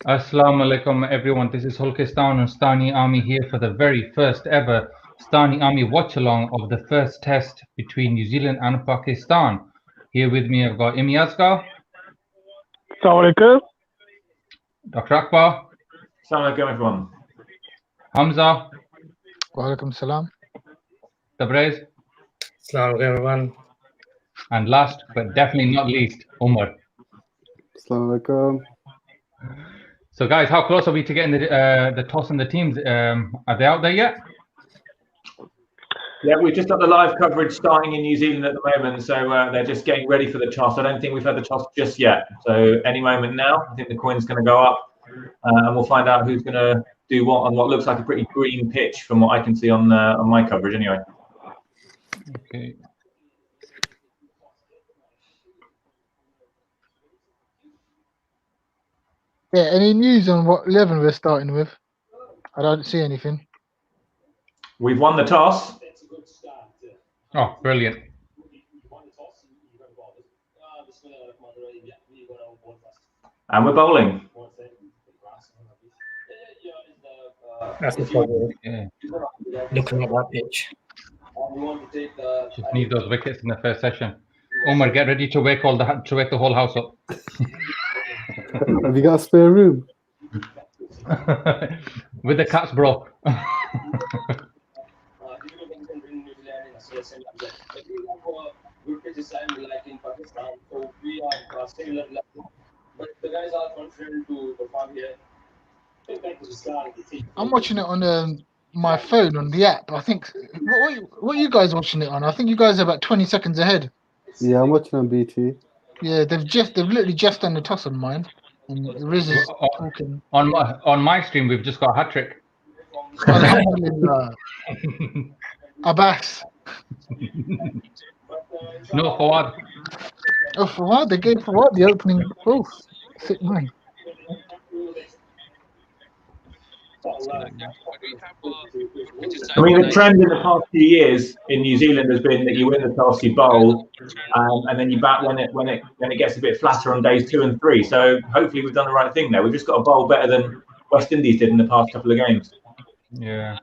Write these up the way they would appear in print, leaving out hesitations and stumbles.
Assalamu alaikum everyone, this is Hulkistan and Stani Army here for the very first ever Stani Army watch-along of the first test between New Zealand and Pakistan. Here with me I've got Imi Asghar, Assalamualaikum. Dr. Akbar, Assalamualaikum everyone. Hamza, Walaikum salam. Tabrez, Assalamualaikum everyone. and last but definitely not least, Umar. Assalamualaikum. So guys, how close are we to getting the toss and the teams? Are they out there yet? Yeah, we've just got the live coverage starting in New Zealand at the moment, so they're just getting ready for the toss. I don't think we've had the toss just yet. So any moment now, I think the coin's going to go up, and we'll find out who's going to do what on what looks like a pretty green pitch from what I can see on my coverage anyway. Okay. Yeah, any news on what 11 we're starting with? I don't see anything. We've won the toss. Oh, brilliant. And we're bowling. That's the problem. Yeah. Looking at that pitch. Just need those wickets in the first session. Umar, get ready to wake the whole house up. Have you got a spare room? With the cats, bro. I'm watching it on my phone on the app. I think. What are you guys watching it on? I think you guys are about 20 seconds ahead. Yeah, I'm watching on BT. Yeah, they've literally just done the toss on mine. And Riz is talking. On my stream, we've just got a hat trick. Alhamdulillah. Abbas. No, Fawad. Oh, Fawad, they gave Fawad the opening. Oh, sick man. I mean, the trend in the past few years in New Zealand has been that you win the toss, you bowl, and then you bat when it gets a bit flatter on days 2 and 3. So hopefully we've done the right thing there. We've just got to bowl better than West Indies did in the past couple of games. Yeah.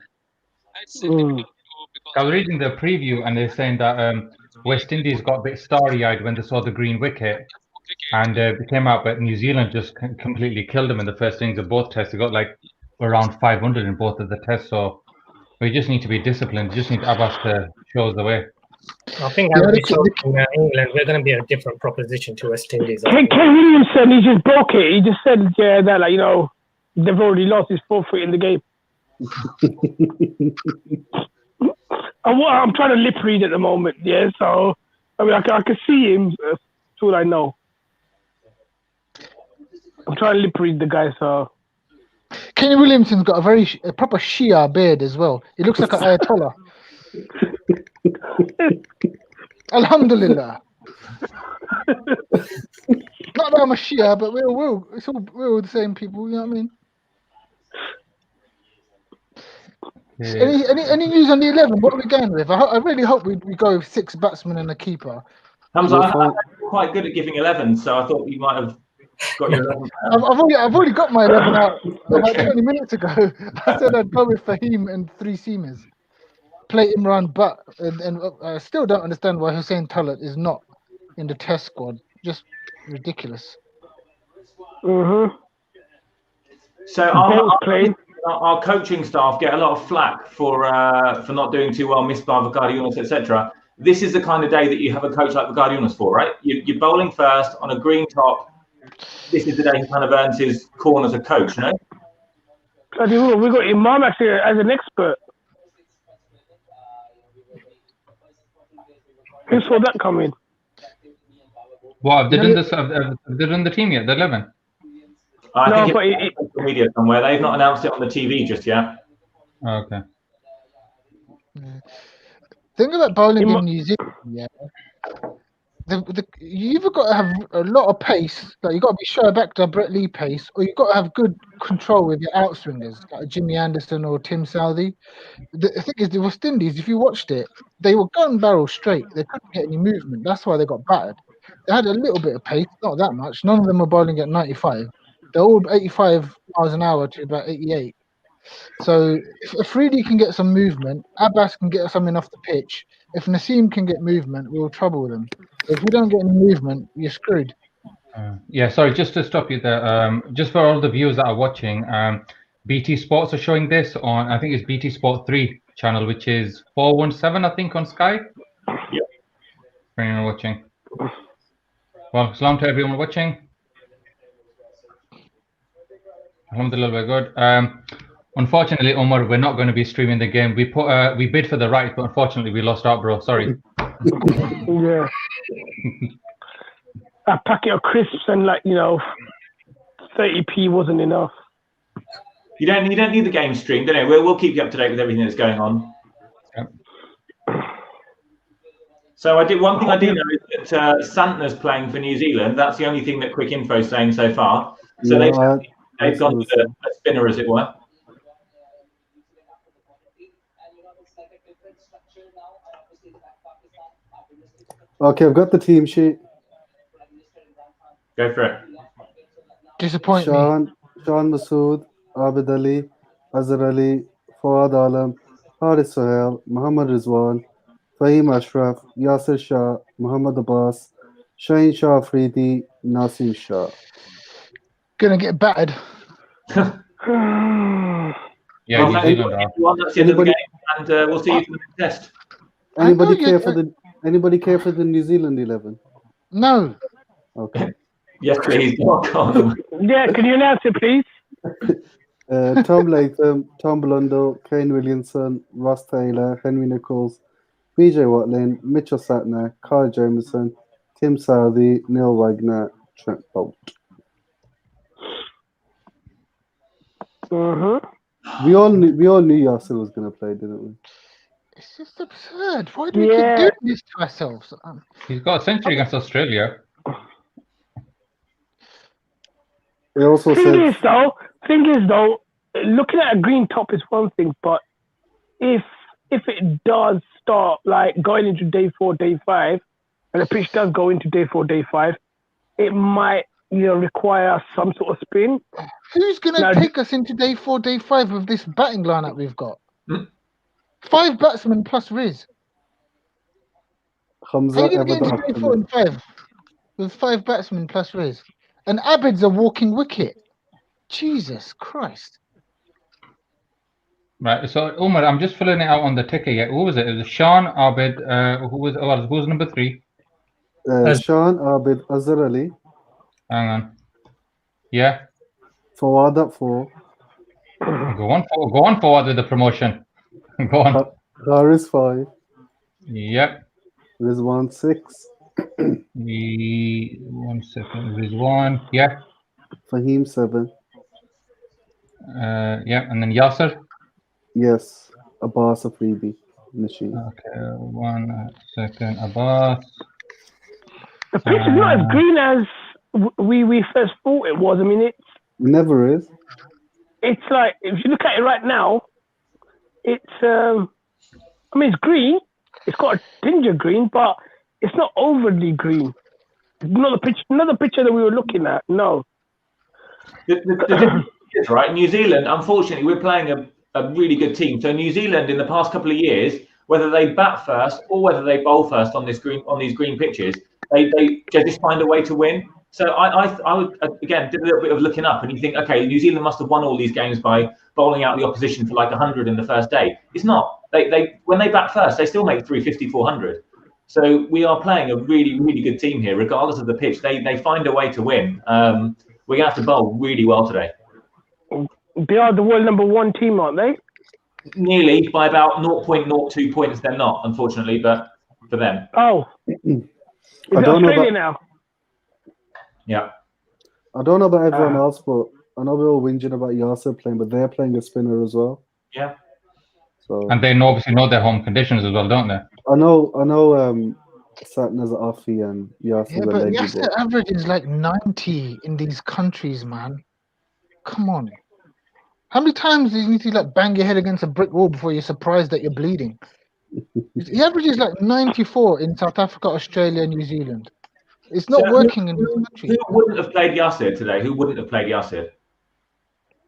I was reading the preview and they're saying that West Indies got a bit starry-eyed when they saw the green wicket, and they came out, but New Zealand just completely killed them in the first innings of both tests. They got like around 500 in both of the tests, so we just need to be disciplined. We just need Abbas to show us the way. I think as we talk in England, we're going to be a different proposition to West Indies. Ken Williamson, he just broke it. He just said, yeah, that like they've already lost his 4th in the game. I'm trying to lip read at the moment, yeah. So I mean, I can see him. That's all I know. I'm trying to lip read the guy, so. Kenny Williamson's got a proper Shia beard as well. He looks like an Ayatollah. Alhamdulillah. Not that I'm a Shia, but we're all the same people. You know what I mean? Yeah. Any news on the 11? What are we going with? I really hope we go with 6 batsmen and a keeper. I'm quite good at giving 11, so I thought you might have got your 11. I've already got my 11 out about 20 minutes ago. I said I'd go with Fahim and 3 seamers. Play Imran Butt, and I still don't understand why Hussein Talat is not in the test squad. Just ridiculous. So our coaching staff get a lot of flack for not doing too well, missed by Vigardiunas, etc. This is the kind of day that you have a coach like Vigardiunas for, right? You're bowling first on a green top. This is the day he kind of earns his corner as a coach, no? We got Imam actually as an expert. Who saw that coming? What, they done the team yet, the 11? I think it's on social media somewhere. They've not announced it on the TV just yet. Oh, okay. Think about bowling in New Zealand, yeah. You either got to have a lot of pace, like you got to be shy back to Brett Lee pace, or you've got to have good control with your outswingers, like Jimmy Anderson or Tim Southey. The thing is, the West Indies, if you watched it, they were gun barrel straight. They couldn't get any movement. That's why they got battered. They had a little bit of pace, not that much. None of them were bowling at 95. They're all 85 miles an hour to about 88. So if Afridi can get some movement, Abbas can get something off the pitch. If Nassim can get movement, we'll trouble them. If we don't get any movement, you're screwed. Yeah, sorry, just to stop you there. Just for all the viewers that are watching, BT Sports are showing this on, I think it's BT Sport 3 channel, which is 417, I think, on Sky. Yeah. For anyone watching. Well, salam to everyone watching. Alhamdulillah, we're good. Unfortunately, Omar, we're not going to be streaming the game. We bid for the rights, but unfortunately, we lost out, bro. Sorry. Yeah. A packet of crisps and 30p wasn't enough. You don't need the game streamed, don't you? We'll keep you up to date with everything that's going on. Yep. So one thing I do know is that Santner's playing for New Zealand. That's the only thing that Quick Info's saying so far. So Yeah, they've gone with a spinner, as it were. Okay, I've got the team sheet. Go for it. Disappoint me. Sean Masood, Abid Ali, Azhar Ali, Fawad Alam, Haris Sohail, Muhammad Rizwan, Fahim Ashraf, Yasir Shah, Muhammad Abbas, Shaheen Shah Afridi, Nasim Shah. Gonna get battered. Yeah, Well, New thank you, Zealand are. everyone. That's the end of the game, and we'll see you for the next test. Anybody know care you- for the New Zealand 11? No. Okay. Yes, please. Walk on. Yeah, can you announce it, please? Tom Latham, Tom Blondo, Kane Williamson, Ross Taylor, Henry Nichols, BJ Watling, Mitchell Satner, Kyle Jameson, Tim Southey, Neil Wagner, Trent Bolt. Mm-hmm. We all knew Yasser was going to play, didn't we? It's just absurd. Why do we Yeah. keep doing this to ourselves? He's got a century against Australia. It also Thing said is though, looking at a green top is one thing, but if it does start like going into day 4, day 5, and the pitch does go into day 4, day 5, it might require some sort of spin. Who's gonna Now- take us into day 4, day 5 with this batting lineup we've got? Hmm? 5 batsmen plus Riz. How are Hamza you gonna ever get into day 4 and 5 with 5 batsmen plus Riz? And Abid's a walking wicket. Jesus Christ. Right, so Umar, I'm just filling it out on the ticker. Yeah, who was it? It was Sean, Abid. Who was number 3? Sean Abid, Azhar Ali, Hang on. Yeah, Fawad at 4, go on forward with the promotion. Go on. Haris 5, Yep. Rizwan 6, 1 second. Rizwan. Yeah. Fahim 7, Yeah, and then Yasser. yes, Abbas Afridi, Nasheed. Okay, 1 second. Abbas. The pitch is not as green as we first thought it was. I mean, It never is. it's like, if you look at it right now, it's it's green. It's got a tinge of green, but it's not overly green. It's not the picture that we were looking at. No. The difference is, right, New Zealand, unfortunately, we're playing a really good team. So New Zealand in the past couple of years, whether they bat first or whether they bowl first on these green pitches, they just find a way to win. So I would, again, did a little bit of looking up, and you think, okay, New Zealand must have won all these games by bowling out the opposition for like 100 in the first day. It's not. They when they bat first, they still make 350, 400. So we are playing a really, really good team here, regardless of the pitch. They find a way to win. We're gonna have to bowl really well today. They are the world number 1 team, aren't they? Nearly by about 0.02 points. They're not, unfortunately, but for them. Oh. Is I it don't know Australia about- now? Yeah. I don't know about everyone else, but I know we're all whinging about Yasser playing, but they're playing a spinner as well. Yeah. So And they obviously know their home conditions as well, don't they? I know. Satner's Afi and Yasser's Yeah, a but leggy, Yasser average is like 90 in these countries, man. Come on. How many times do you need to like bang your head against a brick wall before you're surprised that you're bleeding? He averages like 94 in South Africa, Australia, New Zealand. It's not working in this country. Who wouldn't have played Yasser today? Who wouldn't have played Yasser?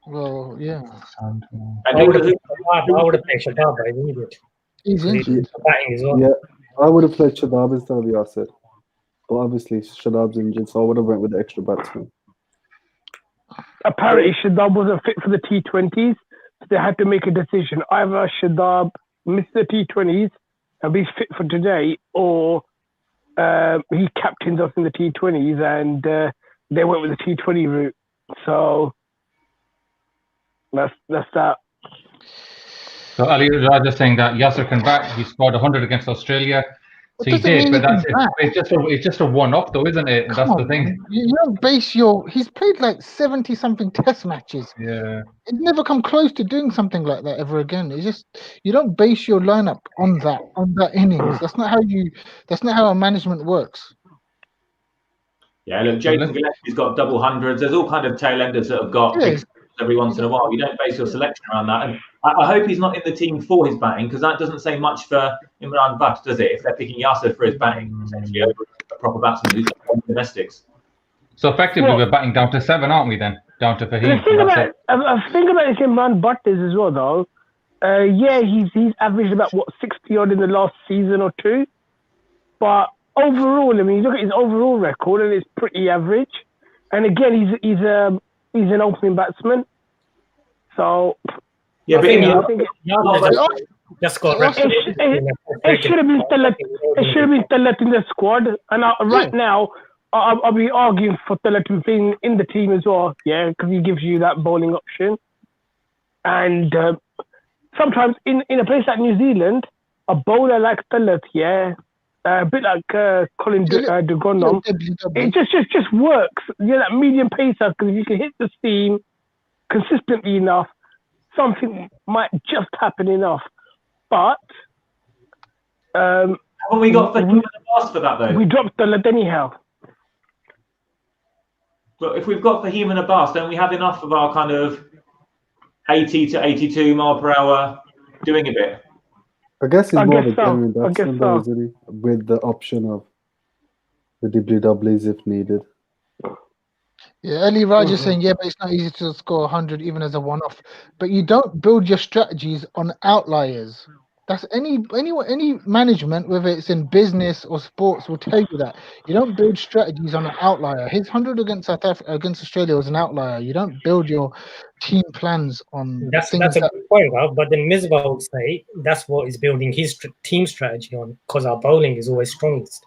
Well, yeah. And I would have played Shabab. I needed. He's injured. Batting as well. Yeah, I would have played Shadab instead of Yasser. But obviously, Shadab's injured, so I would have went with the extra batsman. Apparently, Shadab wasn't fit for the T20s, so they had to make a decision. Either Shadab missed the T20s and be fit for today, or he captains us in the T20s, and they went with the T20 route. So that's that. So Ali Raja saying that Yasser can bat. He scored 100 against Australia. So he does it did, mean but he that's can bat? it's just a one-off, though, isn't it? That's the thing. Man. You don't base your. He's played like 70-something Test matches. Yeah. He's never come close to doing something like that ever again. It's just you don't base your lineup on that innings. That's not how a management works. Yeah, look, Jason Gillespie's got double hundreds. There's all kind of tail enders that have got big every once in a while. You don't base your selection around that. And I hope he's not in the team for his batting, because that doesn't say much for Imran Butt, does it? If they're picking Yasser for his batting, essentially over a proper batsman who's on domestics. So effectively, we're batting down to 7, aren't we? Then down to Fahim. The thing about this Imran Butt is as well, though. Yeah, he's averaged about 60 odd in the last season or two, but overall, I mean, you look at his overall record and it's pretty average. And again, he's an opening batsman. So yeah, but just got it should have been Talat in the squad. And right now, I'll be arguing for Talat to be in the team as well. Yeah, because he gives you that bowling option. And sometimes in a place like New Zealand, a bowler like Talat, a bit like Colin de Gondom, it just works. Yeah, that medium pacer, because if you can hit the seam consistently enough, something might just happen enough. But haven't we got Fahim in the past for that, though? We dropped the anyhow. But if we've got Fahim in a bus, don't we have enough of our kind of 80 to 82 mile per hour doing a bit? I guess he's more of a genuine batsman, though, isn't he? With the option of the WWs if needed. Yeah, Ali Raj is saying, but it's not easy to score 100 even as a one-off. But you don't build your strategies on outliers. That's any management, whether it's in business or sports, will tell you that. You don't build strategies on an outlier. His 100 against against Australia was an outlier. You don't build your team plans on that's a good point, Rob. But then Misbah would say that's what he's building his team strategy on, because our bowling is always strongest.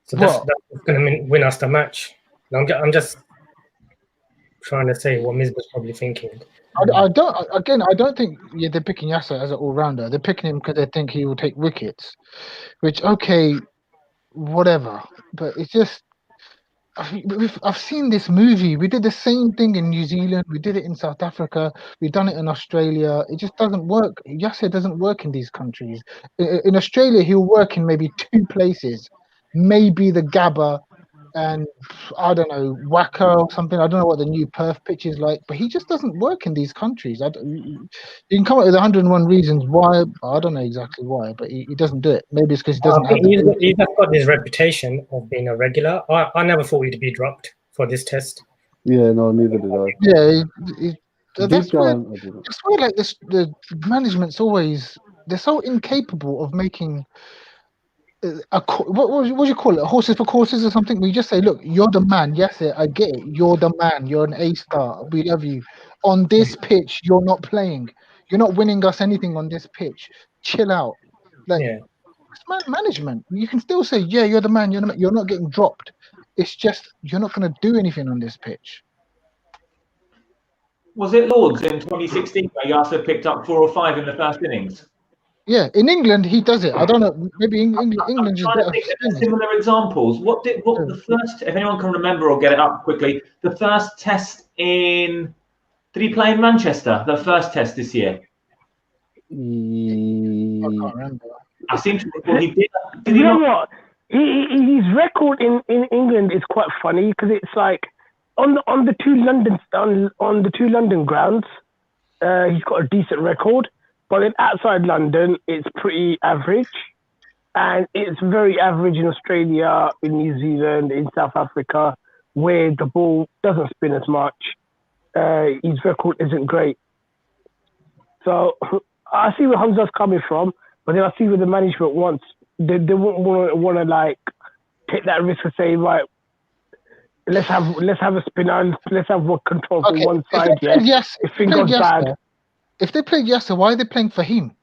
So that's going to win us the match. I'm just trying to say what Misbah's probably thinking. I don't think they're picking Yasser as an all-rounder. They're picking him because they think he will take wickets, which, okay, whatever. But it's just, I've seen this movie. We did the same thing in New Zealand. We did it in South Africa. We've done it in Australia. It just doesn't work. Yasser doesn't work in these countries. In Australia, he'll work in maybe 2 places, maybe the Gabba, and I don't know, Wacker or something. I don't know what the new Perth pitch is like, but he just doesn't work in these countries. You can come up with 101 reasons why. I don't know exactly why, but he doesn't do it. Maybe it's because he doesn't have. He's got this reputation of being a regular. I never thought he'd be dropped for this test. Yeah, no, neither did I. Yeah, that's why like this. The management's always, they're so incapable of making. What do you call it? Horses for courses or something? We just say, look, you're the man. Yes, I get it. You're the man. You're an A-star. We love you. On this pitch, you're not playing. You're not winning us anything on this pitch. Chill out. It's management. You can still say, yeah, you're the man. You're not getting dropped. It's just you're not going to do anything on this pitch. Was it Lords in 2016 where Yasser picked up 4 or 5 in the first innings? Yeah, in England he does it. I don't know. Maybe England is better. Similar examples. What the first? If anyone can remember or get it up quickly, the first test in. Did he play in Manchester? The first test this year. I can't remember. I seem to recall he did. You know what? His record in England is quite funny, because it's like on the two London grounds, he's got a decent record. But then outside London, it's pretty average. And it's very average in Australia, in New Zealand, in South Africa, where the ball doesn't spin as much. His record isn't great. So I see where Hamza's coming from, but then I see where the management wants. They won't want to like take that risk and say, right, let's have a spinner, let's have more control from one side. If it goes bad. If they played Yasser, why are they playing Fahim?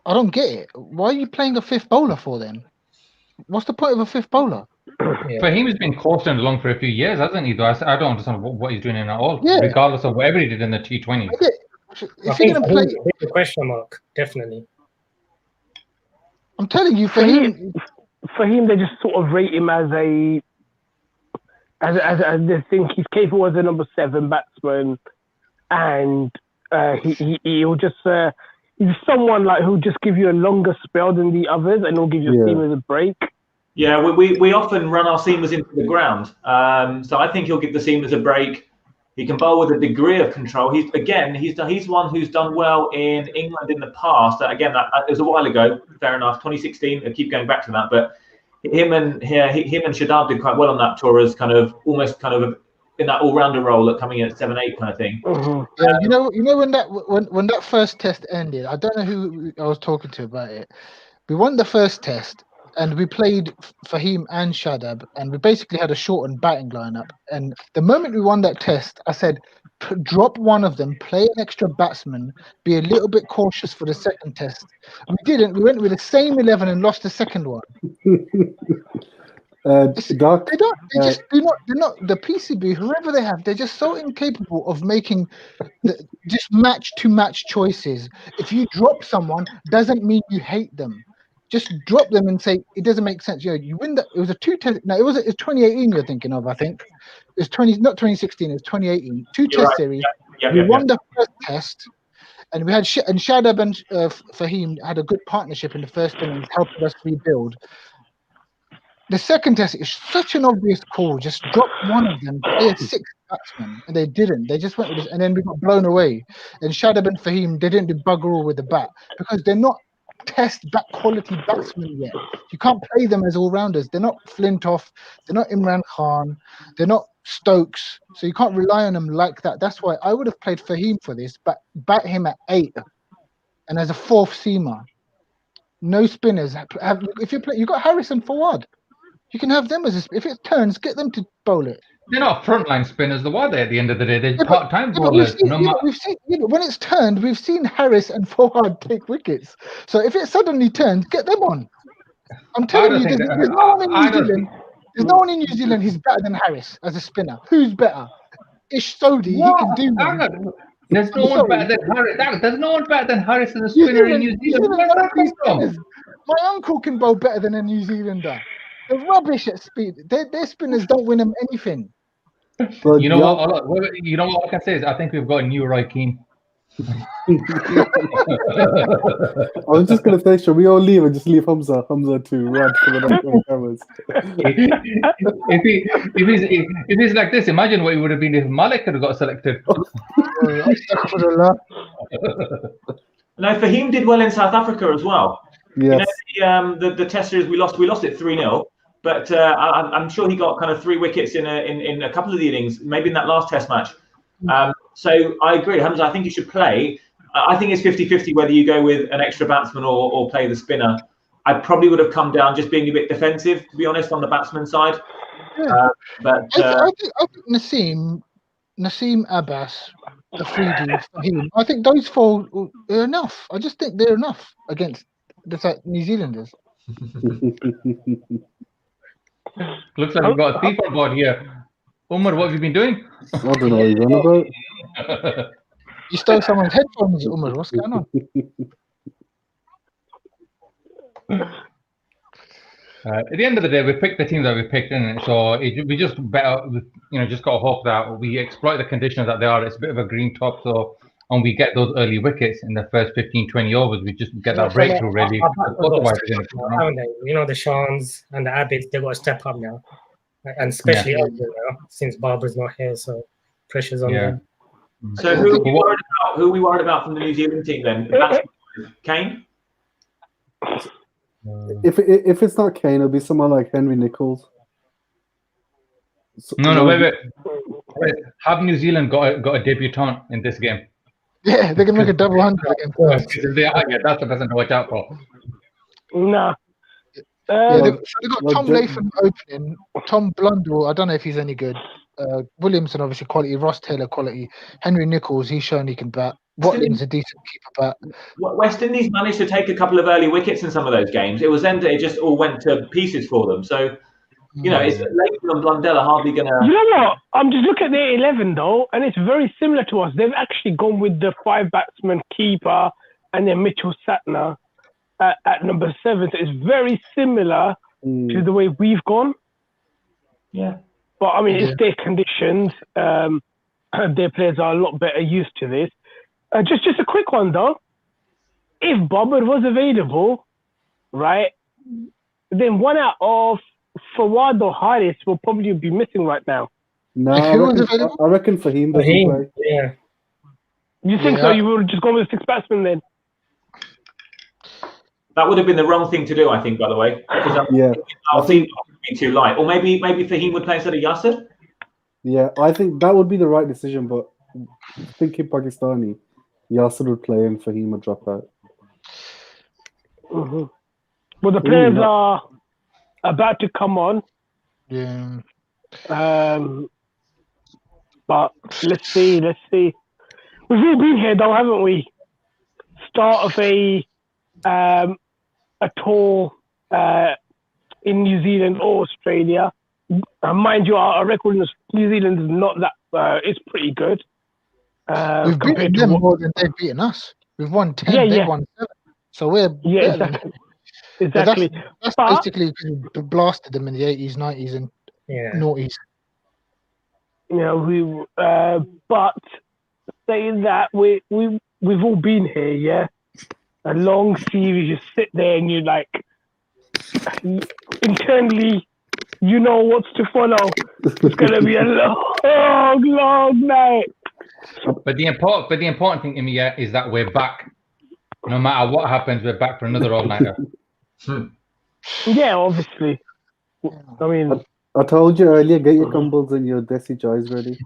I don't get it. Why are you playing a fifth bowler for then? What's the point of a fifth bowler? Fahim has been coasting along for a few years, hasn't he? Though I don't understand what he's doing in at all, regardless of whatever he did in the T20. If you're going to play, a question mark, definitely. I'm telling you, Fahim, they just sort of rate him as they think he's capable as a number 7 batsman, and he'll just he's someone like who'll just give you a longer spell than the others, and he'll give your seamers a break. Yeah, we often run our seamers into the ground, so I think he'll give the seamers a break. He can bowl with a degree of control. He's one who's done well in England in the past. Again, that it was a while ago. Fair enough. 2016. I keep going back to that, but him and Shadab did quite well on that tour as almost in that all-rounder role, coming in at 7-8 kind of thing. Yeah, you know when that first test ended, I don't know who I was talking to about it. We won the first test, and we played Fahim and Shadab, and we basically had a shortened batting lineup. And the moment we won that test, I said, drop one of them, play an extra batsman, be a little bit cautious for the second test. We didn't. We went with the same 11 and lost the second one. They're not the PCB, whoever they have, they're just so incapable of making just match-to-match choices. If you drop someone, doesn't mean you hate them. Just drop them and say it doesn't make sense. You win that. It was a 2-test. No, it was 2018. You're thinking of, I think. It was not 2016. It was 2018. Two-test series. We won the first test, and we had and Shadab and Fahim had a good partnership in the first innings, helping us rebuild. The second test is such an obvious call. Just drop one of them, play a 6th batsman, and they didn't. They just went with this, and then we got blown away. And Shadab and Fahim, they didn't do bugger all with the bat because they're not test back quality batsmen yet. You can't play them as all-rounders. They're not Flintoff, they're not Imran Khan, they're not Stokes, so you can't rely on them like that. That's why I would have played Fahim for this, but bat him at 8 and as a 4th seamer. No spinners. If you play, you got Harris and Fawad. You can have them as if it turns, get them to bowl it. They're not frontline spinners, though, are they? At the end of the day, they're part-time bowlers. We've seen when it's turned, we've seen Harris and Fawad take wickets. So if it suddenly turns, get them on. I'm telling you, there's no one in New Zealand. There's no one in New Zealand who's better than Harris as a spinner. Who's better? Ish Sodhi, he can do that. There's no one better than Harris. There's no one better than Harris as a spinner in New Zealand. Where's that come from? My uncle can bowl better than a New Zealander. They're rubbish at speed. Their spinners don't win them anything. But you know what? You know what I can say is I think we've got a new Roy Keane. I was just gonna say, should we all leave and just leave Hamza to run for the next one cameras? If he's like this, imagine what he would have been if Malik had got selected. No, Fahim did well in South Africa as well. Yes. You know, the test series we lost it 3-0. But I'm sure he got kind of 3 wickets in a couple of the innings, maybe in that last test match. So I agree, Hamza, I think you should play. I think it's 50-50 whether you go with an extra batsman or play the spinner. I probably would have come down just being a bit defensive, to be honest, on the batsman side. Yeah. I think Naseem Abbas, Afridi, Fahim, I think those 4 are enough. I just think they're enough against the New Zealanders. Looks like we've got a thief on board here. Umar, what have you been doing? I don't know what you're on about. You stole someone's headphones, Umar. What's going on? At the end of the day, we picked the team that we picked, and so we just better, just got to hope that we exploit the conditions that they are. It's a bit of a green top, so and we get those early wickets in the first 15-20 overs. We just get that breakthrough ready. Otherwise, the Shans and the Abbots, they've got to step up now, and especially now since Barbara's not here, so pressure's on them. So who are we worried about from the New Zealand team then? Kane? If it's not Kane, it'll be someone like Henry Nichols. No, wait. Have New Zealand got a debutant in this game? Yeah, they can make a double 100 against us. Because if they are, yeah, that's the person to watch out for. Nah. Yeah, they've got like Tom Latham opening, Tom Blundell, I don't know if he's any good. Williamson, obviously, quality. Ross Taylor, quality. Henry Nichols, he's shown he can bat. Watling's a decent keeper bat. West Indies managed to take a couple of early wickets in some of those games. It was then that it just all went to pieces for them. So, it's Latham and Blundell are hardly going to... You know what? I'm just looking at their 11, though, and it's very similar to us. They've actually gone with the 5-batsman keeper and then Mitchell Satner at number 7. So it's very similar to the way we've gone. Yeah. But, I mean, it's their conditions. Their players are a lot better used to this. Just a quick one, though. If Bobbert was available, right, then one out of Fawad or Harris will probably be missing right now. No, I reckon Fahim doesn't play. Yeah. You think so? You will just go with 6 batsmen then? That would have been the wrong thing to do, I think, by the way. I think it would be too light. Or maybe Fahim would play instead of Yasser? Yeah, I think that would be the right decision, but thinking Pakistani, Yasser would play and Fahim would drop out. Mm-hmm. Well, the players are about to come on. Yeah. But let's see. We've all been here, though, haven't we? Start of a tour in New Zealand or Australia. Mind you, our record in New Zealand is not that. It's pretty good. We've beaten them more than they've beaten us. We've won 10, they've won 7. So we're exactly. That's basically because we blasted them in the 80s, 90s, and noughties. But saying that, we've all been here, yeah. A long series, you sit there and you like internally, you know what's to follow. It's gonna be a long night. But the important thing, Imi, is that we're back. No matter what happens, we're back for another all-nighter. Yeah, obviously. I mean, I told you earlier, get your Kumbles and your Desi Joys ready.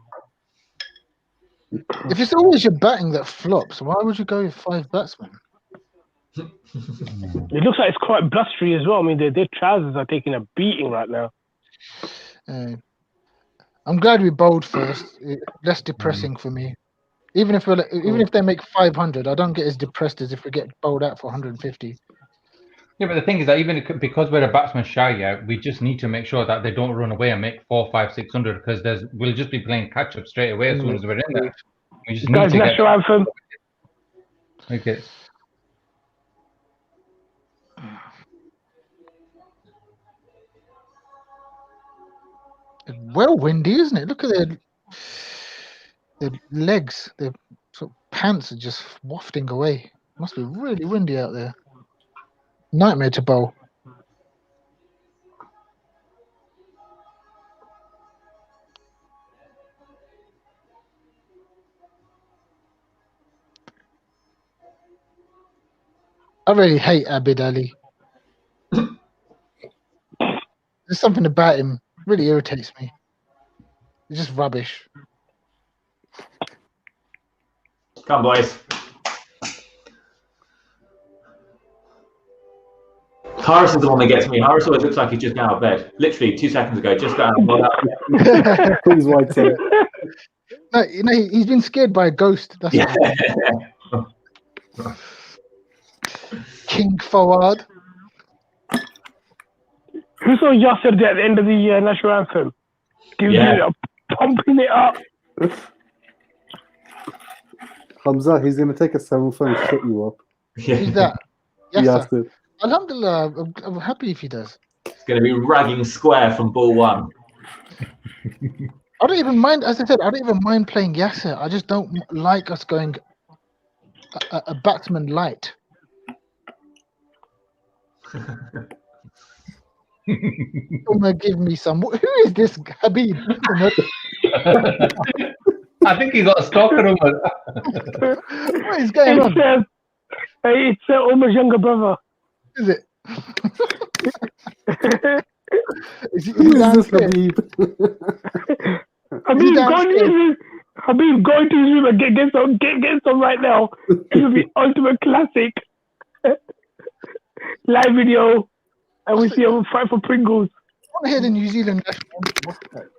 If it's always your batting that flops, why would you go with 5 batsmen? It looks like it's quite blustery as well. I mean, their trousers are taking a beating right now. I'm glad we bowled first. Less depressing for me. Even if they make 500, I don't get as depressed as if we get bowled out for 150. Yeah, but the thing is that even because we're a batsman shy, we just need to make sure that they don't run away and make 400, 500, 600 because we'll just be playing catch up straight away as soon as we're in there. We just need to national anthem. Okay. It's well windy, isn't it? Look at their legs. Their sort of pants are just wafting away. Must be really windy out there. Nightmare to bowl. I really hate Abid Ali. There's something about him really irritates me. He's just rubbish. Come, boys. Harris is the one that gets me. Harris always looks like he's just got out of bed. Literally 2 seconds ago, just got out of bed. Please white it. No, he's been scared by a ghost. That's King Fawad. Who saw Yasser at the end of the national anthem? Pumping it up. Hamza, he's going to take a 7-4 and shut you up. Who's that? Yasser. Alhamdulillah, I'm happy if he does. It's going to be ragging square from ball 1. I don't even mind, as I said, I don't even mind playing Yasser. I just don't like us going a batsman light. Give me some. Who is this Habib? I think he got a stalker over. What is going on? It's Omar's younger brother. Is it? Is he Who is this downstairs? Habib? Habib, go to downstairs? his room. Habib, go to his room and get some right now. It will be ultimate classic. Live video, and we see him fight for Pringles. I want to hear the New Zealand national anthem. What's that?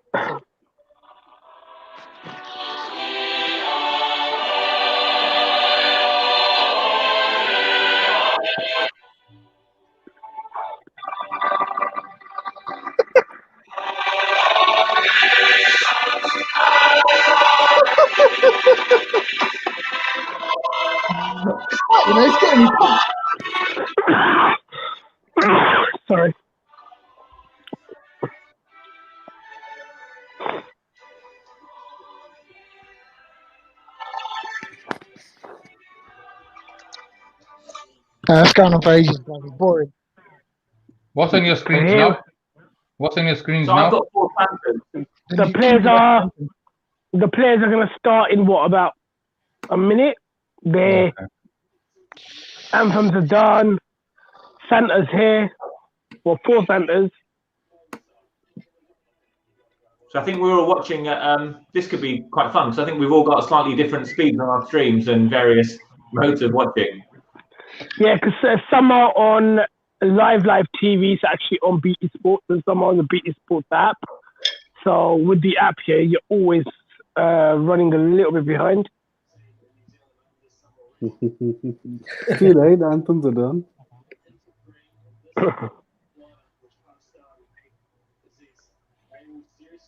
You know, it's getting me pumped. Sorry. That's going on for ages. It's boring. What's on your screens Yeah. now? What's on your screens So I've now? got 4 Panthers. The players are going to start in what, about a minute? Their Okay. anthems are done. Santa's here. Well, 4 Santas. So I think we were watching. This could be quite fun because I think we've all got slightly different speeds on our streams and various modes of watching. Yeah, because some are on live TV, so actually on BT Sports, and some are on the BT Sports app. So with the app here, you're always running a little bit behind. Too late, the anthems are done.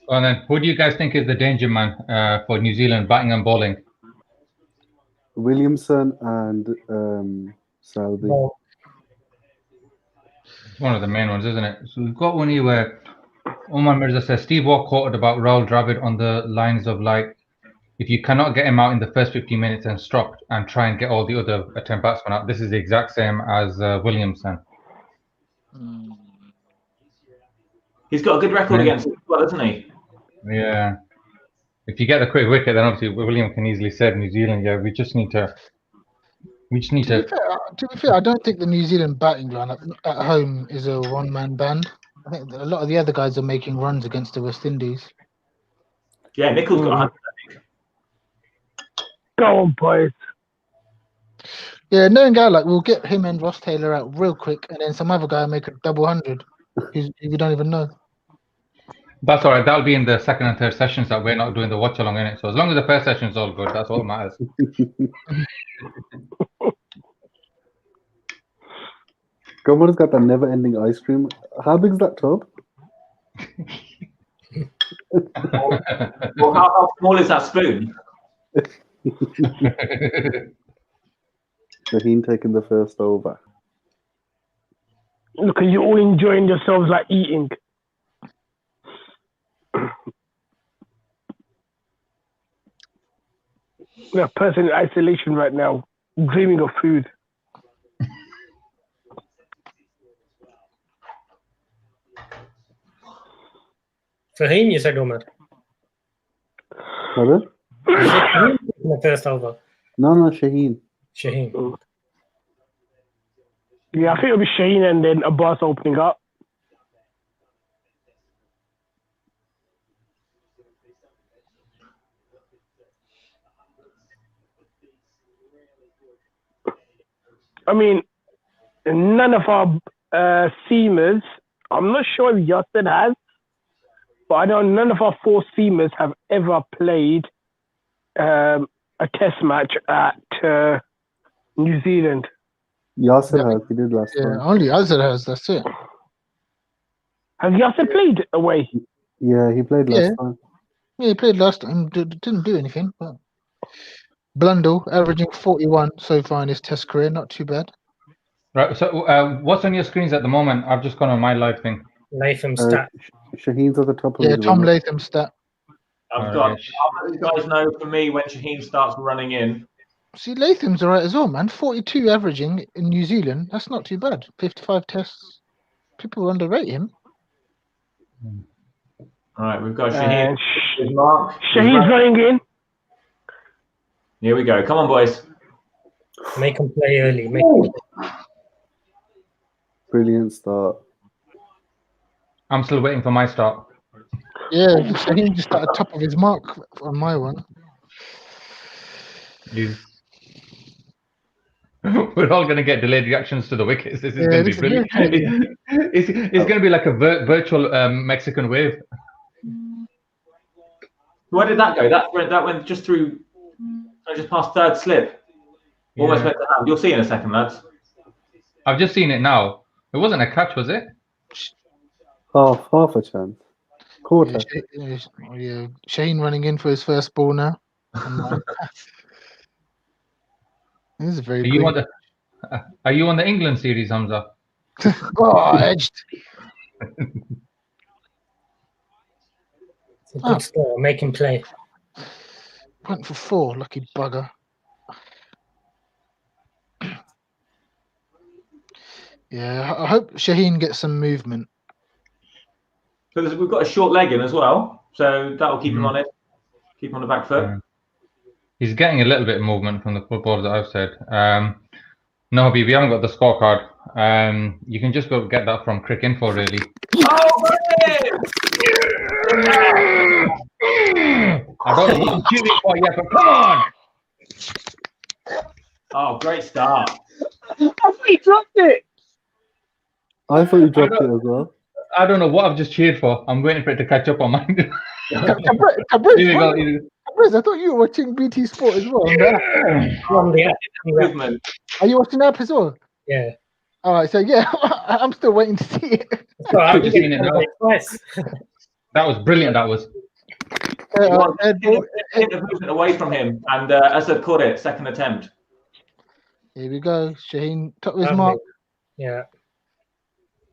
And then, who do you guys think is the danger man for New Zealand batting and bowling? Williamson and Southey. Well, One of the main ones, isn't it? So we've got one here where Omar Mirza says Steve Waugh quoted about Rahul Dravid on the lines of like, if you cannot get him out in the first 15 minutes and stop and try and get all the other attempt batsmen out, this is the exact same as Williamson. He's got a good record against it as well, hasn't he? Yeah. If you get the quick wicket, then obviously William can easily save New Zealand. Yeah, we just need to. To be fair, I don't think the New Zealand batting lineup at home is a one-man band. I think a lot of the other guys are making runs against the West Indies. Yeah, Nichol's got 100. Go on, boys. Yeah, knowing guy like we'll get him and Ross Taylor out real quick, and then some other guy make a double 100 who we don't even know. That's all right. That'll be in the second and third sessions that we're not doing the watch along in it. So as long as the first session is all good, that's all that matters. Gomer's got a never-ending ice cream. How big's that tub? Well, how small is that spoon? Shaheen taking the first over. Look at you all enjoying yourselves like eating. We're a person in isolation right now, dreaming of food. Fahim, you said Omar. Pardon? In the first over. No, Shaheen. Shaheen. Yeah, I think it'll be Shaheen and then Abbas opening up. I mean, none of our seamers, I'm not sure if Yasser has, but I know none of our 4 seamers have ever played a test match at New Zealand. Yasser has. He did last Yeah, time. only Azhar has. That's it. Has Yasser played away? Yeah, he played last time. Yeah, he played last time. Didn't do anything. But Blundell averaging 41 so far in his test career. Not too bad. Right. So what's on your screens at the moment? I've just gone on my live thing. Latham stat. Shaheen's at the top of Yeah, his Tom run. Latham stat. I'll let you guys know for me when Shaheen starts running in. See, Latham's all right as well, man. 42 averaging in New Zealand. That's not too bad. 55 tests. People underrate him. All right, we've got Shaheen. And Mark. Shaheen's running in. Here we go. Come on, boys. Make him play early. Make him Brilliant start. I'm still waiting for my start. Yeah, Shaheen just at the top of his mark on my one. We're all going to get delayed reactions to the wickets. This is going to be this is brilliant. It's going to be like a virtual Mexican wave. Where did that go? That went just through, just past third slip. Almost went to hand. You'll see in a second, lads. I've just seen it now. It wasn't a catch, was it? Half a chance. Quarter. Yeah, Shane running in for his first ball now. This is very good. Are you on the England series, Hamza? Oh, edged. It's a good score. Make him play. Went for 4, lucky bugger. Yeah, I hope Shaheen gets some movement. Because we've got a short leg in as well, so that'll keep him on it. Keep him on the back foot. He's getting a little bit of movement from the football that I've said. No, Habib, we haven't got the scorecard. You can just go get that from Crick Info, really. Oh, I don't know what I'm cheering for yet, but come on! Oh, great start. I thought he dropped it. I thought you dropped it as well. I don't know what I've just cheered for. I'm waiting for it to catch up on mine. Tabriz, I thought you were watching BT Sport as well. From the movement. Are you watching the app as well? Yeah. All right, so yeah, I'm still waiting to see it. I've just seen it now. That was brilliant. That was. Hit the movement away from him, and Asad caught it. Second attempt. Here we go. Shaheen, top of his mark. Yeah.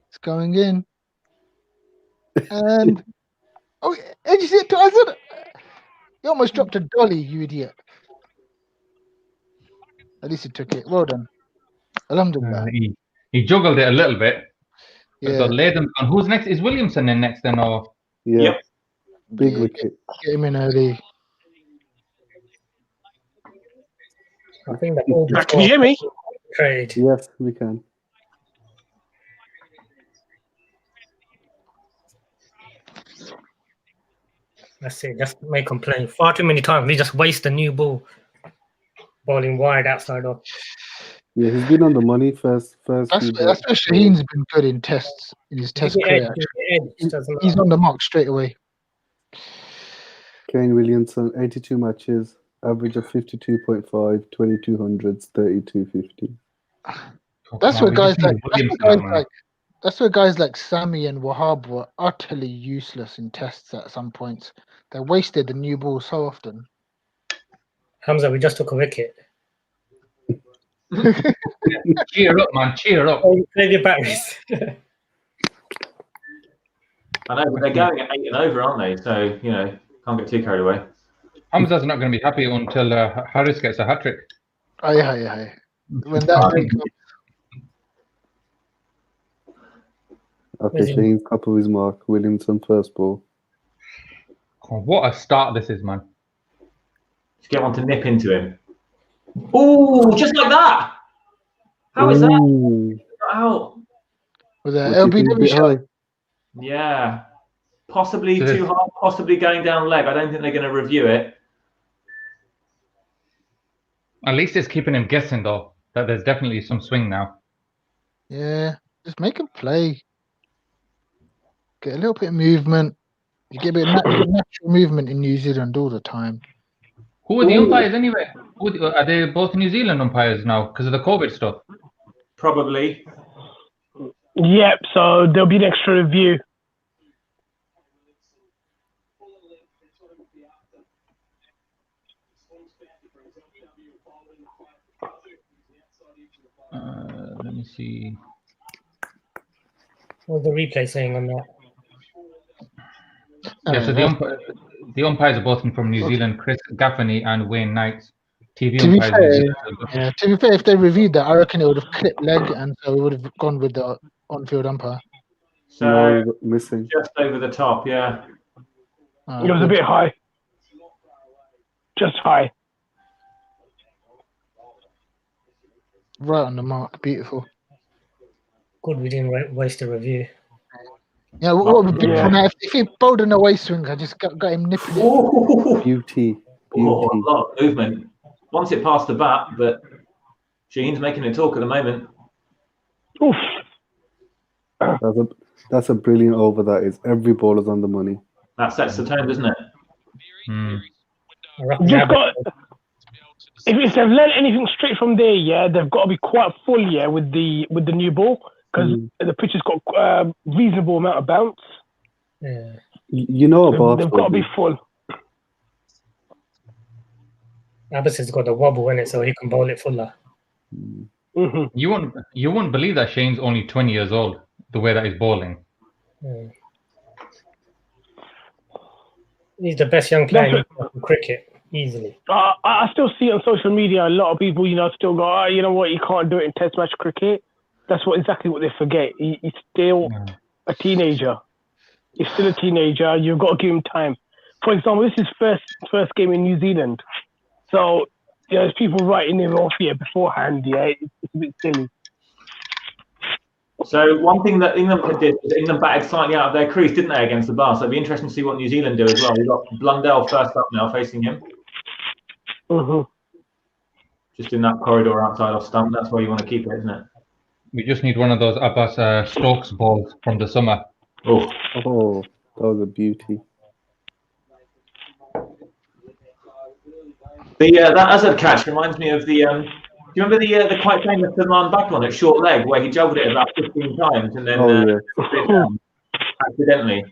It's going in. And did you see it to Asad? You almost dropped a dolly, you idiot. At least he took it. Well done. Alhamdulillah. He juggled it a little bit. Yeah. So Latham's gone. Who's next? Is Williamson in next then, or? Yeah. Yep. Big wicket. Get him in early. I think that all Can you hear me? trade. Yes, we can. That's it. Just make him play. Far too many times. We just waste a new ball. Bowling wide outside off. Yeah, he's been on the money first. That's where Shaheen's been good in tests, in his test career. He's on the mark straight away. Kane Williamson, 82 matches, average of 52.5, 2200s, 3250. That's where guys like Sammy and Wahab were utterly useless in tests at some points. They wasted the new ball so often. Hamza, we just took a wicket. Cheer up, man! Cheer up! Play the batteries. I know, but they're going at 8 and over, aren't they? So can't get too carried away. Hamza's not going to be happy until Harris gets a hat trick. Oh yeah. When that day comes. Okay, Shane's top of his mark. Williamson first ball. Oh, what a start this is, man! Just get one to nip into him. Oh, just like that! How is that? Out. With an LBW shot. Yeah. Possibly too hard, possibly going down leg. I don't think they're going to review it. At least it's keeping him guessing, though, that there's definitely some swing now. Yeah, just make him play. Get a little bit of movement. You get a bit of natural movement in New Zealand all the time. Who are the umpires anyway? Are they both New Zealand umpires now because of the COVID stuff? Probably. Yep, so there'll be an extra review. Let me see. What's the replay saying on that? Yeah, so the umpires are both from New Zealand, Chris Gaffney and Wayne Knights. To be fair, if they reviewed that, I reckon it would have clipped leg, and so we would have gone with the on-field umpire. So missing. Just over the top, yeah. It was a bit high. Just high. Right on the mark. Beautiful. Good, we didn't waste a review. Yeah, what would be Yeah. beautiful now if he bowled an away swinger, just got him nipping it. Ooh. Beauty. Oh, Beauty. a lot of movement. Once it passed the bat, but Sheen's making it talk at the moment. Oof. That's a brilliant over. That is. Every ball is on the money. That sets the tone, doesn't it? Mm. I reckon Just Abbott- got. If they've learned anything straight from there, yeah, they've got to be quite full, yeah, with the new ball because the pitch has got reasonable amount of bounce. yeah. You know about They've got to be full. Abbas has got the wobble in it, so he can bowl it fuller. Hmm. You won't believe that Shane's only 20 years old. The way that he's bowling. Yeah. He's the best young player in cricket, easily. I still see on social media a lot of people, still go, oh, you know what, you can't do it in Test match cricket. That's exactly what they forget. He's still a teenager. He's still a teenager. You've got to give him time. For example, this is first game in New Zealand. So, there's people writing him off here beforehand. Yeah, it's a bit silly. So one thing that England did was England batted slightly out of their crease, didn't they, against the bar? So it'd be interesting to see what New Zealand do as well. We've got Blundell first up now, facing him. Mm-hmm. Just in that corridor outside off stump. That's where you want to keep it, isn't it? We just need one of those Abbas Stokes balls from the summer. Oh, Oh, that was a beauty. That Azad catch reminds me of the. Do you remember the quite famous Salman Backlon at short leg where he juggled it about 15 times and then Oh, put it down accidentally?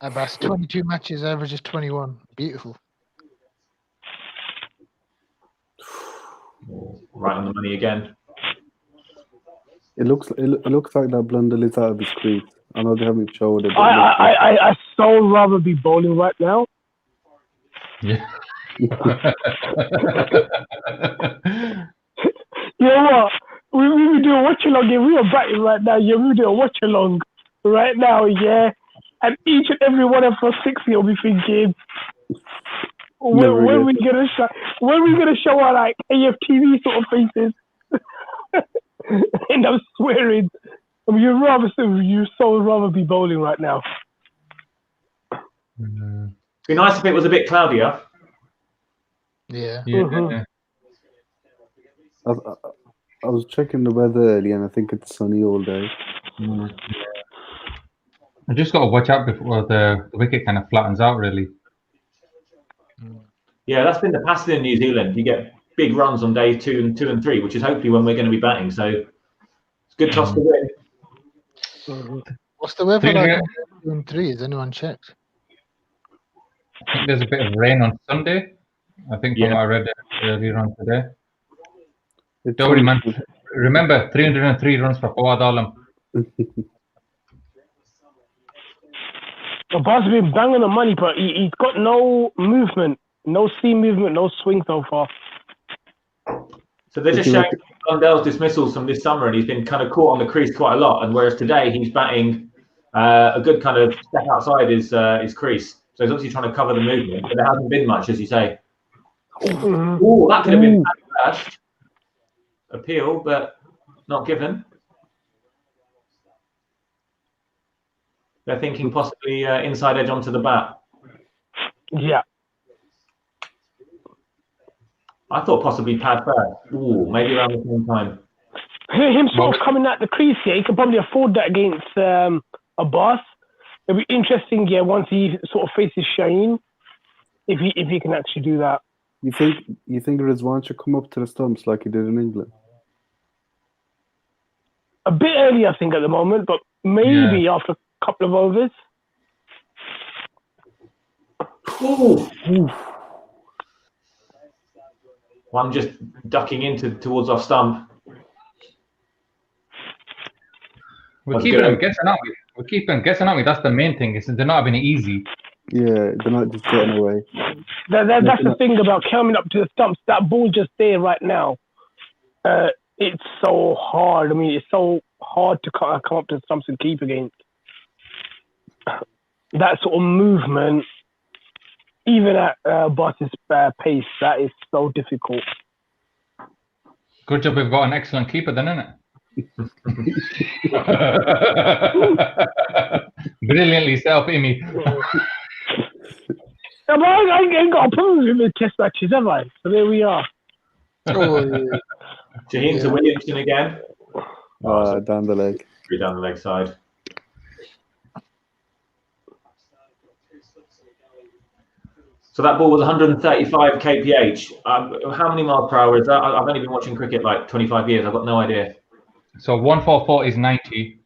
Abbas, 22 matches, averages 21. Beautiful. Right on the money again. It looks like that Blundell is out of his crease. I know they haven't showed it. But I so rather be bowling right now. Yeah. You know what? We do a watch-along game. We are batting right now. Yeah, we do a watch-along right now, yeah. And each and every one of us 60 will be thinking, when we gonna show our like AFTV sort of faces? And I'm swearing. I mean, you so rather be bowling right now. Be nice if it was a bit cloudier. Yeah. Yeah. I was checking the weather earlier, and I think it's sunny all day. I just got to watch out before the wicket kind of flattens out, really. Yeah, that's been the pattern in New Zealand. You get big runs on day 2 and 3, which is hopefully when we're going to be batting. So it's good toss to win. What's the weather like on 2 and 3? Has anyone checked? I think there's a bit of rain on Sunday. I think from what I read earlier on today. Don't worry, man. Remember, 303 runs for Fawad Alam. Abbas been banging the money, but he's got no movement, no seam movement, no swing so far. So they're just showing Blundell's dismissals from this summer, and he's been kind of caught on the crease quite a lot. And whereas today he's batting a good kind of step outside his crease, so he's obviously trying to cover the movement, but there hasn't been much, as you say. Oh, that could have been first appeal, but not given. They're thinking possibly inside edge onto the bat. Yeah. I thought possibly pad first. Ooh, maybe around the same time. Him sort of coming at the crease here, he could probably afford that against Abbas. It'll be interesting, yeah, once he sort of faces Shaheen, if he can actually do that. You think Rizwan should come up to the stumps like he did in England? A bit early, I think, at the moment, but maybe after a couple of overs. Ooh. One just ducking towards off stump. We're keeping them guessing, aren't we? We're keeping them guessing, aren't we? That's the main thing. They're not having it easy. Yeah, they're not just getting away. That's the thing about coming up to the stumps. That ball just there right now. It's so hard. I mean, it's so hard to come up to the stumps and keep against. That sort of movement, even at Bart's pace, that is so difficult. Good job we've got an excellent keeper then, isn't it? Brilliantly set up, Imi. I ain't got problems with the test matches, have I? So there we are. Oh, yeah. Shaheen to Williamson again. Down the leg. Down the leg side. So that ball was 135 kph. How many miles per hour is that? I've only been watching cricket like 25 years. I've got no idea. So 144 is 90.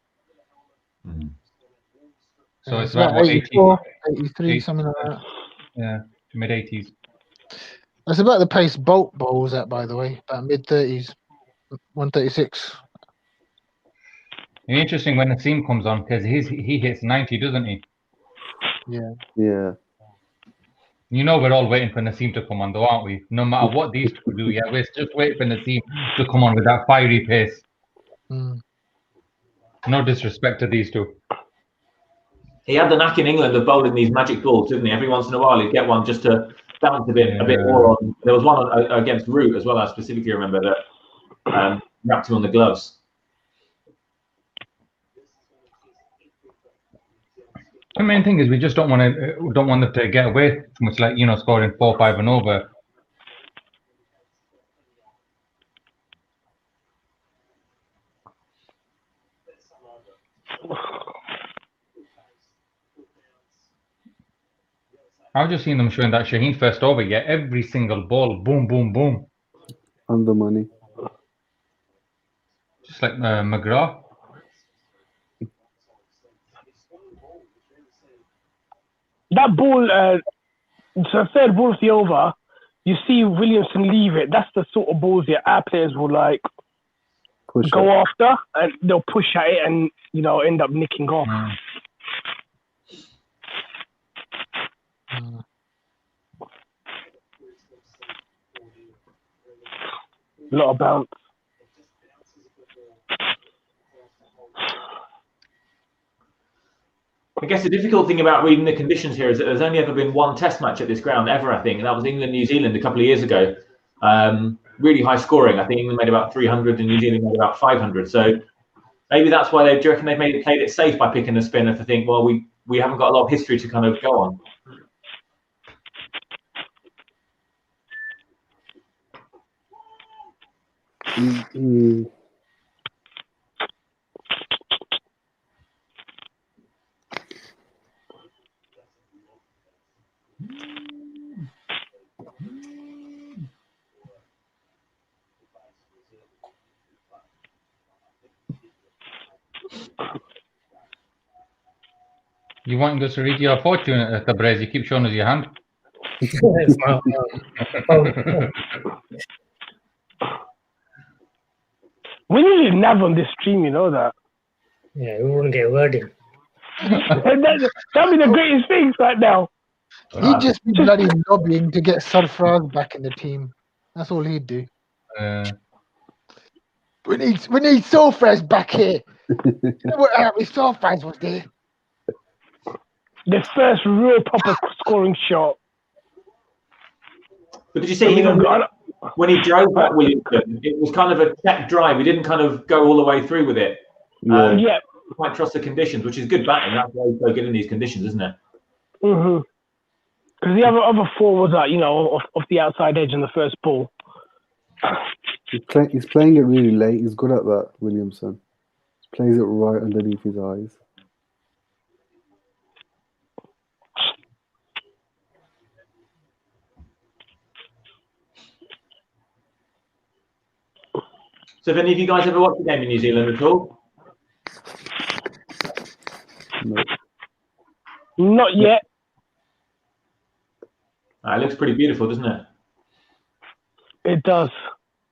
So it's about 84, 83, something like that. Yeah, mid-80s. That's about the pace Bolt bowls at, by the way, about mid-30s, 136. It's interesting when Naseem comes on because he hits 90, doesn't he? Yeah. Yeah. You know we're all waiting for Naseem to come on, though, aren't we? No matter what these two do, yeah, we're just waiting for Naseem to come on with that fiery pace. Mm. No disrespect to these two. He had the knack in England of bowling these magic balls, didn't he? Every once in a while he'd get one just to bounce a bit more on. There was one against Root as well. I specifically remember that wrapped him on the gloves. The main thing is we just don't want them to get away too much, like scoring 4, 5 and over. I was just seeing them showing that Shaheen first over, yeah, every single ball, boom, boom, boom. On the money. Just like McGrath. That ball, so third ball of the over, you see Williamson leave it. That's the sort of balls that our players will like go after, and they'll push at it and end up nicking off. A lot of bounce. I guess the difficult thing about reading the conditions here is that there's only ever been one test match at this ground ever, I think, and that was England-New Zealand a couple of years ago. Really high scoring. I think England made about 300 and New Zealand made about 500. So maybe that's why do you reckon they've played it safe by picking a spinner to think, well, we haven't got a lot of history to kind of go on. Mm-hmm. You wanting us to read your fortune at the Tabrez? You keep showing us your hand. We need to nav on this stream, you know that. Yeah, we wouldn't get a word in. That'd be the greatest thing right now. He'd just be bloody lobbying to get Sarfraz back in the team. That's all he'd do. We need Sarfraz back here. You know what happened? Sarfraz was there. The first real proper scoring shot. But did you see even when he drove at Williamson, it was kind of a check drive. He didn't kind of go all the way through with it. Yeah. Quite trust the conditions, which is good batting. That's why he's so good in these conditions, isn't it? Mm-hmm. Because the other four was off the outside edge in the first ball. He's playing it really late. He's good at that, Williamson. Plays it right underneath his eyes. So have any of you guys ever watched a game in New Zealand at all? No. Not yet. It looks pretty beautiful, doesn't it? It does.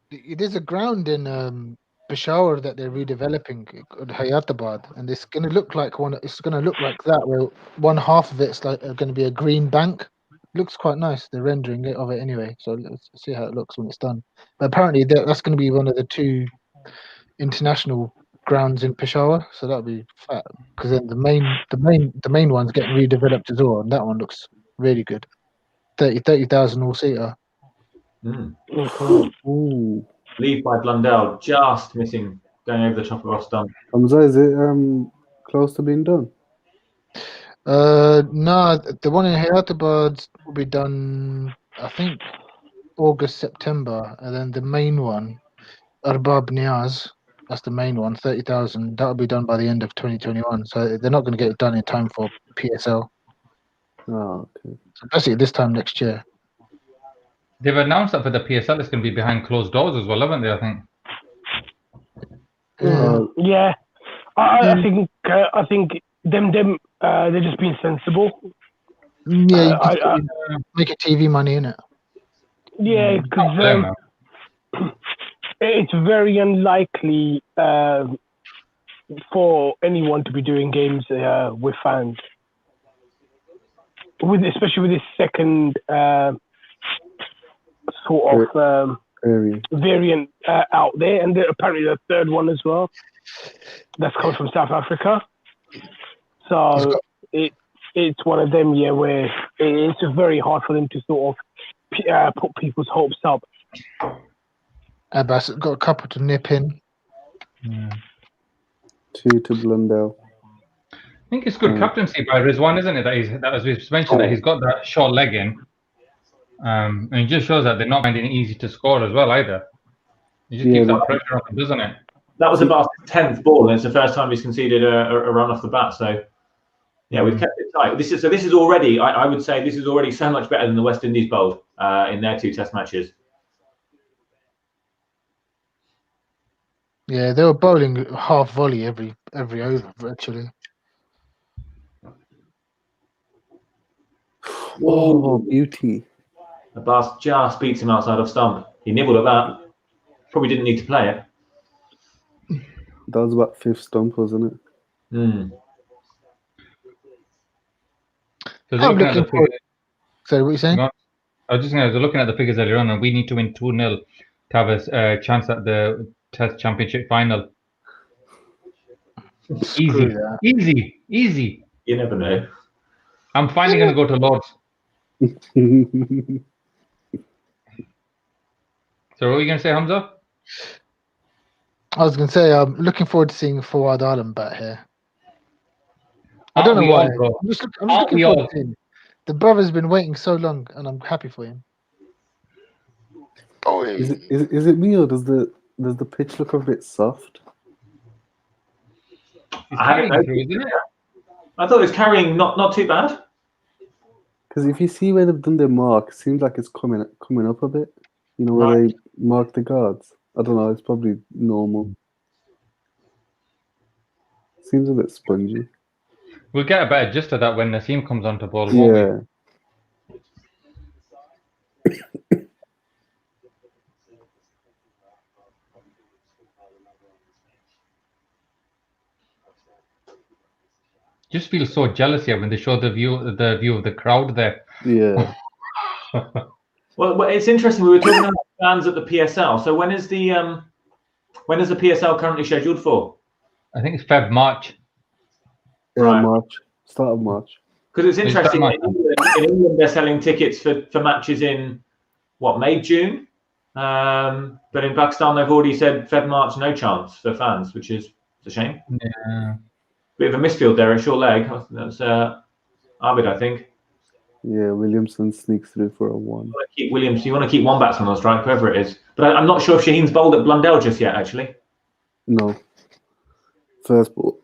There's a ground in Peshawar that they're redeveloping called Hayatabad, and it's going to look like It's going to look like that, where one half of it's like going to be a green bank. Looks quite nice. They're rendering it of it anyway, so let's see how it looks when it's done. But apparently that's going to be one of the 2 international grounds in Peshawar, so that'll be fat. Because then the main one's getting redeveloped as well, and that one looks really good. 30,000 all-seater. Mm. Ooh. Leave by Blundell, just missing, going over the top of off stump. Hamza, is it close to being done? No, the one in Hyderabad will be done, I think, August, September, and then the main one, Arbab Niaz, that's the main one, 30,000. That'll be done by the end of 2021. So they're not going to get it done in time for PSL. Oh, okay. So basically, this time next year. They've announced that for the PSL, it's going to be behind closed doors as well, haven't they? I think. Yeah, I think them they're just being sensible. Yeah, you just make it TV money, innit? Yeah, because it's very unlikely for anyone to be doing games with fans, especially with this second sort of variant out there, and apparently the third one as well. That's come from South Africa. So it's one of them, where it's very hard for them to sort of put people's hopes up. Abbas got a couple to nip in. 2 to Blundell. I think it's good captaincy by Rizwan, isn't it? That as we've mentioned, that he's got that short leg in. And it just shows that they're not finding it easy to score as well either. It just keeps that pressure on, doesn't it? That was about his 10th ball, and it's the first time he's conceded a run off the bat. So, yeah, we've kept it tight. This is already, I would say, this is already so much better than the West Indies bowled in their 2 Test matches. Yeah, they were bowling half volley every over virtually. Oh, beauty! Abbas just beats him outside of stump. He nibbled at that. Probably didn't need to play it. That was about 5th stump, wasn't it? So looking at the figures, so what are you saying? I was just looking at the figures earlier on, and we need to win 2-0 to have a chance at the Test Championship final. Easy. You never know. I'm finally going to go to Lords. So what were you going to say, Hamza? I was going to say I'm looking forward to seeing Fawad Alam back here. I don't know why. I'm just looking forward to him. The brother's been waiting so long, and I'm happy for him. Is it me, or does the pitch look a bit soft? I thought it was carrying not too bad. Because if you see where they've done their mark, it seems like it's coming up a bit. You know, where they mark the guards. I don't know, it's probably normal. Seems a bit spongy. We'll get a better gist of that when Naseem comes onto ball, won't we? Just feel so jealous here when they show the view of the crowd there. Yeah. Well, it's interesting. We were talking about fans at the PSL. So when is the PSL currently scheduled for? I think it's March. Yeah, March. Start of March. Because it's interesting. In England, they're selling tickets for matches in May, June. But in Pakistan, they've already said March, no chance for fans, which is a shame. Yeah. Bit of a misfield there, a short leg. That's Abid, I think. Yeah, Williamson sneaks through for a 1. You want to keep one batsman on strike, whoever it is. But I'm not sure if Shaheen's bowled at Blundell just yet, actually. No. First ball.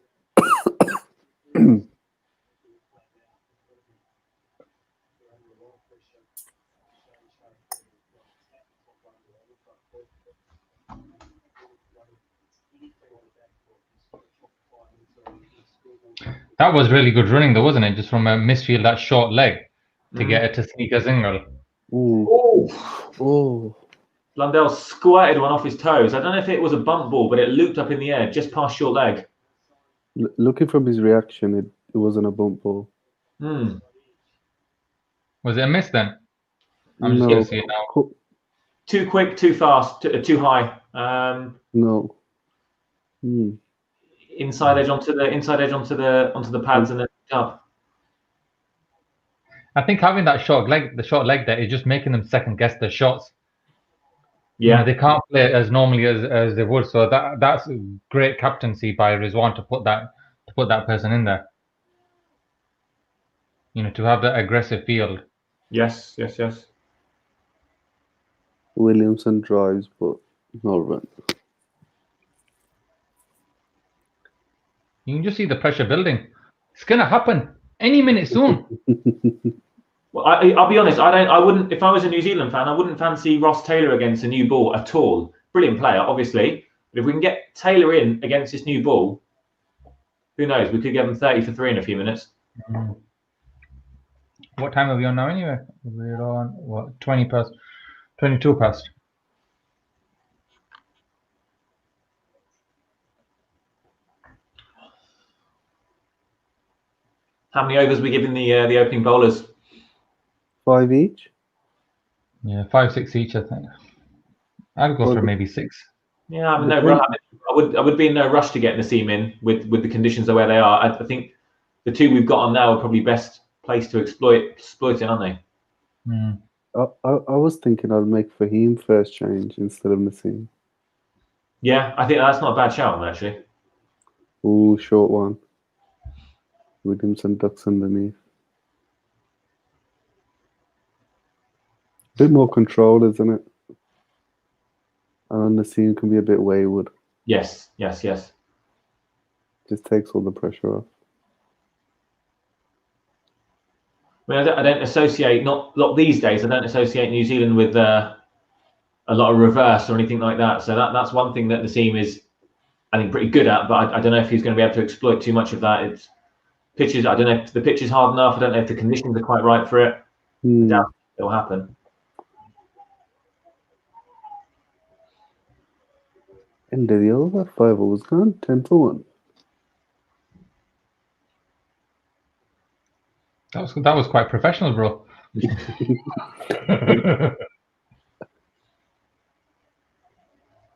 That was really good running, though, wasn't it? Just from a misfield, that short leg to get it to sneak a single. Oh. Blundell squirted one off his toes. I don't know if it was a bump ball, but it looped up in the air just past short leg. Looking from his reaction, it wasn't a bump ball. Was it a miss then? I'm just No. going to see it now. Too quick, too fast, too high. No. Inside edge onto the pads and then up. I think having that short leg there is just making them second guess their shots. Yeah, they can't play as normally as they would. So that's great captaincy by Rizwan to put that person in there. To have that aggressive field. Yes. Williamson drives, but no run. You can just see the pressure building. It's gonna happen any minute soon. Well, I'll be honest. I wouldn't. If I was a New Zealand fan, I wouldn't fancy Ross Taylor against a new ball at all. Brilliant player, obviously. But if we can get Taylor in against this new ball, who knows? We could get him 30 for 3 in a few minutes. What time are we on now anyway? We're on, what, 20 past, 22 past. How many overs are we giving the opening bowlers? 5 each? Yeah, 5, 6 each, I think. I'd go for maybe 6. Yeah, I would be in no rush to get Naseem in with the conditions the way they are. I think the 2 we've got on now are probably best placed to exploit it, aren't they? I was thinking I'd make Fahim first change instead of Naseem. Yeah, I think that's not a bad shout, actually. Ooh, short one. Williamson ducks underneath. Bit more control, isn't it? And Naseem can be a bit wayward. Yes. Just takes all the pressure off. I mean, I don't associate, not these days, I don't associate New Zealand with a lot of reverse or anything like that. So that's one thing that Naseem is, I think, pretty good at. But I don't know if he's going to be able to exploit too much of that. It's pitches. I don't know if the pitch is hard enough. I don't know if the conditions are quite right for it. I doubt it'll happen. End of the over. 5 overs gone. 10 for 1. That was quite professional, bro.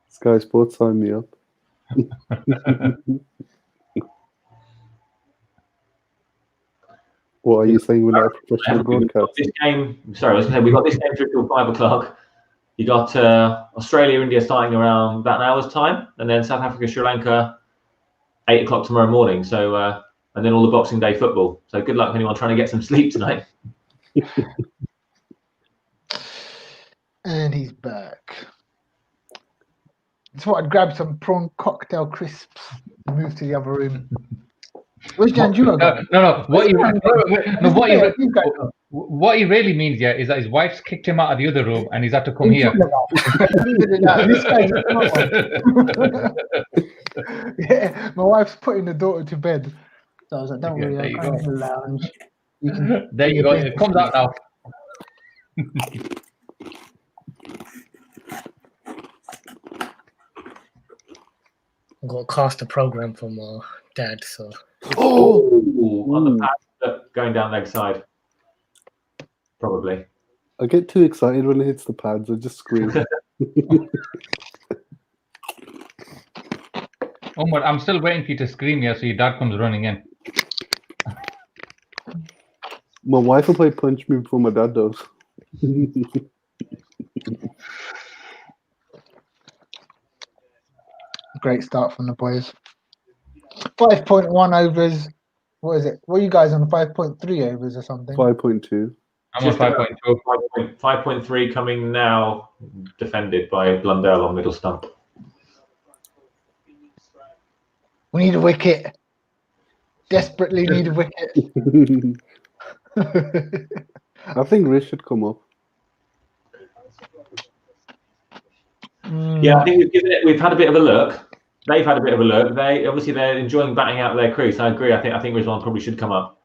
Sky Sports signed me up. What are you saying? We're not a professional broadcast? This game. Sorry, I was going to say we've got this game through till 5 o'clock. You got Australia, India starting around about an hour's time, and then South Africa, Sri Lanka, 8 o'clock tomorrow morning. So, and then all the Boxing Day football. So, good luck to anyone trying to get some sleep tonight. And he's back. So I'd grab some prawn cocktail crisps and move to the other room. Where's Janjua gone? No. What he really means, is that his wife's kicked him out of the other room and he's had to come here. This guy's yeah, my wife's putting the daughter to bed. So I was like, don't worry, I'll go to the lounge. There you go. It comes out now. I got cast a program from Dad, so. On the pad, going down leg side. Probably. I get too excited when it hits the pads. I just scream. Omar, I'm still waiting for you to scream here so your dad comes running in. My wife will play punch me before my dad does. Great start from the boys. 5.1 overs. What is it? What are you guys on? 5.3 overs or something? 5.2. I'm on 5.2. 5.3 coming now, defended by Blundell on middle stump. We need a wicket. Desperately need a wicket. I think Rish should come up. Yeah, I think we've had a bit of a look. They've had a bit of a look. They're enjoying batting out of their crease. I agree. I think Rizwan probably should come up.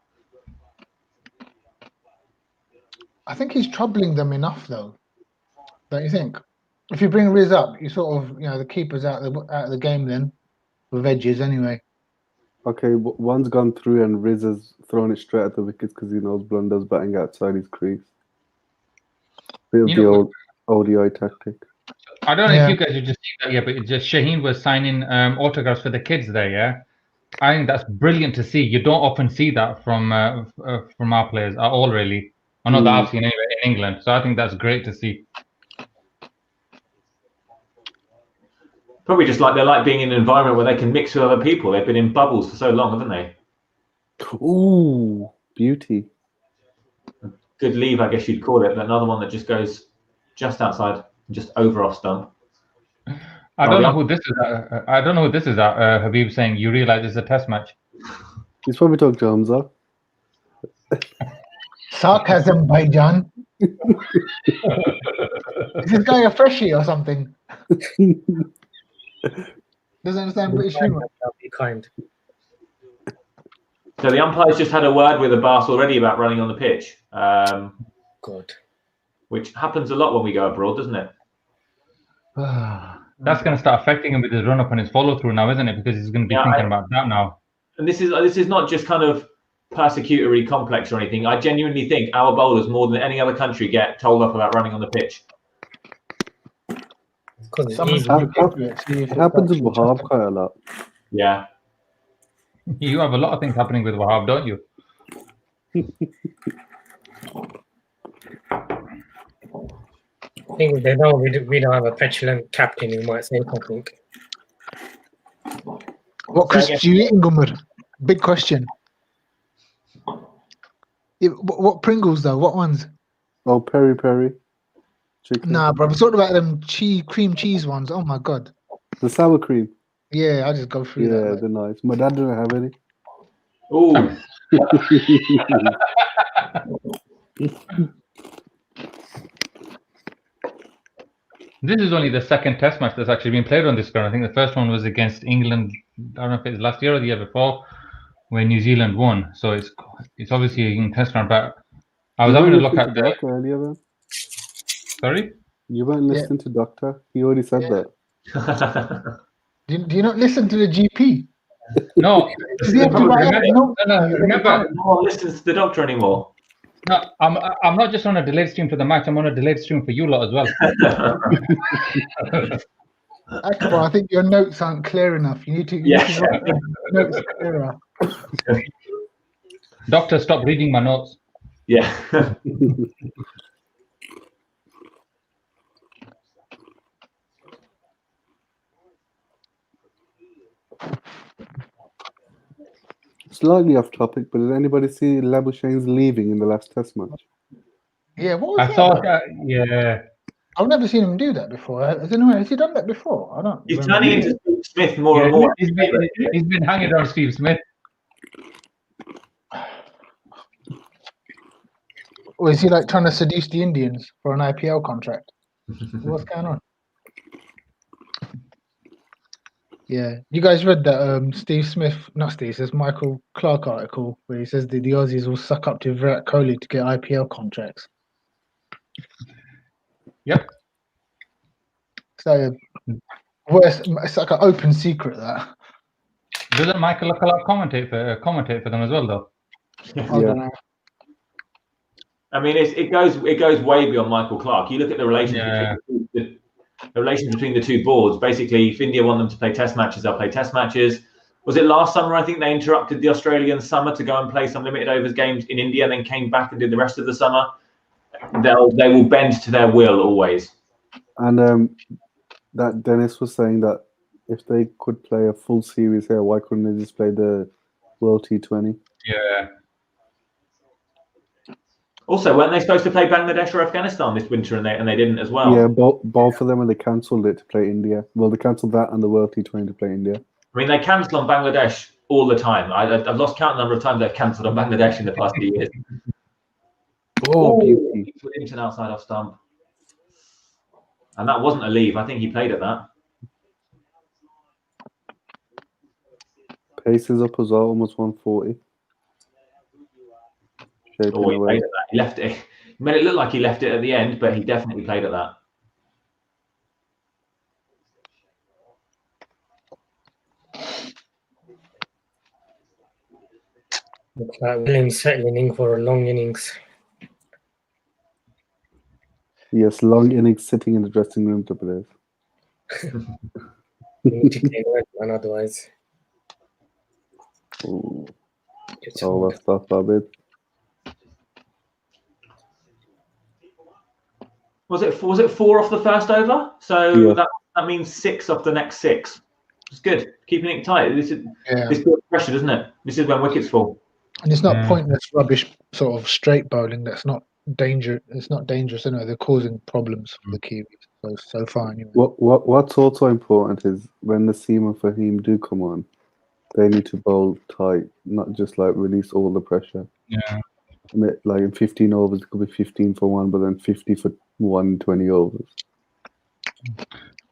I think he's troubling them enough, though. Don't you think? If you bring Riz up, you sort of, the keeper's out of the game then, with edges anyway. Okay, one's gone through and Riz has thrown it straight at the wickets because he knows Blunder's batting outside his crease. Bit of the old ODI tactic. I don't know if you guys have just seen that yet, but it's just Shaheen was signing autographs for the kids there, yeah? I think that's brilliant to see. You don't often see that from our players at all, really. I know that I've seen anyway in England, so I think that's great to see. Probably just like they like being in an environment where they can mix with other people. They've been in bubbles for so long, haven't they? Ooh, beauty. Good leave, I guess you'd call it. Another one that just goes just outside, just over off stump. I don't know who this is. I don't know who this is. Habib saying you realize it's a test match. He's probably talking to Hamza. Sarcasm, Bhaijan. Is this guy a freshie or something? Doesn't understand British humor. Be kind. So the umpires just had a word with the boss already about running on the pitch, God. which happens a lot when we go abroad, doesn't it? That's going to start affecting him with his run up and his follow through now, isn't it? Because he's going to be thinking about that now. And this is not just kind of persecutory complex or anything. I genuinely think our bowlers, more than any other country, get told off about running on the pitch. Because it's Someone's easy. It happens with Wahab quite a lot. Yeah. You have a lot of things happening with Wahab, don't you? I think they know we don't have a petulant captain who might say something. What crisps you eating, Gummer? Big question. What Pringles though? What ones? Oh, peri peri. Chicken. Nah, bro. We talked about them cream cheese ones. Oh my god. The sour cream. Yeah, I just go through that. Yeah, Like. they're nice. My dad didn't have any. Ooh. This is only the second test match that's actually been played on this ground. I think the first one was against England. I don't know if it was last year or the year before, where New Zealand won. So it's obviously a test ground. But I was having a look at the. Doctor earlier, then. Sorry? You weren't listening to Doctor. He already said that. Do you not listen to the GP? No. Remember, no one listens to the doctor anymore. No, I'm not just on a delayed stream for the match. I'm on a delayed stream for you lot as well. Akbar, I think your notes aren't clear enough. You need to write your notes clearer. Doctor, stop reading my notes. Yeah. Slightly off topic, but did anybody see Labuschagne leaving in the last test match? Yeah, what was I that thought, about? yeah. I've never seen him do that before. Has he done that before? I don't. He's remember. turning into Steve Smith more and more. He's been hanging around Steve Smith. Or is he like trying to seduce the Indians for an IPL contract? What's going on? Yeah, you guys read that Michael Clark article where he says the Aussies will suck up to Virat Kohli to get IPL contracts. Yep. So, it's like an open secret that. Doesn't Michael Clark commentate for them as well, though? I don't know. I mean, it goes way beyond Michael Clark. You look at the relationship. The relation between the two boards. Basically, if India want them to play test matches, they'll play test matches. Was it last summer? I think they interrupted the Australian summer to go and play some limited overs games in India, and then came back and did the rest of the summer. They will bend to their will always. And that Dennis was saying that if they could play a full series here, why couldn't they just play the World T20? Yeah. Also, weren't they supposed to play Bangladesh or Afghanistan this winter, and they didn't as well? Yeah, both of them, and they cancelled it to play India. Well, they cancelled that and the World T20 to play India. I mean, they cancel on Bangladesh all the time. I've lost count the number of times they've cancelled on Bangladesh in the past few years. Oh, beauty. Into an outside off stump. And that wasn't a leave. I think he played at that. Pace is up as well, almost 140. He played at that. He left it. He made it look like he left it at the end, but he definitely played at that. Looks like Williams settling in for a long innings. Yes, long innings sitting in the dressing room to play. You need to clear one otherwise. Oh, that's tough, Abid. Was it 4 off the first over? So yeah. that that means 6 off the next 6. It's good, keeping it tight. This builds pressure, doesn't it? This is when wickets fall. And it's not pointless rubbish sort of straight bowling. That's not danger. It's not dangerous. Anyway, they're causing problems for the Kiwis so far. Anyway. What's also important is when Naseem and Fahim do come on, they need to bowl tight, not just like release all the pressure. Yeah. Like in 15 overs, it could be 15 for 1, but then 50 for 1, 20 overs.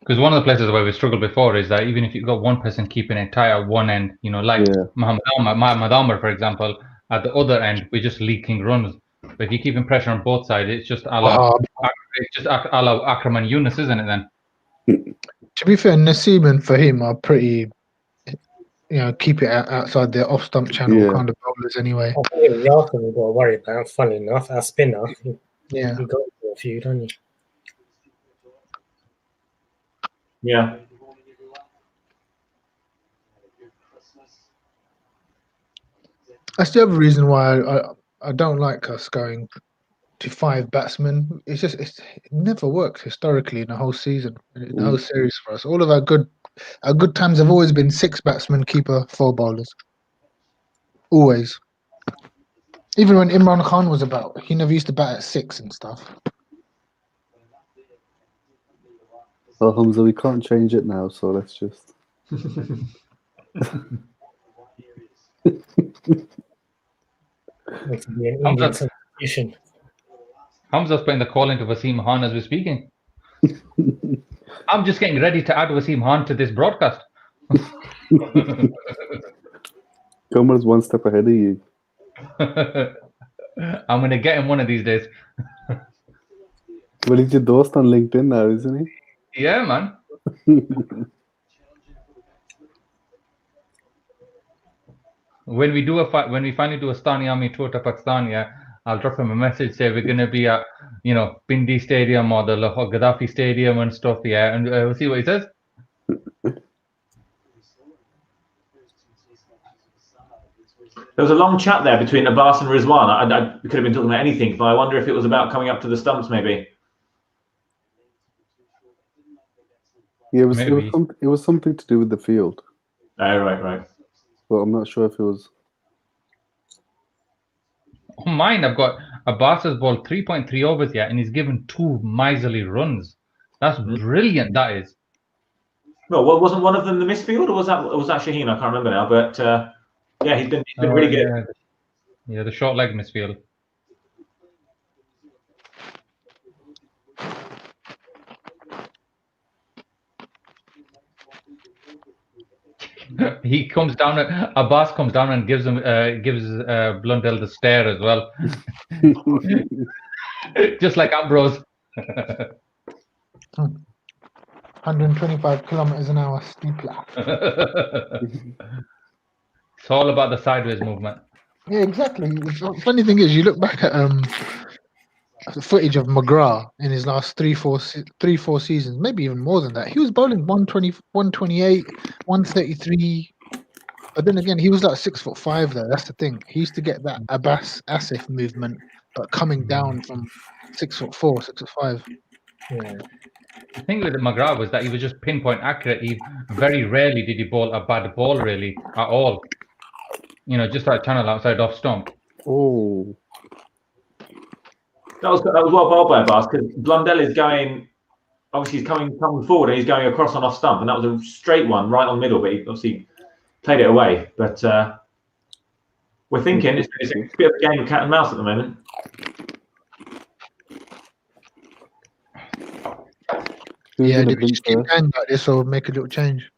Because one of the places where we struggled before is that even if you've got one person keeping it tight at one end, like Muhammad Amar, for example, at the other end, we're just leaking runs. But if you're keeping pressure on both sides, it's just a la Akram and Yunus, isn't it then? To be fair, Naseem and Fahim are pretty, keep it outside their off-stump channel kind of bowlers anyway. I think the other thing we've got to worry about, funny enough, our spinner. Yeah. You got a few, don't you? Yeah. That's the other reason why I don't like us going to 5 batsmen. It's just it never worked historically in the whole season, in the whole series for us. All of our good times have always been 6 batsmen, keeper, 4 bowlers. Always. Even when Imran Khan was about, he never used to bat at 6 and stuff. Well, Hamza, we can't change it now, so let's just. Hamza's putting the call into Wasim Khan as we're speaking. I'm just getting ready to add Wasim Khan to this broadcast. Kamar's one step ahead of you. I'm going to get him one of these days. Well, he's your dost on LinkedIn now, isn't he? Yeah, man. When we finally do a Stani Army tour to Pakistan, I'll drop him a message, say we're going to be at, Pindi Stadium or the Lahore Gaddafi Stadium and stuff, and we'll see what he says. There was a long chat there between Abbas and Rizwan. We could have been talking about anything, but I wonder if it was about coming up to the stumps, maybe. Yeah, it was something to do with the field. Oh, right. But I'm not sure if it was. On mine, I've got Abbas has bowled 3.3 overs yet, and he's given 2 miserly runs. That's brilliant. That is. Well, wasn't one of them the misfield, or was that Shaheen? I can't remember now. But he's been really good. Yeah, the short leg misfield. He comes down. Abbas comes down and gives Blundell the stare as well, just like Ambrose. 125 kilometers an hour steepler. It's all about the sideways movement. Yeah, exactly. The funny thing is, you look back at the footage of McGrath in his last 3-4 seasons, maybe even more than that. He was bowling 120, 128, 133. But then again, he was like 6'5" though. That's the thing. He used to get that Abbas Asif movement, but coming down from 6'4", 6'5". Yeah. The thing with McGrath was that he was just pinpoint accurate. He very rarely did he bowl a bad ball really at all. Just that channel outside off stump. Oh. That was well bowled by Abbas, because Blundell is going. Obviously, he's coming forward and he's going across on off stump, and that was a straight one right on middle, but he obviously played it away. But we're thinking it's a bit of a game of cat and mouse at the moment. Yeah, did we just keep going like this or make a little change?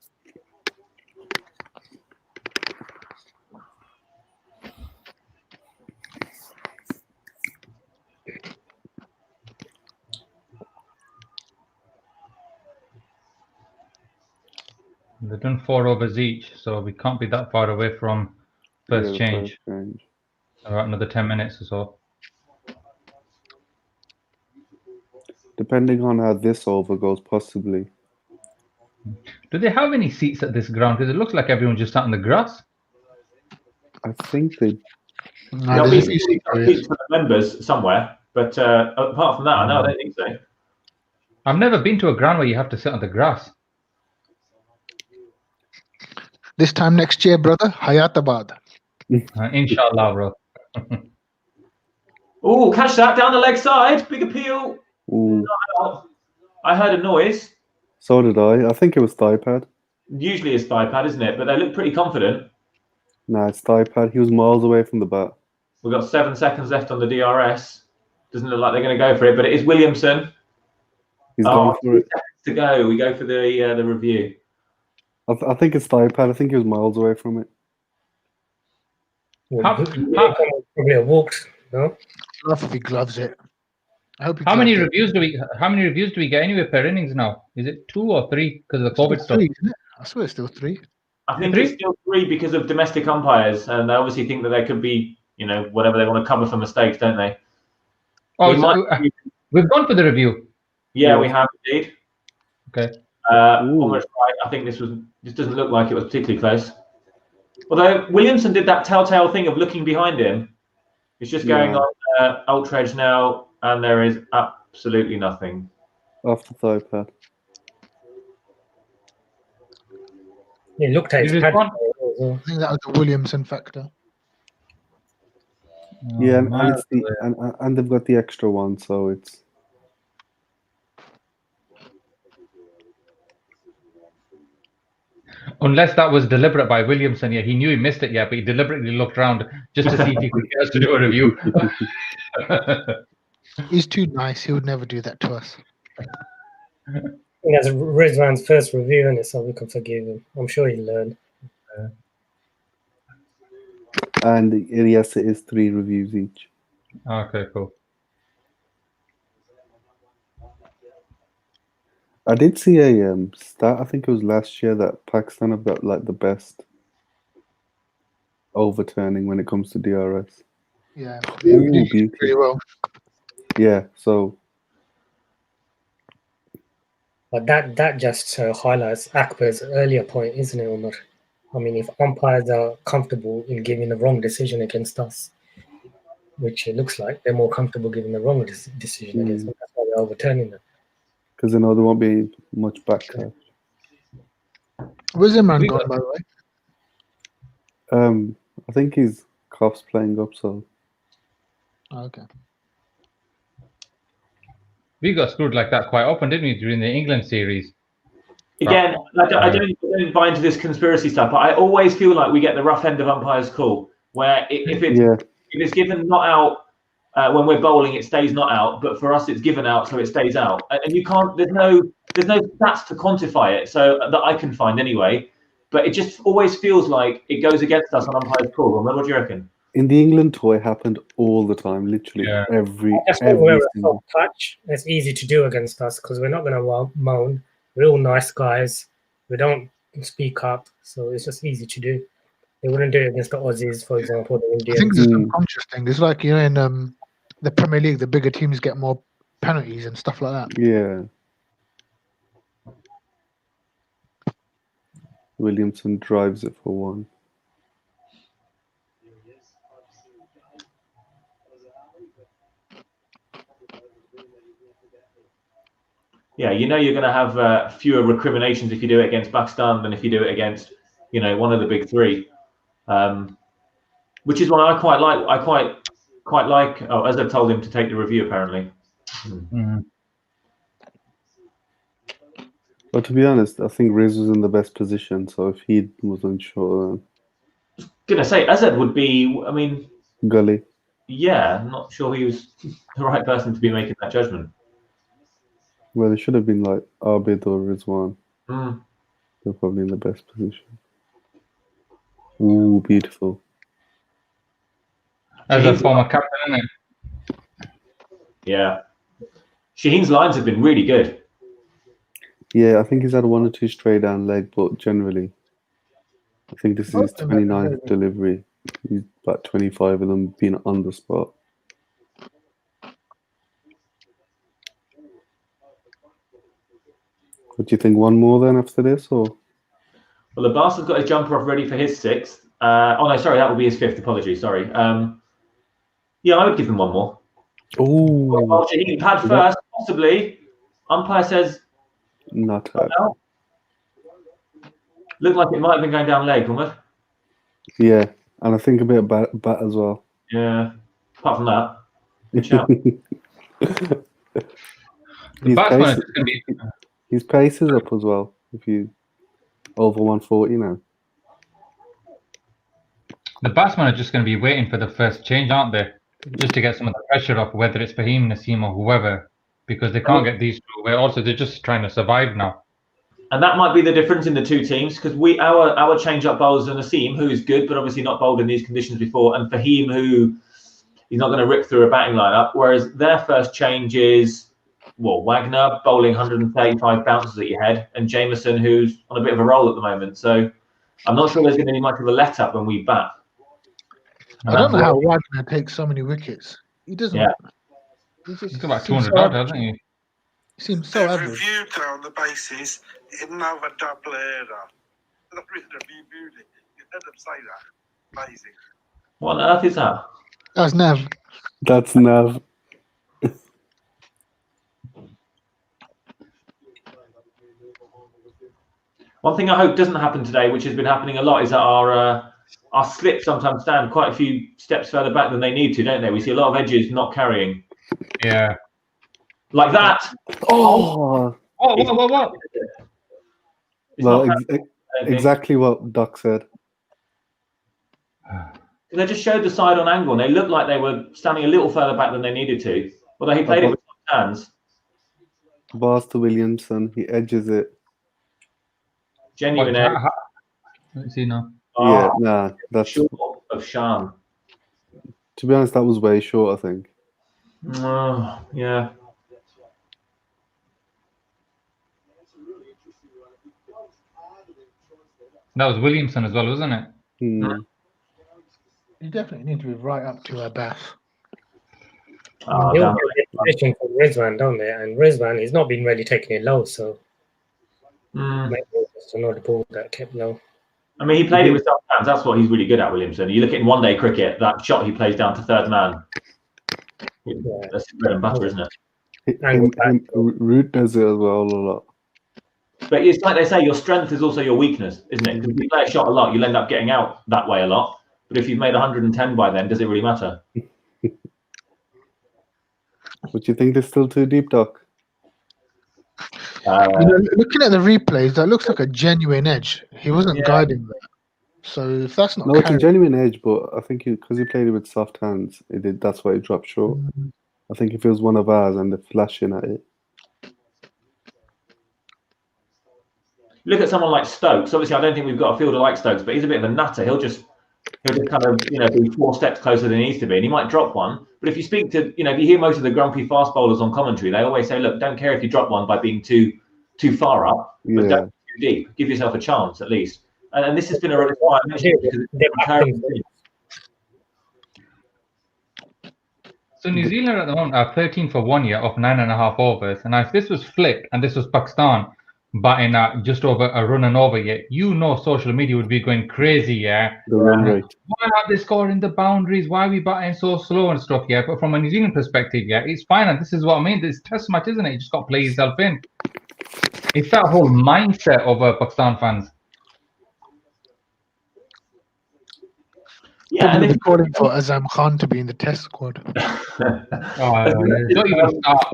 They've done 4 overs each, so we can't be that far away from first change. About another 10 minutes or so. Depending on how this over goes, possibly. Do they have any seats at this ground? Because it looks like everyone just sat on the grass. I think they. There'll be seats for the members somewhere, but apart from that, I don't think so. I've never been to a ground where you have to sit on the grass. This time next year, brother, Hayatabad. Inshallah, bro. Oh, catch that down the leg side. Big appeal. Ooh, Not out. I heard a noise. so did I. I think it was thigh pad. Usually it's thigh pad, isn't it? But they look pretty confident. Nah, it's thigh pad. He was miles away from the bat. We've got 7 seconds left on the DRS. Doesn't look like they're going to go for it, but it is Williamson. He's gone for it. 2 seconds to go. We go for the review. I think it's thigh pad. I think he was miles away from it. How- Probably have walked. No. Love if he gloves it. I hope he How many gloves it. reviews do we get anyway per innings now? Is it 2 or 3 because of the COVID It's stuff? 3, isn't it? I swear it's still 3. I think 3? it's still 3 because of domestic umpires, and they obviously think that there could be, whatever they want to cover for mistakes, don't they? Oh, We might- we've gone for the review. Yeah, we have indeed. Okay. Almost right. I think this doesn't look like it was particularly close. Although Williamson did that telltale thing of looking behind him. It's just going on ultra edge now, and there is absolutely nothing. After thigh pad. He looked at his Did pad. it one? I think that was the Williamson factor. Yeah, Oh, and it's and they've got the extra one, so it's Unless that was deliberate by Williamson. Yeah, he knew he missed it. Yeah, but he deliberately looked around just to see if he could get us to do a review. He's too nice. He would never do that to us. I think that's Rizwan's first review, and so we can forgive him. I'm sure he learned. and yes, it is 3 reviews each. Okay, cool. I did see a stat. I think it was last year that Pakistan have got like the best overturning when it comes to DRS. Yeah. Ooh, We did beauty. pretty well. Yeah, so But that just highlights Akbar's earlier point, isn't it, Umar? I mean, if umpires are comfortable in giving the wrong decision against us, which it looks like they're more comfortable giving the wrong decision against us, that's why they're overturning them. because they know there won't be much backlash. Where's Imran gone, by the way? I think his cough's playing up, so Oh, okay. We got screwed like that quite often, didn't we, during the England series? Again, I don't buy into this conspiracy stuff, but I always feel like we get the rough end of umpires' call, where if it's given not out when we're bowling, it stays not out, but for us, it's given out, so it stays out. And you can't. There's no stats to quantify it, so that I can find anyway. But it just always feels like it goes against us on umpire's call. What do you reckon? in the England tour, it happened all the time, literally every single touch. It's easy to do against us because we're not going to moan. We're all nice guys. We don't speak up, so it's just easy to do. They wouldn't do it against the Aussies, for example, the Indians. I think it's a subconscious thing. It's like, you know, in the Premier League, the bigger teams get more penalties and stuff like that. Yeah. Williamson drives it for one. Yeah, you know you're going to have fewer recriminations if you do it against Pakistan than if you do it against, you know, one of the big three. Which is why I quite like. I quite like. Oh, as I've told him to take the review, apparently. Mm-hmm. But to be honest, I think Riz was in the best position. So if he wasn't sure, Gonna say Azad would be. I mean, Gully. Yeah, I'm not sure he was the right person to be making that judgment. Well, it should have been like Abid or Rizwan. Mm. They're probably in the best position. Ooh, beautiful. As a former captain, isn't it? Yeah. Shaheen's lines have been really good. Yeah, I think he's had one or two stray down leg, but generally, I think this is his 29th delivery. He's about 25 of them being on the spot. What do you think? One more then after this, or? Well, the bastard's got his jumper off ready for his sixth. Oh no, sorry, that will be his fifth. Apologies, sorry. Yeah, I would give him one more. Ooh. Well, Shaheen pad first, possibly. Umpire says not out. No. Looked like it might have been going down leg, almost. Yeah, and I think a bit of bat as well. Yeah. Apart from that, good shout. The batsman is going to be. His pace is up as well. If you over 140 now. The batsmen are just going to be waiting for the first change, aren't they? Just to get some of the pressure off, whether it's Fahim, Naseem, or whoever, because they can't get these two away. Also, they're just trying to survive now. And that might be the difference in the two teams, because our change-up bowlers are Naseem, who is good, but obviously not bowled in these conditions before, and Fahim, who he's not going to rip through a batting lineup. Whereas their first change is Wagner bowling 135 bounces at your head, and Jameson, who's on a bit of a roll at the moment. So I'm not sure there's going to be much of a let-up when we bat. I don't know how Wagner takes so many wickets. He doesn't. Yeah. He's got about 200 odd, hasn't he? He seems so They've average. reviewed it on the basis he didn't have a double header. They've reviewed it. You heard them say that. Amazing. What on earth is that? That's Nav. That's Nav. One thing I hope doesn't happen today, which has been happening a lot, is that our slips sometimes stand quite a few steps further back than they need to, don't they? We see a lot of edges not carrying. Yeah. Like that. Oh. What? Well, exactly what Doc said. They just showed the side on angle, and they looked like they were standing a little further back than they needed to. Although he played it with hands. Bars to Williamson, he edges it. Genuine edge. Let's see now. Yeah, nah, that's short of Shan. To be honest, that was way short, I think. Oh, yeah. That was Williamson as well, wasn't it? Hmm. You definitely need to be right up to Abbas. Oh, They'll damn. get a position for Rizwan, don't they? And Rizwan, he's not been really taking it low, so maybe just another ball that kept low. I mean, he played it with soft hands. That's what he's really good at, Williamson. You look at in one-day cricket, that shot he plays down to third man. That's bread and butter, isn't it? Root does it as well a lot. But it's like they say, your strength is also your weakness, isn't it? Because if you play a shot a lot, you'll end up getting out that way a lot. But if you've made 110 by then, does it really matter? But you think they're still too deep, Doc? Looking at the replays, that looks like a genuine edge. He wasn't guiding that. So if that's not it's a genuine edge, but I think because he played it with soft hands, that's why it dropped short. I think if it was one of ours and they're flashing at it. Look at someone like Stokes. Obviously, I don't think we've got a fielder like Stokes, but he's a bit of a nutter. He'll just kind of, be 4 steps closer than he needs to be, and he might drop one. But if you speak to, if you hear most of the grumpy fast bowlers on commentary, they always say, look, don't care if you drop one by being too far up, but don't be too deep. Give yourself a chance at least. And this has been a really quiet mission because So New Zealand at the moment are 13 for 1 year off 9.5 overs. And if this was flipped and this was Pakistan batting just over a run and over, social media would be going crazy, yeah. The run rate. Why are they scoring the boundaries? Why are we batting so slow and stuff, yeah? But from a New Zealand perspective, it's fine. And this is what I mean. This test match, isn't it? You just got to play yourself in. It's that whole mindset of Pakistan fans. Yeah, they're calling for Azam Khan to be in the test squad. Don't even start.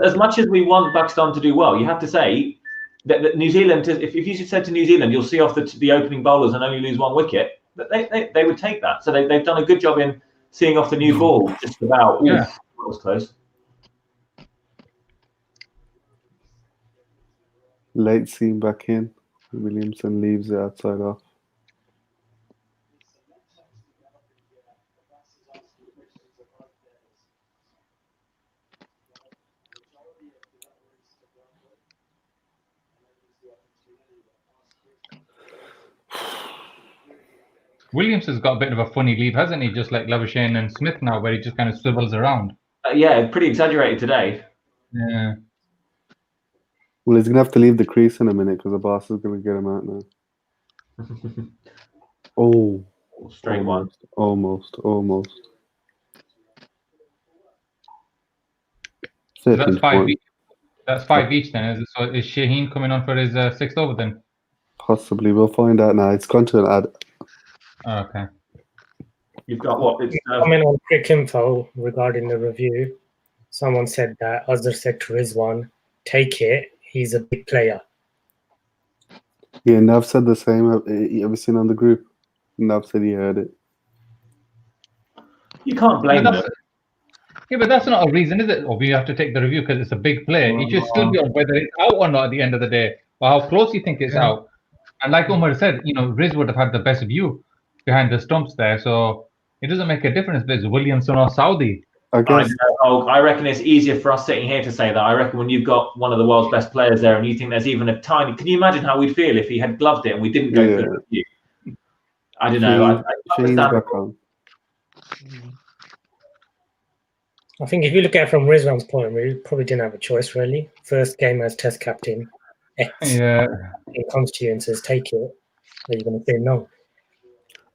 As much as we want Pakistan to do well, you have to say that New Zealand, if you said to New Zealand, you'll see off the opening bowlers and only lose 1 wicket, they would take that. So they've done a good job in seeing off the new ball just about. Yeah. That was close. Late seam back in. Williamson leaves it outside off. Williamson's got a bit of a funny leave, hasn't he? Just like Labuschagne and Smith now, where he just kind of swivels around. Pretty exaggerated today. Yeah. Well, he's going to have to leave the crease in a minute because the boss is going to get him out now. Straight one. Almost. So that's 5 each. That's 5 each then. So is Shaheen coming on for his 6th over then? Possibly. We'll find out now. It's gone to an ad. Okay. You've got what? It's, Comment on quick info regarding the review. Someone said that Azhar said to Rizwan, take it, he's a big player. Yeah, Nav said the same. Have you ever seen on the group? Nav said he heard it. you can't blame But them. that's, yeah, but that's not a reason, is it? Or we have to take the review because it's a big play. It should still be on whether it's out or not at the end of the day, or how close you think it's out. And like Umar said, Riz would have had the best view behind the stumps there, so it doesn't make a difference if it's Williamson or Saudi. I guess. I reckon it's easier for us sitting here to say that. I reckon when you've got one of the world's best players there and you think there's even a tiny... Can you imagine how we'd feel if he had gloved it and we didn't go for the review? I don't know. Shaheen's back on. I think if you look at it from Rizwan's point, we probably didn't have a choice, really. First game as test captain. Yeah. It comes to you and says, take it. Are you going to say no?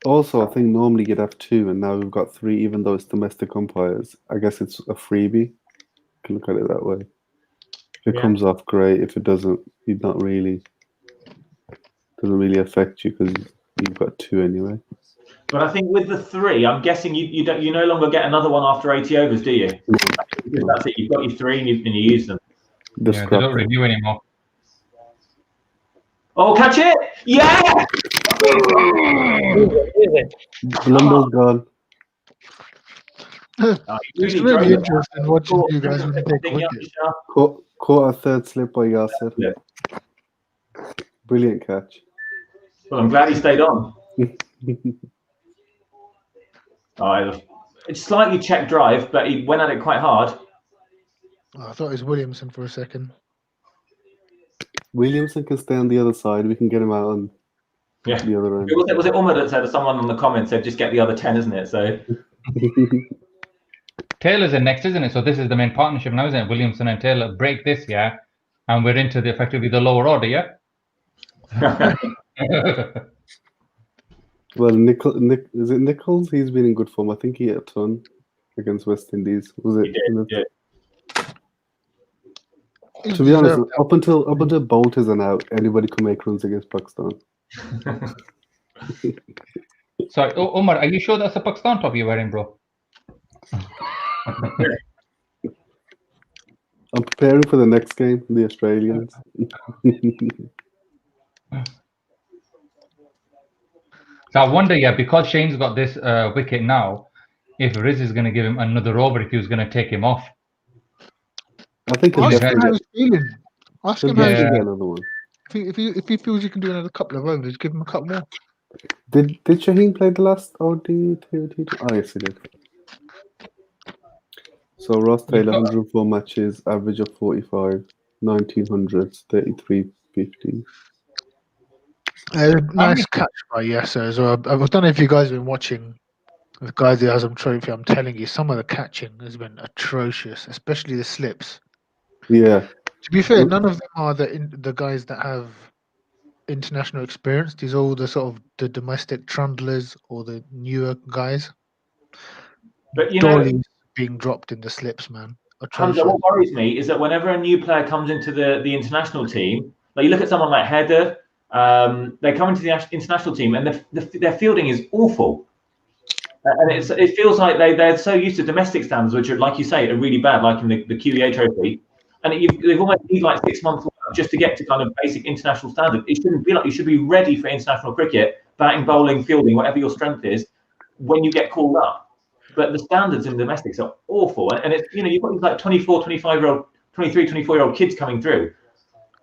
Also, I think normally you'd have 2, and now we've got 3, even though it's domestic umpires. I guess it's a freebie. You can look at it that way. If it comes off, great. If it doesn't, doesn't really affect you because you've got 2 anyway. But I think with the 3, I'm guessing you no longer get another one after 80 overs, do you? That's it. You've got your 3 and you use them. They don't review anymore. Oh, catch it! Yeah! Blumber's gone. It's really interesting watching you guys when you take wicket. Caught a third slip by Yasser. Yeah. Brilliant catch. Well, I'm glad he stayed on. It's slightly check drive, but he went at it quite hard. Oh, I thought it was Williamson for a second. Williamson can stay on the other side. We can get him out on the other end. Was it Umar that said, someone on the comment said, just get the other 10, isn't it? So Taylor's in next, isn't it? So this is the main partnership now, isn't it? Williamson and Taylor break this, yeah? And we're into effectively the lower order, yeah? Well, is it Nichols? He's been in good form. I think he hit a ton against West Indies. Was it? He did. To be honest, up until Bolt isn't out, anybody can make runs against Pakistan. Sorry, Umar, are you sure that's a Pakistan top you're wearing, bro? I'm preparing for the next game, the Australians. So I wonder, because Shane's got this wicket now, if Riz is going to give him another over, if he was going to take him off. I think Ask him how he's feeling. Ask him how he's feeling. Another one. If he feels he can do another couple of overs, give him a couple more. Did Shaheen play the last OD? Oh, yes, he did. So Ross Taylor, 104 matches, average of 45, 1900s, 33.50. Nice catch by Yasser as well. I don't know if you guys have been watching the guys that has trophy. I'm telling you, some of the catching has been atrocious, especially the slips. Yeah. To be fair, none of them are the guys that have international experience. These are all the sort of the domestic trundlers or the newer guys. But Dolly's being dropped in the slips, man. Hamza, what worries me is that whenever a new player comes into the international team, like you look at someone like Heather, they come into the international team and their fielding is awful. And it feels like they're so used to domestic standards, which are, like you say, are really bad, like in the QEA trophy. And they've almost need like 6 months just to get to kind of basic international standard. It shouldn't be like you should be ready for international cricket, batting, bowling, fielding, whatever your strength is, when you get called up. But the standards in domestics are awful. And it's, you've got these like 24, 25-year-old, 23, 24-year-old kids coming through,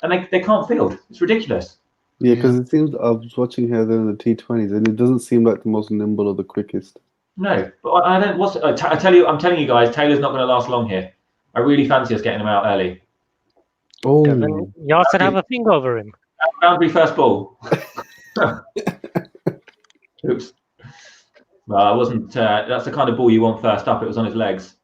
and they can't field. It's ridiculous. Yeah, because it seems I was watching her in the T20s, and it doesn't seem like the most nimble or the quickest. No, but I don't. I'm telling you guys, Taylor's not going to last long here. I really fancy us getting him out early. Oh, Yasser have a thing over him. Boundary first ball. Oops. Well, I wasn't. That's the kind of ball you want first up. It was on his legs.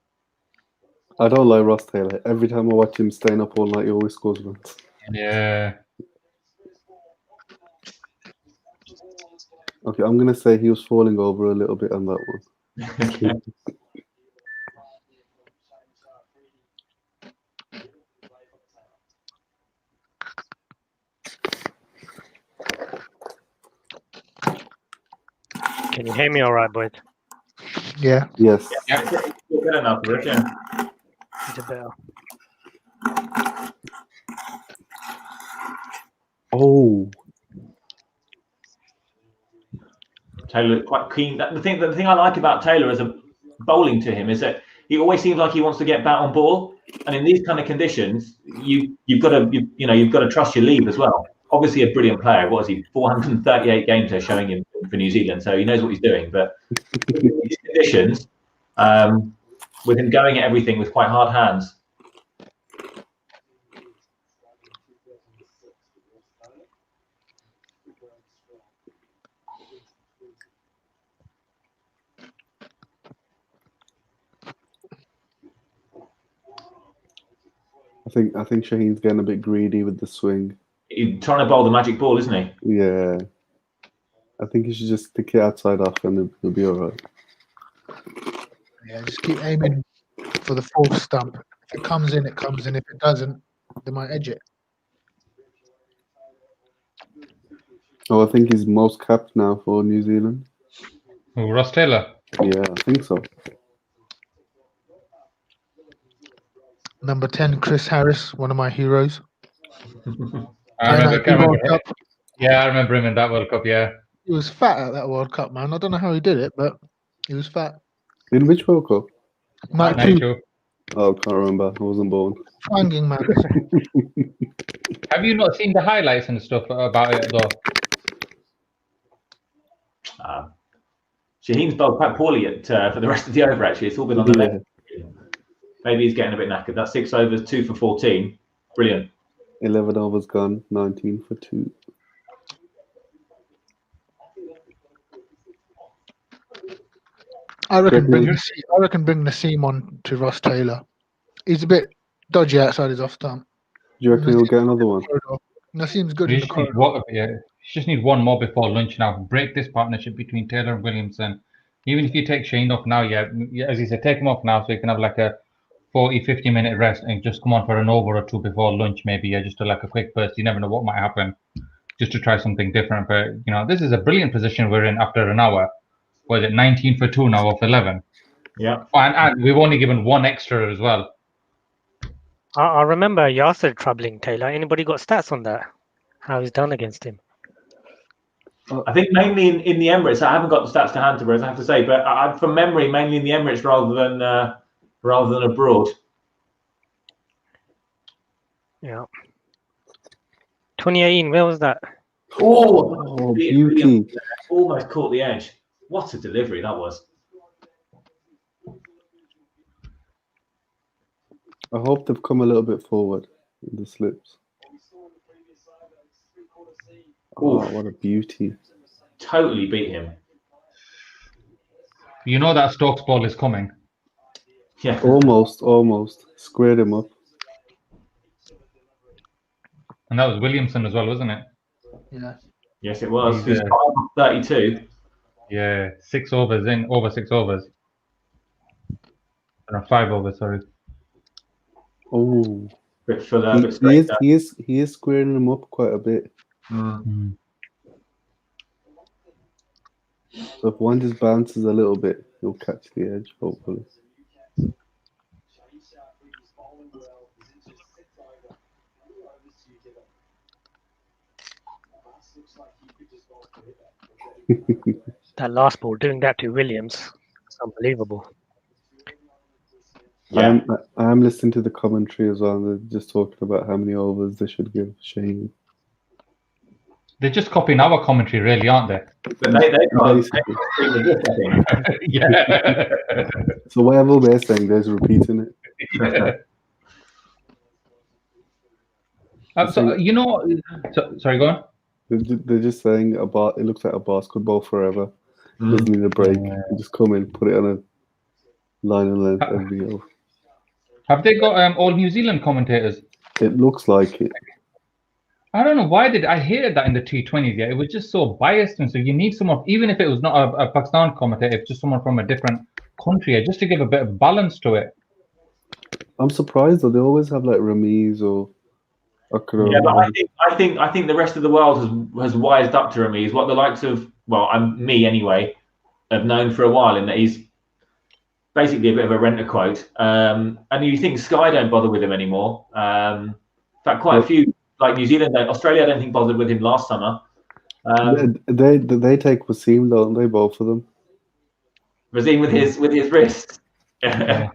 I don't like Ross Taylor. Every time I watch him staying up all night, he always scores runs. Yeah. Okay, I'm going to say he was falling over a little bit on that one. Can you hear me all right, boys? Yeah. Yes. Yeah, you're good enough, Rich, yeah. Is it better? Oh, Taylor quite keen. The thing I like about Taylor as a bowling to him is that he always seems like he wants to get bat on ball, and in these kind of conditions, you've got to trust your lead as well. Obviously, a brilliant player. What is he? 438 games they're showing him for New Zealand, so he knows what he's doing. But in these conditions, with him going at everything with quite hard hands. I think Shaheen's getting a bit greedy with the swing. He's trying to bowl the magic ball, isn't he? Yeah. I think he should just stick it outside off and it'll be all right. Yeah, just keep aiming for the fourth stump. If it comes in, it comes in. If it doesn't, they might edge it. Oh, I think he's most capped now for New Zealand. Oh, Ross Taylor. Yeah, I think so. Number 10, Chris Harris, one of my heroes. I remember World Cup. Yeah, I remember him in that World Cup, yeah. He was fat at that World Cup, man. I don't know how he did it, but he was fat. In which World Cup? 92. Oh, can't remember. I wasn't born. Twanging, man. Have you not seen the highlights and stuff about it, though? Shaheen's bowled quite poorly for the rest of the over, actually. It's all been on the left. Maybe he's getting a bit knackered. That's 6 overs, 2 for 14. Brilliant. 11 overs gone, 19 for 2. I reckon bring Naseem on to Ross Taylor. He's a bit dodgy outside his off stump. Do you reckon he'll get another one? Naseem's good You in the corridor. just need one more before lunch now. Break this partnership between Taylor and Williamson. Even if you take Shane off now, as you said, take him off now so you can have like a 40, 50-minute rest and just come on for an over or two before lunch, maybe, just to like a quick burst. You never know what might happen, just to try something different. But, this is a brilliant position we're in after an hour. Was it 19 for 2 now off 11? Yeah. And we've only given one extra as well. I remember Yasser troubling Taylor. Anybody got stats on that? How he's done against him? I think mainly in the Emirates. I haven't got the stats to hand to Rose, I have to say, but from memory, mainly in the Emirates rather than abroad. Yeah. 2018, where was that? Oh, beauty. Almost caught the edge. What a delivery that was. I hope they've come a little bit forward in the slips. Oh, what a beauty. Totally beat him. You know that Stokes ball is coming. Yeah. Almost. Squared him up. And that was Williamson as well, wasn't it? Yeah. Yes, it was. He's 32. Yeah, 6 overs in, over 6 overs. 5 overs, sorry. Oh. Bit fuller, bit straighter. He is squaring him up quite a bit. Mm. So if one just bounces a little bit, he'll catch the edge, hopefully. That last ball, doing that to Williams, it's unbelievable. Yeah. I am listening to the commentary as well. They're just talking about how many overs they should give Shane. They're just copying our commentary, really, aren't they? But they Yeah. So whatever they're saying, they're just repeating it. Yeah. Sorry, go on. They're just saying it looks like a basketball forever. Doesn't need a break. You just come in, put it on a line and length every over. Have they got all New Zealand commentators? It looks like it. I don't know why I hated that in the T20s. Yeah, it was just so biased, and so you need someone, even if it was not a Pakistan commentator, it's just someone from a different country, just to give a bit of balance to it. I'm surprised though. They always have like Ramiz or Akram. Yeah, but I think the rest of the world has wised up to Ramiz. What the likes of, me anyway, have known for a while, in that he's basically a bit of a rent-a-quote. And you think Sky don't bother with him anymore. In fact, quite a few, like New Zealand, Australia, I don't think bothered with him last summer. They take Wasim, don't they? Both of them. Wasim with his wrist. Yeah.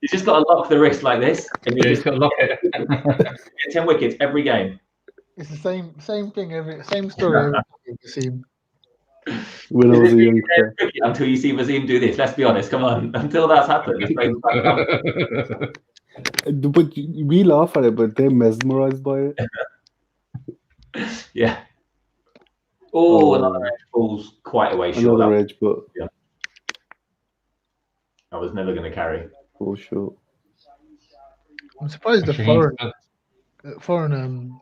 He's just got to lock the wrist like this, and Yeah, he's got to lock it. 10 wickets every game. It's the same thing, same story every Wasim. When I was a youngster. Until you see Wasim do this, let's be honest. Come on, until that's happened, just play the back. But we laugh at it, but they're mesmerized by it. Yeah. Oh, another edge falls quite away short. Another edge, but yeah, I was never going to carry. Fall short. I'm surprised the foreign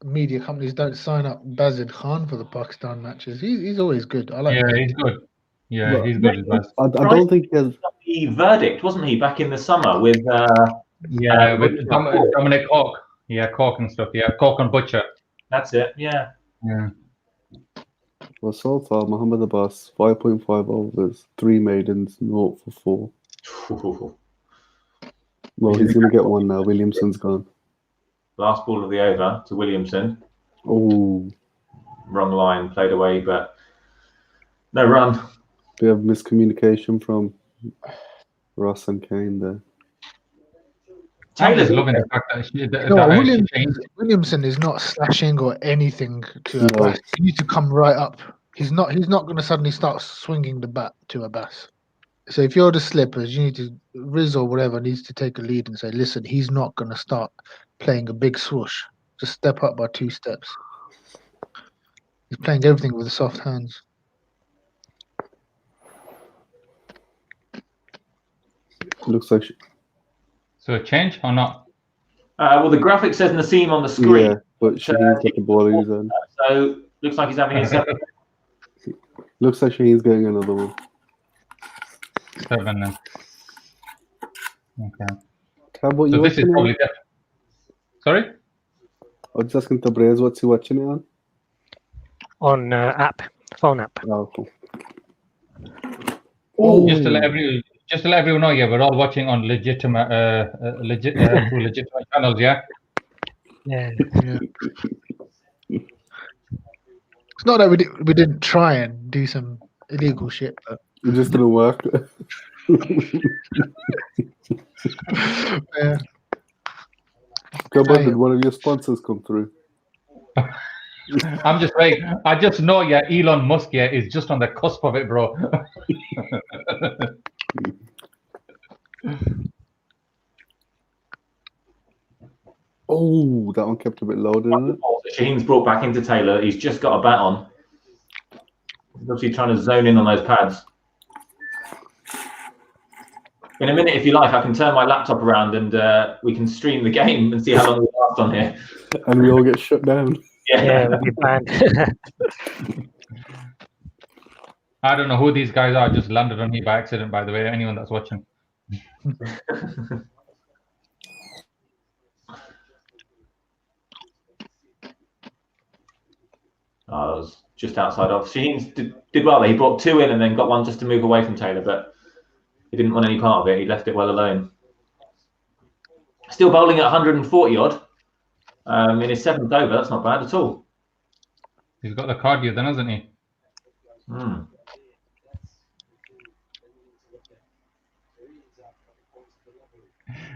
media companies don't sign up Bazid Khan for the Pakistan matches. He's always good. I like. Yeah, he's good. Yeah, but he's good as well. I don't think he has the verdict, wasn't he, back in the summer with with Dominic Cork. Yeah, Cork and stuff. Yeah, Cork and Butcher. That's it. Yeah. Yeah. Well, so far, Muhammad Abbas, 5.5 overs, 3 maidens, 0 for 4. Well, he's going to get one now. Williamson's gone. Last ball of the over to Williamson. Oh. Wrong line, played away, but no run. We have miscommunication from Ross and Kane there. Taylor's loving the fact that Williamson is not slashing or anything to Abbas. He needs to come right up. He's not going to suddenly start swinging the bat to Abbas. So if you're the slippers, you need to, Riz or whatever needs to take a lead and say, listen, he's not going to start playing a big swoosh. Just step up by 2 steps. He's playing everything with the soft hands. Looks like... So a change or not? Well, the graphic says Naseem on the screen. Yeah, but Shaheen's got the ball in his hand. So looks like he's having his 7. Looks like Shaheen's getting another one. 7 then. Okay. What so you this is probably... Sorry? I was just asking Tabrez, what's he watching it on? On phone app. Oh, cool. Oh. Just to let everyone know, yeah, we're all watching on legitimate through legitimate channels, yeah. Yeah. It's not that we didn't try and do some illegal shit, but it just didn't work. Yeah. Did one of your sponsors come through? I'm just like, I just know, yeah, Elon Musk, yeah, is just on the cusp of it, bro. Oh, that one kept a bit low, didn't it? Shaheen's brought back into Taylor. He's just got a bat on. He's obviously trying to zone in on those pads. In a minute, if you like, I can turn my laptop around and we can stream the game and see how long we last on here. And we all get shut down. Yeah, we'll be banned. I don't know who these guys are. Just landed on me by accident, by the way. Anyone that's watching. I was just outside of. Shaheen did well there. He brought 2 in and then got one just to move away from Taylor, but he didn't want any part of it. He left it well alone. Still bowling at 140 odd in his 7th over. That's not bad at all. He's got the cardio then, hasn't he? Hmm.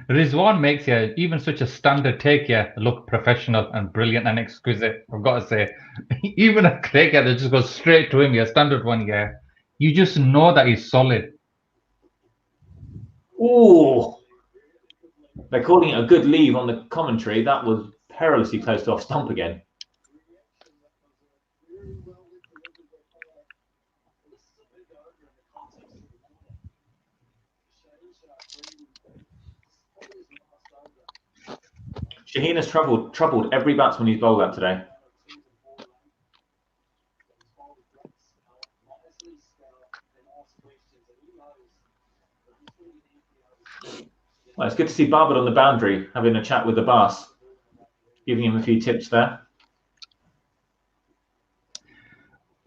Rizwan makes even such a standard take look professional and brilliant and exquisite. I've got to say, even a take that just goes straight to him, standard one, you just know that he's solid. Oh, they're calling it a good leave on the commentary. That was perilously close to off stump again. Shaheen has troubled every batsman he's bowled at today. Well, it's good to see Barbara on the boundary having a chat with the boss, giving him a few tips there.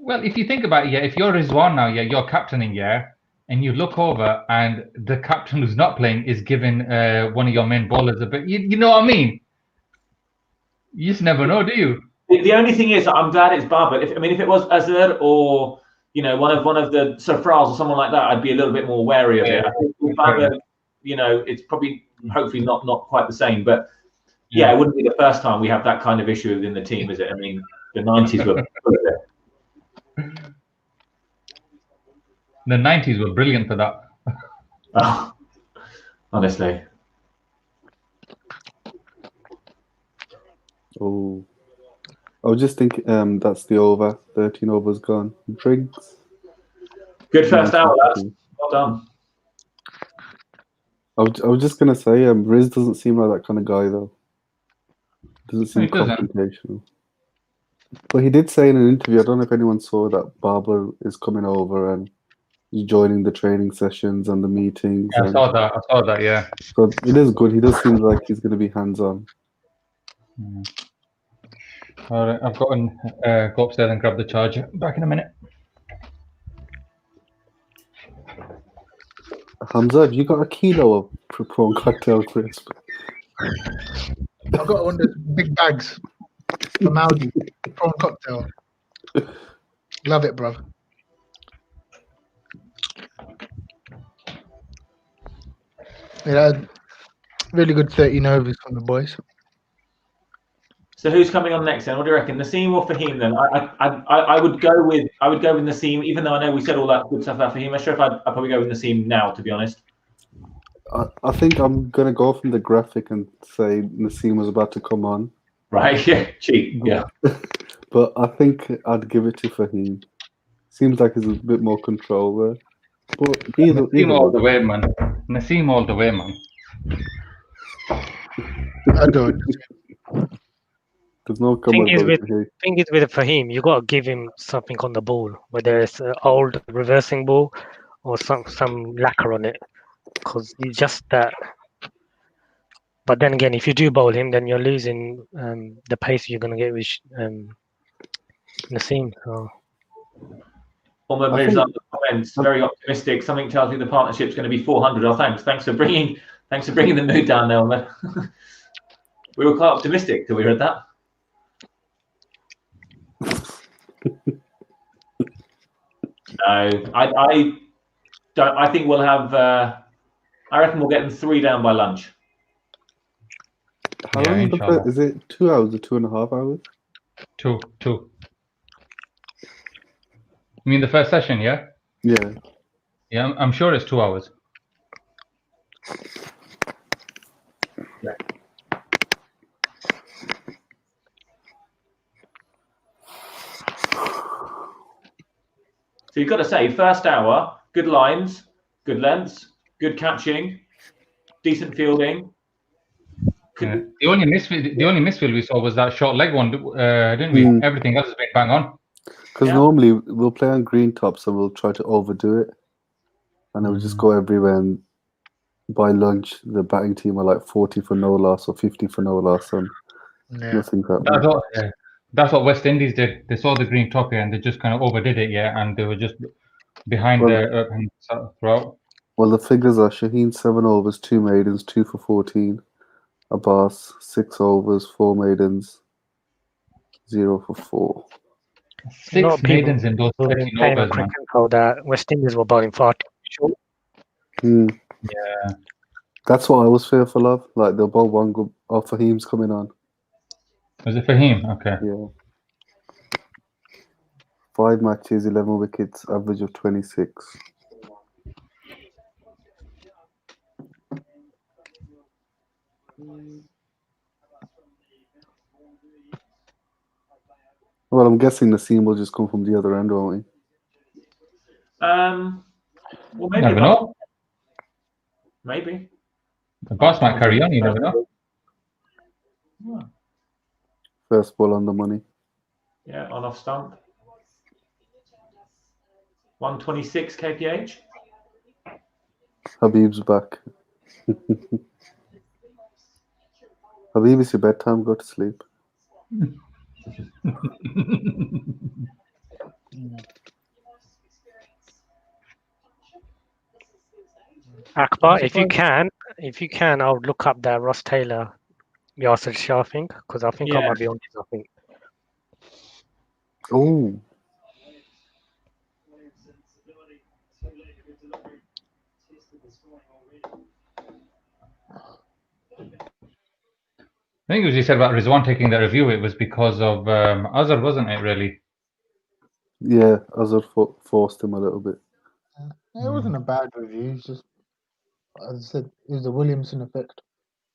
Well, if you think about it, yeah, if you're Rizwan now, yeah, you're captaining, yeah, and you look over and the captain who's not playing is giving one of your main bowlers a bit, you know what I mean? You just never know, do you? The only thing is, I'm glad it's Babar. If it was Azhar or one of the Safraz or someone like that, I'd be a little bit more wary of it. I think with Babar, it's probably hopefully not quite the same, but yeah, it wouldn't be the first time we have that kind of issue within the team, is it? I mean, the 90s were full of it. The 90s were brilliant for that. Oh, honestly. Oh, I was just thinking. That's the over. 13 overs gone. Drinks. Good first hour, lads. Well done. I was just gonna say, Riz doesn't seem like that kind of guy though. Doesn't seem confrontational. But he did say in an interview, I don't know if anyone saw that Babar is coming over and he's joining the training sessions and the meetings. Yeah, I saw that, yeah. So it is good. He does seem like he's going to be hands-on. All right, I've got to go upstairs and grab the charger. Back in a minute. Hamza, have you got a kilo of prawn cocktail crisp? I've got one of those big bags from Aldi. Prawn cocktail. Love it, bruv. Yeah, really good 13 overs from the boys. So who's coming on next then? What do you reckon, Naseem or Fahim? Then I would go with Naseem, even though I know we said all that good stuff about Fahim. I'd probably go with Naseem now, to be honest. I think I'm gonna go from the graphic and say Naseem was about to come on. Right? Yeah, cheap. Yeah. But I think I'd give it to Fahim. Seems like there's a bit more control there. But Naseem all the way, man. Naseem all the way, man. I don't. There's no thing is with Fahim, you got to give him something on the ball, whether it's an old reversing ball or some lacquer on it, because he's just that. But then again, if you do bowl him, then you're losing the pace you're going to get with Naseem. So. Almost moves up the comments. Very optimistic. Something tells me the partnership's going to be 400. Oh, thanks for bringing the mood down there, man. We were quite optimistic till we heard that. No, I don't. I think we'll have. I reckon we'll get them 3 down by lunch. How long is it? 2 hours or 2.5 hours? Two. You mean the first session? Yeah. Yeah. Yeah, I'm sure it's 2 hours. Yeah. So you've got to say, first hour, good lines, good lengths, good catching, decent fielding. Yeah. The only misfield we saw was that short leg one, didn't we? Everything else has been bang on. Because normally we'll play on green tops and we'll try to overdo it, and it will just go everywhere. And by lunch, the batting team are like 40 for no loss or 50 for no loss, and nothing happened. That's what West Indies did. They saw the green top here and they just kind of overdid it, and they were just behind throughout. Well, the figures are Shaheen 7 overs, 2 maidens, 2 for 14. Abbas 6 overs, 4 maidens, 0 for 4. 6 maidens in those 13 overs, man. So that West Indies were bowling far too short. Yeah. That's what I was fearful of. Like they'll bowl one good. Oh, Fahim's coming on. Was it Fahim? Okay. Yeah. 5 matches, 11 wickets, average of 26. Well, I'm guessing Naseem will just come from the other end, won't he? Well, maybe. Never know. Maybe. The boss might carry on. You never know. Yeah. First ball on the money. Yeah, on off stump. 126 kph. Habib's back. Habib, it's your bedtime. Go to sleep. Akbar, if you can, I would look up that Ross Taylor, Yasser Shah thing, because I think I might be on this. I think. Oh, I think it was you said about Rizwan taking the review. It was because of Azhar, wasn't it? Really? yeah, Azhar forced him a little bit. It wasn't a bad review. It's just, as I said, it was the Williamson effect.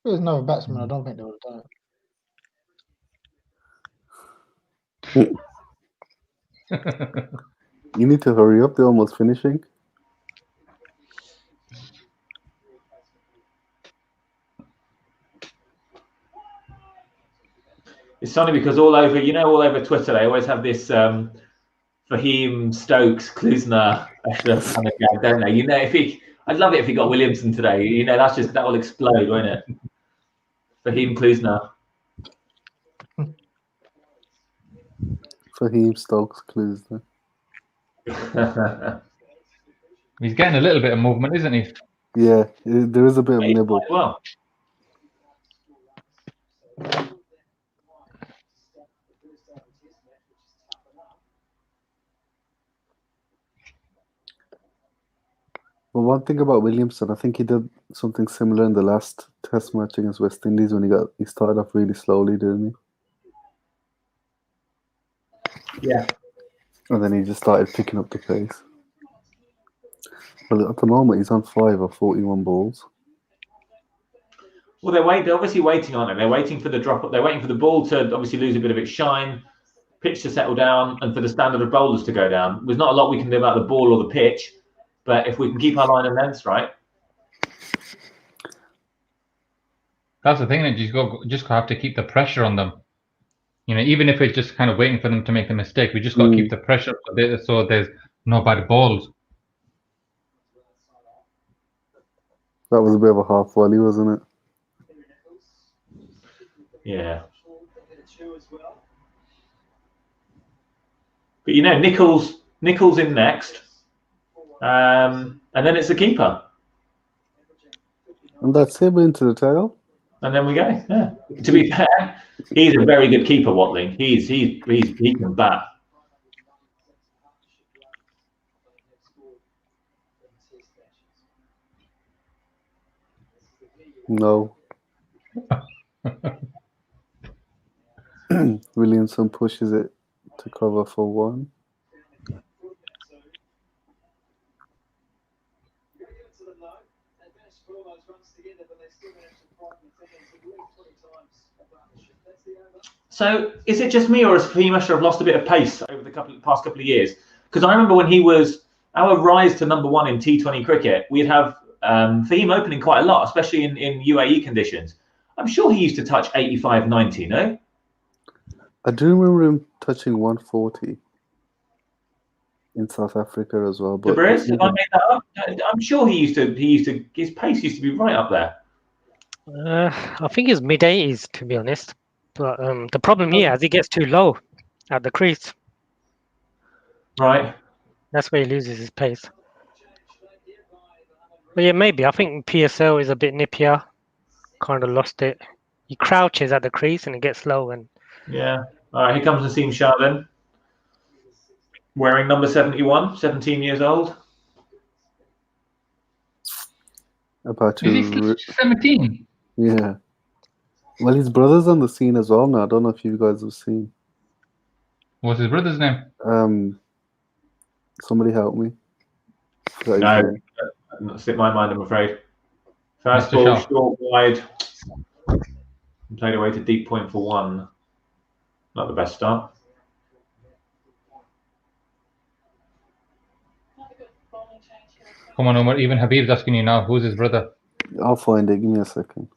If it was another batsman, I don't think they would have done it. You need to hurry up. They're almost finishing. It's funny because all over Twitter, they always have this Fahim, Stokes, Klusner, Ashraf kind of gag, don't they? You know, I'd love it if he got Williamson today. You know, that will explode, won't it? Fahim, Klusner. Fahim, Stokes, Klusner. He's getting a little bit of movement, isn't he? Yeah, there is a bit of nibble. Well. Well, one thing about Williamson, I think he did something similar in the last Test match against West Indies when he started off really slowly, didn't he? Yeah. And then he just started picking up the pace. Well, at the moment, he's on 5 or 41 balls. Well, they're obviously waiting, aren't they? They're waiting for the drop. They're waiting for the ball to obviously lose a bit of its shine, pitch to settle down, and for the standard of bowlers to go down. There's not a lot we can do about the ball or the pitch, but if we can keep our line of lengths right. That's the thing, that you just have to keep the pressure on them. You know, even if it's just kind of waiting for them to make a mistake, we just got to keep the pressure so there's no bad balls. That was a bit of a half volley, wasn't it? Yeah. But you know, Nichols in next, and then it's the keeper. And that's him into the tail. And then we go. Yeah. To be fair, he's a very good keeper, Watling. He can bat. No. Williamson pushes it to cover for 1. So is it just me, or has Fahim Ashraf lost a bit of pace over the past couple of years? Because I remember when he was our rise to number 1 in T20 cricket, we'd have Fahim opening quite a lot, especially in UAE conditions. I'm sure he used to touch 85, 90, no? I do remember him touching 140 in South Africa as well. But Tabriz, have I made that up? I'm sure he used to his pace used to be right up there. I think it's mid-80s, to be honest. But the problem here is he gets too low at the crease. Right. That's where he loses his pace. But yeah, maybe. I think PSL is a bit nippier. Kind of lost it. He crouches at the crease and it gets low. And yeah. All right, here comes Naseem Shah then. Wearing number 71, 17 years old. About to 17? Yeah. Well, his brother's on the scene as well now. I don't know if you guys have seen. What's his brother's name? Somebody help me. No, not slip my mind, I'm afraid. First ball, short, wide. Played away to deep point for 1. Not the best start. Come on, Omar. Even Habib's asking you now, who's his brother? I'll find it. Give me a second.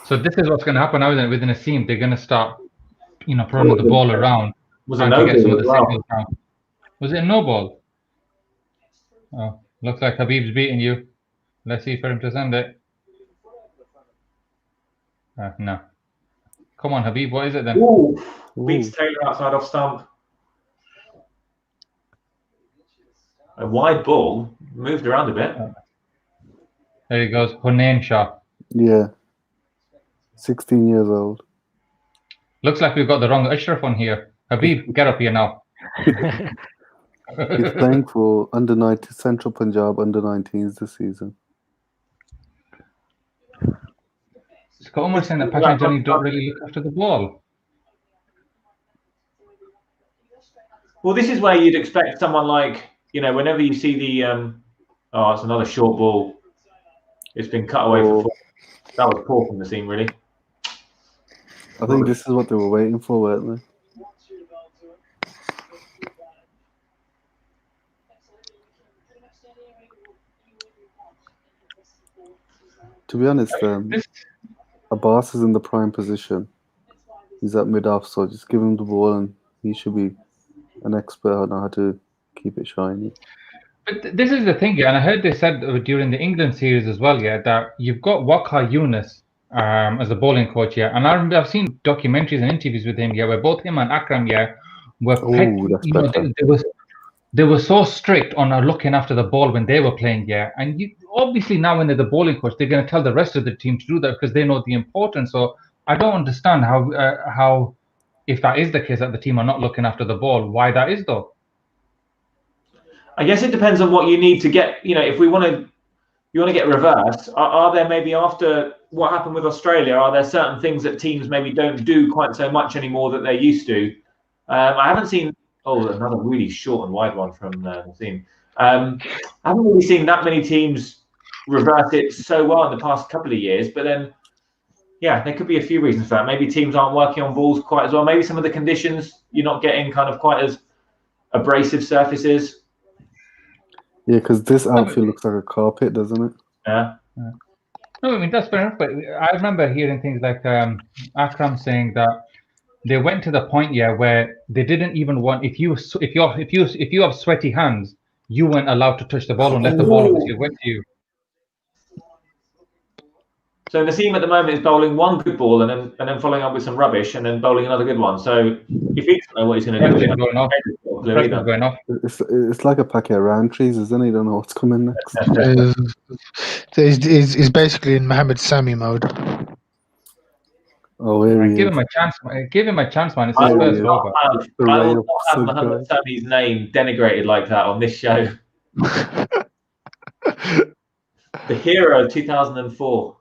So this is what's going to happen now, isn't it? Within a seam, they're going to start, throwing the ball around. Was it no ball? Was it no ball? Oh, looks like Habib's beating you. Let's see for him to send it. No. Come on, Habib, what is it then? Ooh, beats Taylor outside off stump. A wide ball, moved around a bit. There he goes, Hunain Shah. Yeah. 16 years old. Looks like we've got the wrong Ashraf on here. Habib, get up here now. He's playing for under 90 Central Punjab under 19s this season. It's almost saying that Pakistani don't really look after the ball. Well, this is where you'd expect someone like, whenever you see the, it's another short ball. It's been cut away for 4. That was poor from the team, really. I think this is what they were waiting for, weren't they? To be honest, Abbas is in the prime position. He's at mid-off, so just give him the ball and he should be an expert on how to keep it shiny. But this is the thing, yeah, and I heard they said during the England series as well, yeah, that you've got Wakar Yunus as a bowling coach, yeah, and I've seen documentaries and interviews with him, yeah, where both him and Akram, yeah, were they were so strict on looking after the ball when they were playing, yeah, and obviously now when they're the bowling coach, they're going to tell the rest of the team to do that because they know the importance. So I don't understand how if that is the case that the team are not looking after the ball, why that is though. I guess it depends on what you need to get. If you want to get reversed, are there maybe after what happened with Australia, are there certain things that teams maybe don't do quite so much anymore that they used to? I haven't seen. Oh, another really short and wide one from the team. I haven't really seen that many teams reverse it so well in the past couple of years. But then, yeah, there could be a few reasons for that. Maybe teams aren't working on balls quite as well. Maybe some of the conditions, you're not getting kind of quite as abrasive surfaces. Yeah, because this outfield looks like a carpet, doesn't it? Yeah. No, I mean that's fair enough. But I remember hearing things like Akram saying that they went to the point, yeah, where they didn't even want if you have sweaty hands, you weren't allowed to touch the ball unless the ball obviously went to you. So Naseem at the moment is bowling one good ball and then following up with some rubbish and then bowling another good one. So if he doesn't know what he's going to do, it's like a packet of round trees, isn't it? You don't know what's coming next. He's basically in Mohammed Sami mode. Oh, give him a chance. Give him a chance, man. It's his first over. I will not have Mohammed Sami's name denigrated like that on this show. The hero of 2004.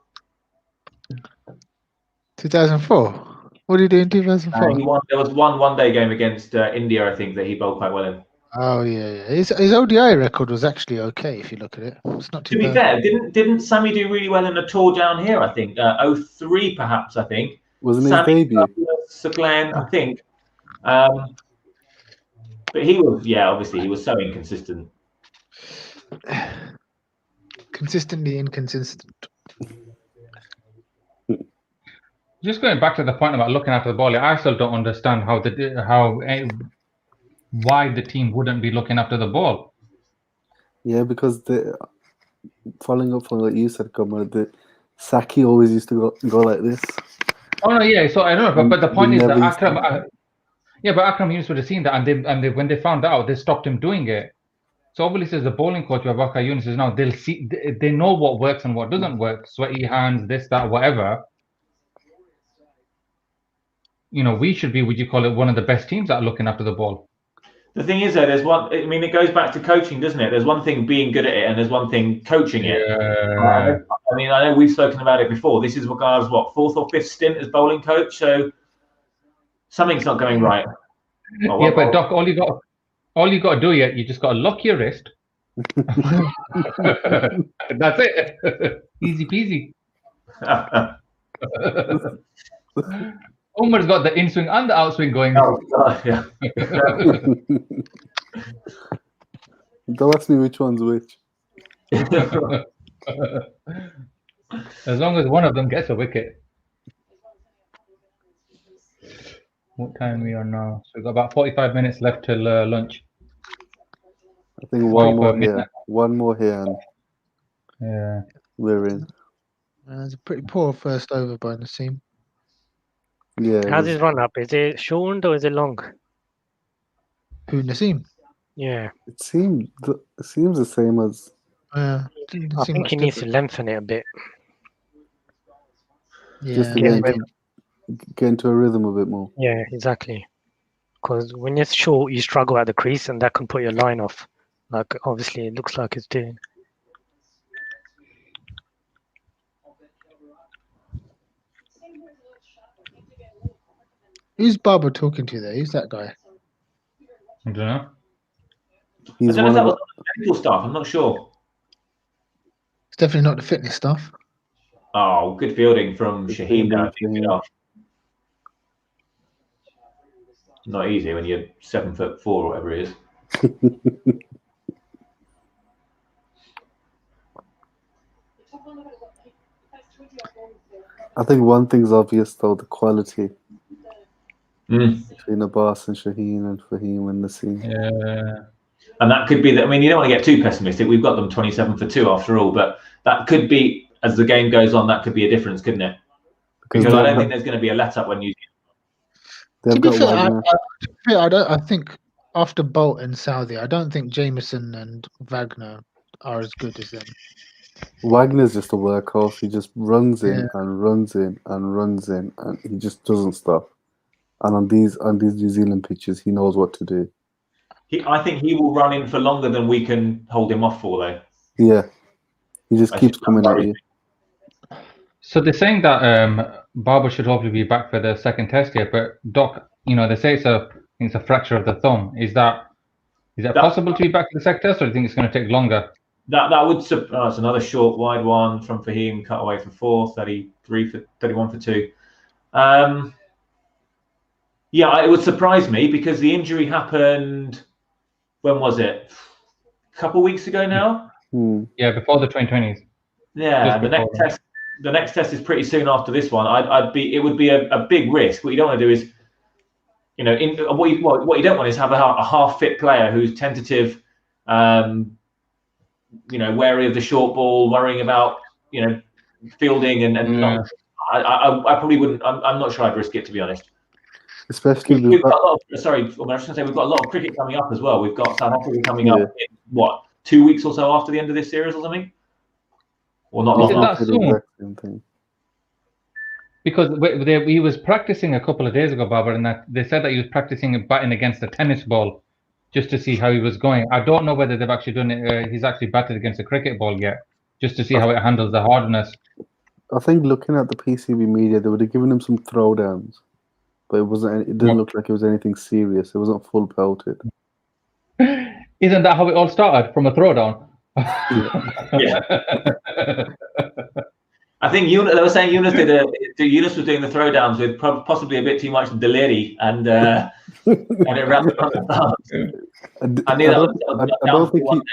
2004. What did he do in 2004? There was one day game against India, I think, that he bowled quite well in. Oh yeah. His ODI record was actually okay if you look at it. It's not too bad. To be fair, didn't Sami do really well in a tour down here? I think 03 perhaps. I think wasn't his debut. Glenn, I think. But he was, obviously he was so inconsistent. Consistently inconsistent. Just going back to the point about looking after the ball, I still don't understand why the team wouldn't be looking after the ball. Yeah, because following up on what you said, Kamar, Saki always used to go like this. Oh no, yeah. So I don't know, but the point is that Akram, but Akram Yunus would have seen that, and they when they found out, they stopped him doing it. So obviously, as the bowling coach where Wakar Yunus is now, they know what works and what doesn't work. Sweaty hands, this, that, whatever. We should be, would you call it, one of the best teams that are looking after the ball. The thing is, though, there's one. I mean, it goes back to coaching, doesn't it? There's one thing being good at it, and there's one thing coaching it. I mean, I know we've spoken about it before. This is Wakar's fourth or fifth stint as bowling coach, so something's not going right. But Doc, all you got to do, you just got to lock your wrist. That's it. Easy peasy. Umar's got the in swing and the out swing going. Oh, God, yeah. Don't ask me which one's which. As long as one of them gets a wicket. What time we are now? So we've got about 45 minutes left till lunch. I think one more here, and we're in. It's a pretty poor first over by Naseem. Yeah. it How's was- his run up? Is it shortened or is it long? Who, Nassim? Yeah, It seems the same as. Didn't I seem think much he needs to different. lengthen it a bit. Just Yeah, again, maybe. get into a rhythm a bit more. Yeah, exactly. Because when you're short, you struggle at the crease, and that can put your line off. Like obviously, it looks like it's doing. who's Barber talking to there? Who's that guy? I don't know. He's I don't know one if that of was medical staff. I'm not sure. It's definitely not the fitness stuff. Oh, good fielding from Good Shaheen there. fielding, Good Shaheen. off. Not easy when you're 7'4" or whatever it is. I think one thing's obvious though: the quality Mm. between Abbas and Shaheen and Fahim and Nassim. Yeah. And that could be that. I mean, you don't want to get too pessimistic. We've got them 27 for 2 after all, but that could be, as the game goes on, that could be a difference, couldn't it? Because I don't think there's going to be a let up when you. They've To be got fair, Wagner. I think after Bolt and Southey, I don't think Jameson and Wagner are as good as them. Wagner's just a workhorse. He just runs in Yeah. and runs in and runs in, and he just doesn't stop. And on these New Zealand pitches, he knows what to do. I think he will run in for longer than we can hold him off for, though. Yeah, he just I keeps think that coming at worries you. So they're saying that Barber should hopefully be back for the second test here, but Doc, they say it's a fracture of the thumb. Is that possible to be back for the second test, or do you think it's going to take longer? That would. It's another short wide one from Fahim, cut away for 4, 31 for 2. Yeah, it would surprise me because the injury happened. When was it? A couple of weeks ago now. Yeah, before the 2020s. Yeah, the next test is pretty soon after this one. It would be a big risk. What you don't want to do is, what you don't want is have a half fit player who's tentative, wary of the short ball, worrying about fielding and not. I probably wouldn't. I'm not sure I'd risk it, to be honest. Especially we've got a lot of, sorry, I was going to say we've got a lot of cricket coming up as well. We've got South Africa coming up in 2 weeks or so after the end of this series or something, or not long after. Because he was practicing a couple of days ago, Babar, and that they said that he was practicing batting against a tennis ball just to see how he was going. I don't know whether they've actually done it. He's actually batted against a cricket ball yet, just to see how it handles the hardness. I think looking at the PCB media, they would have given him some throwdowns, but it wasn't. It didn't look like it was anything serious. It wasn't full pelted. Isn't that how it all started, from a throwdown? Yeah. I think they were saying Yunus was doing the throwdowns with possibly a bit too much deliri, and it wrapped up the I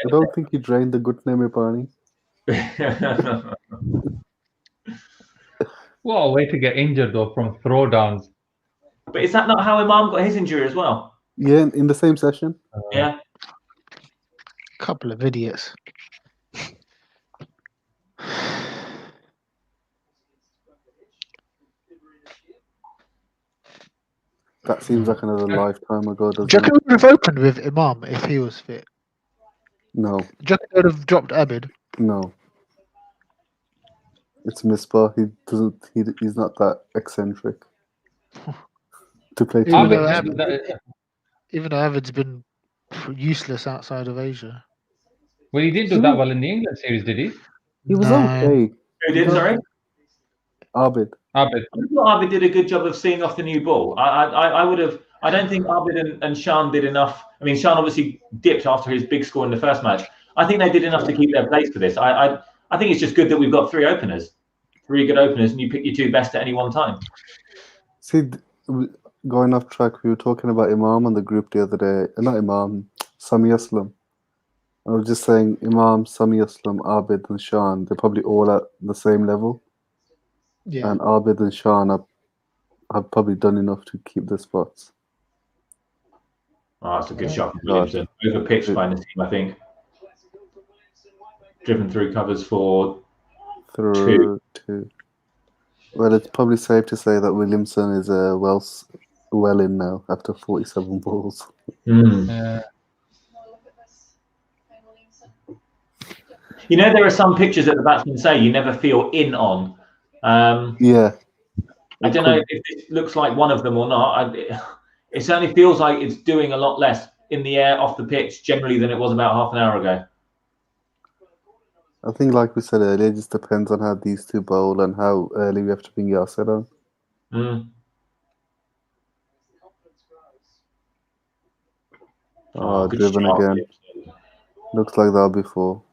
don't think he drained the good name Pani. What a way to get injured though, from throwdowns. But is that not how Imam got his injury as well? Yeah, in the same session. Yeah. Couple of idiots. That seems like another lifetime ago, doesn't Do you reckon it? we would have opened with Imam if he was fit? No. Do you reckon they would have dropped Abid? No. It's Misbah. He's not that eccentric to play. Even though Abid's been useless outside of Asia. Well, he didn't do that well in the England series, did he? He was okay. Who did? Sorry. Abid. I thought Abid did a good job of seeing off the new ball. I would have. I don't think Abid and Shan did enough. I mean, Shan obviously dipped after his big score in the first match. I think they did enough to keep their place for this. I think it's just good that we've got 3 openers, 3 good openers, and you pick your 2 best at any one time. See, going off track, we were talking about Imam on the group the other day. Not Imam, Sami Aslam. I was just saying Imam, Sami Aslam, Abid, and Shan, they're probably all at the same level. Yeah. And Abid and Shan have probably done enough to keep their spots. Oh, that's a good shot from Williamson. Over pitched by Nassim, I think. Driven through covers for 2. Well, it's probably safe to say that Williamson is well in now after 47 balls. Yeah. You know, there are some pictures that the batsmen say you never feel in on. Yeah. I don't know if this looks like one of them or not. It certainly feels like it's doing a lot less in the air off the pitch generally than it was about half an hour ago. I think, like we said earlier, it just depends on how these two bowl and how early we have to bring Yasser on. Good Driven start. again. Looks like that before.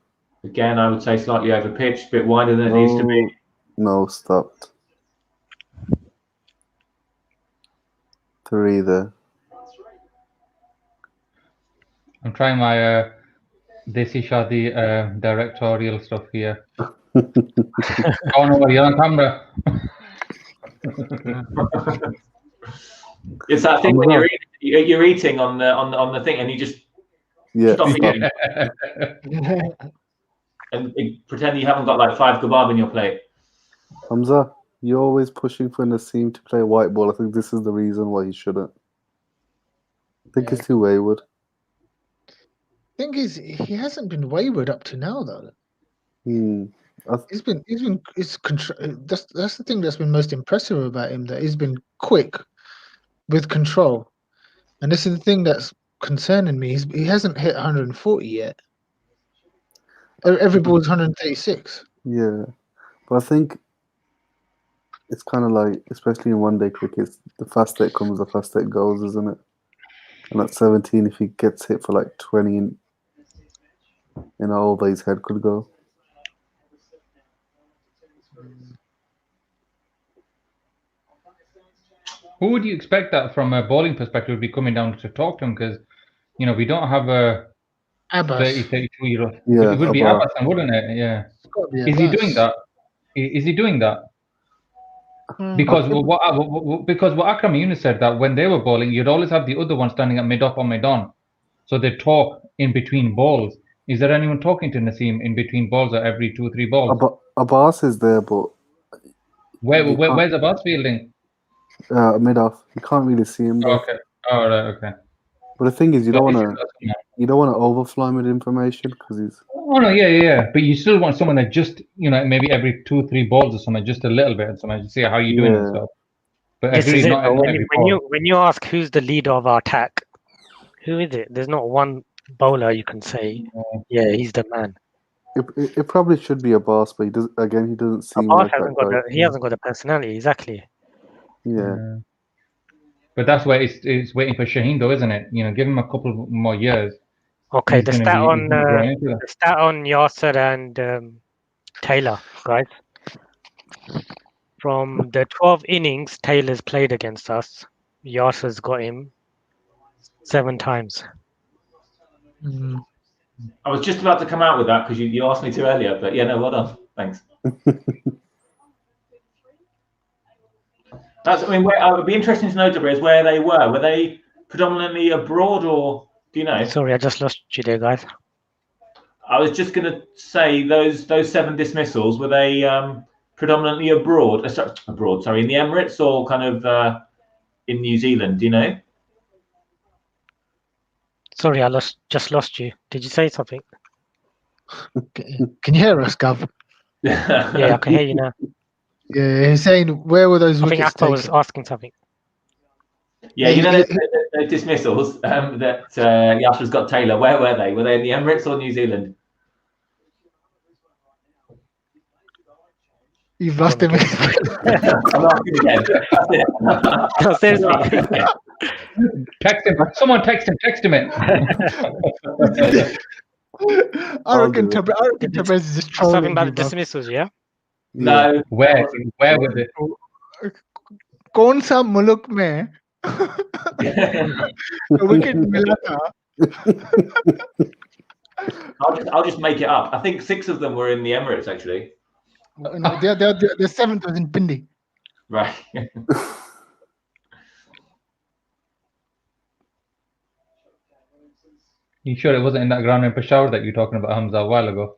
Again, I would say slightly over pitch, a bit wider than it needs to be. No, stopped. 3 there. I'm trying my Desi Shadi directorial stuff here. Oh no, you're on camera. It's that thing when you're eating on the thing and you just stop eating and pretend you haven't got like 5 kebab in your plate. Hamza, you're always pushing for Naseem to play white ball. I think this is the reason why he shouldn't. I think he's too wayward. Thing is, he hasn't been wayward up to now, though. That's the thing that's been most impressive about him. That he's been quick with control, and this is the thing that's concerning me. He hasn't hit 140 yet. Every ball's 136. Yeah, but I think it's kind of like, especially in one-day cricket, the faster it comes, the faster it goes, isn't it? And at 17, if he gets hit for like 20, over his head could go. Who would you expect that from a bowling perspective would be coming down to talk to him? Because, we don't have a Abbas. 30, 32-year-old. Yeah, it would be Abbas, wouldn't it? Yeah. Is he doing that? Is he doing that? Because what Akram Yunus said, that when they were bowling, you'd always have the other one standing at mid-off or mid-on. So they talk in between balls. Is there anyone talking to Naseem in between balls or every 2 or 3 balls? Abbas is there, but where's Abbas fielding? Mid-off. You can't really see him though. Okay. All right. Okay. But the thing is, you don't want to overflow him with information because he's. Oh no, yeah. But you still want someone that just, maybe every 2 or 3 balls or something, just a little bit, and something to see how you doing and stuff. But this is it. not When you ask who's the leader of our attack, who is it? There's not one bowler you can say, yeah, he's the man. It probably should be Abbas, but he doesn't seem like that. He hasn't got the personality, exactly. Yeah. But that's why it's waiting for Shaheen, though, isn't it? Give him a couple more years. Okay, the stat on Yasser and Taylor, guys. From the 12 innings Taylor's played against us, Yasser's got him 7 times. I was just about to come out with that because you asked me to earlier, but yeah, no, well done. Thanks. It would be interesting to know, Debrez, where they were. Were they predominantly abroad, or do you know? Sorry, I just lost you there, guys. I was just going to say those 7 dismissals, were they predominantly abroad? In the Emirates or kind of in New Zealand? Do you know? Sorry, I just lost you. Did you say something? Can you hear us, Gav? Yeah, I can hear you now. Yeah, he's saying, where were those wickets taken? I was asking something. Yeah, the dismissals that Yasser's got Taylor, where were they? Were they in the Emirates or New Zealand? You've lost him. I'm asking again. No, seriously. Text him. Someone text him it. I reckon Tabrez is just trolling. Something about the dismissals, yeah? No. Where was it? कौन सा मुल्क में wicket मिला था? I'll just make it up. I think 6 of them were in the Emirates, actually. No, the 7th was in Pindi. Right. You sure it wasn't in that ground in Peshawar that you were talking about, Hamza, a while ago?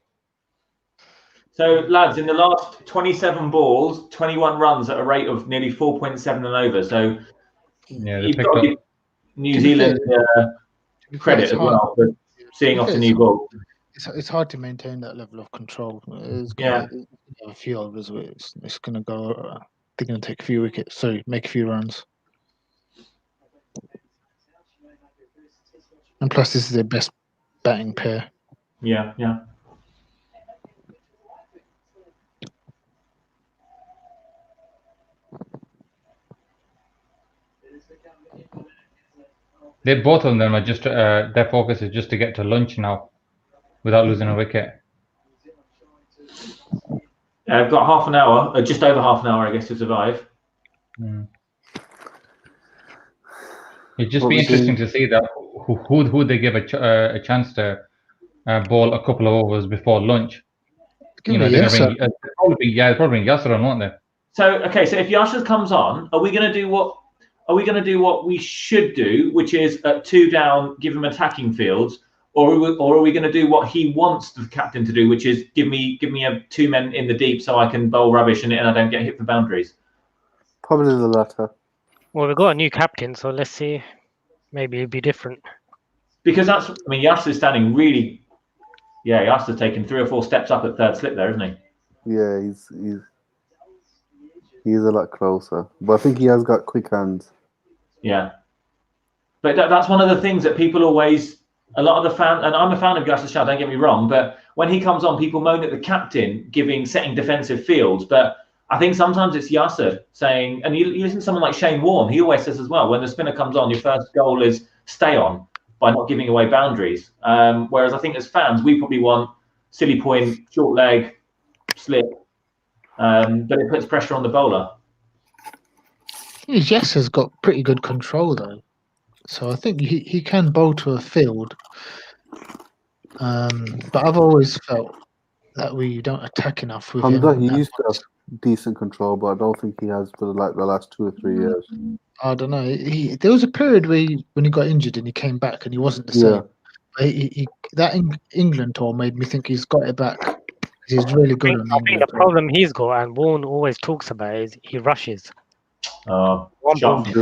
So, lads, in the last 27 balls, 21 runs at a rate of nearly 4.7 and over. So, Yeah, they you've picked got to up. give New To be fair, Zealand to be fair, credit it's as hard. well for seeing To be off fair, the it's new hard. ball. It's hard to maintain that level of control. It's Yeah. a few overs where it's going to go. They're going to take a few wickets. Sorry, make a few runs. And plus, this is their best batting pair. Yeah, yeah. They both of them are just their focus is just to get to lunch now, without losing a wicket. I've got half an hour, or just over half an hour, I guess, to survive. It'd just be interesting to see that who they give a chance to bowl a couple of overs before lunch. Give You know, it they're a going to bring probably Yasser on, won't they? So, okay, so if Yasser comes on, are we going to do what we should do, which is at 2 down, give him attacking fields, or are we going to do what he wants the captain to do, which is give me 2 men in the deep so I can bowl rubbish and I don't get hit for boundaries? Probably the latter. Well, we've got a new captain, so let's see. Maybe it'll be different. Because Yasser's standing really. Yeah, Yasser's taken 3 or 4 steps up at third slip there, isn't he? Yeah, he's a lot closer, but I think he has got quick hands. Yeah, but that's one of the things that people always. A lot of the fan, and I'm a fan of Yasser Shah, don't get me wrong, but when he comes on, people moan at the captain setting defensive fields. But I think sometimes it's Yasser saying, and you listen to someone like Shane Warne, he always says as well, when the spinner comes on, your first goal is stay on by not giving away boundaries. Whereas I think as fans, we probably want silly point, short leg, slip, but it puts pressure on the bowler. Yasser's got pretty good control though, so I think he can bowl to a field. But I've always felt that we don't attack enough with Hamza, him. he used to have decent control, but I don't think he has for the last 2 or 3 years. I don't know. There was a period when he got injured and he came back and he wasn't the same. That England tour made me think he's got it back. He's really good on I think the problem he's got, and Warren always talks about, is he rushes. One ball to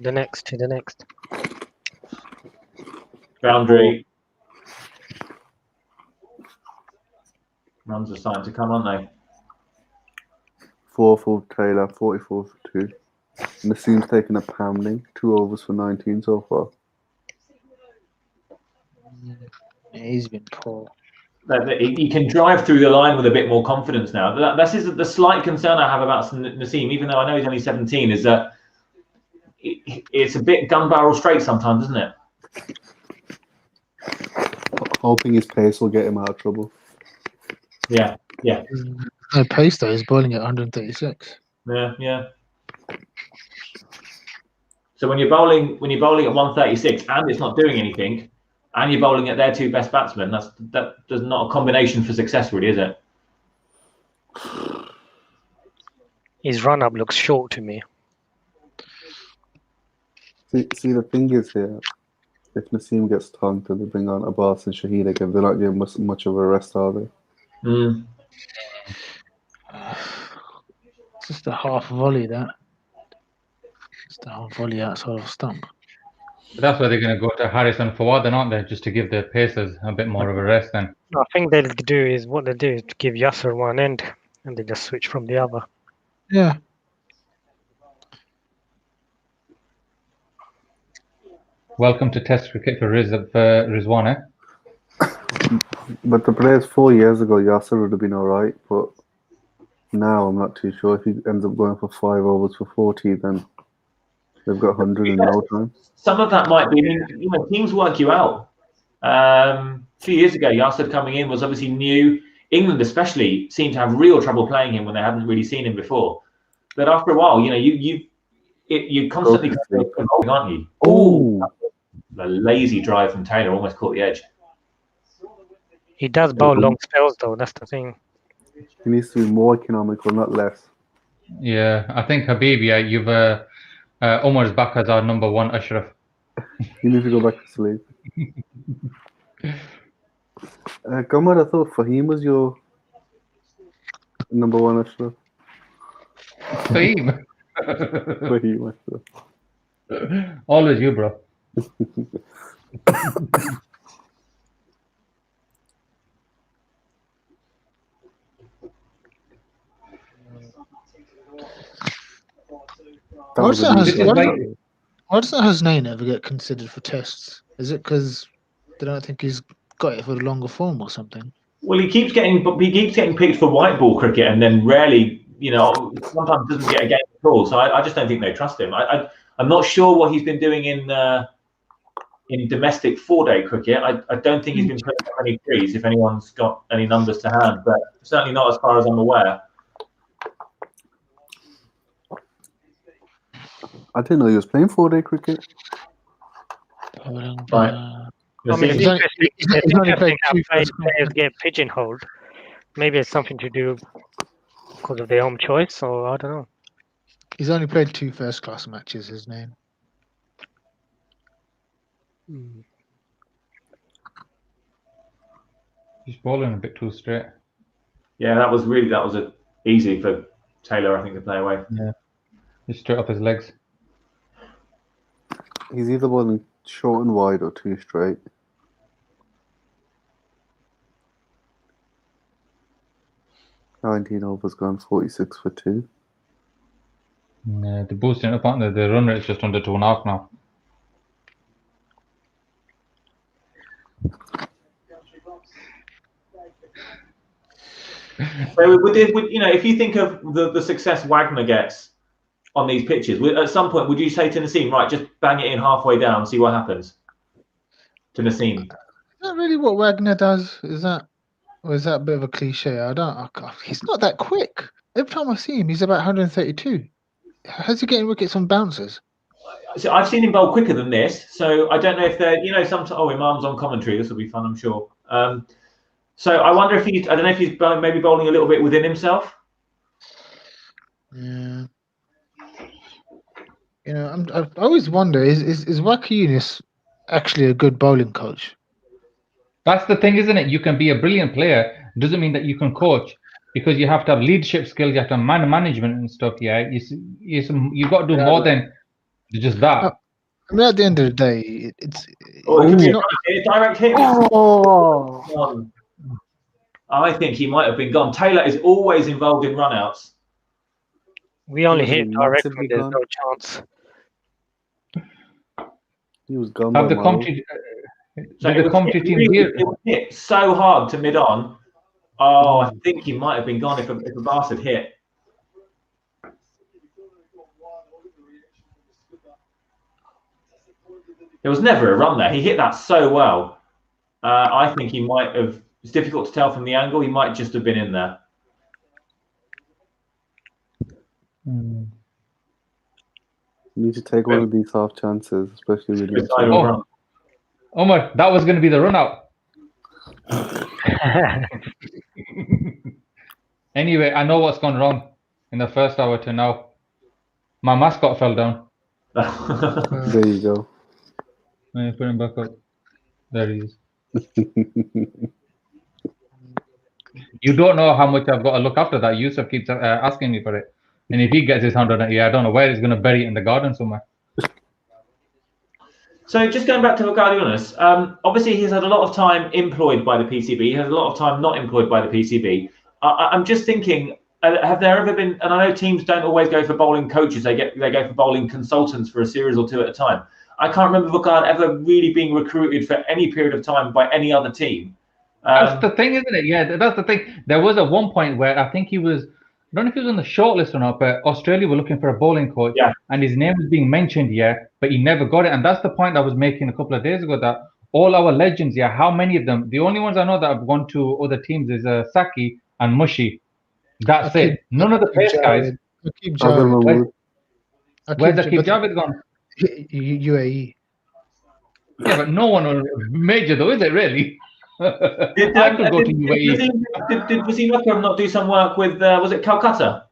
the next. Boundary. Runs are starting to come, aren't they? 4 for Taylor, 44 for 2. Nassim's taken a pounding, 2 overs for 19 so far. Yeah, he's been poor. He can drive through the line with a bit more confidence now. This is the slight concern I have about Nassim, even though I know he's only 17, is that it's a bit gun barrel straight sometimes, isn't it? Hoping his pace will get him out of trouble. Yeah. No pace though. He's bowling at 136. Yeah. So when you're bowling at 136 and it's not doing anything, and you're bowling at their 2 best batsmen, that's not a combination for success, really, is it? His run-up looks short to me. See, the thing is here, if Nassim gets tongued and they bring on Abbas and Shahid again, they're not giving much of a rest, are they? Just a half volley, that. Just a half volley outside of stump. But that's why they're going to go to Harris and Fawad, aren't they? Just to give the pacers a bit more of a rest then. I think what they do is to give Yasser one end and they just switch from the other. Yeah. Welcome to Test cricket for Rizwan, eh? But the players 4 years ago, Yasser would have been all right. But now I'm not too sure. If he ends up going for 5 overs for 40, then they've got 100 in no time. Some of that might be, teams work you out. A few years ago, Yasser coming in was obviously new. England especially seemed to have real trouble playing him when they hadn't really seen him before. But after a while, you constantly evolving, aren't you? Oh, the lazy drive from Taylor almost caught the edge. He does bowl long spells though, that's the thing. He needs to be more economical, not less. Yeah, I think Habib, you've Umar's back as our number 1 Ashraf. You need to go back to sleep. Kamar, I thought Fahim was your Number 1 Ashraf. Fahim. Fahim Ashraf. Always you, bro. That Why was does an that easy This is one. why Why doesn't Hosnain ever get considered for tests? Is it because they don't think he's got it for the longer form or something? Well, he keeps getting picked for white ball cricket, and then rarely, sometimes doesn't get a game at all. So I just don't think they trust him. I'm not sure what he's been doing in domestic 4-day cricket. I don't think he's been putting up any threes. If anyone's got any numbers to hand, but certainly not as far as I'm aware. I didn't know he was playing 4-day cricket. Right. I mean, it's interesting. he's It's only interesting played how two players first get pigeonholed. Maybe it's something to do because of their own choice, or I don't know. He's only played 2 first-class matches. His name. he's bowling a bit too straight. Yeah, that was easy for Taylor, I think, to play away. Yeah, he's straight off his legs. He's either bowling short and wide or too straight. overs gone 46 for 2. Yeah, the boosting up on the run rate is just under 2.5 now. So, if you think of the success Wagner gets on these pitches, at some point, would you say to Naseem, right, just bang it in halfway down, see what happens? To Naseem. Is that really what Wagner does? Or is that a bit of a cliche? He's not that quick. Every time I see him, he's about 132. How's he getting wickets on bouncers? So I've seen him bowl quicker than this. So I don't know if they're, sometimes. Oh, Imam's on commentary. This will be fun, I'm sure. So I wonder if I don't know if he's maybe bowling a little bit within himself. Yeah. I always wonder: is Waka Yunus actually a good bowling coach? That's the thing, isn't it? You can be a brilliant player. Doesn't mean that you can coach, because you have to have leadership skills. You have to have man management and stuff. Yeah, you've got to do more than just that. I mean, at the end of the day, it's not a direct hit. Oh. I think he might have been gone. Taylor is always involved in runouts. We only He hit was direct when massively there's gone. no chance. He was gone Have by the miles. commentary team here? It was hit so hard to mid on. Oh, I think he might have been gone if a Bass had hit. There was never a run there. He hit that so well. I think he might have. It's difficult to tell from the angle. He might just have been in there. You need to take one of these half chances, especially with your Run. Omar, that was going to be the run out. Anyway, I know what's gone wrong in the first hour to now. My mascot fell down. There you go. Let me put him back up. There he is. You don't know how much I've got to look after that. Yusuf keeps asking me for it. And if he gets his hand on it, I don't know where he's going to bury it in the garden somewhere. So just going back to Guardiolas, obviously he's had a lot of time employed by the PCB. He has a lot of time not employed by the PCB. I'm just thinking, have there ever been? And I know teams don't always go for bowling coaches; they go for bowling consultants for a series or two at a time. I can't remember Vogard ever really being recruited for any period of time by any other team. That's the thing, isn't it? Yeah, that's the thing. There was at one point where I think he was. I don't know if he was on the shortlist or not, but Australia were looking for a bowling coach, and his name was being mentioned, but he never got it. And that's the point I was making a couple of days ago, that all our legends, how many of them? The only ones I know that have gone to other teams is Saki and Mushi. That's it. None of the pace guys. Where's Akib Javed gone? UAE. Yeah, but no one major though, is it really? I could go to UAE. Did Wasim Akram not do some work with, was it Calcutta?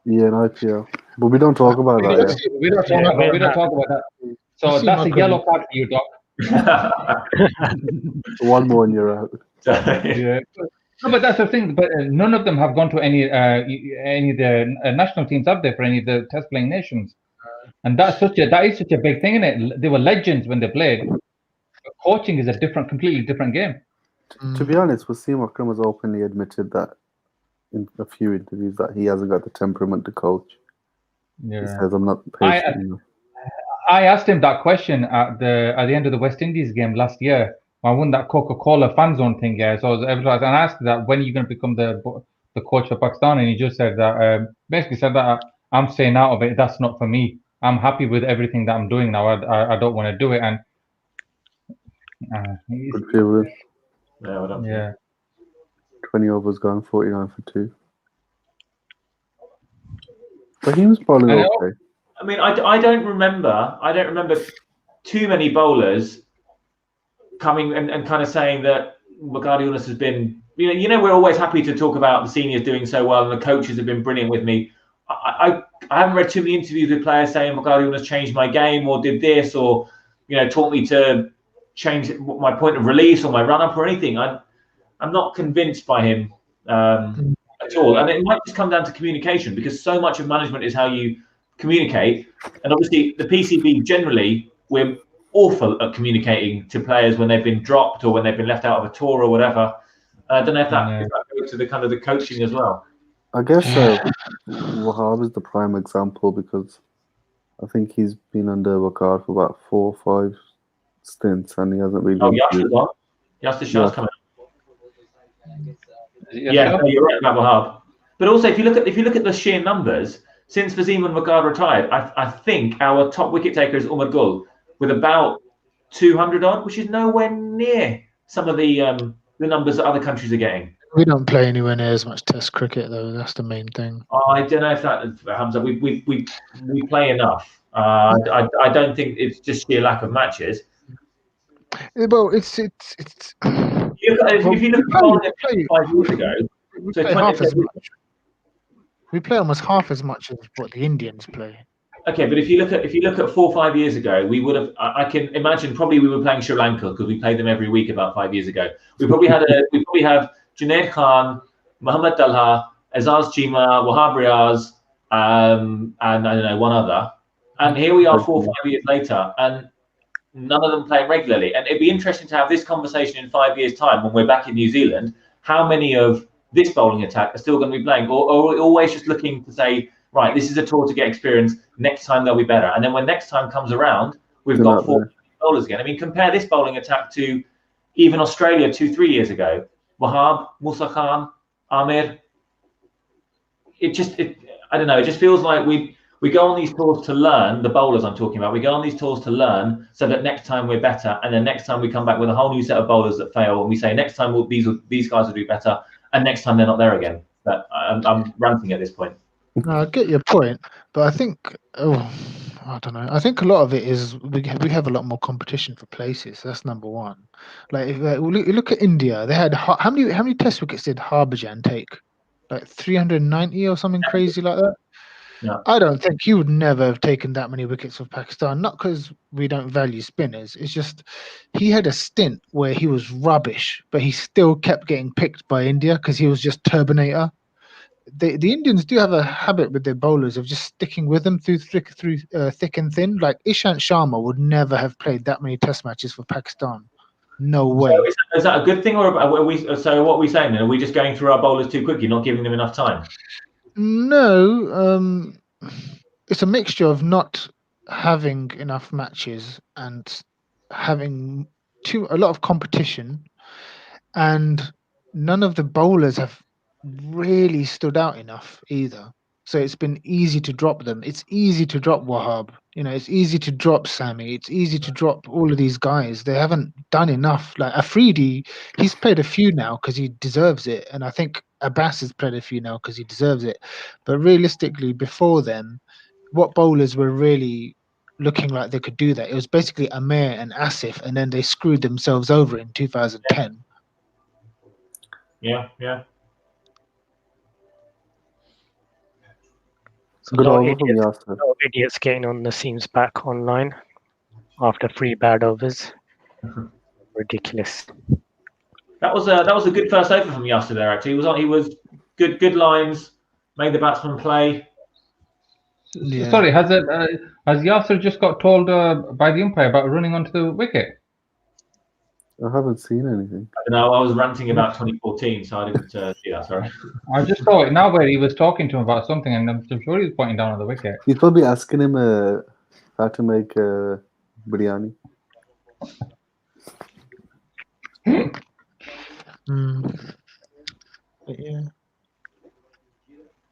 Yeah, an IPL. But we don't talk about that. We don't talk about that. So that's a yellow card for you, Doc. One more and you're out. Yeah. No, but that's the thing. But none of them have gone to any of the national teams, have they, for any of the test playing nations? And that is such a big thing, isn't it? They were legends when they played. But coaching is a completely different game. To be honest, Wasim Akram has openly admitted that in a few interviews that he hasn't got the temperament to coach. Yeah. He says, "I'm not patient enough." I asked him that question at the end of the West Indies game last year. I won that Coca-Cola fan zone thing, yeah. So I was advertised, and I asked that when are you going to become the coach for Pakistan, and he just said that basically said that I'm staying out of it. That's not for me. I'm happy with everything that I'm doing now. I don't want to do it, and Good field. yeah. 20 overs gone, 49 for 2. Raheem's bowling okay. I mean, I don't remember too many bowlers coming and kind of saying that Guardiolas has been, you know, we're always happy to talk about the seniors doing so well and the coaches have been brilliant with me. I haven't read too many interviews with players saying Guardiola's changed my game or did this or, you know, taught me to change my point of release or my run up or anything. I'm not convinced by him at all. And it might just come down to communication because so much of management is how you communicate. And obviously the PCB generally, we're awful at communicating to players when they've been dropped or when they've been left out of a tour or whatever. I don't know if that goes to the kind of the coaching as well. I guess Wahab is the prime example because I think he's been under Waqar for about 4 or 5 stints and he hasn't really. Oh, Yasser Shah's coming. Yeah, no, you're right about Wahab. But also, if you look at the sheer numbers since Wasim and Waqar retired, I think our top wicket taker is Umar Gul with about 200 odd, which is nowhere near some of the numbers that other countries are getting. We don't play anywhere near as much Test cricket, though. That's the main thing. I don't know if that Hamza. We play enough. I don't think it's just sheer lack of matches. Well, it's. If you look at 5 years ago, we play almost half as much as what the Indians play. Okay, but if you look at 4 or 5 years ago, we would have. I can imagine probably we were playing Sri Lanka because we played them every week about 5 years ago. We probably have Junaid Khan, Muhammad Talha, Azaz Chima, Wahab Riaz, and I don't know, one other. And here we are 4 or 5 years later, and none of them playing regularly. And it'd be interesting to have this conversation in 5 years' time when we're back in New Zealand. How many of this bowling attack are still going to be playing, or are we always just looking to say, right, this is a tour to get experience. Next time they'll be better. And then when next time comes around, we've got 4 bowlers again. I mean, compare this bowling attack to even Australia 2-3 years ago. Wahab, Musa Khan, Amir. I don't know. It just feels like we go on these tours to learn, the bowlers I'm talking about. We go on these tours to learn so that next time we're better. And then next time we come back with a whole new set of bowlers that fail. And we say next time these guys will do better. And next time they're not there again. But I'm ranting at this point. No, I get your point, but I think, I don't know. I think a lot of it is we have a lot more competition for places. That's number one. Like, if you look at India, they had how many Test wickets did Harbhajan take? Like 390 or something crazy like that. Yeah. I don't think he would never have taken that many wickets for Pakistan. Not because we don't value spinners. It's just he had a stint where he was rubbish, but he still kept getting picked by India because he was just Turbinator. The Indians do have a habit with their bowlers of just sticking with them through thick and thin. Like Ishant Sharma would never have played that many Test matches for Pakistan. No way. So is that a good thing, or are we? So what are we saying then? Are we just going through our bowlers too quickly, not giving them enough time? No, it's a mixture of not having enough matches and having a lot of competition, and none of the bowlers have really stood out enough either. So it's been easy to drop them. It's easy to drop Wahab. It's easy to drop Sami. It's easy to drop all of these guys. They haven't done enough. Like Afridi, he's played a few now because he deserves it. And I think Abbas has played a few now because he deserves it. But realistically, before then, what bowlers were really looking like they could do that? It was basically Amir and Asif, and then they screwed themselves over in 2010. Yeah. So a lot of idiots getting on the seams back online after 3 bad overs. Ridiculous. That was a good first over from Yasser there. Actually, he was good lines, made the batsman play. Yeah. Sorry, has Yasser just got told by the umpire about running onto the wicket? I haven't seen anything. I don't know. I was ranting about 2014, so I didn't see that. Sorry. I just saw it now where he was talking to him about something, and I'm sure he was pointing down on the wicket. He's probably asking him how to make biryani.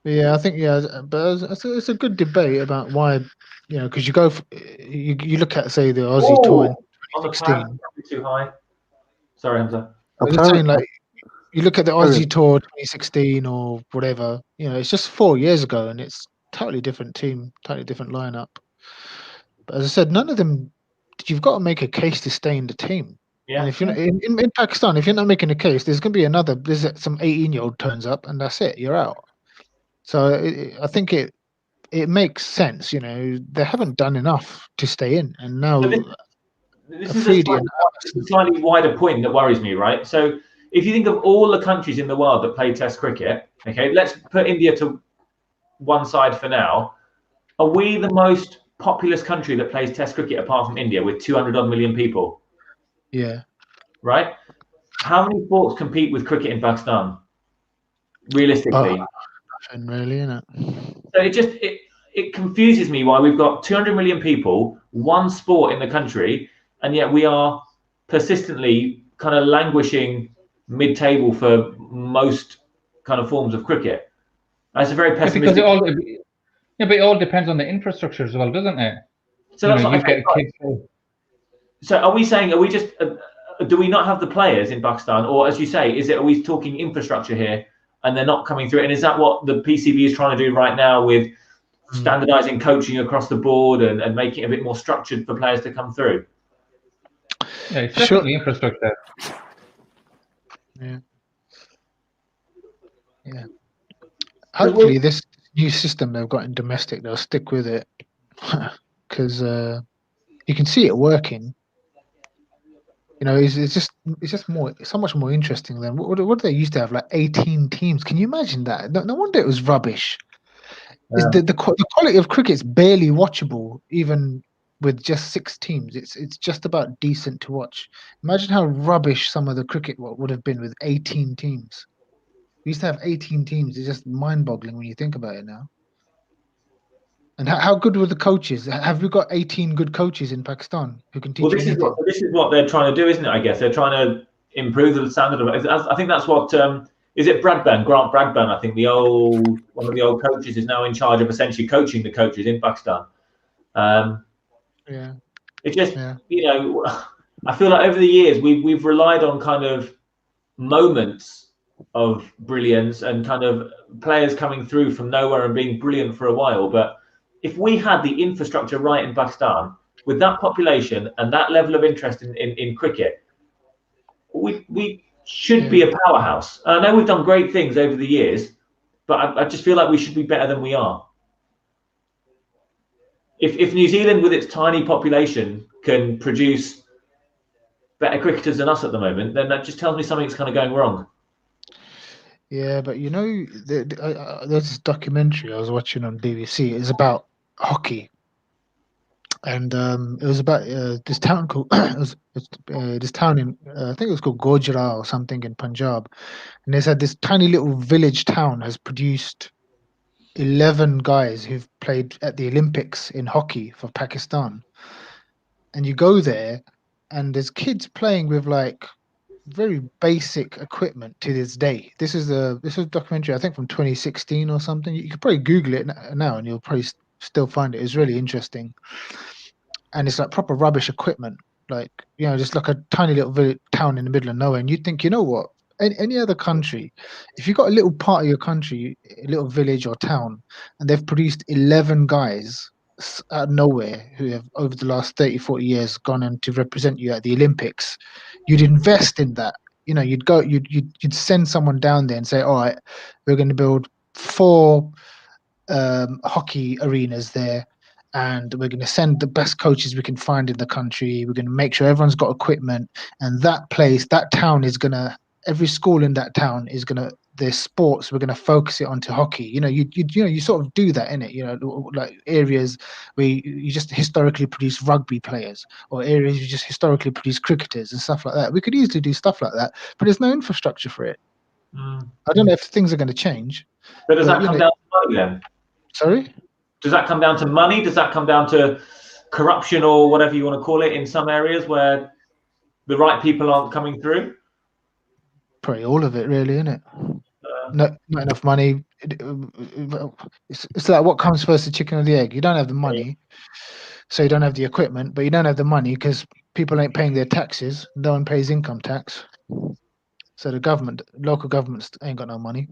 Yeah, I think but it's a good debate about why, because you go, you look at say the Aussie tour in On the 2016. pad, too high. Sorry, Hamza. I was just saying, like, you look at the Aussie tour 2016 or whatever, it's just 4 years ago, and it's totally different team, totally different lineup. But as I said, none of them. You've got to make a case to stay in the team. Yeah. And if you're in Pakistan, if you're not making a case, there's going to be there's some 18-year-old turns up, and that's it. You're out. So I think it makes sense. They haven't done enough to stay in, and now this is a slightly wider point that worries me, right? So if you think of all the countries in the world that play Test cricket, okay, let's put India to one side for now. Are we the most populous country that plays Test cricket apart from India with 200 odd million people? Yeah. Right? How many sports compete with cricket in Pakistan? Realistically. Nothing really, isn't it? So it confuses me why we've got 200 million people, one sport in the country, and yet we are persistently kind of languishing mid-table for most kind of forms of cricket. That's a very pessimistic. But it all depends on the infrastructure as well, doesn't it? So that's what kids. So are we saying, do we not have the players in Pakistan, or as you say, are we talking infrastructure here, and they're not coming through? And is that what the PCB is trying to do right now with standardizing coaching across the board and making it a bit more structured for players to come through? Yeah, it's definitely infrastructure. Yeah. Hopefully, this new system they've got in domestic, they'll stick with it, because you can see it working. It's just so much more interesting than what did they used to have, like 18 teams. Can you imagine that? No wonder it was rubbish. The quality of cricket is barely watchable, even with just 6 teams. It's just about decent to watch. Imagine how rubbish some of the cricket would have been with 18 teams. We used to have 18 teams. It's just mind-boggling when you think about it now. And how good were the coaches? Have we got 18 good coaches in Pakistan who can teach you anything? This is what they're trying to do, isn't it? I guess they're trying to improve the standard of it. I think that's what is it Grant Bradburn? I think one of the old coaches is now in charge of essentially coaching the coaches in Pakistan. It just I feel like over the years we've relied on kind of moments of brilliance and kind of players coming through from nowhere and being brilliant for a while. But if we had the infrastructure right in Pakistan with that population and that level of interest in cricket, we should be a powerhouse. I know we've done great things over the years, but I just feel like we should be better than we are. If New Zealand with its tiny population can produce better cricketers than us at the moment, then that just tells me something's kind of going wrong. Yeah, but there's this documentary I was watching on BBC. It's about hockey, and it was about this town called this town in I think it was called Gujarat or something in Punjab, and they said this tiny little village town has produced 11 guys who've played at the Olympics in hockey for Pakistan, and you go there, and there's kids playing with like very basic equipment to this day. This is a documentary, I think, from 2016 or something. You could probably Google it now, and you'll probably still find it. It's really interesting, and it's like proper rubbish equipment, like just like a tiny little town in the middle of nowhere. And you'd think, you know what? Any other country, if you've got a little part of your country, a little village or town, and they've produced 11 guys out of nowhere who have over the last 30-40 years gone on to represent you at the Olympics, you'd invest in that. You'd send someone down there and say, all right, we're going to build 4 hockey arenas there, and we're going to send the best coaches we can find in the country. We're going to make sure everyone's got equipment, and that town is going to every school in that town is gonna their sports. We're gonna focus it onto hockey. You sort of do that, innit? Like areas where you just historically produce rugby players, or areas you just historically produce cricketers and stuff like that. We could easily do stuff like that, but there's no infrastructure for it. I don't know if things are going to change. But does that come down to money then? Sorry? Does that come down to money? Does that come down to corruption or whatever you want to call it in some areas where the right people aren't coming through? Probably all of it, really, isn't it? Not enough money. It's like what comes first, the chicken or the egg? You don't have the money, so you don't have the equipment, but you don't have the money because people ain't paying their taxes. No one pays income tax. So the government, local governments ain't got no money.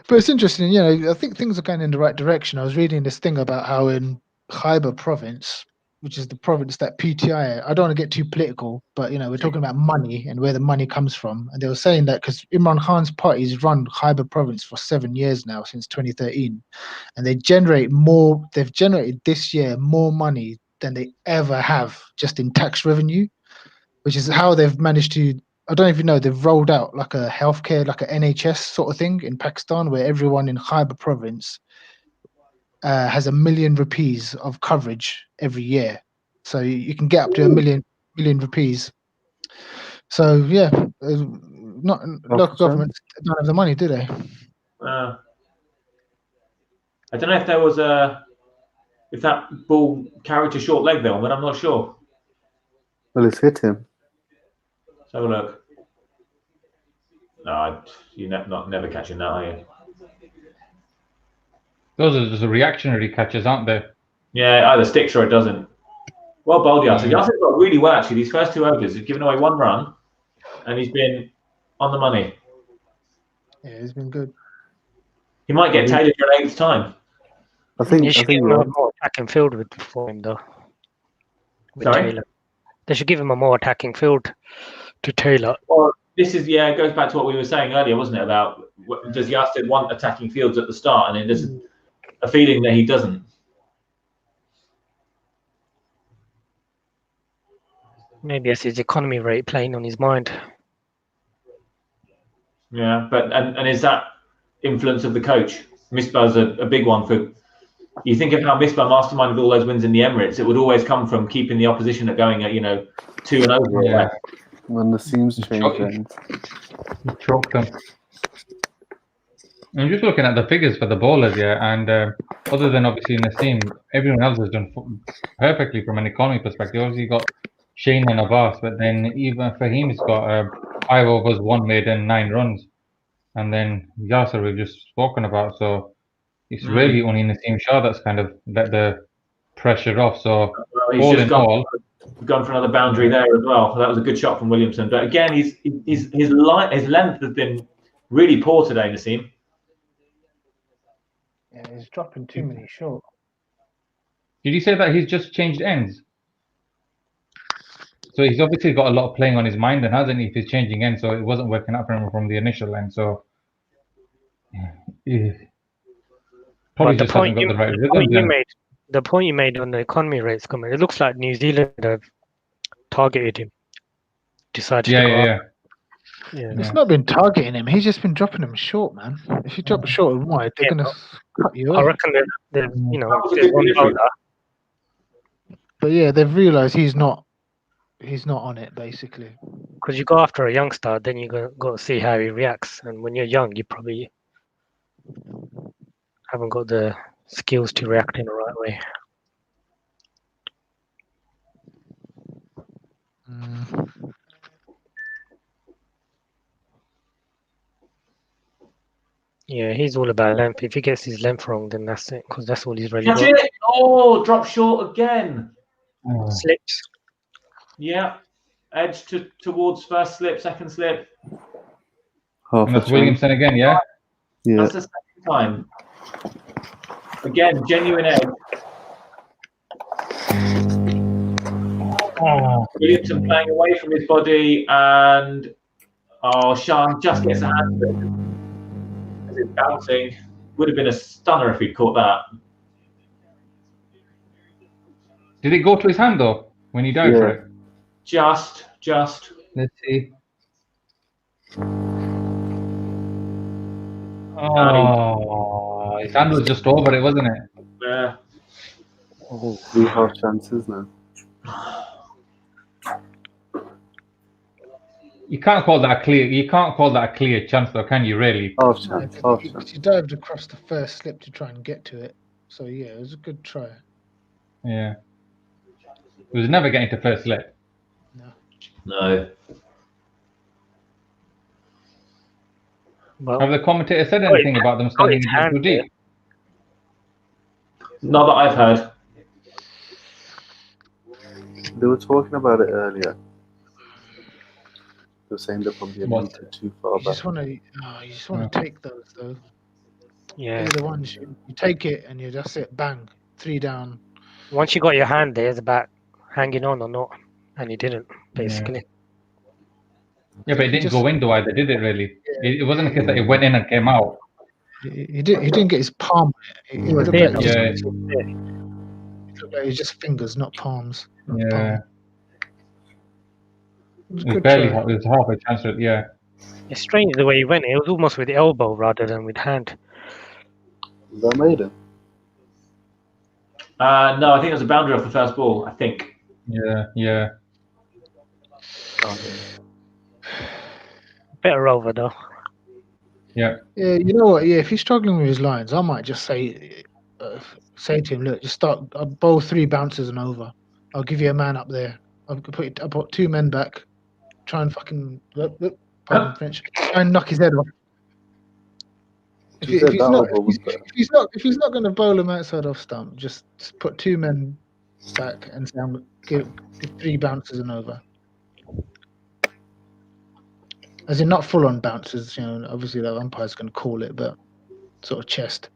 But it's interesting, I think things are going in the right direction. I was reading this thing about how in Khyber province, which is the province that PTI, I don't want to get too political, but we're talking about money and where the money comes from. And they were saying that because Imran Khan's party's run Khyber province for 7 years now, since 2013, and they've generated this year more money than they ever have just in tax revenue, which is how they've managed to, I don't know if you know, they've rolled out like a healthcare, like a NHS sort of thing in Pakistan, where everyone in Khyber province has $1 million rupees of coverage every year. So you can get up to $1 million rupees. So yeah, not local governments don't have the money, do they? I don't know if there was if that ball carried a short leg though, but I'm not sure. Well, it's hit him. Let's have a look. No, you're never catching that, are you? Those are just reactionary catches, aren't they? Yeah, either sticks or it doesn't. Well bowled, Yasser. Yasser's got really well, actually. These first 2 overs, he's given away 1 run, and he's been on the money. Yeah, he's been good. He might get tailored for an 8th time. I think give him a more attacking field for him, though. Sorry? Taylor. They should give him a more attacking field to Taylor. Well, this is, it goes back to what we were saying earlier, wasn't it? About does Yasser want attacking fields at the start, and then there's a feeling that he doesn't. Maybe it's his economy rate playing on his mind. Yeah, but and is that influence of the coach? Misbah's a big one for. You think of how Misbah masterminded all those wins in the Emirates. It would always come from keeping the opposition at going at 2 and over. Yeah. When the seams change. Choke them. I'm just looking at the figures for the bowlers, and other than obviously Naseem, everyone else has done perfectly from an economy perspective. Obviously, you got Shane and Abbas, but then even Fahim's got 5 overs, 1 maiden, 9 runs, and then Yasser we've just spoken about. So it's really only Naseem Shah that's kind of let the pressure off. So all in all, gone for another boundary there as well. That was a good shot from Williamson, but again, his length has been really poor today, Naseem. Yeah, he's dropping too many short. Did you say that he's just changed ends? So he's obviously got a lot of playing on his mind, then, hasn't he? If he's changing ends, so it wasn't working out for him from the initial end. So probably just hasn't got the right rhythm. The point you made on the economy rates coming, it looks like New Zealand have targeted him. Decided to go up. Yeah. It's not been targeting him. He's just been dropping them short, man. If you drop short and wide, they're gonna cut you I off. reckon there's one bowler. But yeah, they've realised he's not on it, basically. Because you go after a youngster, then you got to see how he reacts. And when you're young, you probably haven't got the skills to react in the right way. Yeah, he's all about length. If he gets his length wrong, then that's it, because that's all he's really got. It! Oh, drop short again. Slips. Yeah. Edge towards first slip, second slip. And that's Williamson again, yeah? Yeah. That's the second time. Again, genuine edge. Williamson playing away from his body, and Sean just gets a hand as it's bouncing. Would have been a stunner if he'd caught that. Did it go to his hand though when he dived for it? Just. Let's see. Oh, his hand was just over it, wasn't it? Yeah. Oh, 3 half chances now. You can't call that a clear. You can't call that a clear chance, though, can you? Really? Half No, chance. 'cause Half he, chance. he dived across the first slip to try and get to it. So yeah, it was a good try. Yeah. He was never getting to first slip. No. No. well, Have the commentator said got anything about them got his standing a bit hand too there. deep? Not that I've heard. They were talking about it earlier. They were saying they're probably a What? meter too far You just back. want to, you just want to take those though. Yeah. They're the ones you take it and you that's it, bang, 3 down. Once you got your hand there, it's about hanging on or not, and he didn't basically. Yeah, but it He didn't just- go in though either, did it? Really? It wasn't a case that it went in and came out. He didn't get his palm. It He was looked there. like Though. Yeah. it looked like it was just fingers, not palms. Not Yeah. palm. It was a It was good barely. try. It was half a chance. Yeah. It's strange the way he went. It was almost with the elbow rather than with hand. Is that maiden? No, I think it was a boundary off the first ball. I think. Yeah. Yeah. Okay. Better over though. Yeah. Yeah, you know what? Yeah, if he's struggling with his lines, I might just say to him, look, just start. I'll bowl 3 bounces and over. I'll give you a man up there. I'll put 2 men back. Try and fucking pardon French. Try and knock his head off. If he's not going to bowl him outside off stump, just put 2 men back and say, I'm give 3 bounces and over. As in, not full on bounces. You know, obviously the umpire's going to call it, but sort of chest.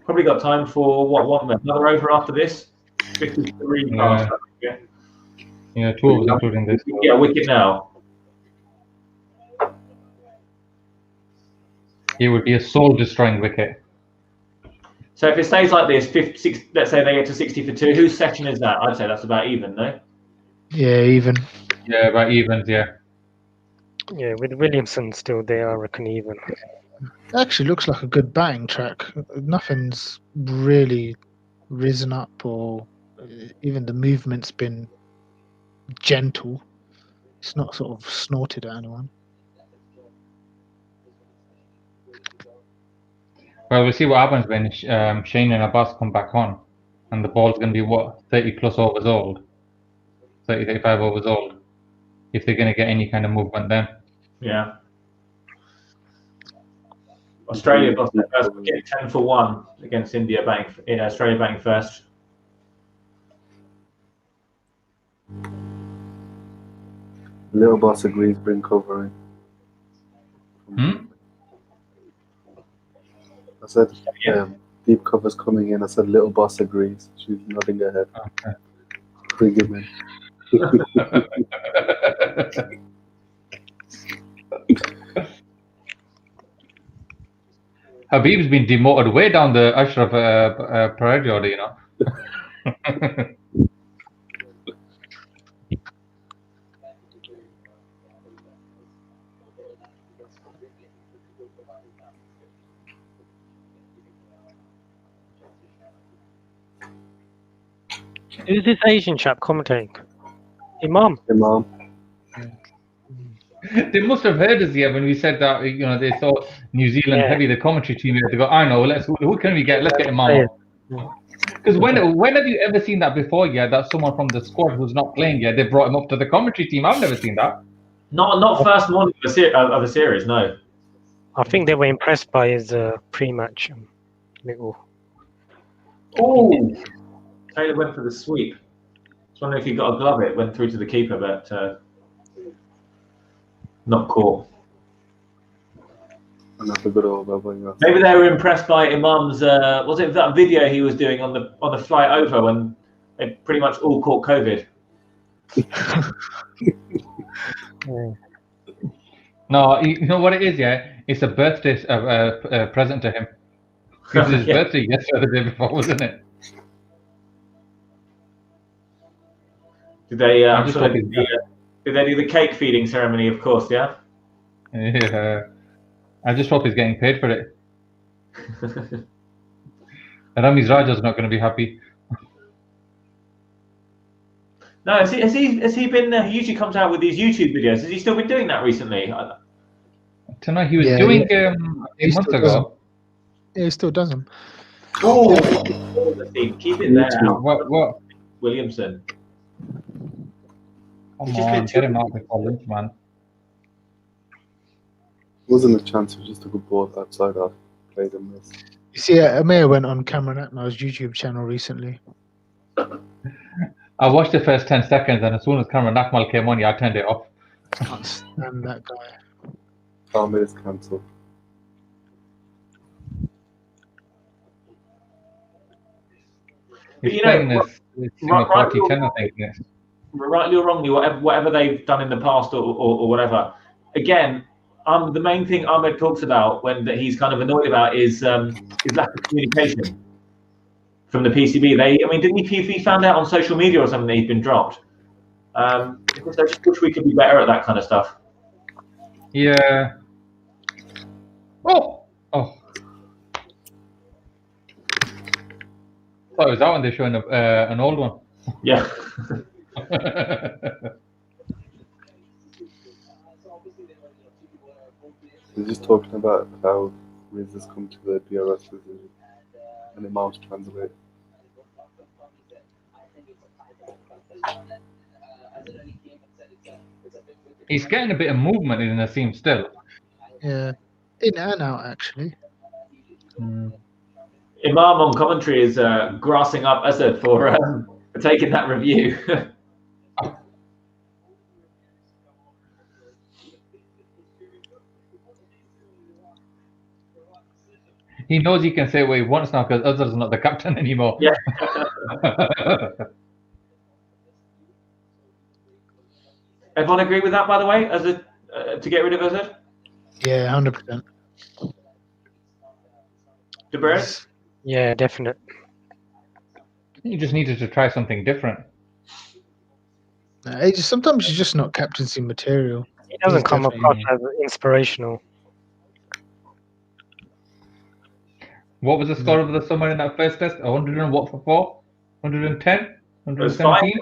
Probably got time for another over after this. 53 past. Yeah. Yeah. 2 overs including this. Yeah, wicket now. It would be a soul-destroying wicket. So if it stays like this, let's say they get to 60 for 2, whose section is that? I'd say that's about even, no? Yeah, even. Yeah, about evens. Yeah. Yeah, with Williamson still there, I reckon even. It actually looks like a good batting track. Nothing's really risen up, or even the movement's been gentle. It's not sort of snorted at anyone. Well, we'll see what happens when Shane and Abbas come back on, and the ball's going to be what 30 plus overs old, 30, 35 overs old. If they're going to get any kind of movement, then. Yeah. Australia lost their first wicket 10 for 1 against India Australia batting first. Little boss agrees, bring covering. I said, deep cover's coming in. I said, little boss agrees. She's nodding her head. Okay. Bring him in. Habib's been demoted way down the Ashraf priority order, you know. Who's this Asian chap commentating? Imam. They must have heard us here when we said that, you know, they thought New Zealand heavy, the commentary team. They go, I know, who can we get? Let's get Imam. Because when have you ever seen that before? Yeah, that someone from the squad who's not playing yet, they brought him up to the commentary team. I've never seen that. Not first morning of the series, no. I think they were impressed by his pre-match little. Oh, Taylor went for the sweep. I was wondering if he got a glove. It went through to the keeper, but not caught. Maybe they were impressed by Imam's. Was it that video he was doing on the flight over when they pretty much all caught COVID? No, you know what it is, yeah? It's a birthday present to him. It was his birthday yesterday, the day before, wasn't it? Did they? I'm sure did they do the cake feeding ceremony? Of course, yeah. Yeah. I just hope he's getting paid for it. Ramiz Raja's not going to be happy. No, has he been? He usually comes out with these YouTube videos. Has he still been doing that recently? Tonight he was Yeah, doing yeah. a He month still does them. ago. Yeah, he still does them. Oh, keep it there. What? Williamson. Come on, get him out before lunch, man. Wasn't a chance. It was just a good ball outside. I played and missed. You see, Amir went on Cameron Atma's YouTube channel recently. I watched the first 10 seconds, and as soon as Cameron Akmal came on, I turned it off. Can't stand that guy. Farmer is cancelled. He's playing this party 10, I think. Yes. Rightly or wrongly, whatever they've done in the past or whatever. Again, the main thing Ahmed talks about that he's kind of annoyed about is lack of communication from the PCB. Didn't he found out on social media or something that he'd been dropped? Because I just wish we could be better at that kind of stuff. Yeah. Oh. I thought it was that one they're showing an old one. Yeah. They're just talking about how Riz has come to the BRS decision and the amount to translate. He's getting a bit of movement in the seam still. Yeah, in and out actually. Imam on commentary is grassing up Asad for taking that review. He knows he can say what he wants now because Azhar's not the captain anymore. Yeah. Everyone agree with that, by the way, to get rid of Azhar? Yeah, 100%. Debris? Yeah, definite. You just needed to try something different. Sometimes he's just not captaincy material. He doesn't come across as inspirational. What was the score of the summer in that first test? 100 and what for 4? 110? It was 117?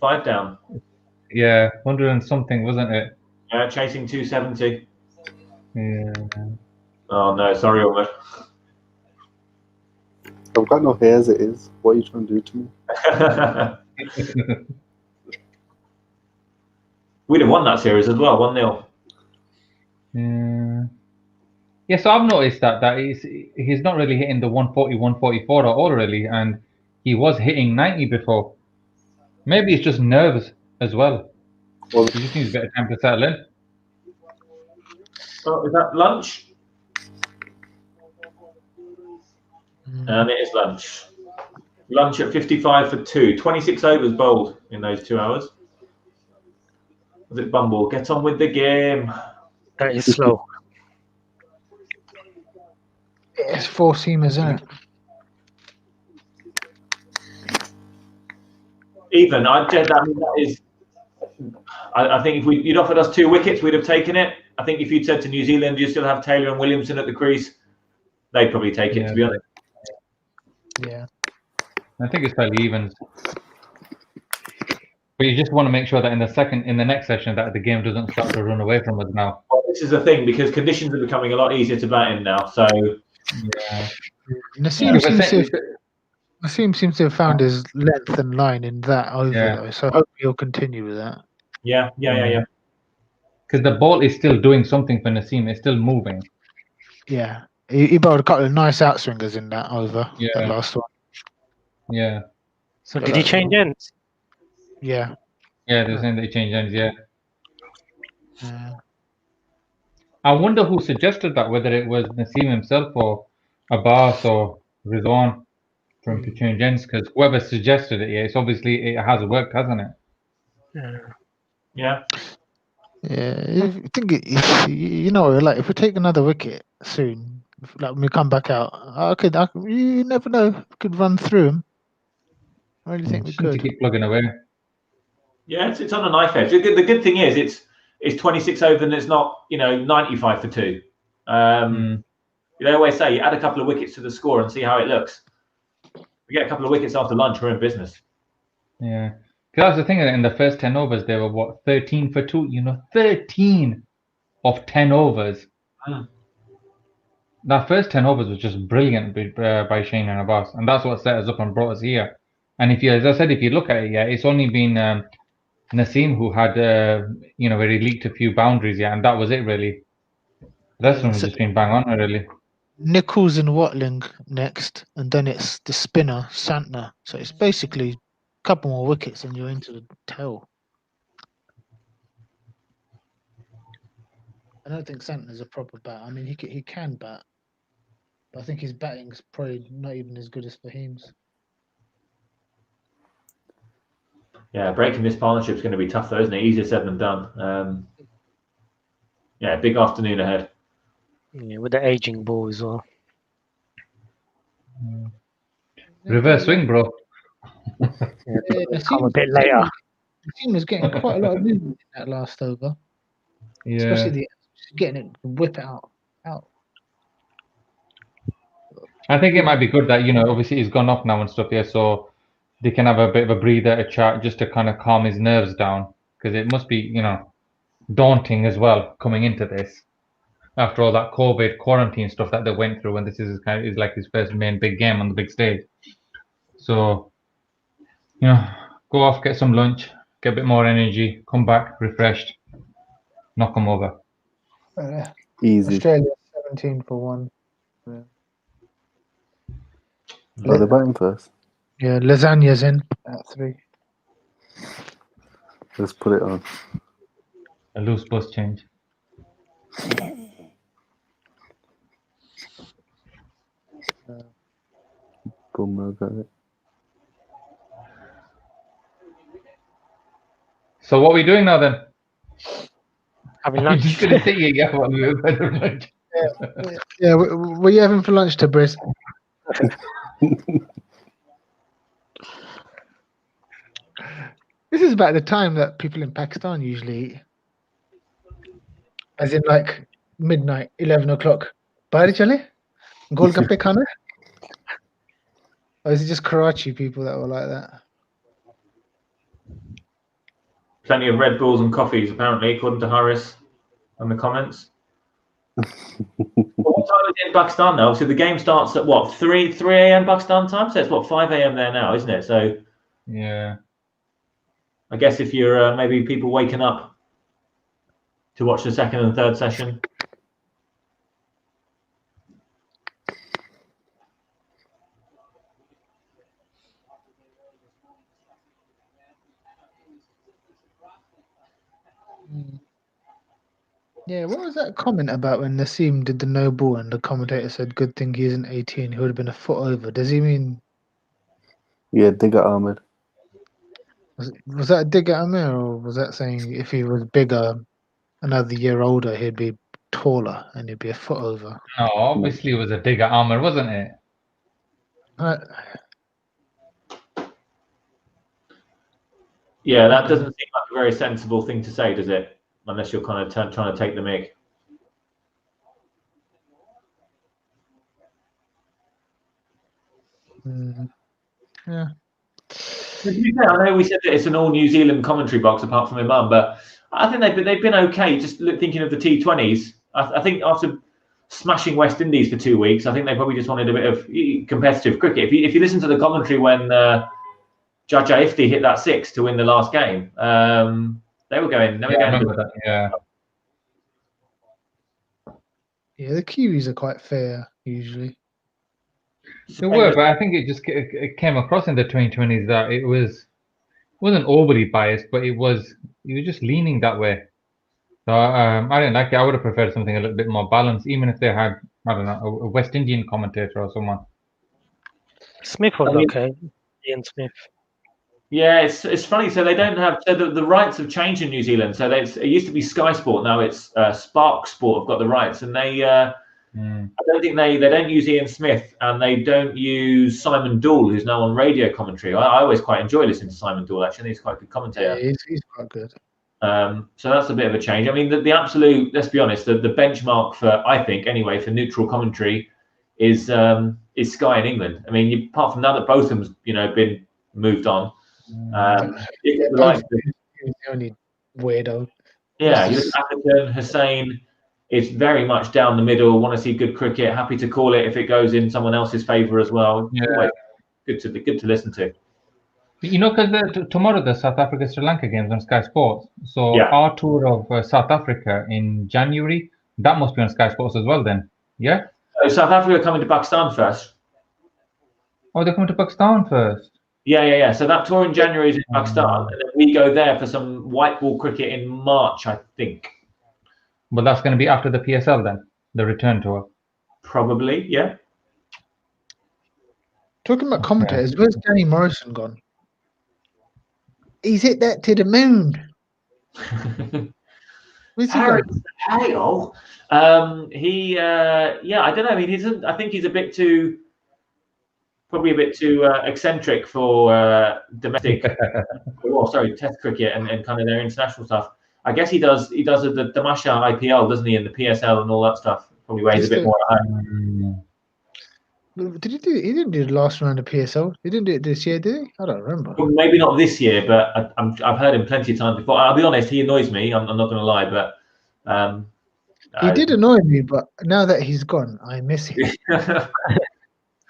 5 down. Yeah, 100 and something, wasn't it? Yeah, chasing 270. Yeah. Oh no, sorry, Omar. I've got no hair as it is. What are you trying to do to me? We'd have won that series as well, 1-0. Yeah. Yeah, so I've noticed that he's not really hitting the 140, 144 at all, really, and he was hitting 90 before. Maybe it's just nerves as well. He just needs a bit of time to settle in. Oh, is that lunch? And it is lunch. Lunch at 55 for 2. 26 overs bowled in those 2 hours. Was it Bumble? Get on with the game. That is slow. It's 4 seamers, isn't it? Even I think if you'd offered us 2 wickets, we'd have taken it. I think if you'd said to New Zealand, you still have Taylor and Williamson at the crease, they'd probably take it. To be honest. Yeah. I think it's fairly even. But you just want to make sure that in the next session that the game doesn't start to run away from us now. Well, this is the thing because conditions are becoming a lot easier to bat in now. So yeah. Nassim seems to have found his length and line in that over though, so hopefully he'll continue with that. Yeah. Because the ball is still doing something for Nassim. It's still moving. Yeah. He bowled a couple of nice outswingers in that over, that last one. Yeah. So did he change ends? Yeah. Yeah, they're saying they changed ends, yeah. I wonder who suggested that, whether it was Nassim himself or Abbas or Rizwan for him to change ends, because whoever suggested it, it's obviously it has worked, hasn't it? Yeah. Yeah, I think if we take another wicket soon, like when we come back out, you never know, we could run through him. I really think we could. To keep plugging away. Yeah, it's on a knife edge. The good thing is it's 26 over and it's not, 95 for 2. They always say you add a couple of wickets to the score and see how it looks. We get a couple of wickets after lunch, we're in business. Yeah. Because that's the thing, in the first 10 overs, they were, 13 for 2? 13 of 10 overs. That first 10 overs was just brilliant by Shane and Abbas. And that's what set us up and brought us here. And as I said, if you look at it, it's only been Naseem who had, where he leaked a few boundaries, and that was it, really. The rest of them has just been bang on, really. Nichols and Watling next, and then it's the spinner, Santner. So it's basically a couple more wickets and you're into the tail. I don't think Santner's a proper bat. I mean, he can bat, but I think his batting's probably not even as good as Fahim's. Yeah, breaking this partnership is going to be tough, though, isn't it? Easier said than done. Big afternoon ahead. Yeah, with the aging ball as well. Reverse swing, bro. Come a bit later. The team was getting quite a lot of movement in that last over. Yeah. Especially getting it, whip it out. I think it might be good that, obviously he's gone off now and stuff, so they can have a bit of a breather, a chat, just to kind of calm his nerves down. Because it must be, daunting as well coming into this. After all that COVID quarantine stuff that they went through, and this is like his first main big game on the big stage. So, go off, get some lunch, get a bit more energy, come back refreshed, knock them over. Easy. Australia 17 for 1. Yeah. Are they batting first? Yeah, lasagna's in at 3. Let's put it on. A loose bus change. Boom, got it. So what are we doing now then? Having I'm lunch. just going to say what we were better lunch. Yeah, what are you having for lunch, Tabriz? This is about the time that people in Pakistan usually eat. As in like midnight, 11 o'clock. Bahar chale? Golgappe khana? Or is it just Karachi people that were like that? Plenty of Red Bulls and coffees, apparently, according to Harris in the comments. What time is it in Pakistan now? So the game starts at what, 3 a.m. Pakistan time? So it's what, 5 a.m. there now, isn't it? So yeah, I guess if you're maybe people waking up to watch the second and third session. Yeah, what was that comment about when Naseem did the no ball and the commentator said, good thing he isn't 18, he would have been a foot over? Does he mean... Yeah, Digger Ahmed. Was that a dig at Amir, or was that saying if he was bigger, another year older, he'd be taller and he'd be a foot over? No, obviously it was a dig at Armour, wasn't it? Yeah, that doesn't seem like a very sensible thing to say, does it? Unless you're kind of trying to take the mick. Yeah. I know we said that it's an all New Zealand commentary box apart from Imam, but I think they've been okay. Just thinking of the T20s, I think after smashing West Indies for 2 weeks, I think they probably just wanted a bit of competitive cricket. If you listen to the commentary when Jaja Ifti hit that 6 to win the last game, they were going. I remember that. Yeah. Yeah, the Kiwis are quite fair usually. They were, but I think it came across in the 2020s that it wasn't overly biased, but you were just leaning that way. So I didn't like it. I would have preferred something a little bit more balanced, even if they had, I don't know, a West Indian commentator or someone. Smith was okay. Ian Smith. Yeah, it's funny. So they don't have the rights have changed in New Zealand. So it used to be Sky Sport. Now it's Spark Sport have got the rights, and they I don't think they don't use Ian Smith, and they don't use Simon Dool, who's now on radio commentary. I always quite enjoy listening to Simon Dool. Actually, he's quite a good commentator. Yeah, he's quite good. So that's a bit of a change. I mean, the absolute, let's be honest, the benchmark for, I think anyway, for neutral commentary is Sky in England. I mean, apart from now that Botham's been moved on, you get the likes of, He's the only weirdo. yeah, you look at Atherton, Hussein. It's very much down the middle. Want to see good cricket. Happy to call it if it goes in someone else's favour as well. Yeah. Always good to listen to. Because tomorrow the South Africa Sri Lanka games on Sky Sports. So Yeah. our tour of South Africa in January, that must be on Sky Sports as well then. Yeah. So South Africa coming to Pakistan first. Oh, they're coming to Pakistan first. Yeah. So that tour in January is in Pakistan, and then we go there for some white ball cricket in March, I think. But that's going to be after the PSL then, the return tour. Probably, yeah. Talking about commentators, where's Danny Morrison gone? He's hit that to the moon. Where's he Harry gone? Hale. I don't know. I mean, I think he's probably a bit too eccentric for domestic, Test cricket and kind of their international stuff. I guess he does the Tamasha IPL, doesn't he, and the PSL and all that stuff. Probably weighs a bit more at home. Did he do? He didn't do the last round of PSL. He didn't do it this year, did he? I don't remember. Well, maybe not this year, but I've heard him plenty of times before. I'll be honest, he annoys me. I'm not going to lie, but he did annoy me. But now that he's gone, I miss him.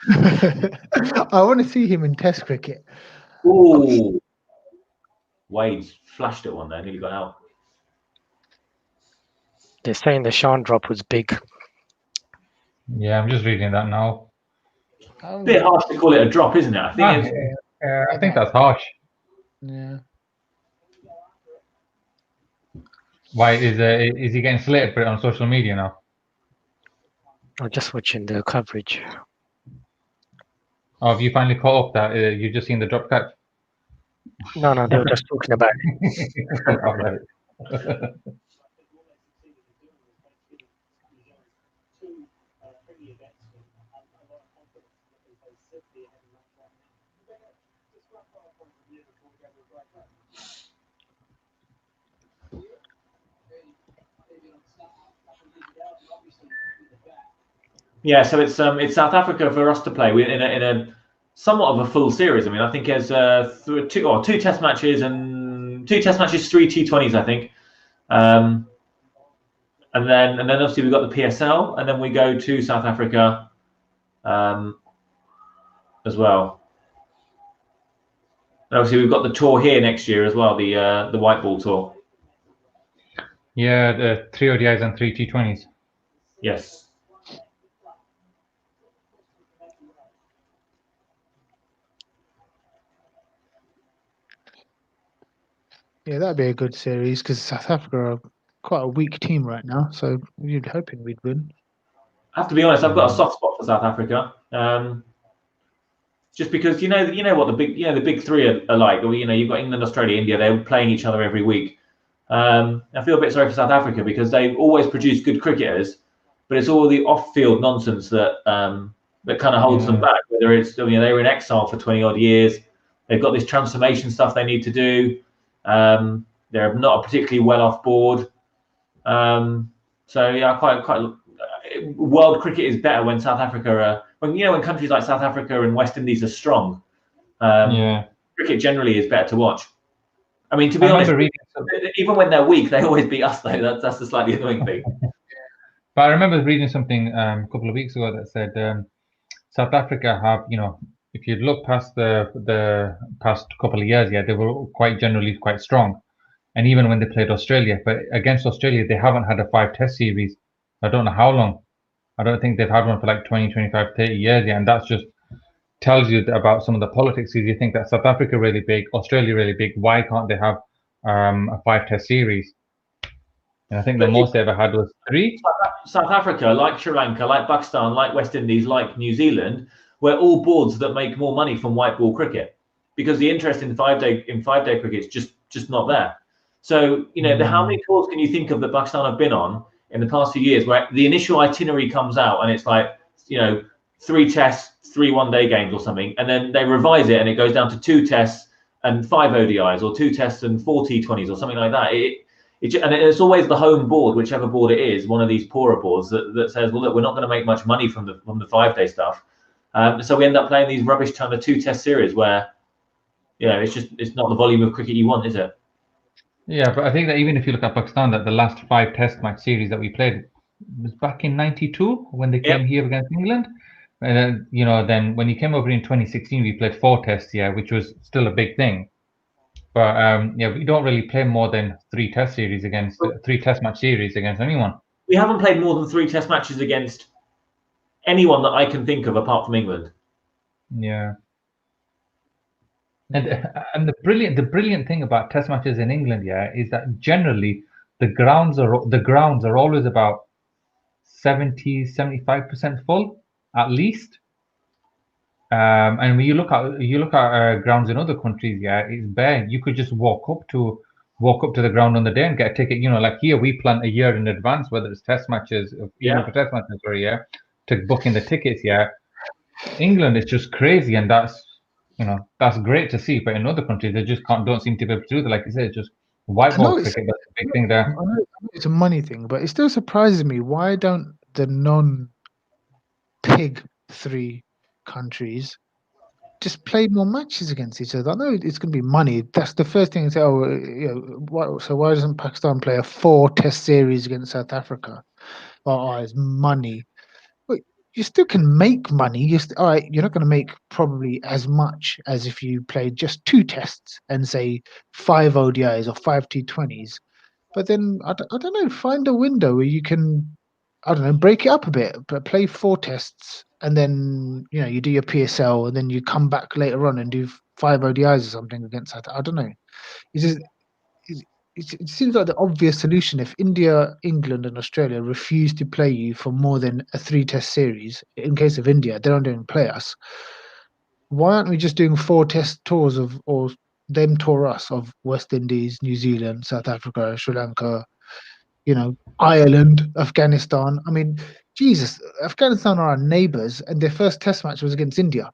I want to see him in Test cricket. Ooh, Wade's flashed at one there, nearly got out. They're saying the Sean drop was big. Yeah, I'm just reading that now. A bit harsh to call it a drop, isn't it? I think that's harsh. Yeah. Why is he getting slated for it on social media now? I'm just watching the coverage. Oh, have you finally caught up that you've just seen the drop catch? No, they were just talking about it. Yeah, so it's South Africa for us to play in a somewhat of a full series. I mean, I think there's two test matches and 3 T20s, I think, and then obviously we've got the PSL, and then we go to South Africa as well. And obviously we've got the tour here next year as well, the white ball tour. Yeah, the 3 ODIs and 3 T20s. Yes. Yeah, that'd be a good series because South Africa are quite a weak team right now, so you'd hoping we'd win. I have to be honest, I've got a soft spot for South Africa, just because you know what the big three are like. You've got England, Australia, India. They're playing each other every week. I feel a bit sorry for South Africa because they always produce good cricketers, but it's all the off-field nonsense that kind of holds them back. Whether it's they were in exile for 20 odd years, they've got this transformation stuff they need to do. They're not a particularly well-off board. So yeah, quite. World cricket is better when South Africa when countries like South Africa and West Indies are strong. Cricket generally is better to watch. I mean, to be honest, even when they're weak, they always beat us though. That's the slightly annoying thing. But I remember reading something a couple of weeks ago that said South Africa have, if you look past the past couple of years, they were generally quite strong. And even when they played Australia, but against Australia, they haven't had a 5 test series. I don't know how long. I don't think they've had one for like 20, 25, 30 years yet. And that's just tells you about some of the politics. Is you think that South Africa really big, Australia really big. Why can't they have a 5 test series? And I think the most they ever had was 3. South Africa, like Sri Lanka, like Pakistan, like West Indies, like New Zealand, we're all boards that make more money from white ball cricket because the interest in 5-day cricket is just not there. So how many tours can you think of that Pakistan have been on in the past few years where the initial itinerary comes out and it's like 3 tests, 3 one-day games or something, and then they revise it and it goes down to 2 tests and 5 ODIs, or 2 tests and 4 T20s, or something like that. And it's always the home board, whichever board it is, one of these poorer boards that says, well, look, we're not going to make much money from the 5-day stuff. So we end up playing these rubbish kind of 2 test series where, it's not the volume of cricket you want, is it? Yeah, but I think that even if you look at Pakistan, that the last 5 test match series that we played was back in '92 when they came here against England. And then, then when you came over in 2016, we played 4 tests, which was still a big thing. But we don't really play more than 3 test series against 3 test match series against anyone. We haven't played more than 3 test matches against anyone that I can think of apart from England. Yeah. And the brilliant thing about test matches in England, is that generally the grounds are always about 70-75% full at least. And when you look at grounds in other countries, it's bare. You could just walk up to the ground on the day and get a ticket. Like here we plan a year in advance, whether it's test matches, even for test matches, to book in the tickets. England is just crazy, and that's great to see. But in other countries, they just don't seem to be able to do that. Like you said, just whiteboard cricket. That's a big thing there. I know it's a money thing, but it still surprises me. Why don't the non-pig 3 countries just play more matches against each other? I know it's going to be money. That's the first thing to say. So why doesn't Pakistan play a 4 test series against South Africa? It's money. But you still can make money. You're not going to make probably as much as if you played just 2 tests and say 5 ODIs or 5 T20s. But then I don't know. Find a window where you can, break it up a bit, but play 4 tests, and then you do your PSL, and then you come back later on and do 5 ODIs or something against that. I don't know. It seems like the obvious solution. If India, England, and Australia refuse to play you for more than a 3 test series, in case of India, they don't even play us. Why aren't we just doing 4 test tours or them tour us of West Indies, New Zealand, South Africa, Sri Lanka, Ireland, Afghanistan? I mean, Jesus, Afghanistan are our neighbours, and their first test match was against India.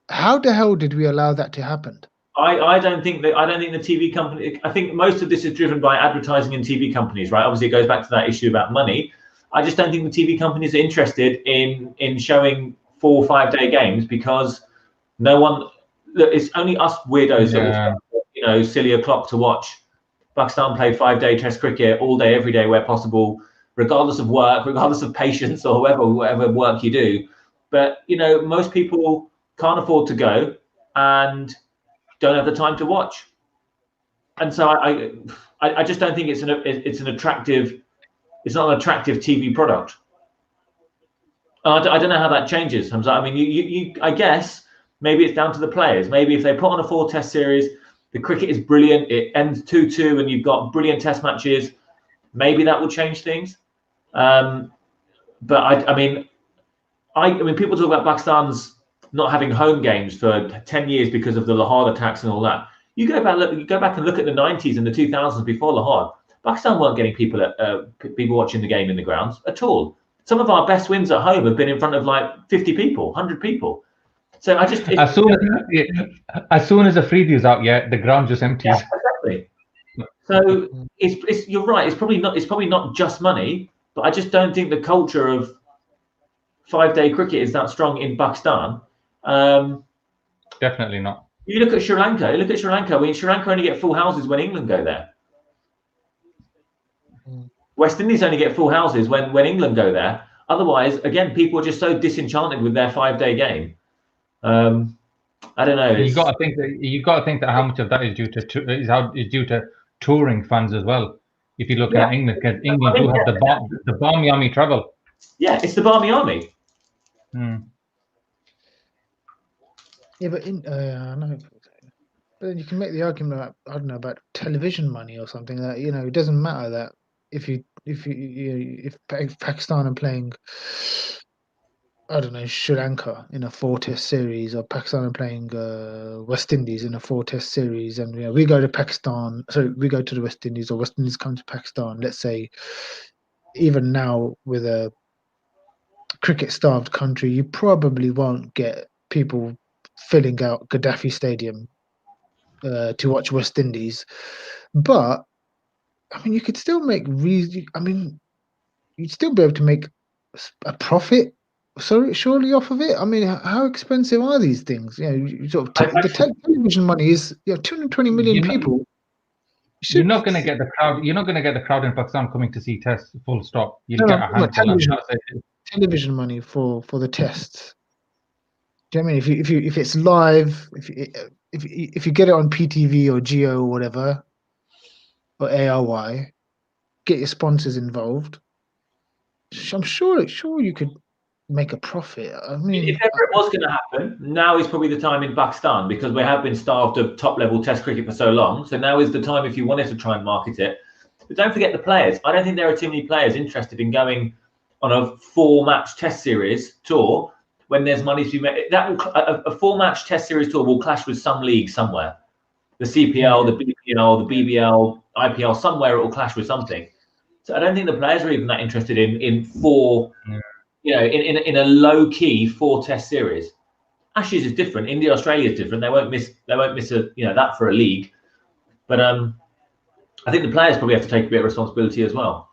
How the hell did we allow that to happen? I don't think the TV company. I think most of this is driven by advertising and TV companies, right? Obviously, it goes back to that issue about money. I just don't think the TV companies are interested in showing 4 5-day games, because no one. It's only us weirdos that will, silly o'clock to watch Pakistan play 5-day Test cricket all day, every day, where possible, regardless of work, regardless of patience, or whatever work you do. But most people can't afford to go and don't have the time to watch, and so I just don't think it's an attractive TV product. I don't know how that changes, Hamza. I mean, I guess maybe it's down to the players. Maybe if they put on a 4 test series, the cricket is brilliant, it ends 2-2, and you've got brilliant test matches, maybe that will change things. But I mean, people talk about Pakistan's not having home games for 10 years because of the Lahore attacks and all that. You go back and look at the 90s and the 2000s before Lahore. Pakistan weren't getting people watching the game in the grounds at all. Some of our best wins at home have been in front of like 50 people, 100 people. So I just as soon as the freebie's out, the ground just empties. Yeah, exactly. So it's you're right. It's probably not just money, but I just don't think the culture of 5-day cricket is that strong in Pakistan. Definitely not. You look at Sri Lanka. I mean, Sri Lanka only get full houses when England go there. West Indies only get full houses when England go there. Otherwise, again, people are just so disenchanted with their 5-day game. I don't know. You got to think that how much of that is due to touring fans as well. If you look at England, because England do have the Barmy Army travel. Yeah, it's the Barmy Army. Yeah, but I know. But then you can make the argument about television money or something, that it doesn't matter that if Pakistan are playing, Sri Lanka in a 4 test series, or Pakistan are playing West Indies in a 4 test series, and we go to Pakistan, so we go to the West Indies, or West Indies come to Pakistan. Let's say, even now with a cricket-starved country, you probably won't get people filling out Gaddafi Stadium to watch West Indies, but I mean, you could still make I mean, you'd still be able to make a profit. So surely off of it. I mean, how expensive are these things? You know, you sort of the television money is 220 million people. You're not going to get the crowd. You're not going to get the crowd in Pakistan coming to see tests. Full stop. You'll No, get a handful. Television money for the tests. Do you know what I mean? If it's live, if you get it on PTV or Geo or whatever, or ARY, get your sponsors involved. I'm sure you could make a profit. I mean, if ever it was going to happen, now is probably the time in Pakistan, because we have been starved of top-level Test cricket for so long. So now is the time if you wanted to try and market it. But don't forget the players. I don't think there are too many players interested in going on a 4-match Test series tour when there's money to be made. A 4-match Test series tour will clash with some league somewhere. The CPL, the BPL, the BBL, IPL, somewhere it will clash with something. So I don't think the players are even that interested in 4. You know, in a low key 4 Test series. Ashes is different. India, Australia is different. They won't miss that for a league. But I think the players probably have to take a bit of responsibility as well.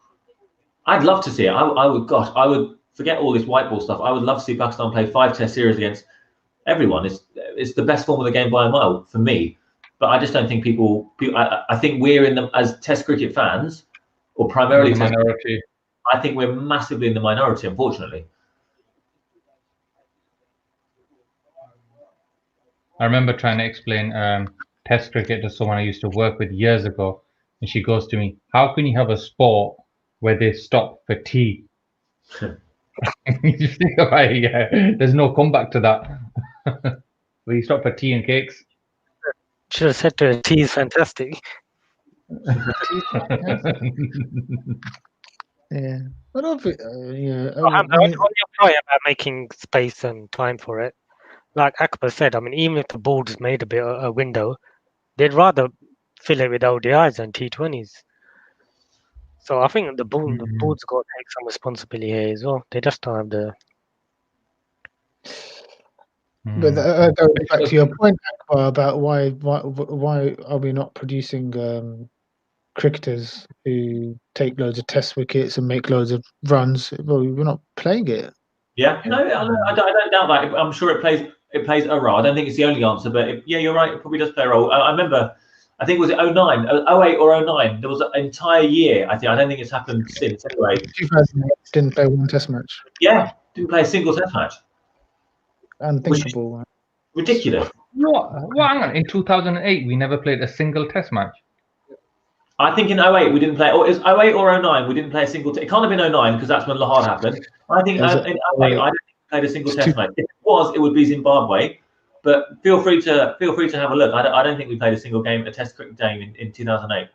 I'd love to see it. I would forget all this white ball stuff. I would love to see Pakistan play 5 Test series against everyone. It's the best form of the game by a mile for me. But I just don't think people I think we're as Test cricket fans, or primarily the minority. I think we're massively in the minority, unfortunately. I remember trying to explain Test cricket to someone I used to work with years ago, and she goes to me, "How can you have a sport where they stop for tea?" You think about it, yeah. There's no comeback to that. Where you stop for tea and cakes. Should have said to her, tea is fantastic. Yeah, I don't think. Yeah, On your point about making space and time for it, like Akbar said, I mean, even if the board's made a window, they'd rather fill it with ODIs than T20s. So I think the board's got to take some responsibility here as well. They just don't have the. But going back to your point, Akbar, about why are we not producing cricketers who take loads of Test wickets and make loads of runs? Well, we're not playing it. Yeah, no, I don't doubt that. I'm sure it plays a role. I don't think it's the only answer, but yeah, you're right. It probably does play a role. I remember, I think was it 09, 08 or 09. There was an entire year. I don't think it's happened since. Anyway, 2008 didn't play one Test match. Yeah, didn't play a single Test match. Unthinkable. Ridiculous. What? Hang on. In 2008, we never played a single Test match. I think in 08 we didn't play, or it was 08 or 09 we didn't play a single. It can't have been 09 because that's when Lahore happened. I think in 08 I don't think we played a single Test match. If it was, it would be Zimbabwe. But feel free to have a look. I don't think we played a single game, a Test cricket game in 2008.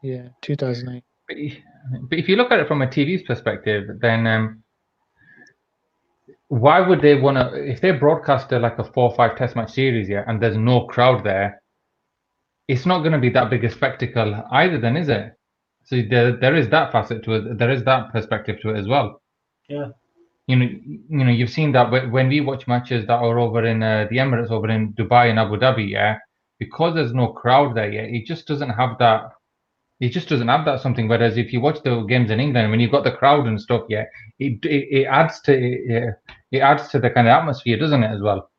Yeah, 2008. But if you look at it from a TV's perspective, then why would they want to? If they broadcast like a 4 or 5 Test match series, yeah, and there's no crowd there, it's not going to be that big a spectacle either, then, is it? So there is that facet to it. There is that perspective to it as well. Yeah. You know, you've seen that when we watch matches that are over in the Emirates, over in Dubai and Abu Dhabi, yeah, because there's no crowd there, yeah, it just doesn't have that. It just doesn't have that something. Whereas if you watch the games in England, when you've got the crowd and stuff, yeah, it adds to the kind of atmosphere, doesn't it, as well?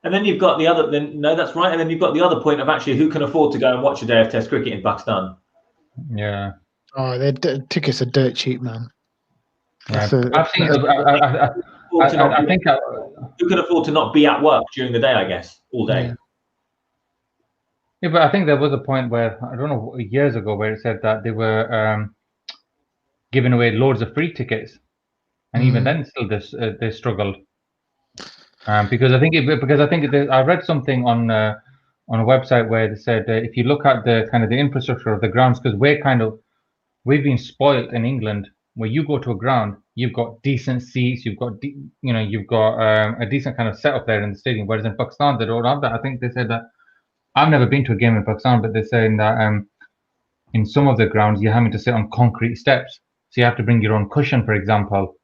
And then you've got the other. No, that's right. And then you've got the other point of actually who can afford to go and watch a day of Test cricket in Pakistan. Yeah. Oh, their tickets are dirt cheap, man. Yeah. I think who can afford to not be at work during the day? I guess all day. Yeah, but I think there was a point where I don't know years ago where it said that they were giving away loads of free tickets, and even then still they struggled. Because I think I read something on a website where they said if you look at the kind of the infrastructure of the grounds, because we've been spoilt in England, where you go to a ground, you've got decent seats, you've got a decent kind of setup there in the stadium, whereas in Pakistan they don't have that. I think they said that I've never been to a game in Pakistan, but they're saying that in some of the grounds you're having to sit on concrete steps, so you have to bring your own cushion, for example,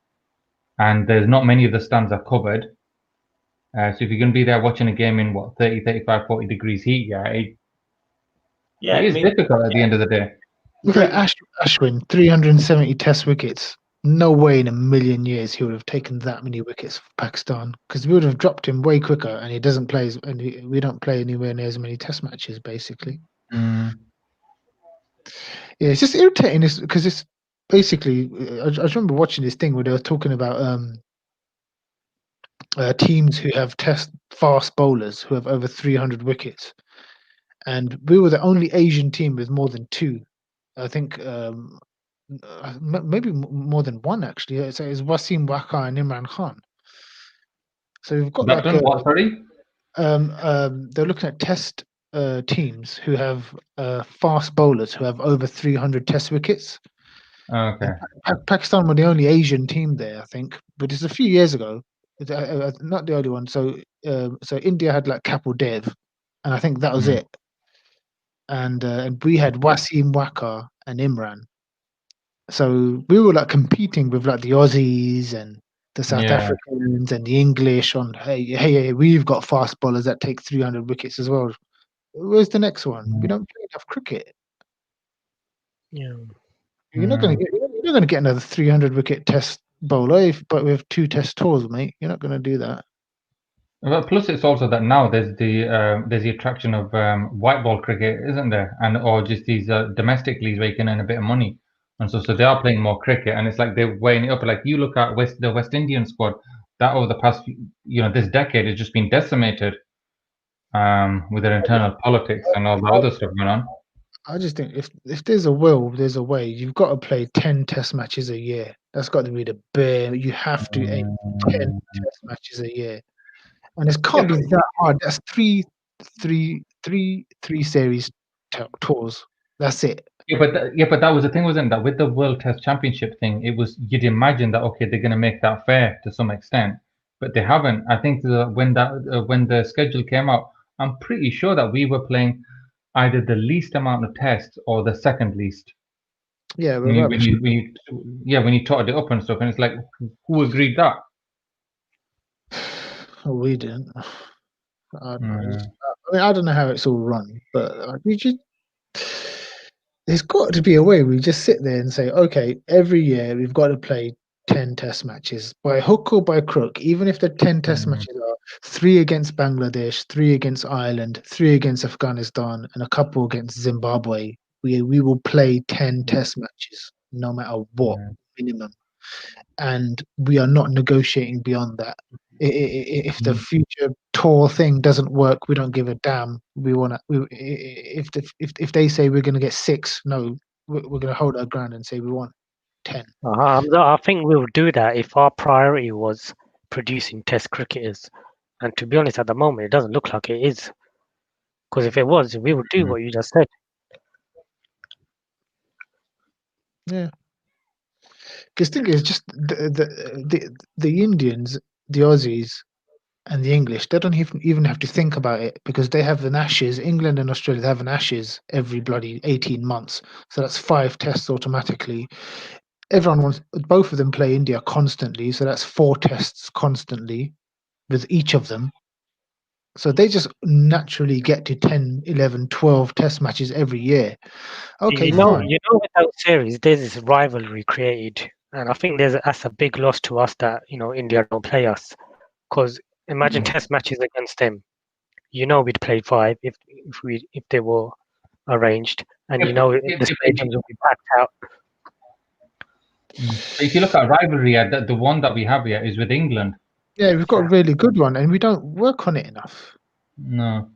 and there's not many of the stands are covered. So if you're going to be there watching a game in 30, 35, 40 degrees heat, it is difficult at the end of the day. Look at Ashwin, 370 Test wickets. No way in a million years he would have taken that many wickets for Pakistan, because we would have dropped him way quicker, and he doesn't play, we don't play anywhere near as many Test matches, basically. Mm. Yeah, it's just irritating, because it's basically. I remember watching this thing where they were talking about teams who have Test fast bowlers who have over 300 wickets, and we were the only Asian team with more than two. I think maybe more than one actually. So it's Wasim Waka and Imran Khan. So we've got That done what? Sorry. they're looking at Test teams who have fast bowlers who have over 300 Test wickets. Okay. Pakistan were the only Asian team there, I think, but it's a few years ago. Not the only one. So India had like Kapil Dev, and I think that was it. And we had Wasim Waka and Imran. So we were like competing with like the Aussies and the South Africans and the English on hey, we've got fast bowlers that take 300 wickets as well. Where's the next one? We don't play enough cricket. Yeah. You're not going to get another 300 wicket Test bowler, but with 2 Test tours, mate. You're not going to do that. Well, plus it's also that now there's the attraction of white ball cricket, isn't there? And or just these domestic leagues where you can earn a bit of money, and so they are playing more cricket, and it's like they're weighing it up. Like you look at the West Indian squad, that over the past this decade has just been decimated with their internal politics and all the other stuff going on. I just think if there's a will, there's a way. You've got to play 10 Test matches a year. That's got to be the bare. You have to aim 10 Test matches a year, and it can't be that hard. That's three series tours. That's it. Yeah, but that was the thing, wasn't that with the World Test Championship thing? It was you'd imagine that okay, they're going to make that fair to some extent, but they haven't. I think when the schedule came out, I'm pretty sure that we were playing either the least amount of tests or the second least. Yeah, when you totted it up and stuff, and it's like, who agreed that? Oh, we didn't. I don't know how it's all run, but there's got to be a way we just sit there and say, okay, every year we've got to play 10 Test matches by hook or by crook, even if the 10 Test matches are 3 against Bangladesh, 3 against Ireland, 3 against Afghanistan, and a couple against Zimbabwe. We will play 10 Test matches, no matter what, minimum. And we are not negotiating beyond that. If the future tour thing doesn't work, we don't give a damn. We want to. If they say we're going to get 6, no, we're going to hold our ground and say we want 10. I think we'll do that if our priority was producing Test cricketers. And to be honest, at the moment, it doesn't look like it is. Because if it was, we would do what you just said. Yeah. Because think it's just the Indians, the Aussies, and the English. They don't even have to think about it because they have an Ashes. England and Australia have an Ashes every bloody 18 months. So that's 5 tests automatically. Everyone wants. Both of them play India constantly. So that's 4 tests constantly with each of them. So they just naturally get to 10, 11, 12 test matches every year. Okay, fine. With those series, there's this rivalry created. And I think that's a big loss to us that, India don't play us. Because imagine test matches against them. We'd play 5 if they were arranged. And the stadiums will be packed out. If you look at rivalry, the one that we have here is with England. Yeah, we've got a really good one, and we don't work on it enough. No.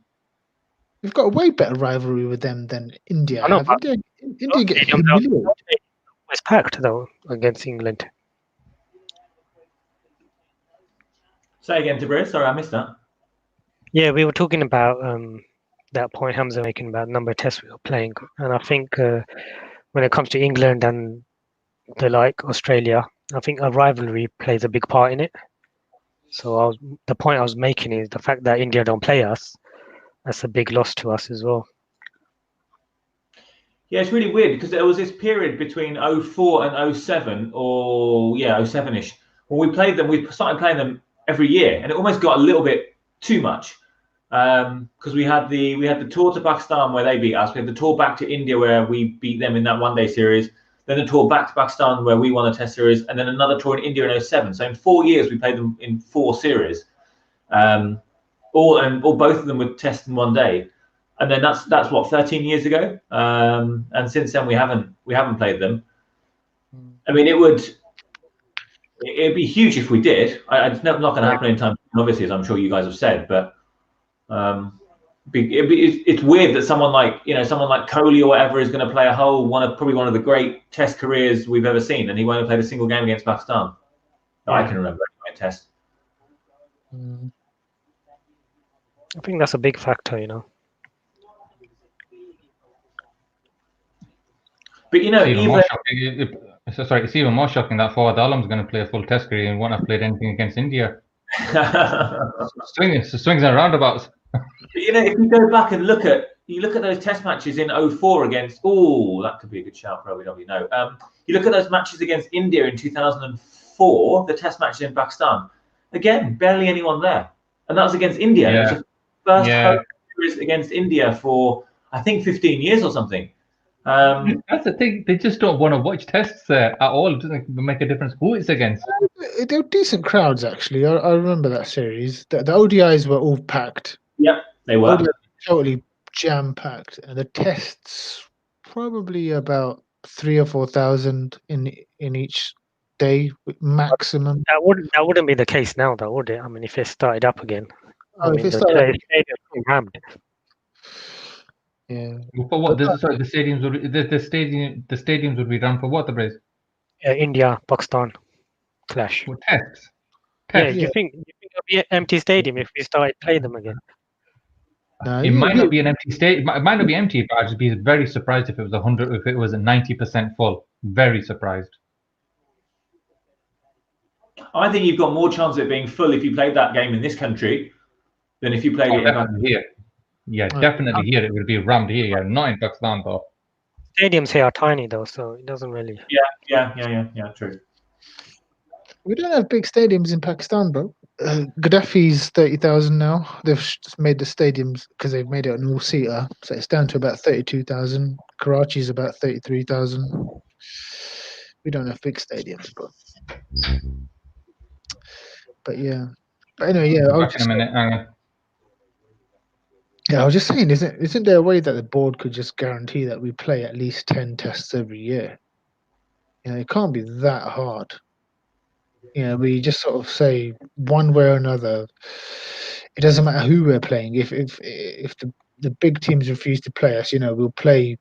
We've got a way better rivalry with them than India. I know, India get humiliated. It's packed, though, against England. Say again, Tabir. Sorry, I missed that. Yeah, we were talking about that point Hamza making about number of tests we were playing. And I think when it comes to England and Australia, I think a rivalry plays a big part in it. So the point I was making is the fact that India don't play us, that's a big loss to us as well. Yeah, it's really weird because there was this period between 04 and 07, or 07-ish, when we started playing them every year, and it almost got a little bit too much. Because we had the tour to Pakistan where they beat us. We had the tour back to India where we beat them in that one-day series. Then the tour back to Pakistan where we won a Test series, and then another tour in India in 2007. So in 4 years we played them in 4 series. Both of them were Test in one day, and then that's what 13 years ago. And since then we haven't played them. I mean, it'd be huge if we did. It's not going to happen anytime soon, obviously, as I'm sure you guys have said, but. It's weird that someone like Kohli or whatever is going to play probably one of the great Test careers we've ever seen, and he won't have played a single game against Pakistan. I can remember a Test. I think that's a big factor, But it's even more shocking that Fawad Alam's going to play a full Test career and won't have played anything against India. Swings and roundabouts. But if you go back and look at those Test matches in 2004 against that could be a good shout for LBW. No, you look at those matches against India in 2004, the Test matches in Pakistan. Again, barely anyone there, and that was against India. Yeah. It was the first home series against India for I think 15 years or something. That's the thing; they just don't want to watch Tests at all. It doesn't make a difference who it's against. They were decent crowds, actually. I remember that series. The ODIs were all packed. Yep, they were totally jam-packed, and the Tests probably about 3,000 or 4,000 in each day maximum. That wouldn't be the case now, though, would it? I mean, if it started up again, the rammed. Yeah. For what? The stadiums would be run for what, the Brace? India, Pakistan clash. For Tests. Yeah, you think it'll be an empty stadium if we started playing them again? No, it might not be an empty stadium. It might not be empty, but I'd just be very surprised if it was 100. If it was 90% full. Very surprised. I think you've got more chance of it being full if you played that game in this country than if you played it here. Yeah, definitely here. It will be rammed here. Yeah, not in Pakistan though. Stadiums here are tiny though, so it doesn't really. Yeah. True. We don't have big stadiums in Pakistan, bro. Gaddafi's 30,000 now. They've just made the stadiums because they've made it an all-seater, so it's down to about 32,000. Karachi's about 33,000. We don't have big stadiums, bro. But yeah. But anyway, yeah. I was just saying, isn't there a way that the board could just guarantee that we play at least 10 tests every year? It can't be that hard. We just sort of say one way or another. It doesn't matter who we're playing. If the big teams refuse to play us, we'll play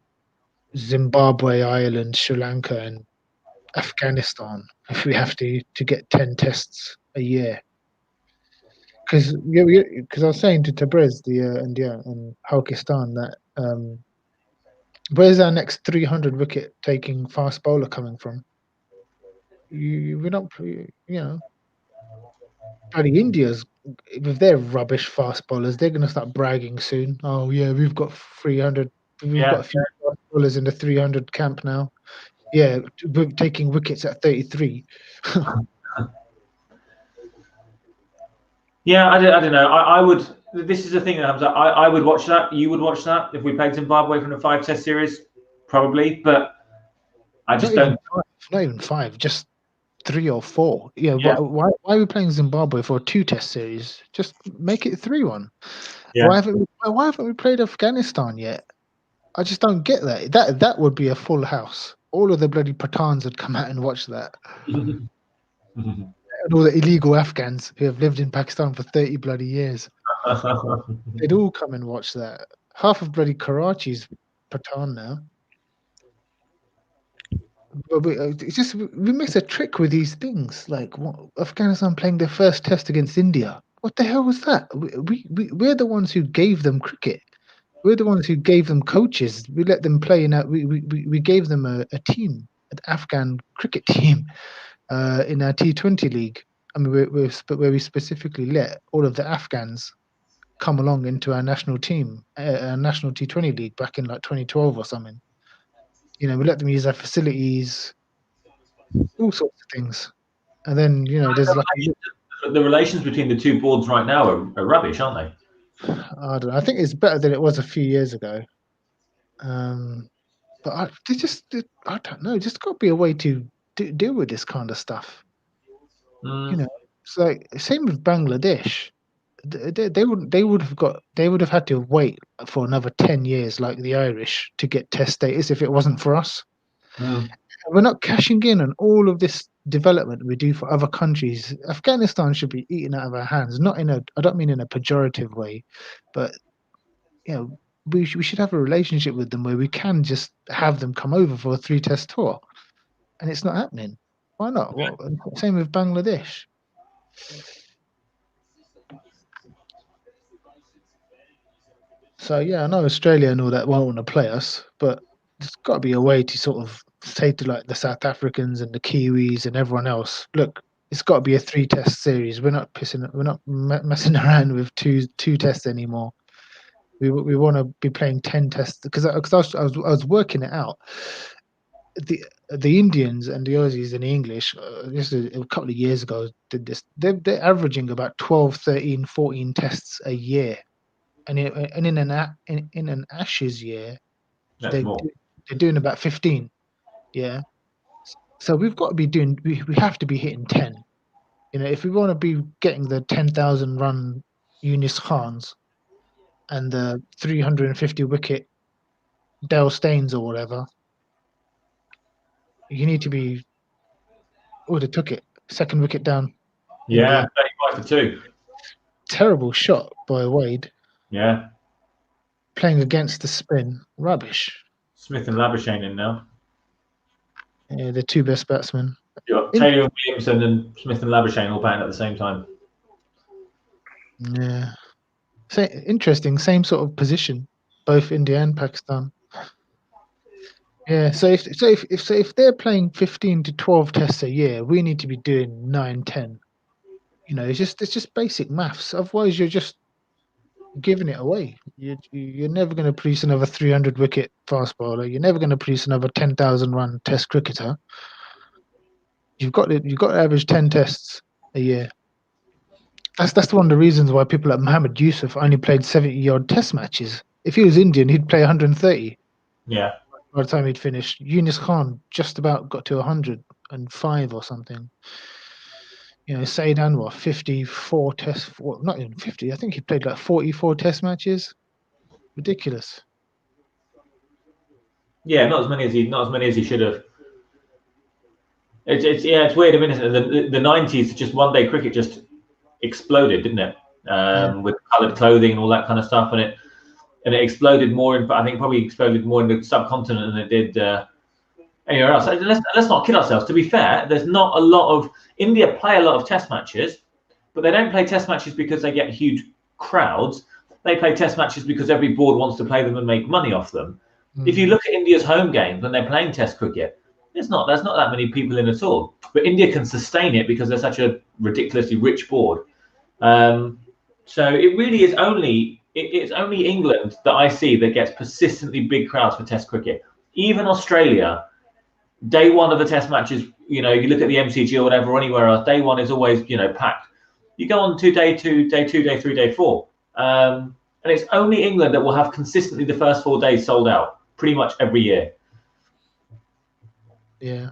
Zimbabwe, Ireland, Sri Lanka, and Afghanistan if we have to get 10 tests a year. Because I was saying to Tabriz and Pakistan that where's our next 300 wicket taking fast bowler coming from? We're not, bloody India's with their rubbish fast bowlers. They're going to start bragging soon. Oh yeah, we've got 300. We've got a few fast bowlers in the 300 camp now. Yeah, we're taking wickets at 33. Yeah, I don't know. I would. This is the thing that happens. I would watch that. You would watch that if we played Zimbabwe from the 5-test series, probably. But I just don't. Not even 5, just 3 or 4. Yeah. Why are we playing Zimbabwe for a 2-test series? Just make it 3-1. Yeah. Why haven't we played Afghanistan yet? I just don't get that. That would be a full house. All of the bloody Pathans would come out and watch that. And all the illegal Afghans who have lived in Pakistan for 30 bloody years. They'd all come and watch that. Half of bloody Karachi's Pathan now. But it's just we miss a trick with these things. Like Afghanistan playing their first test against India. What the hell was that? We're the ones who gave them cricket. We're the ones who gave them coaches. We let them play in that. We gave them a team, an Afghan cricket team. In our T20 league, I mean, where we specifically let all of the Afghans come along into our national team, our national T20 league back in like 2012 or something. We let them use our facilities, all sorts of things. And then, there's like the relations between the two boards right now are rubbish, aren't they? I don't know. I think it's better than it was a few years ago. But I don't know. Just got to be a way to deal with this kind of stuff. You know, it's like same with Bangladesh. They would have had to wait for another 10 years, like the Irish, to get test status if it wasn't for us. We're not cashing in on all of this development we do for other countries. Afghanistan should be eaten out of our hands. I don't mean in a pejorative way, but you know, we should have a relationship with them where we can just have them come over for a 3-test tour, and it's not happening. Why not? Same with Bangladesh. So yeah, I know Australia and all that won't want to play us, but there's got to be a way to sort of say to like the South Africans and the Kiwis and everyone else, look, it's got to be a 3-test series. We're not messing around with two tests anymore. We want to be playing 10 tests because I was working it out. The Indians and the Aussies and the English, this is a couple of years ago, did this. They're averaging about 12, 13, 14 tests a year. And in an Ashes year, they're doing about 15. Yeah. So we've got to be doing. We have to be hitting 10. You know, if we want to be getting the 10,000 run Eunice Khans and the 350 wicket Dale Staines or whatever, you need to be. Oh, they took it. Second wicket down. Yeah, 35 for 2. Terrible shot by Wade. Yeah. Playing against the spin. Rubbish. Smith and Labuschagne in now. Yeah, the two best batsmen. You've got Taylor and Williamson and Smith and Labuschagne all batting at the same time. Yeah. Interesting. Same sort of position. Both India and Pakistan. Yeah, so if they're playing 15 to 12 tests a year, we need to be doing 9, 10. You know, it's just basic maths. Otherwise, you're just giving it away. You're never going to produce another 300 wicket fast bowler. You're never going to produce another 10,000 run test cricketer. You've got to average 10 tests a year. That's one of the reasons why people like Mohammad Yusuf only played 70-odd test matches. If he was Indian, he'd play 130. Yeah. By the time he'd finished, Eunice Khan just about got to 105 or something. You know, Saeed Anwar, 54 tests. Well, not even 50. I think he played like 44 test matches. Ridiculous. Yeah, not as many as he should have. It's weird. I mean, the 90s, just one day cricket just exploded, didn't it? With coloured clothing and all that kind of stuff, and it exploded more. I think probably exploded more in the subcontinent than it did anywhere else. Let's not kid ourselves. To be fair, there's not a lot of India play a lot of test matches, but they don't play test matches because they get huge crowds. They play test matches because every board wants to play them and make money off them. If you look at India's home games when they're playing test cricket, there's not that many people in at all. But India can sustain it because they're such a ridiculously rich board. So it really is it's only England that I see that gets persistently big crowds for test cricket. Even Australia, day one of the test matches, you know, you look at the MCG or whatever, or anywhere else, day one is always, you know, packed. You go on to day 2, day 3, day 4. And it's only England that will have consistently the first 4 days sold out pretty much every year. Yeah.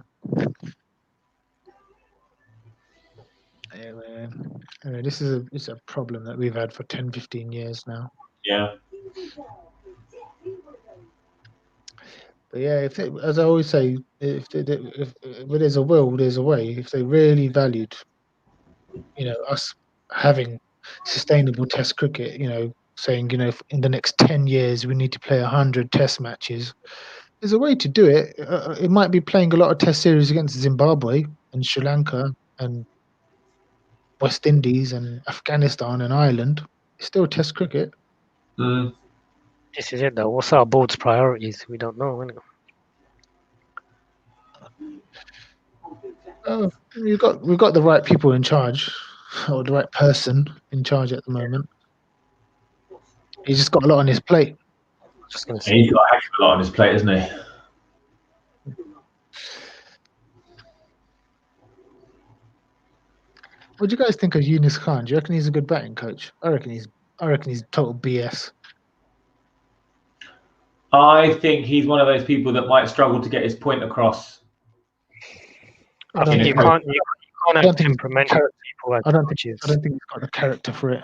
Anyway, this is a problem that we've had for 10, 15 years now. Yeah. But yeah, as I always say, if there's a will, there's a way. If they really valued, you know, us having sustainable test cricket, you know, saying, you know, in the next 10 years we need to play 100 test matches, there's a way to do it. It might be playing a lot of test series against Zimbabwe and Sri Lanka and West Indies and Afghanistan and Ireland. It's still test cricket. This is it though. What's our board's priorities? We don't know, innit? We've got the right people in charge, or the right person in charge at the moment. He's just got a lot on his plate. Just gonna say. He's got a heck of a lot on his plate, isn't he? What do you guys think of Yunus Khan? Do you reckon he's a good batting coach? I reckon he's total BS. I think he's one of those people that might struggle to get his point across. I think you can't have temperamental people as I don't coaches. think he's got the character for it.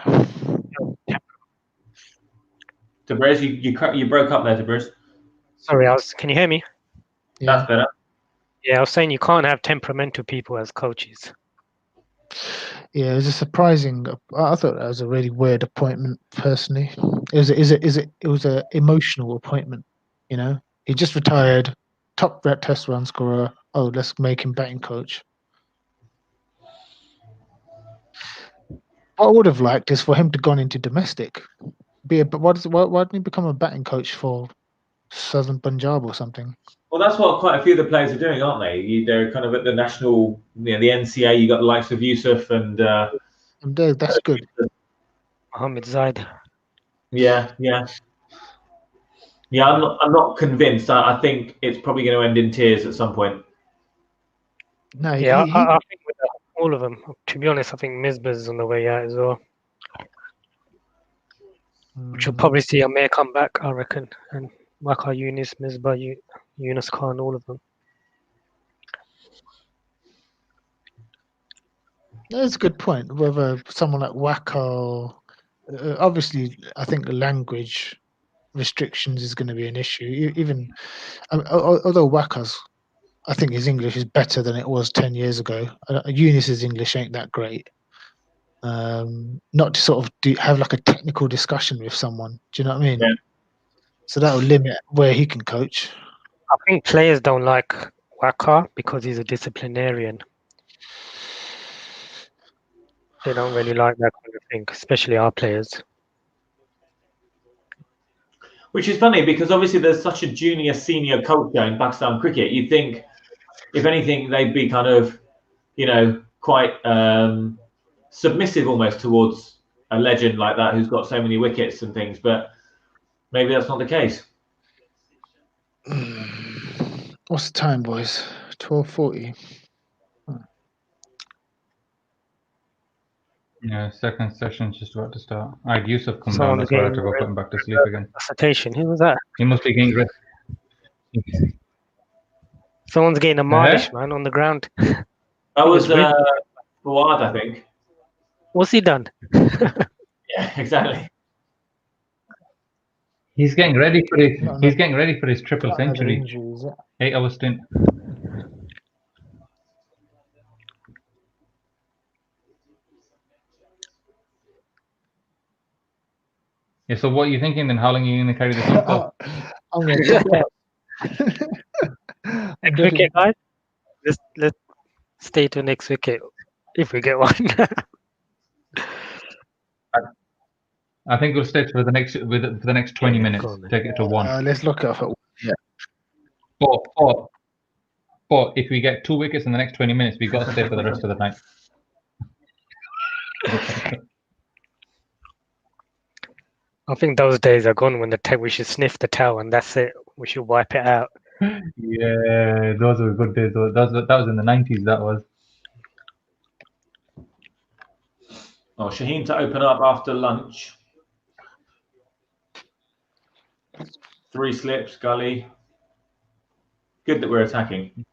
Tabriz, you broke up there, Tabriz. Sorry, can you hear me? Yeah. That's better. Yeah, I was saying you can't have temperamental people as coaches. Yeah, it was a surprising. I thought that was a really weird appointment. Personally, it was a emotional appointment. You know, he just retired, top test run scorer. Oh, let's make him batting coach. What I would have liked is for him to gone into domestic. But why didn't he become a batting coach for Southern Punjab or something? Well, that's what quite a few of the players are doing, aren't they? They're kind of at the national, the NCA. You got the likes of Yusuf and. That's good. Mohammed Zaid. Yeah. I'm not convinced. I think it's probably going to end in tears at some point. No, I think with all of them. To be honest, I think Misbah is on the way out as well. Which will probably see Amir come back, I reckon, and Waqar Yunis, Misbah, Yunus Khan, all of them. That's a good point. Whether someone like Waqar, obviously, I think the language restrictions is going to be an issue. Even although Waqar's, I think his English is better than it was 10 years ago. Eunice's English ain't that great. Not to sort of have like a technical discussion with someone. Do you know what I mean? Yeah. So that will limit where he can coach. I think players don't like Waqar because he's a disciplinarian. They don't really like that kind of thing, especially our players. Which is funny because obviously there's such a junior-senior culture in Pakistan cricket. You'd think, if anything, they'd be kind of, quite submissive almost towards a legend like that who's got so many wickets and things. But maybe that's not the case. What's the time, boys? 12:40. Yeah, second session's just about to start. I had Yusuf come down, Someone's that's why I had to getting go put him back to sleep again. Recitation. Who was that? He must be getting rest. Someone's getting a Marlish, man, on the ground. That was Fawad, I think. What's he done? Yeah, exactly. He's getting ready for his. He's getting ready for his triple century. Injury, is it? 8-hour stint. Yeah. So what are you thinking then? How long are you going to carry the team for? I'm going to Next wicket, guys. Let's stay to next wicket if we get one. I think we'll stay for the next 20 minutes. Take it to 1. Let's look at it. Yeah. But if we get 2 wickets in the next 20 minutes, we've got to stay for the rest of the night. I think those days are gone when we should sniff the towel and that's it. We should wipe it out. Yeah, those were good days. That was in the 90s. That was. Oh, Shaheen to open up after lunch. 3 slips, Gully. Good that we're attacking.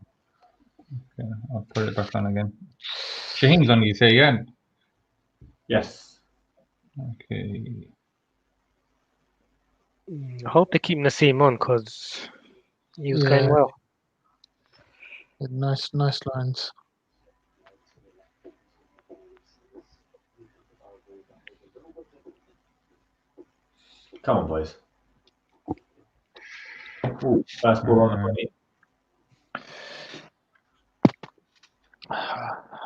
Okay, I'll put it back on again. Shaheen's on, you say, yeah? Yes. Okay. I hope they keep Naseem on because he was going well. Nice lines. Come on, boys. Ooh, first ball on the money.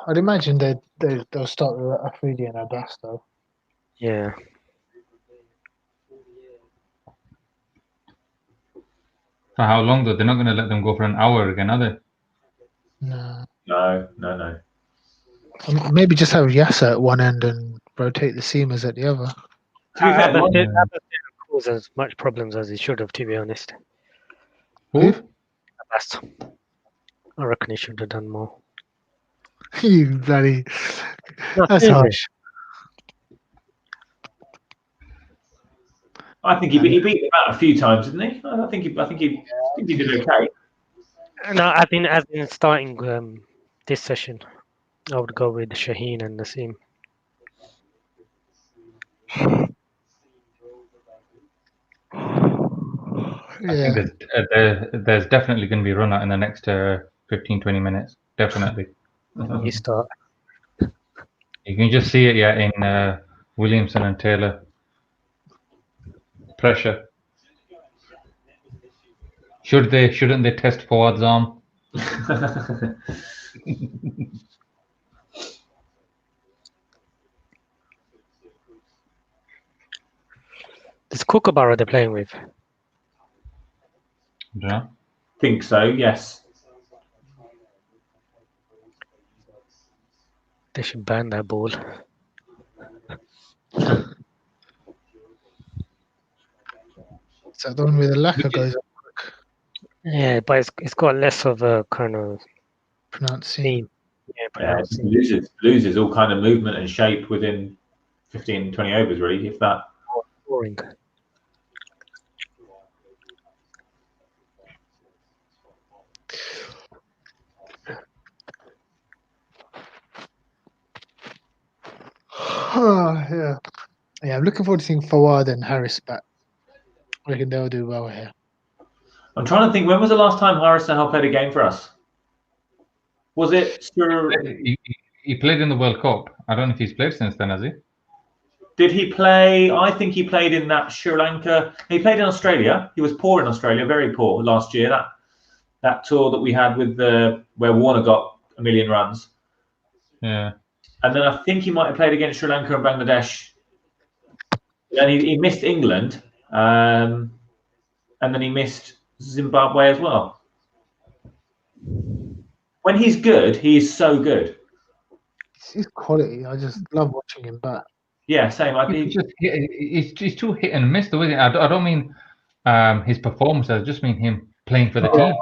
I'd imagine they'll start with Afridi and Abbas though. Yeah. For how long though? They're not going to let them go for an hour again, are they? No. Maybe just have Yasser at one end and rotate the seamers at the other. To be fair, Abbas didn't cause as much problems as he should have, to be honest. Who? Abbas. I reckon he should have done more. You bloody That's harsh. I think he beat him out a few times, didn't he? I think he did okay. No, I think as in starting this session, I would go with Shaheen and Naseem. I think there's definitely going to be a run out in the next 15-20 minutes. Definitely. You start. You can just see it, yeah, in Williamson and Taylor. Pressure. Shouldn't they test Fawwad's arm? This Kookaburra they're playing with. Yeah. Think so, yes. They should ban that ball. So the one where the lacquer goes up quick. Yeah, but it's got less of a kind of Pronouncing. theme. Yeah, Yeah, pronouncing. loses all kind of movement and shape within 15, 20 overs, really, if that. Boring. Oh, yeah. Yeah, I'm looking forward to seeing Fawad and Harris back. I reckon they'll do well here. I'm trying to think, when was the last time Haris Sahel played a game for us? Was it He played in the World Cup. I don't know if he's played since then, has he? Did he play? I think he played in that Sri Lanka. He played in Australia. He was poor in Australia, very poor last year. That tour that we had with where Warner got a million runs. Yeah. And then I think he might have played against Sri Lanka and Bangladesh. And he missed England, and then he missed Zimbabwe as well. When he's good, he is so good. He's quality. I just love watching him back. Yeah, same. I think He's too hit and miss, though, isn't it? I don't mean his performance. I just mean him playing for the team.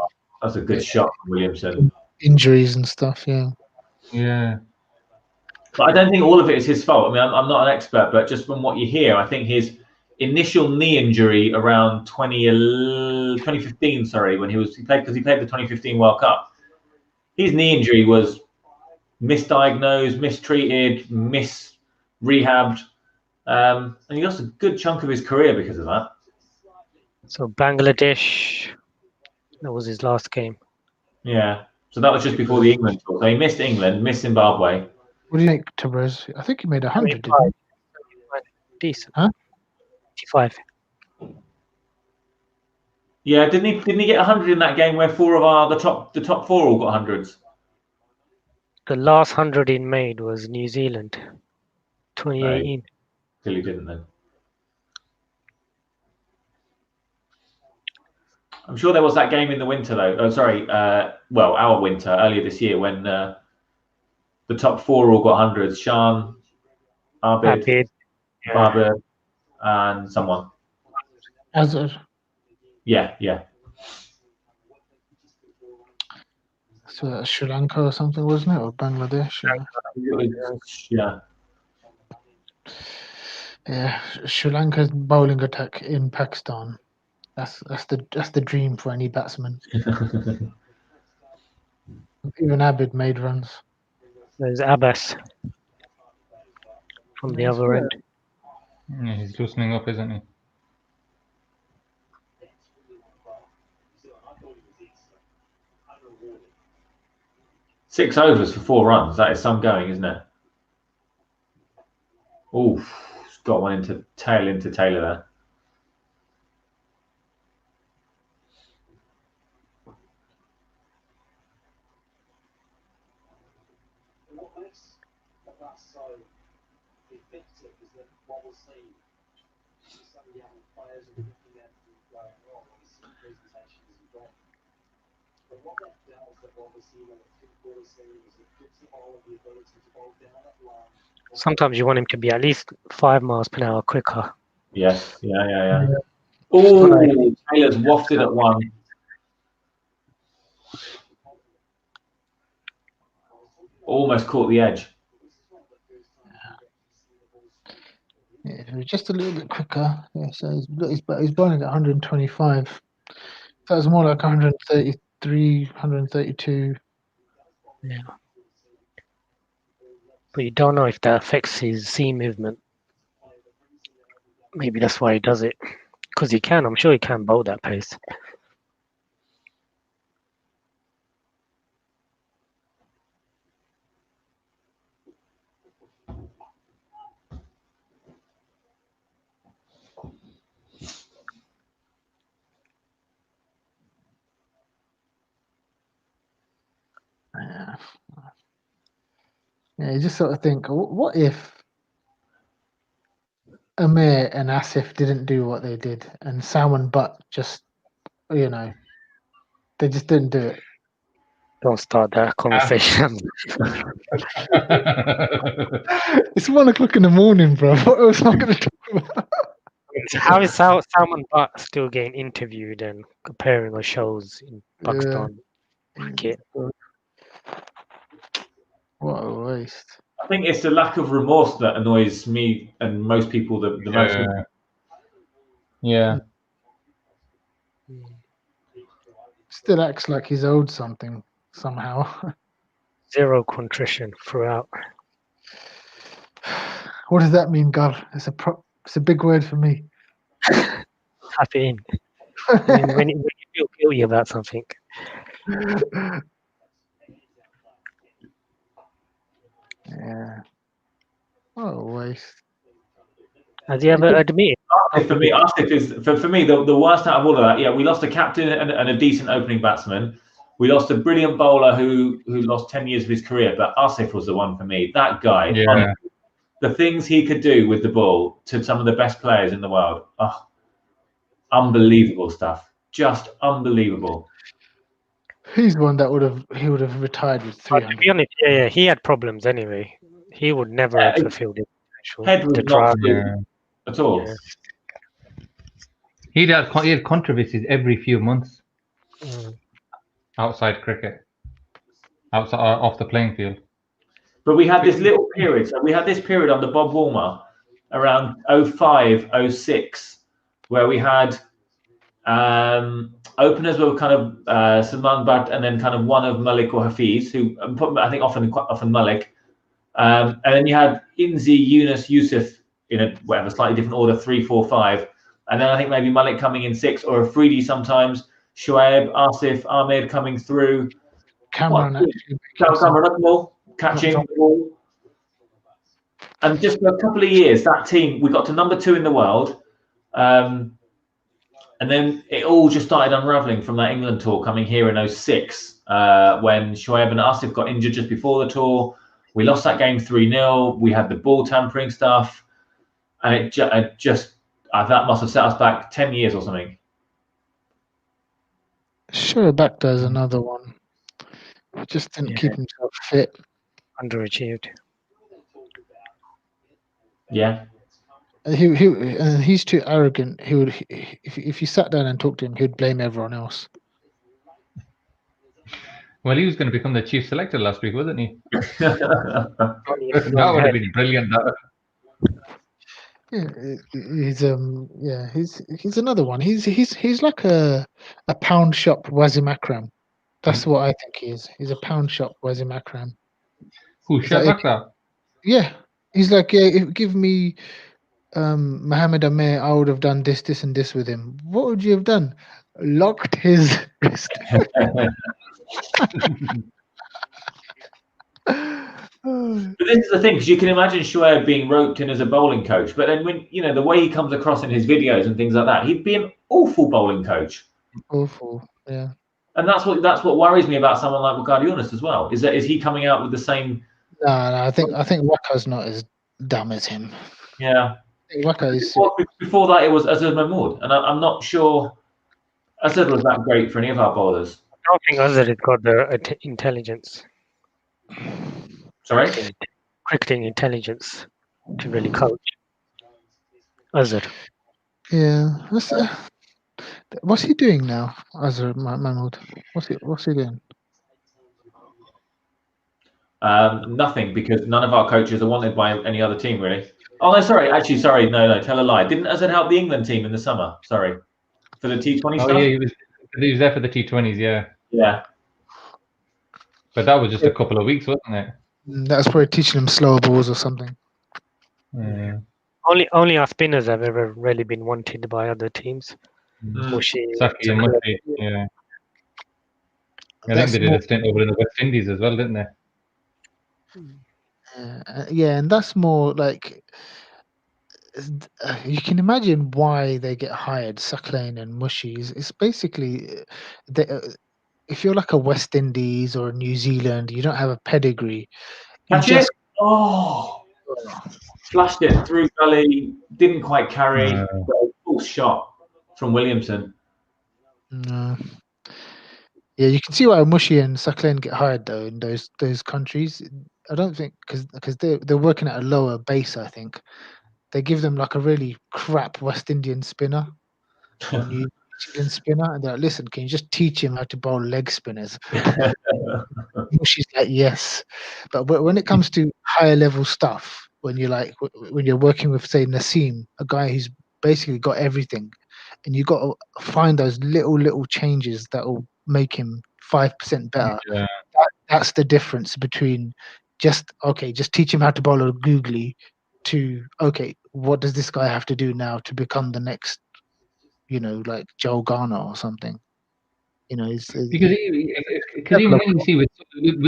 That's a good shot from Williamson. Injuries and stuff, yeah. Yeah. But I don't think all of it is his fault. I mean, I'm not an expert, but just from what you hear, I think his initial knee injury around 2015, when he played the 2015 World Cup. His knee injury was misdiagnosed, mistreated, rehabbed, and he lost a good chunk of his career because of that. So Bangladesh, that was his last game. Yeah, so that was just before the England tour. So he missed England, missed Zimbabwe. What do you think, Tabrez? I think he made 100, didn't he? Decent. Huh? 85. Yeah, didn't he get 100 in that game where the top four all got hundreds? The last 100 he made was New Zealand, 2018. Till he didn't then. I'm sure there was that game in the winter though. Oh, sorry. Our winter earlier this year when the top four all got hundreds. Shan, Abid, Babar, and someone. Azar. Yeah. So Sri Lanka or something, wasn't it? Or Bangladesh? Yeah. Yeah, Sri Lanka's bowling attack in Pakistan. That's the dream for any batsman. Even Abid made runs. There's Abbas from the other end. Yeah, he's loosening up, isn't he? Six overs for 4 runs. That is some going, isn't it? Oof, got one into Taylor there. Sometimes you want him to be at least 5 miles per hour quicker. Yes, yeah. Oh, Taylor's wafted at one. Almost caught the edge. Yeah, if it was just a little bit quicker. Yeah, so he's bowling at 125. That was more like 133, 132. Yeah. But you don't know if that affects his seam movement. Maybe that's why he does it. Because he can. I'm sure he can bowl that pace. Yeah. Yeah, you just sort of think, what if Amir and Asif didn't do what they did, and Salman Butt just, they just didn't do it. Don't start that conversation. It's 1 o'clock in the morning, bro. What else am I going to talk about? How is Salman Butt still getting interviewed and appearing on shows in Pakistan cricket? What a waste. I think it's the lack of remorse that annoys me and most people the most. Yeah. Still acts like he's owed something somehow. Zero contrition throughout. What does that mean, Gav? It's a big word for me. Tap it in. when you feel guilty about something. Yeah. What a waste. Has he ever admitted? For me, Asif is for me the worst out of all of that. Yeah, we lost a captain and a decent opening batsman. We lost a brilliant bowler who lost 10 years of his career, but Asif was the one for me. That guy, Yeah. the things he could do with the ball to some of the best players in the world. Oh, unbelievable stuff. Just unbelievable. He's one that would have retired with 300. To be honest, yeah, he had problems anyway. He would never have fulfilled his potential. Head was not at all. Yeah. He had controversies every few months Mm. outside cricket, outside off the playing field. But we had this little period. So we had this period under Bob Woolmer around 05, 06, where we had openers were kind of Salman Butt and then kind of one of Malik or Hafiz, who I think often Malik. And then you had Inzi, Yunus, Yusuf in a slightly different order, 3, 4, 5. And then I think maybe Malik coming in 6 or Afridi sometimes, Shoaib, Asif, Ahmed coming through. Cameron catching the ball. And just for a couple of years, that team, we got to number 2 in the world. And then it all just started unraveling from that England tour coming here in 06, when Shoaib and Asif got injured just before the tour. We lost that game 3-0. We had the ball tampering stuff. And it just that must have set us back 10 years or something. Sure, Bakhtar's another one. Just didn't keep himself fit. Underachieved. Yeah. He's too arrogant. He would, if you sat down and talked to him, he would blame everyone else. Well, he was going to become the chief selector last week, wasn't he? That would have been brilliant. Yeah, he's another one. He's like a pound shop Wazim Akram. That's what I think he is. He's a pound shop Wazim Akram. Who, Shah? Yeah, he's like, give me Mohammed Amir, I would have done this, and this with him. What would you have done? Locked his wrist. But this is the thing, because you can imagine Shoaib being roped in as a bowling coach, but then when the way he comes across in his videos and things like that, he'd be an awful bowling coach. Awful, yeah. And that's what worries me about someone like Wakar Yunus as well. Is he coming out with the same? No, I think Wakar's not as dumb as him. Yeah. Wakar is. Before that, it was Azhar Mahmood, and I'm not sure Azhar was that great for any of our bowlers. I don't think Azhar has got the intelligence. Sorry? Cricketing intelligence to really coach. Azhar. Yeah. What's he doing now, Azhar Mahmood? What's he doing? Nothing, because none of our coaches are wanted by any other team, really. Oh, no, sorry. Actually, sorry. No, tell a lie. Didn't Azad help the England team in the summer? Sorry. For the T20 Oh stuff? yeah, he was there for the T20s, yeah. Yeah. But that was just a couple of weeks, wasn't it? That's probably teaching him slower balls or something. Yeah. Only our spinners have ever really been wanted by other teams. Mushi, Saki and Mushi, yeah. I think That's they did more, a stint over in the West Indies as well, didn't they? yeah, and that's more like you can imagine why they get hired, Sucklane and Mushi. It's basically if you're like a West Indies or a New Zealand, you don't have a pedigree. Catch it? Oh! Flashed it through gully, didn't quite carry, but a full shot from Williamson. No. Yeah, you can see why Mushi and Sucklane get hired though in those countries. I don't think because they're working at a lower base. I think they give them like a really crap West Indian spinner or New Zealand spinner, and they're like, "Listen, can you just teach him how to bowl leg spinners?" Mushi's like, "Yes," but when it comes to higher level stuff, when you're working with say Naseem, a guy who's basically got everything, and you got to find those little changes that will make him 5% better. Yeah. That's the difference between just teach him how to bowl a googly to what does this guy have to do now to become the next, like Joel Garner or something. Because even when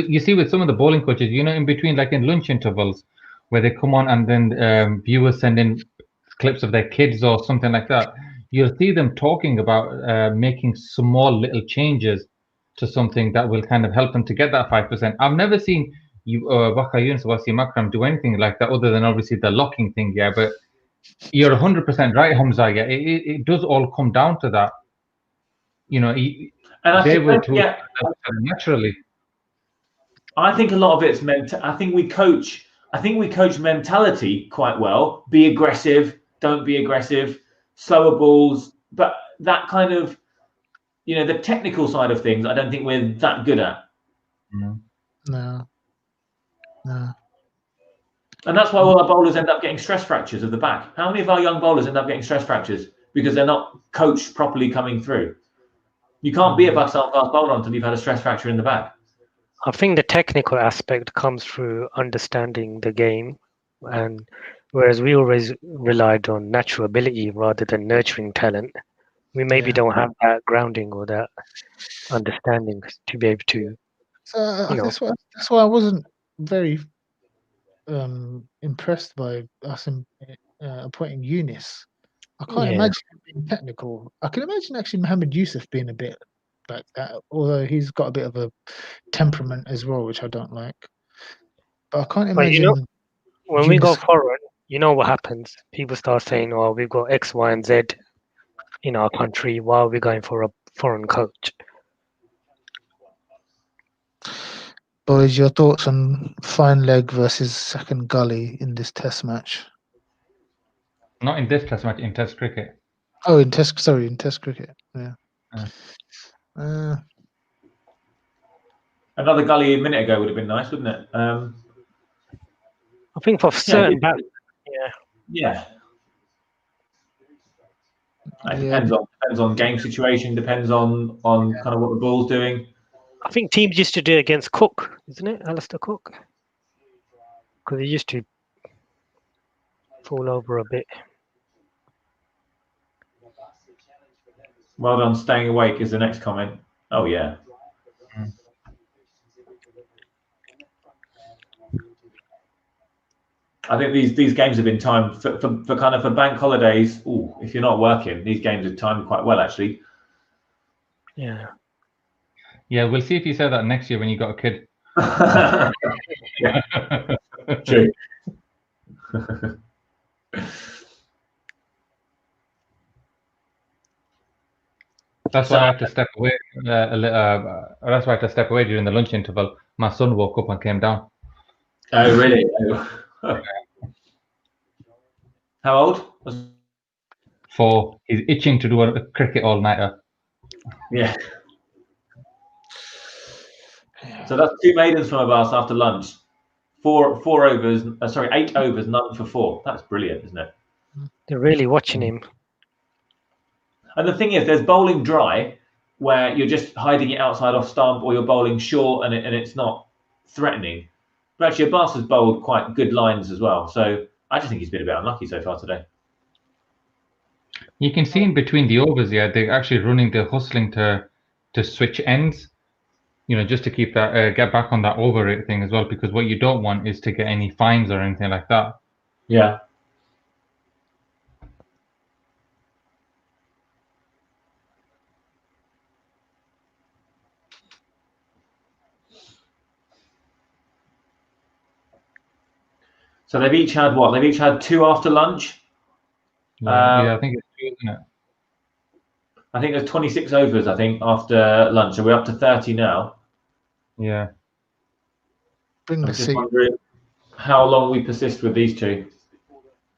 you see with some of the bowling coaches, in between, like in lunch intervals, where they come on and then viewers send in clips of their kids or something like that, you'll see them talking about making small little changes to something that will kind of help them to get that 5%. I've never seen Waka Yunus or Wasim Akram do anything like that other than obviously the locking thing, yeah. But you're 100% right, Hamza. Yeah, it does all come down to that. They were taught naturally. I think a lot of it's I think we coach mentality quite well. Be aggressive, don't be aggressive, slower balls. But that kind of, the technical side of things, I don't think we're that good at. No. And that's why all our bowlers end up getting stress fractures of the back. How many of our young bowlers end up getting stress fractures because they're not coached properly coming through? You can't be a fast bowler until you've had a stress fracture in the back. I think the technical aspect comes through understanding the game, and whereas we always relied on natural ability rather than nurturing talent, we maybe don't have that grounding or that understanding to be able to. That's why I wasn't very impressed by us appointing Yunus. I can't imagine him being technical. I can imagine actually Mohammed Yusuf being a bit like that, although he's got a bit of a temperament as well, which I don't like. But I can't imagine. When we go foreign, you know what happens? People start saying, "Oh, we've got X, Y, and Z in our country. Why are we going for a foreign coach?" Boys, your thoughts on fine leg versus second gully in this Test match? Not in this Test match, in Test cricket. Oh, in Test cricket. Yeah. Another gully a minute ago would have been nice, wouldn't it? I think for certain Yeah. It depends on game situation, depends on kind of what the ball's doing. I think teams used to do it against Cook, isn't it? Alistair Cook. Because he used to fall over a bit. Well done, staying awake is the next comment. Oh, yeah. I think these games have been timed for kind of for bank holidays. Ooh, if you're not working, these games are timed quite well, actually. Yeah. Yeah, we'll see if you say that next year when you got a kid. True. That's why I had to step away that's why I had to step away during the lunch interval. My son woke up and came down. Oh, really? How old? 4. He's itching to do a cricket all-nighter. Yeah. So that's 2 maidens from Abbas after lunch. four overs. Sorry, 8 overs, none for 4. That's brilliant, isn't it? They're really watching him. And the thing is, there's bowling dry, where you're just hiding it outside off stump, or you're bowling short and it's not threatening. But actually, Abbas has bowled quite good lines as well. So I just think he's been a bit unlucky so far today. You can see in between the overs, yeah, they're actually running, they're hustling to switch ends, you know, just to keep that, get back on that over rate thing as well, because what you don't want is to get any fines or anything like that. Yeah. So they've each had what? They've each had 2 after lunch. Yeah, I think it's 2, isn't it? I think there's 26 overs, I think, after lunch. So we're up to 30 now. Yeah. Bring I'm the just seat. wondering how long we persist with these two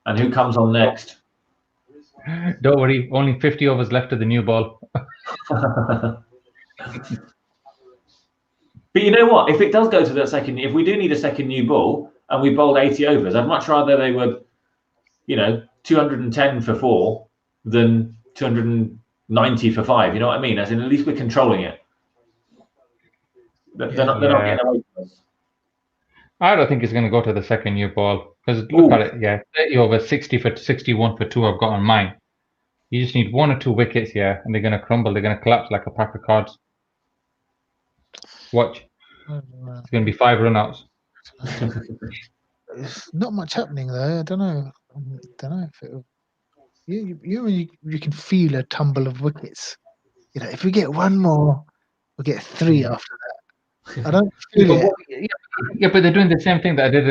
and who comes on next. Don't worry, only 50 overs left of the new ball. But you know what? If it does go to that second, if we do need a second new ball and we bowled 80 overs, I'd much rather they were, 210 for 4 than 290 for 5. You know what I mean? As in, at least we're controlling it. They're not getting away from us. I don't think it's going to go to the second new ball, because look at it, yeah, 30 overs, 60 for 61 for 2 I've got on mine. You just need 1 or 2 wickets here, and they're going to crumble. They're going to collapse like a pack of cards. Watch. It's going to be 5 run-outs. It's not much happening though. I don't know. If it. You can feel a tumble of wickets. You know, if we get 1 more, we'll get 3 after that. I don't feel it. Yeah, but they're doing the same thing that they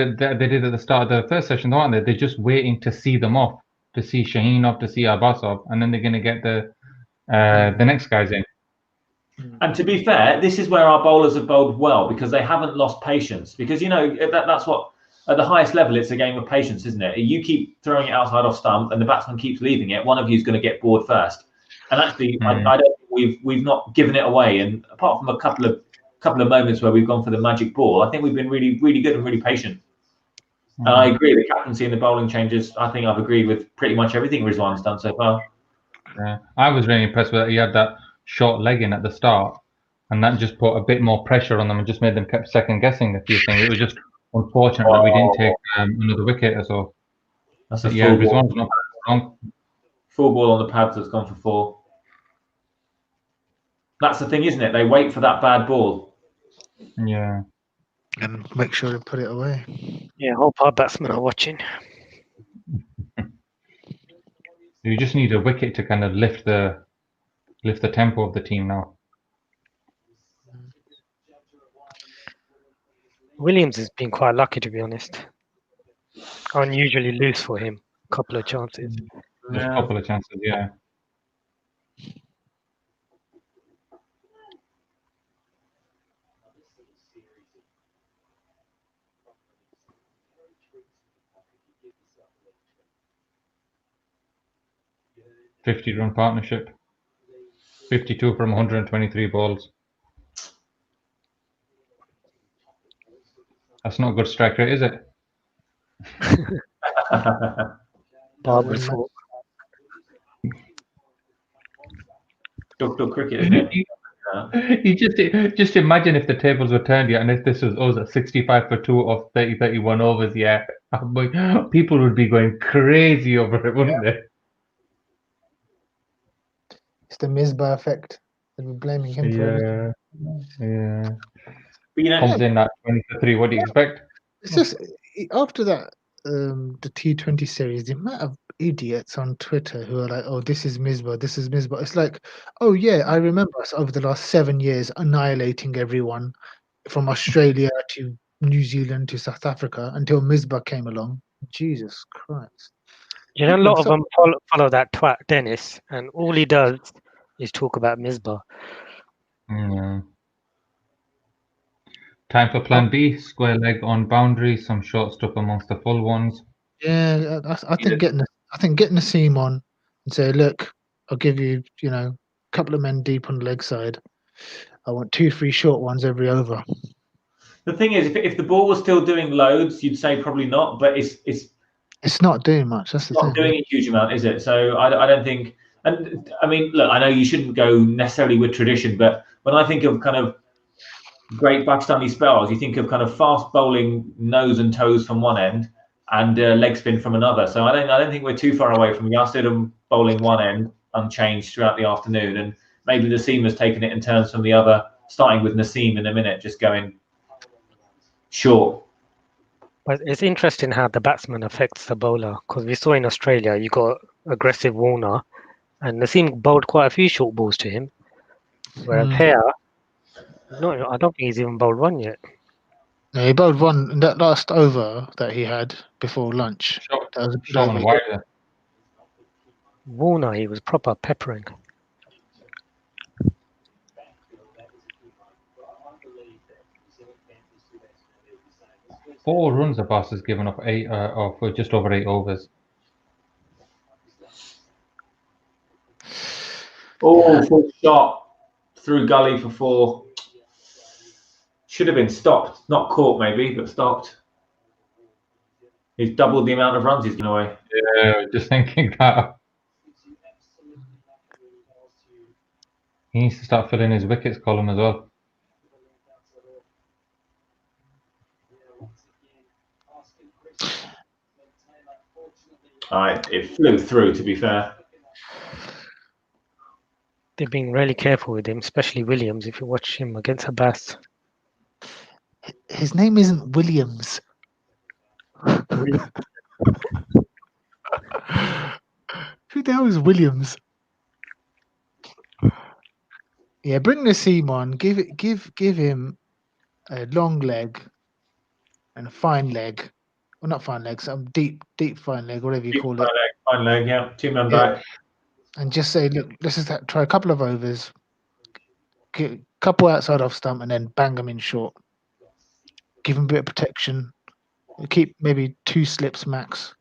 did at the start of the first session, aren't they? They're just waiting to see them off, to see Shaheen off, to see Abbas off, and then they're going to get the next guys in. And to be fair, this is where our bowlers have bowled well, because they haven't lost patience. Because, that's what, at the highest level, it's a game of patience, isn't it? You keep throwing it outside off stump and the batsman keeps leaving it, one of you is going to get bored first. And actually, I don't think we've not given it away. And apart from a couple of moments where we've gone for the magic ball, I think we've been really, really good and really patient. And I agree, the captaincy and the bowling changes, I think I've agreed with pretty much everything Rizwan's done so far. Yeah, I was really impressed with that. He had that short leg in at the start, and that just put a bit more pressure on them and just made them keep second guessing a few things. It was just unfortunate that we didn't take another wicket or so. That's a Rizwan's not wrong. Full ball on the pads that's gone for 4. That's the thing, isn't it? They wait for that bad ball. Yeah. And make sure to put it away. Yeah, hope our batsmen are watching. You just need a wicket to kind of lift the tempo of the team now. Williams has been quite lucky, to be honest. Unusually loose for him. A couple of chances. Just a couple of chances, yeah. ...50-run partnership. 52 from 123 balls. That's not a good strike rate, is it? Barber's fault. Dog cricket, isn't it? You just imagine if the tables were turned, yeah, and if this was us at 65 for 2 of 31 overs, yeah, people would be going crazy over it, wouldn't they? It's the Misbah effect. They'll be blaming him for everything. Yeah. But, comes in at 20 for 3. What do you expect? It's just after that, the T20 series, the amount of idiots on Twitter who are like, "Oh, this is Misbah, this is Misbah." It's like, oh yeah, I remember us over the last 7 years annihilating everyone from Australia to New Zealand to South Africa until Misbah came along. Jesus Christ! You know, a lot of them follow that twat Dennis, and all he does is talk about Misbah. Yeah. Time for plan B. Square leg on boundary, some short stuff amongst the full ones. Yeah, I think getting a seam on and say, look, I'll give you, a couple of men deep on the leg side. I want 2-3 short ones every over. The thing is, if the ball was still doing loads, you'd say probably not. But It's not doing much. That's the not thing. doing a huge amount, is it? So I don't think. And I mean, look, I know you shouldn't go necessarily with tradition, but when I think of kind of great Pakistani spells, you think of kind of fast bowling nose and toes from one end and leg spin from another. So I don't think we're too far away from Yasid bowling one end unchanged throughout the afternoon, and maybe Naseem has taken it in turns from the other, starting with Naseem in a minute, just going short. But it's interesting how the batsman affects the bowler, because we saw in Australia you got aggressive Warner, and Naseem bowled quite a few short balls to him. Whereas here, no, I don't think he's even bowled one yet. Yeah, he bowled one in that last over that he had before lunch. That was a Short and wide. Warner, he was proper peppering. Four runs Abbas has given up for just over 8 overs. Oh, full shot through gully for 4. Should have been stopped, not caught maybe, but stopped. He's doubled the amount of runs he's given away. Yeah, just thinking that. He needs to start filling his wickets column as well. It flew through, to be fair. They're being really careful with him, especially Williams. If you watch him against Abbas, His name isn't Williams. Who the hell is Williams? Yeah, bring Naseem on. Give him a long leg and a fine leg. Well, not fine leg, some deep fine leg, whatever you call it. Fine leg, yeah. 2-man back. And just say, look, let's just try a couple of overs, get a couple outside off stump, and then bang them in short. Give him a bit of protection. Keep maybe 2 slips max.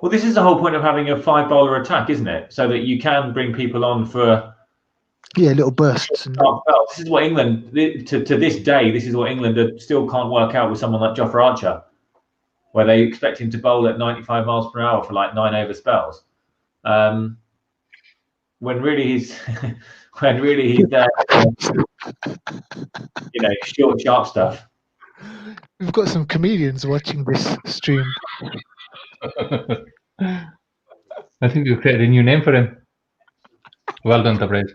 Well, this is the whole point of having a 5-bowler attack, isn't it? So that you can bring people on for little bursts. This is what England, to this day, this is what England still can't work out with someone like Jofra Archer, where they expect him to bowl at 95 miles per hour for like 9 over spells. When really he's there, short, sharp stuff. We've got some comedians watching this stream. I think we've created a new name for him. Well done, Tabriz.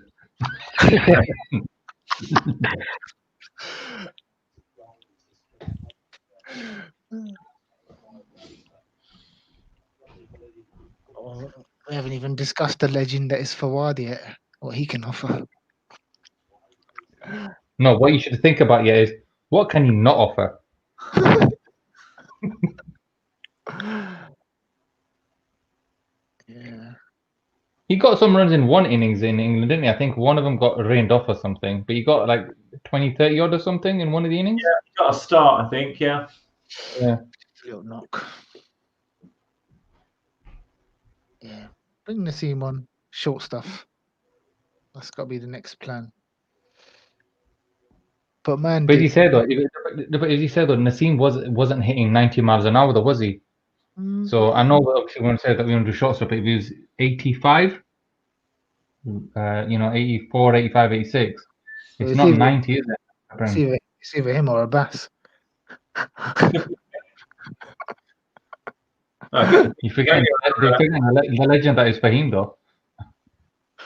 We haven't even discussed the legend that is Fawad yet, what he can offer. No, what you should think about yet is, what can he not offer? Yeah. He got some runs in one innings in England, didn't he? I think one of them got rained off or something, but he got like 20, 30 odd or something in one of the innings. Yeah, he got a start, I think, yeah. Yeah. Little knock. Yeah. Bring Naseem on. Short stuff. That's got to be the next plan. But man, But as you said though, Naseem wasn't hitting 90 miles an hour though, was he? So I know obviously we're going to say that we want to do short stuff, but if he was 85, 84, 85, 86, it's not 90, is it? It's either him or Abbas. You're forgetting the legend that is Fahim though.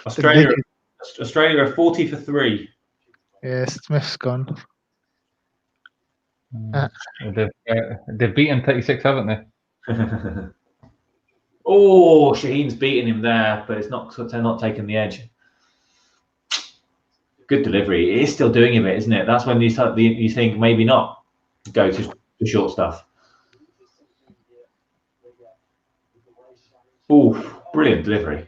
Australia are 40 for 3. Yeah, Smith's gone. They've beaten 36, haven't they? Oh, Shaheen's beaten him there, but they're not taking the edge. Good delivery. It is still doing a bit, isn't it? That's when you think maybe not go to the short stuff. Oh, brilliant delivery.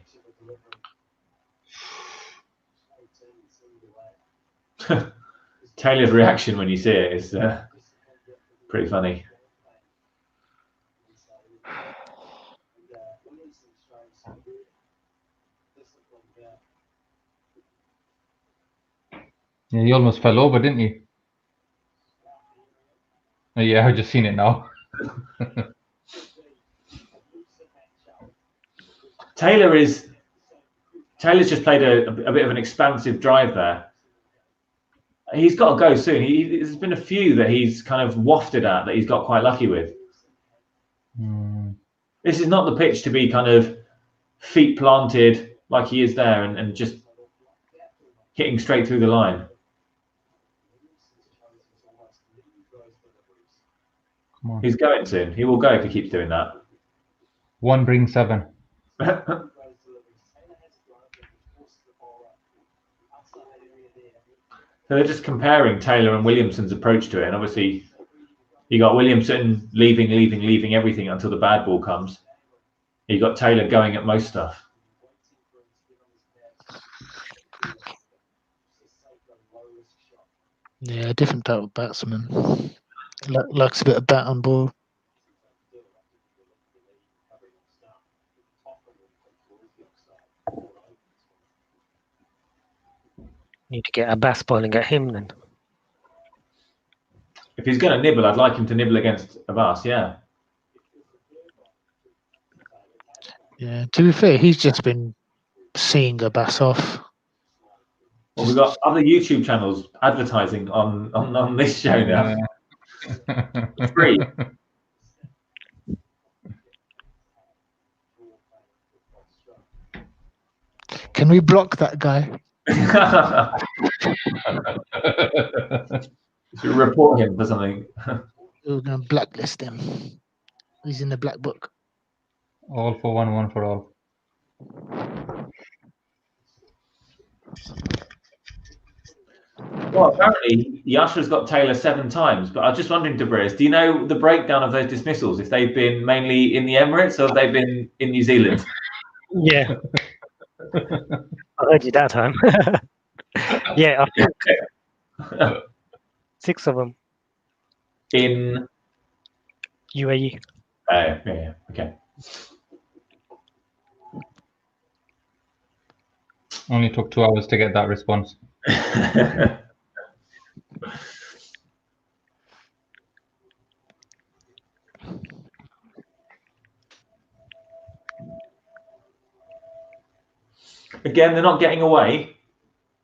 Taylor's reaction when you see it is pretty funny. Yeah, he almost fell over, didn't he? Yeah, I've just seen it now. Taylor's just played a bit of an expansive drive there. He's got to go soon. There's been a few that he's kind of wafted at that he's got quite lucky with. This is not the pitch to be kind of feet planted like he is there and just hitting straight through the line. Come on. He's going soon. He will go if he keeps doing that. 1 brings 7. So they're just comparing Taylor and Williamson's approach to it. And obviously, you got Williamson leaving everything until the bad ball comes. You got Taylor going at most stuff. Yeah, different type of batsman. Likes a bit of bat on ball. Need to get Abbas bowling at him then. If he's going to nibble, I'd like him to nibble against Abbas, yeah. Yeah, to be fair, he's just been seeing Abbas off. Well, we've got other YouTube channels advertising on this show now. Yeah. Free. Can we block that guy? Should report him for something. We're going to blacklist him. He's in the black book. All for one, one for all. Well, apparently Yasha's got Taylor 7 times, but I was just wondering, Debris, do you know the breakdown of those dismissals? If they've been mainly in the Emirates or have they been in New Zealand? Yeah. I heard you that time. Yeah, I think 6 of them In UAE. yeah, okay. Only took 2 hours to get that response. Again, they're not getting away.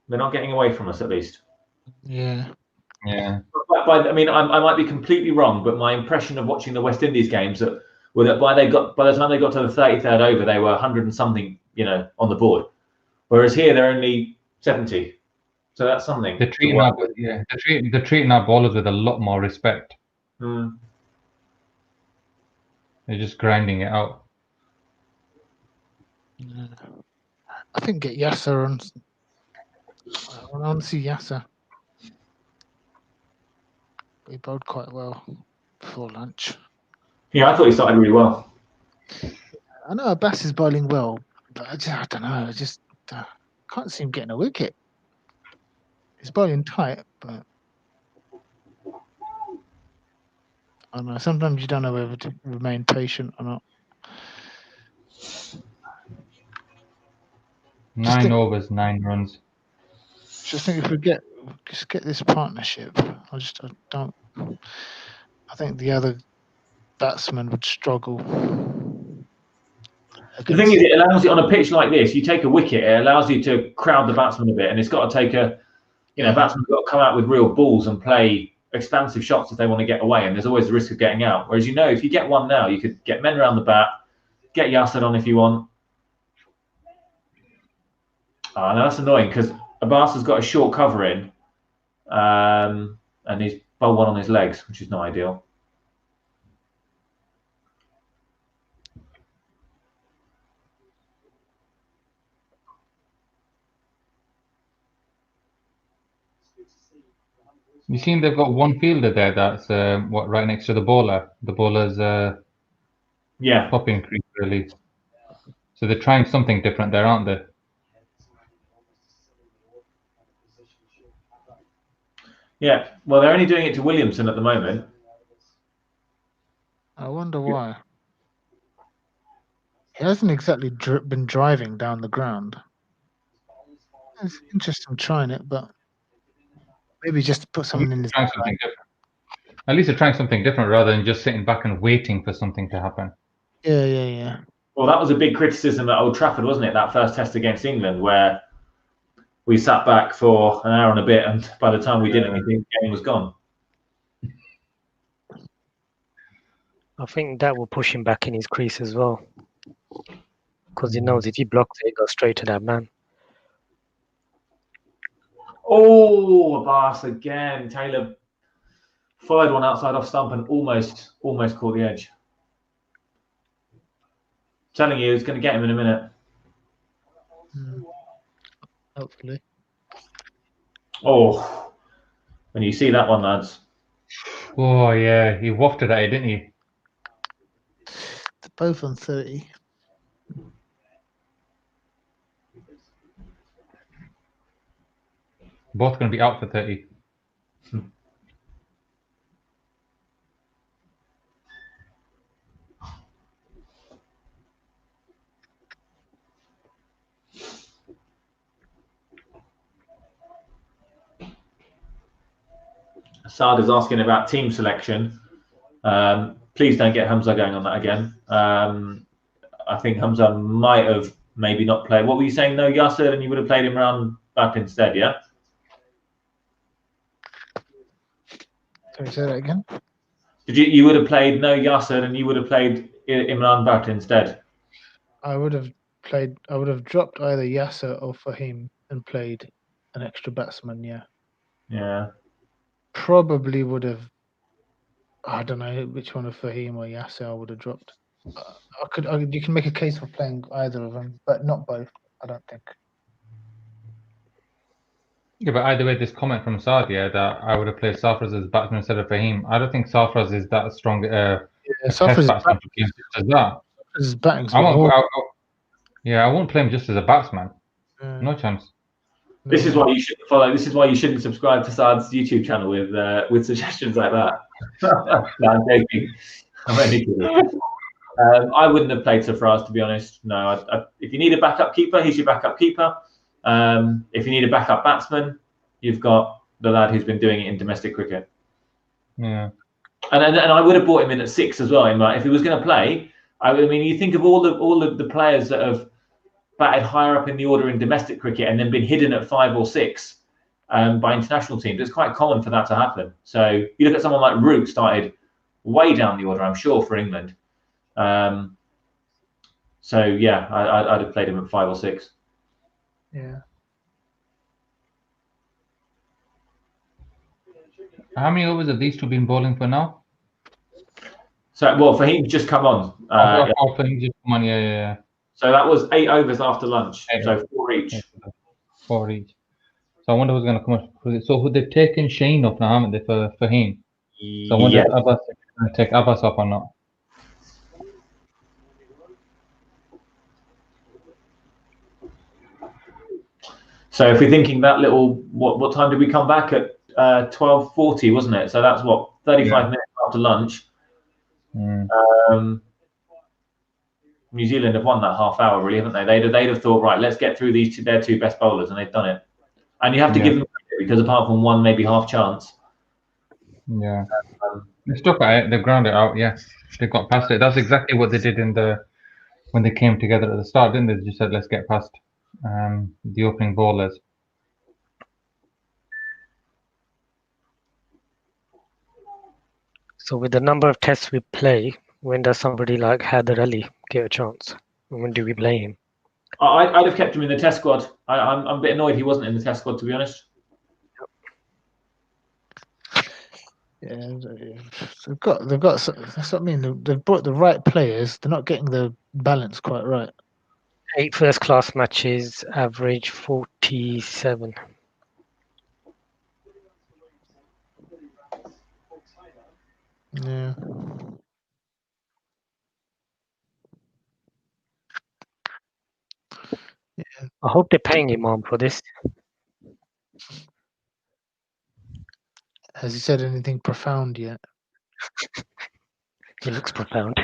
They're not getting away from us, at least. Yeah. Yeah. I mean, I might be completely wrong, but my impression of watching the West Indies games were that by the time they got to the 33rd over, they were 100 and something, on the board. Whereas here they're only 70. So that's something. They're treating our bowlers with a lot more respect. Mm. They're just grinding it out. Yeah. I think get Yasser on. I want to see Yasser. He bowled quite well before lunch. Yeah, I thought he started really well. I know Abbas is bowling well, but I don't know. I just can't see him getting a wicket. He's bowling tight, but I don't know. Sometimes you don't know whether to remain patient or not. 9 overs, 9 runs. Just think if we get this partnership, I don't. I think the other batsmen would struggle. The thing is, it allows you on a pitch like this. You take a wicket, it allows you to crowd the batsman a bit, and it's got to take batsman's got to come out with real balls and play expansive shots if they want to get away. And there's always the risk of getting out. Whereas if you get one now, you could get men around the bat, get Yasser on if you want. Oh, no, that's annoying because Abbas has got a short cover in, and he's bowled one on his legs, which is not ideal. You seen they've got one fielder there that's right next to the bowler. The bowler's popping crease release. So they're trying something different there, aren't they? Yeah, well, they're only doing it to Williamson at the moment. I wonder why. He hasn't exactly been driving down the ground. It's interesting trying it, but maybe just to put something in his. Trying something different. At least they're trying something different rather than just sitting back and waiting for something to happen. Yeah. Well, that was a big criticism at Old Trafford, wasn't it? That first test against England, where we sat back for an hour and a bit, and by the time we did anything, the game was gone. I think that will push him back in his crease as well, because he knows if he blocks it, it goes straight to that man. Oh, Abbas again. Taylor fired one outside off stump and almost caught the edge. Telling you, it's going to get him in a minute. Hopefully. Oh, when you see that one, lads. Oh yeah, he wafted at it, didn't he? They're both on 30. Both going to be out for 30. Saad is asking about team selection. Please don't get Hamza going on that again. I think Hamza might have maybe not played. What were you saying? No, Yasser, and you would have played Imran back instead, yeah? Sorry, say that again. You would have played no Yasser, and you would have played Imran Bhatt instead? I would have dropped either Yasser or Fahim and played an extra batsman, yeah. Yeah. Probably would have, I don't know which one of Fahim or Yasser I would have dropped. You can make a case for playing either of them, but not both, I don't think. Yeah, but either way, this comment from Saad, that I would have played Sarfraz as batsman instead of Fahim. I don't think Sarfraz is that strong a test batsman for games such as that. His batting's I won't play him just as a batsman. No chance. This is why you shouldn't follow. This is why you shouldn't subscribe to Saad's YouTube channel with suggestions like that. No, I'm joking. I'm only kidding. I wouldn't have played Sarfraz, to be honest. No, if you need a backup keeper, he's your backup keeper. If you need a backup batsman, you've got the lad who's been doing it in domestic cricket. Yeah. And I would have brought him in at 6 as well. If he was going to play, I mean, you think of all of the players that have batted higher up in the order in domestic cricket and then been hidden at 5 or 6 by international teams. It's quite common for that to happen. So you look at someone like Root, started way down the order, I'm sure, for England. So yeah, I'd have played him at 5 or 6. Yeah. How many overs have these two been bowling for now? So for him just come on. For him just come on, yeah. So that was 8 overs after lunch. So 4 each. 4 each. So I wonder who's going to come up. So they've taken Shane off now, haven't they, for him? So I wonder if Abbas is going to take Abbas off or not. So if we're thinking that little, what time did we come back at? 12:40, wasn't it? So that's 35 minutes after lunch. New Zealand have won that half hour, really, haven't they? They'd have thought, right, let's get through their 2 best bowlers, and they've done it. And you have to give them credit, because apart from one maybe half chance. Yeah. They stuck at it, they ground it out, they got past it. That's exactly what they did when they came together at the start, didn't they? They just said, let's get past the opening bowlers. So with the number of tests we play, when does somebody like Haider Ali get a chance? When do we play him? I'd have kept him in the test squad. I'm a bit annoyed he wasn't in the test squad, to be honest. Yeah, they've got. That's what I mean. They've brought the right players. They're not getting the balance quite right. 8 first-class matches, average 47. Yeah. I hope they're paying him on for this. Has he said anything profound yet? He looks profound.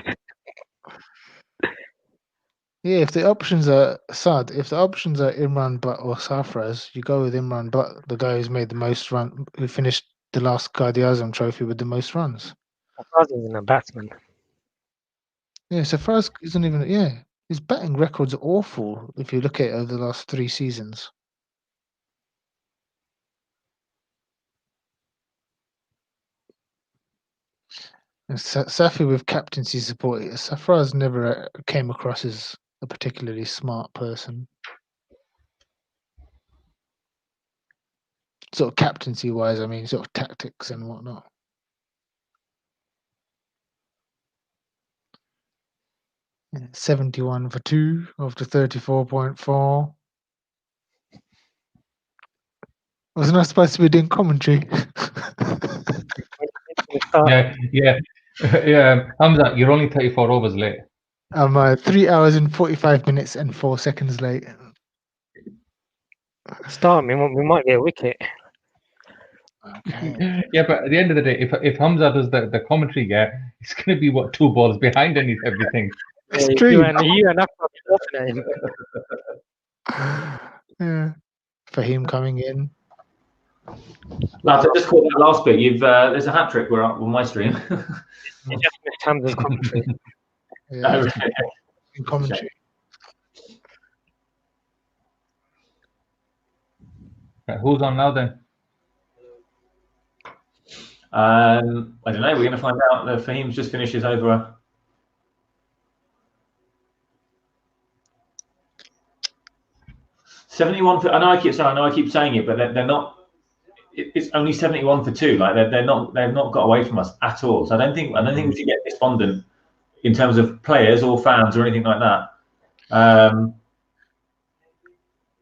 Yeah, if the options are Imran Butt or Sarfraz, you go with Imran Butt, the guy who's made the most run, who finished the last Qadi Azam trophy with the most runs. Sarfaraz isn't a batsman. Yeah, Sarfaraz isn't even. Yeah, his batting records are awful if you look at it over the last 3 seasons. And Safi with captaincy support, Sarfaraz never came across as a particularly smart person. Sort of captaincy wise, I mean, sort of tactics and whatnot. Yeah, 71 for 2 after 34.4. Wasn't I supposed to be doing commentary? Yeah. Yeah. Hamza, you're only 34 overs late. I'm 3 hours and 45 minutes and 4 seconds late. Start. We might get a wicket. Okay. Yeah, but at the end of the day, if Hamza does the commentary, yeah, it's gonna be 2 balls behind and everything. It's Yeah, true. you and Akram laughing at him. Yeah. Fahim coming in. Lads, I just caught that last bit. There's a hat trick. We're up on my stream. You just missed Hamza's commentary. Yeah, in commentary. Right, who's on now then? I don't know. We're going to find out. Fahim's just finished his over. $71 for. I know I keep saying it, but they're not. It's only 71 for 2. Like they've not got away from us at all. So I don't think we should get despondent in terms of players or fans or anything like that.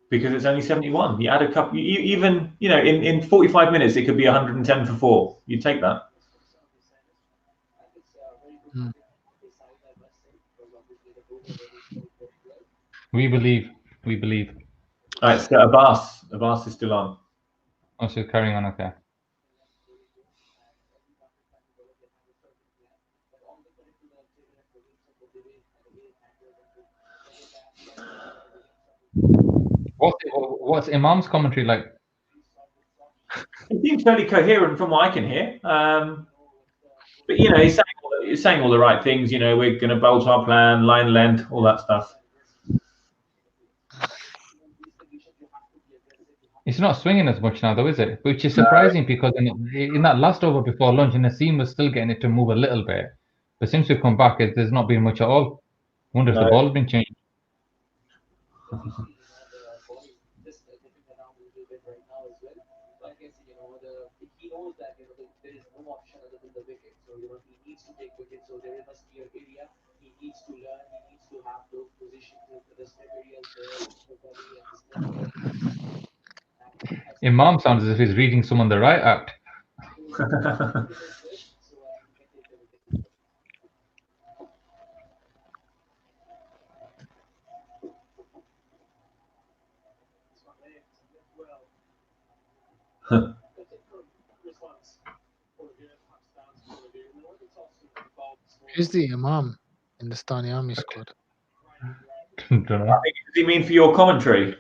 Because it's only 71. You add a couple, even in 45 minutes it could be 110 for 4. You take that. We believe. All right, so Abbas is still on. Oh, so you're carrying on, okay. What's Imam's commentary like? It seems fairly coherent from what I can hear. But he's saying all the right things. We're going to bowl to our plan, line length, all that stuff. It's not swinging as much now, though, is it? Which is surprising because in that last over before lunch, Naseem was still getting it to move a little bit. But since we've come back, there's not been much at all. I wonder if the ball has been changed. Imam sounds as if he's reading someone the right act. Who's the Imam in the Stani Army squad? Don't know. Does he mean for your commentary?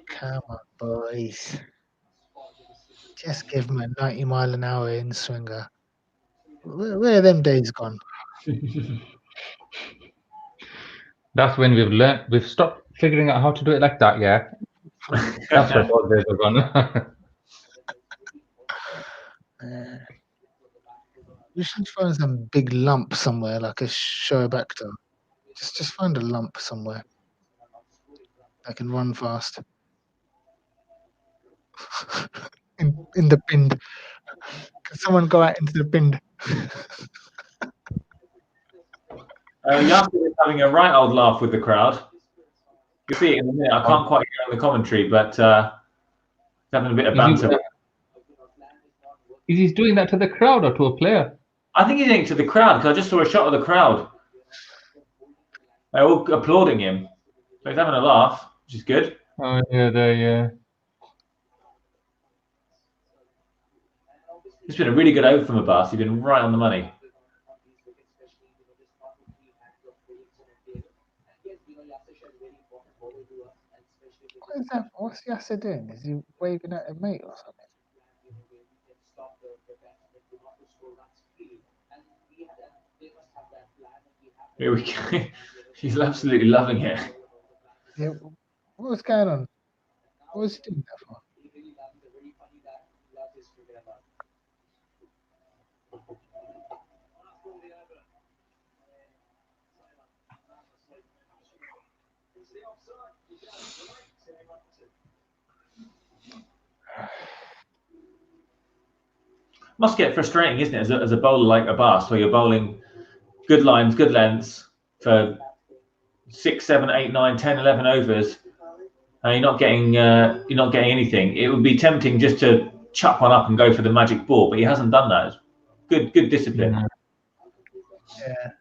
Come on, boys. Just give him a 90-mile-an-hour in swinger. Where are them days gone? That's when we've stopped figuring out how to do it like that, yeah? That's where those days are gone. We should find some big lump somewhere, like a show back to. Just find a lump somewhere that can run fast. in the pind. Can someone go out into the pind? Yasser is having a right old laugh with the crowd. You'll see it in a minute. I can't quite hear on the commentary, but having a bit of banter. Is he doing that to the crowd or to a player? I think he's doing it to the crowd because I just saw a shot of the crowd. They're all applauding him. So he's having a laugh, which is good. Oh, yeah, It's been a really good over from Abbas. He's been right on the money. What is that? What's Yasser doing? Is he waving at a mate or something? Here we go. He's absolutely loving it. Yeah. What was going on? What was he doing that for? Must get frustrating, isn't it, as a bowler like Abbas, where you're bowling good lines, good lengths for 6, 7, 8, 9, 10, 11 overs, and you're not getting anything. It would be tempting just to chuck one up and go for the magic ball, but he hasn't done that. It's good discipline. Yeah.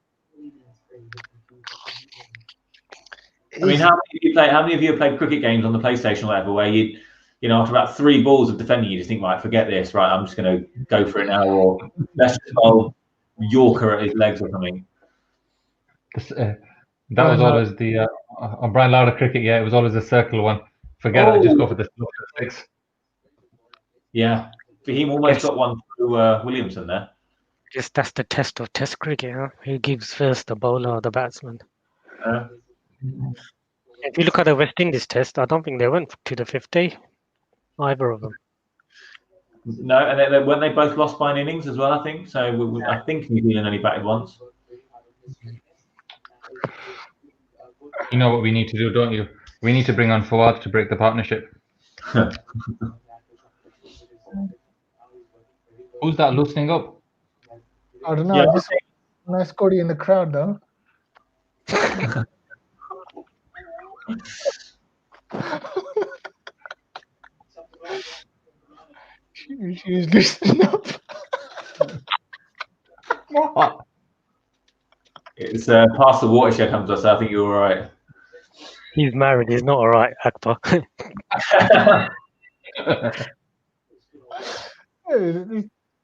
I mean, how many of you have played cricket games on the PlayStation or whatever, where after about 3 balls of defending, you just think, right, forget this, right, I'm just going to go for it now, or let's just bowl Yorker at his legs or something. That was always the on Brian Lara cricket. Yeah, it was always a circle one. Forget it, just go for the 6. Yeah, Fahim almost got one through Williamson there. Yes, that's the test of Test cricket. Huh? Who gives first, the bowler or the batsman? If you look at the West Indies Test, I don't think they went to the 50, either of them. No, and weren't they both lost by an innings as well? I think so. I think New Zealand only batted once. You know what we need to do, don't you? We need to bring on Fawad to break the partnership. Who's that loosening up? I don't know. Yeah. This nice Scotty in the crowd though. She's loosening up. It's past the watershed, Hamza, so I think you're all right. He's married. He's not all right, Akbar.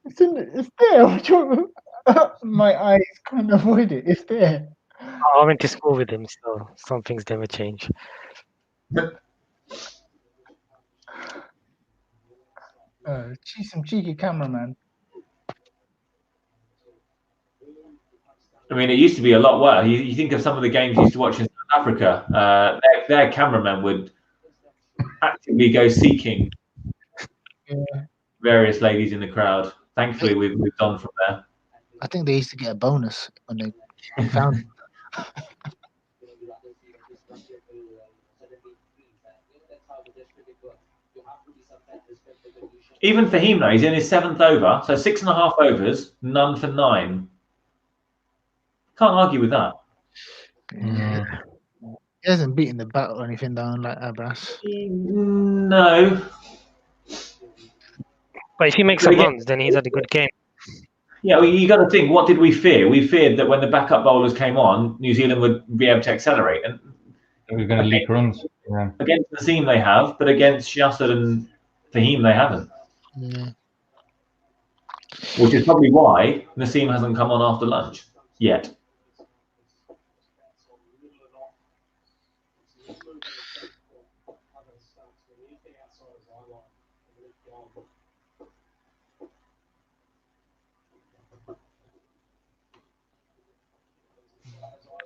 It's there. My eyes can't avoid it. It's there. I went to school with him, so some things never change. Some cheeky cameraman. I mean, it used to be a lot worse. You think of some of the games you used to watch in South Africa. Their cameramen would actively go seeking various ladies in the crowd. Thankfully, we've moved on from there. I think they used to get a bonus when they found it. Even Fahim, though, he's in his 7th over, so 6.5 overs, none for 9. Can't argue with that. Yeah. He hasn't beaten the bat or anything down like Abbas. No. But if he makes some runs, then he's had a good game. Yeah, well, you got to think, what did we fear? We feared that when the backup bowlers came on, New Zealand would be able to accelerate. And we're going to leak runs. Yeah. Against Naseem they have, but against Yasser and Fahim they haven't. Yeah. Which is probably why Naseem hasn't come on after lunch yet.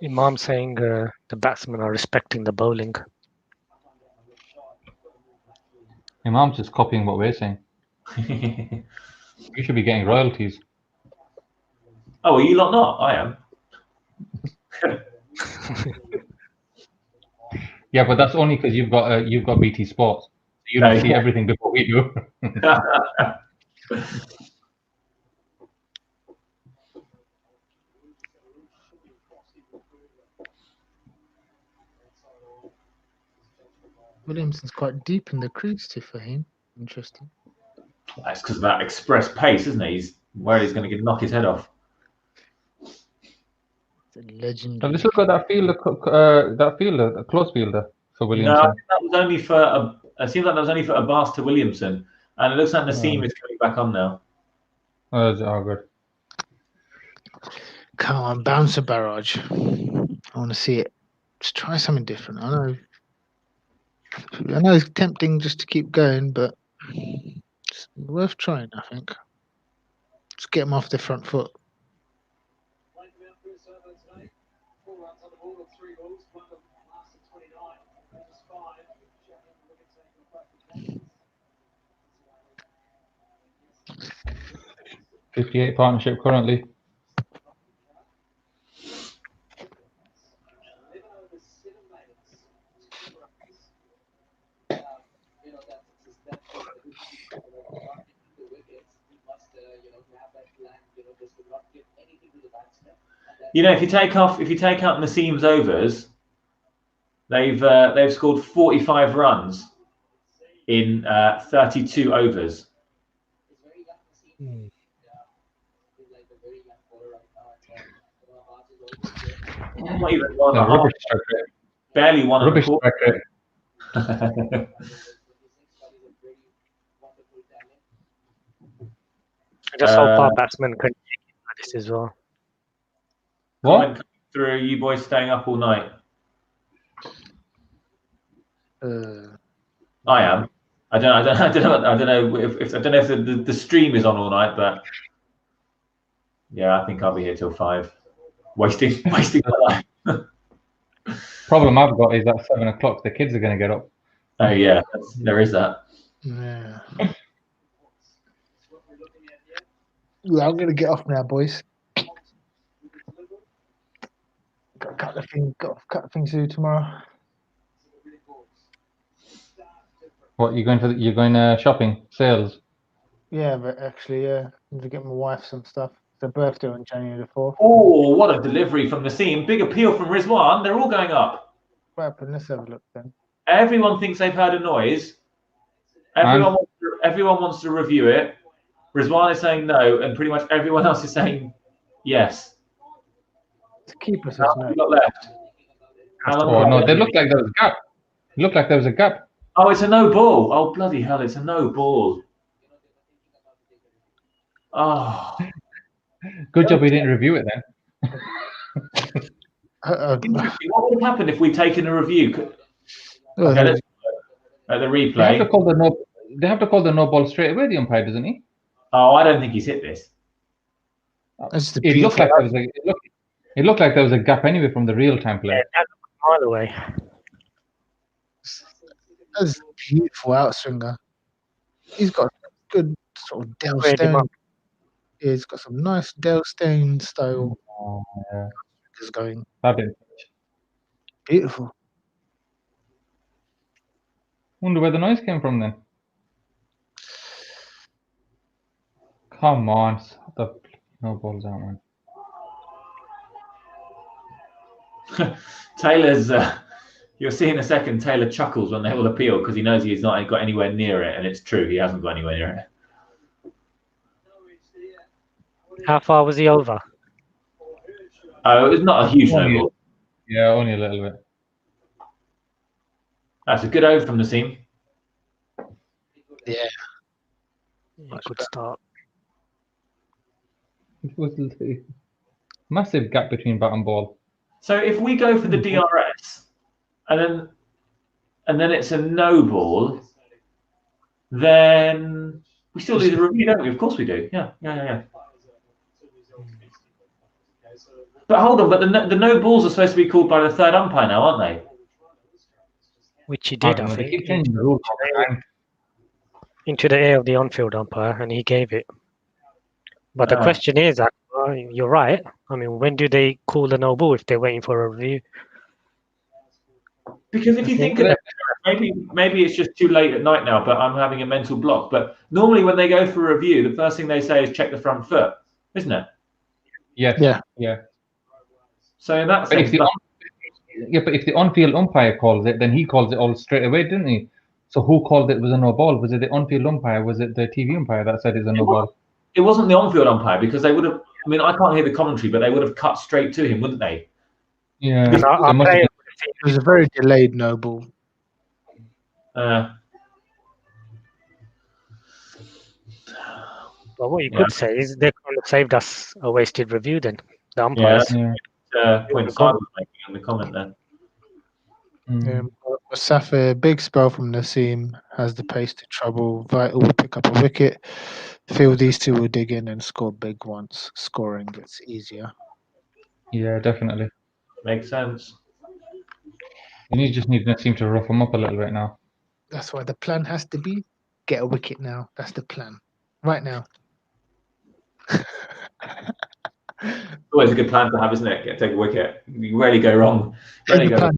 Imam saying the batsmen are respecting the bowling. Imam's just copying what we're saying. We should be getting royalties. Oh, are you lot not? I am. Yeah, but that's only because you've got BT Sports. You don't see everything before we do. Williamson's quite deep in the crease too for him. Interesting. That's because of that express pace, isn't it? He's worried he's going to knock his head off. It's a legend. Have you still got that fielder, close fielder for Williamson? No, that was only for it seems like that was only for Abbas to Williamson, and it looks like Naseem is coming back on now. Oh, good. Come on, bouncer barrage. I want to see it. Just try something different. I know it's tempting just to keep going, but it's worth trying, I think. Just get them off their front foot. .58 partnership currently. You know, if you take out Naseem's overs, they've scored 45 runs in 32 overs. Not even one and a half. Barely one and a quarter. Just hope our batsmen can take this as well. Comment coming through. You boys staying up all night? I am. I don't know if the stream is on all night, but yeah, I think I'll be here till 5, wasting my life. Problem I've got is at 7 o'clock the kids are going to get up. Oh yeah, there is that. Yeah. Well, I'm going to get off now, boys. Got a couple of things to do tomorrow. What you're going shopping sales? Yeah, but actually, I need to get my wife some stuff. It's her birthday on January the 4th. Oh, what a delivery from Naseem! Big appeal from Rizwan. They're all going up. What happened? Let's have a look then. Everyone thinks they've heard a noise. Everyone wants to review it. Rizwan is saying no, and pretty much everyone else is saying yes. To keep us, how long have we got left? No, they look like there was a gap. It looked like there was a gap. Oh, it's a no ball. Oh, bloody hell, it's a no ball. Oh. Good job we didn't review it then. What would have happened if we'd taken a review? Okay, let's at the replay. They have to call the no ball straight away, the umpire, doesn't he? Oh, I don't think he's hit this. It looked like there was a gap anyway from the real time play. Yeah, that's a mile away. That's a beautiful outswinger. He's got good sort of Dale Stone. Yeah, he's got some nice Dale Stone style. Yeah. Is going. Beautiful. Wonder where the noise came from then. Come on, the no balls out, man. Taylor's. You'll see in a second. Taylor chuckles when they all appeal because he knows he's not got anywhere near it, and it's true. He hasn't got anywhere near it. How far was he over? Oh, it was not a huge no ball. Yeah, only a little bit. That's a good over from Naseem. Yeah. Good start. It was a massive gap between bat and ball. So if we go for the DRS and then it's a no ball, then we still do the review, don't we? Of course we do. Yeah. But hold on, but the no balls are supposed to be called by the third umpire now, aren't they? Which he did, I think. They keep changing the rules all the time. Into the ear of the on-field umpire, and he gave it. But the question is, you're right. I mean, when do they call the no ball if they're waiting for a review? Because if you think of it, maybe it's just too late at night now, but I'm having a mental block. But normally when they go for a review, the first thing they say is check the front foot, isn't it? Yes. Yeah. So in that sense, but if the on-field umpire calls it, then he calls it all straight away, didn't he? So who called it was a no ball? Was it the on-field umpire? Was it the TV umpire that said it's a no ball? It wasn't the on-field umpire because they would have. I mean, I can't hear the commentary, but they would have cut straight to him, wouldn't they? Yeah. It was a very delayed no ball. But what you could say is they kind of saved us a wasted review then. The Yeah, umpires. that's the point Simon was making in the comment there. Musafi, big spell from Nassim, has the pace to trouble. Vital will pick up a wicket. Feel these two will dig in and score big once scoring gets easier. Yeah, definitely. Makes sense. And you just need Nassim to rough him up a little bit now. That's why the plan has to be get a wicket now. That's the plan. Right now. Always a good plan to have, isn't it? Take a wicket. You rarely go wrong. Here's the plan.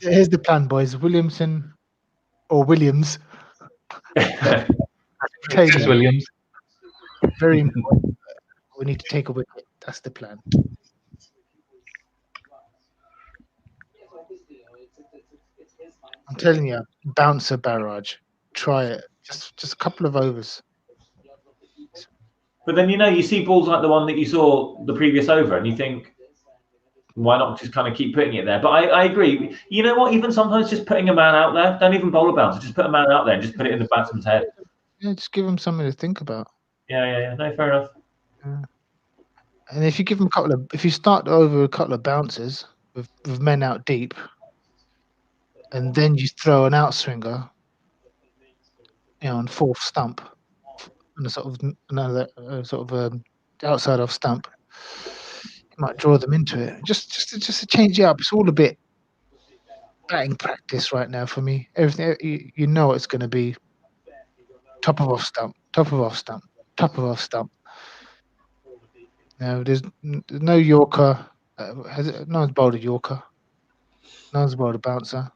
Here's the plan, boys. Williamson or Williams. Chris Williams. Very important. We need to take a wicket. That's the plan. I'm telling you, bouncer barrage. Try it. Just a couple of overs. But then you see balls like the one that you saw the previous over, and you think, why not just kind of keep putting it there? But I agree. You know what? Even sometimes just putting a man out there, don't even bowl a bouncer. Just put a man out there and just put it in the batsman's head. Yeah, just give him something to think about. Yeah. No, fair enough. Yeah. And if you give him if you start over a couple of bouncers with men out deep, and then you throw an outswinger, on fourth stump, and another outside off stump, you might draw them into it. Just to change it up. It's all a bit batting practice right now for me. Everything you know it's going to be top of off stump, top of off stump, top of off stump. No, there's no Yorker. No one's bowled a Yorker. No one's bowled a bouncer.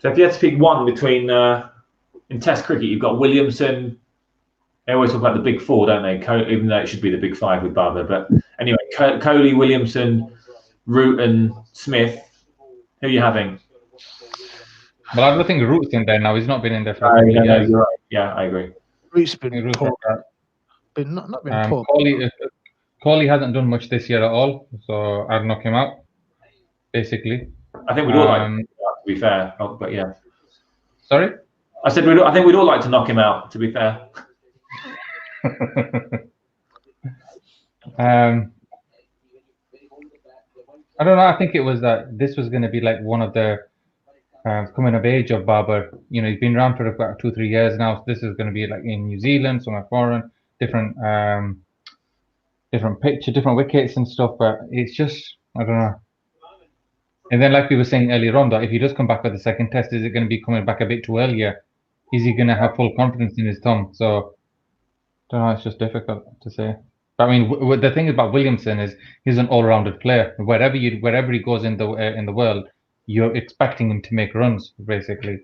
So if you had to pick one between in Test cricket, you've got Williamson. They always talk about the big four, don't they? Even though it should be the big five with Barber. But anyway, Kohli, Williamson, Root, and Smith. Who are you having? Well, I don't think Root's in there now. He's not been in there for a No, couple of years. you're right. Yeah, I agree. Root's been poor. But not been poor. Kohli hasn't done much this year at all, so I'd knock him out, basically. I think we'd all like to be fair, but yeah. Sorry? I said I think we'd all like to knock him out, to be fair. I don't know. I think it was that this was going to be like one of the coming of age of Babar. He's been around for about 2-3 years now. So this is going to be like in New Zealand, somewhere foreign, different picture, different wickets and stuff. But it's just, I don't know. And then, like we were saying earlier on, that if he does come back for the second test, is it going to be coming back a bit too earlier? Is he going to have full confidence in his thumb? So, I don't know. It's just difficult to say. But I mean, the thing about Williamson is he's an all-rounded player. Wherever he goes in the world, you're expecting him to make runs. Basically,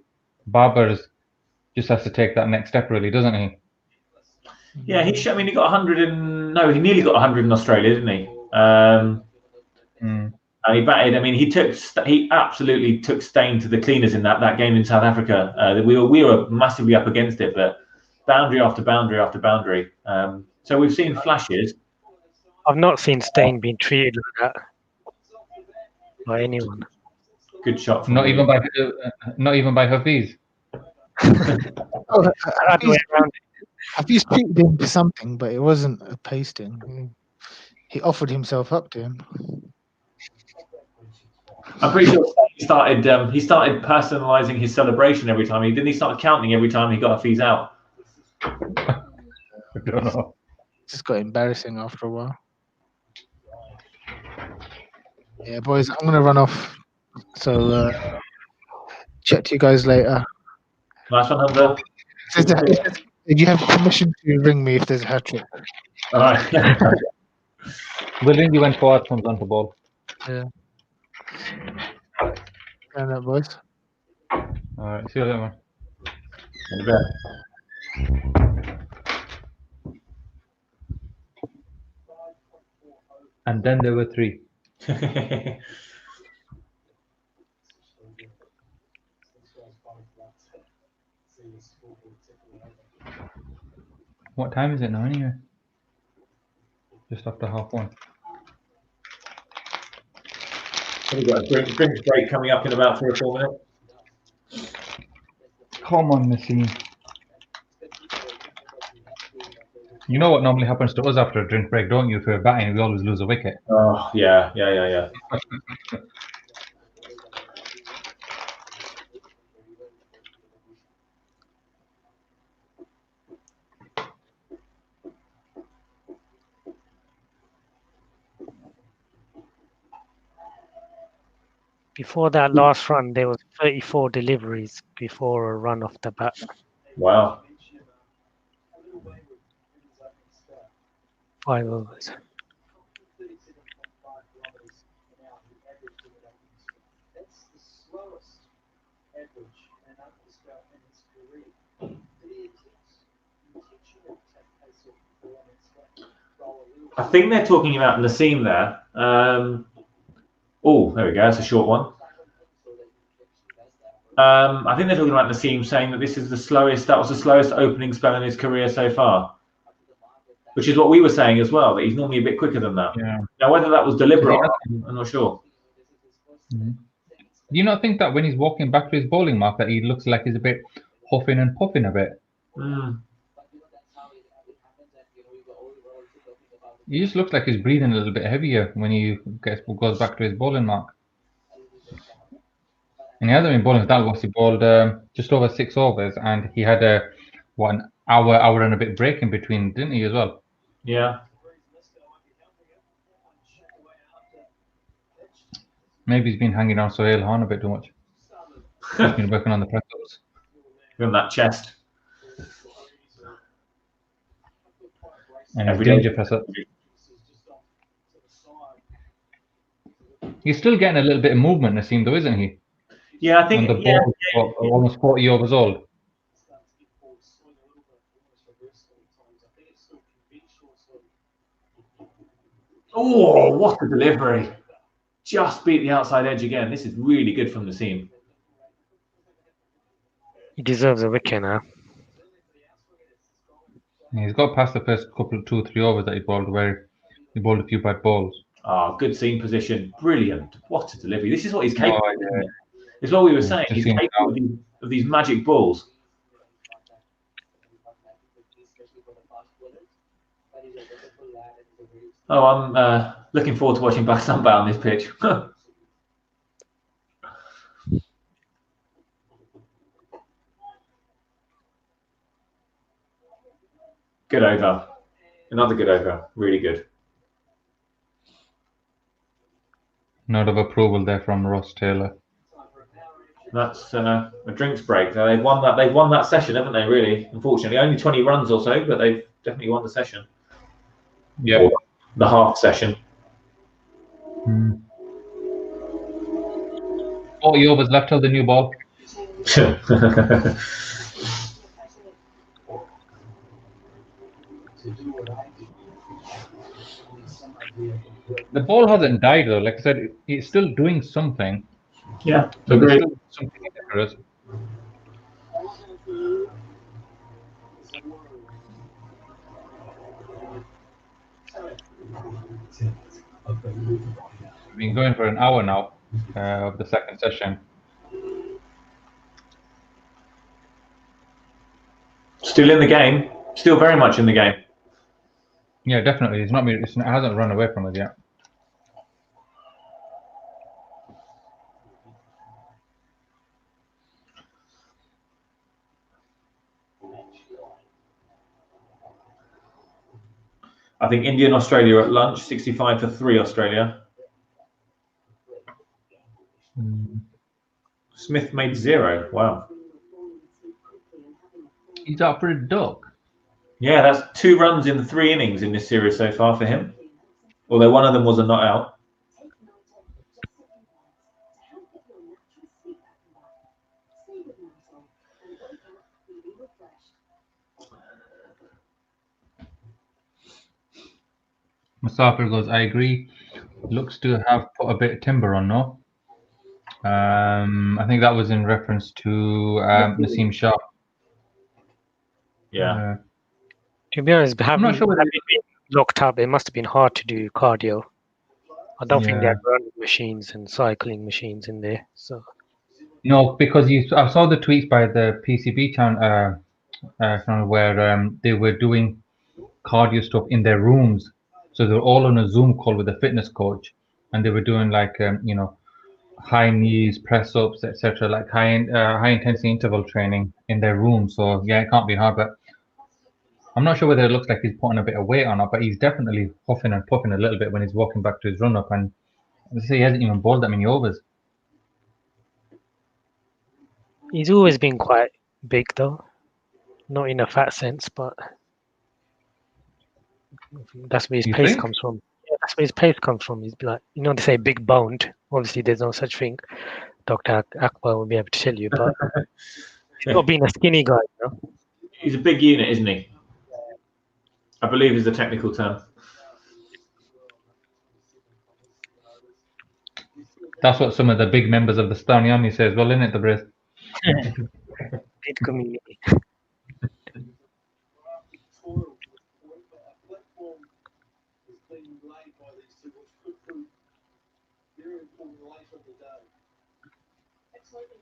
Babar just has to take that next step, really, doesn't he? Yeah, he got 100 he nearly got 100 in Australia, didn't he? And he batted. I mean, he absolutely took stain to the cleaners in that game in South Africa. We were massively up against it, but boundary after boundary after boundary. So we've seen flashes. I've not seen Stain being treated like that by anyone. Good shot. Not even by Hafiz. Hafiz treated him to something, but it wasn't a pasting. He offered himself up to him. I'm pretty sure he started personalising his celebration every time. He started counting every time he got Hafiz out. I don't know. It just got embarrassing after a while. Yeah, boys, I'm gonna run off. So chat to you guys later. Nice one, Hunter. Did you have permission to ring me if there's a hat trick? All right. We'll ring you when Fuad comes on the ball. Yeah. And that, boys. All right. See you later, man. In a bit. And then there were 3. What time is it now anyway? Just after 1:30. We've got a drink break coming up in about 3 or 4 minutes. Come on, Missy. You know what normally happens to us after a drink break, don't you? If we're batting, we always lose a wicket. Oh, yeah. Before that last run, there was 34 deliveries before a run off the bat. Wow. 5 overs. I think they're talking about Naseem there. Oh, there we go. It's a short one. I think they're talking about Naseem saying that this is the slowest. That was the slowest opening spell in his career so far, which is what we were saying as well. That he's normally a bit quicker than that. Yeah. Now, whether that was deliberate, or not, I'm not sure. Do you not think that when he's walking back to his bowling mark, that he looks like he's a bit huffing and puffing a bit? He just looks like he's breathing a little bit heavier when he goes back to his bowling mark. And he hasn't been bowling for that long. He bowled just over 6 overs, and he had an hour and a bit break in between, didn't he, as well? Yeah. Maybe he's been hanging on Sohail Khan a bit too much. He's been working on the press ups. On that chest. And his danger press up. He's still getting a little bit of movement, Naseem, though, isn't he? Yeah, I think. And the ball is almost 40 overs old. Oh, what a delivery. Just beat the outside edge again. This is really good from Naseem. He deserves a wicket now. He's got past the first 2 or 3 overs that he bowled, where he bowled a few bad balls. Oh, good seam position. Brilliant. What a delivery. This is what he's capable of. Yeah. It's what we were saying. He's capable of these magic balls. Oh, I'm looking forward to watching Pakistan bat on this pitch. Good over. Another good over. Really good. Note of approval there from Ross Taylor. That's a drinks break. They've won that. They've won that session, haven't they? Really, unfortunately, only 20 runs or so, but they've definitely won the session. Yeah. Or the half session. 40 overs left till the new ball. The ball hasn't died though. Like I said, it's still doing something. Yeah, so agreed. there's still something in it for us. We've been going for an hour now of the second session. Still in the game. Still very much in the game. Yeah, definitely. It hasn't run away from us yet. I think India and Australia are at lunch. 65-3 Australia. Smith made 0. Wow. He's out for a duck. Yeah, that's 2 runs in 3 innings in this series so far for him. Although one of them was a not out. Musafir goes, I agree. Looks to have put a bit of timber on, no? I think that was in reference to Naseem Shah. Yeah. To be honest, I'm not sure whether having been locked up, it must have been hard to do cardio. I don't think they Yeah. had running machines and cycling machines in there. So No, because I saw the tweets by the PCB channel where they were doing cardio stuff in their rooms. So they were all on a Zoom call with a fitness coach, and they were doing like high knees, press ups, etc., like high intensity interval training in their room. So yeah, it can't be hard, but I'm not sure whether it looks like he's putting a bit of weight on it, but he's definitely huffing and puffing a little bit when he's walking back to his run up, and he hasn't even bowled that many overs. he's always been quite big, though, not in a fat sense, but that's where his You pace think? comes from. Yeah, that's where his pace comes from. He's like, they say big boned. Obviously, there's no such thing. Dr. Akbar will be able to tell you, but he's not being a skinny guy, He's a big unit, isn't he? I believe is the technical term. That's what some of the big members of the Stani army say as well, isn't it, the Briz? Big community.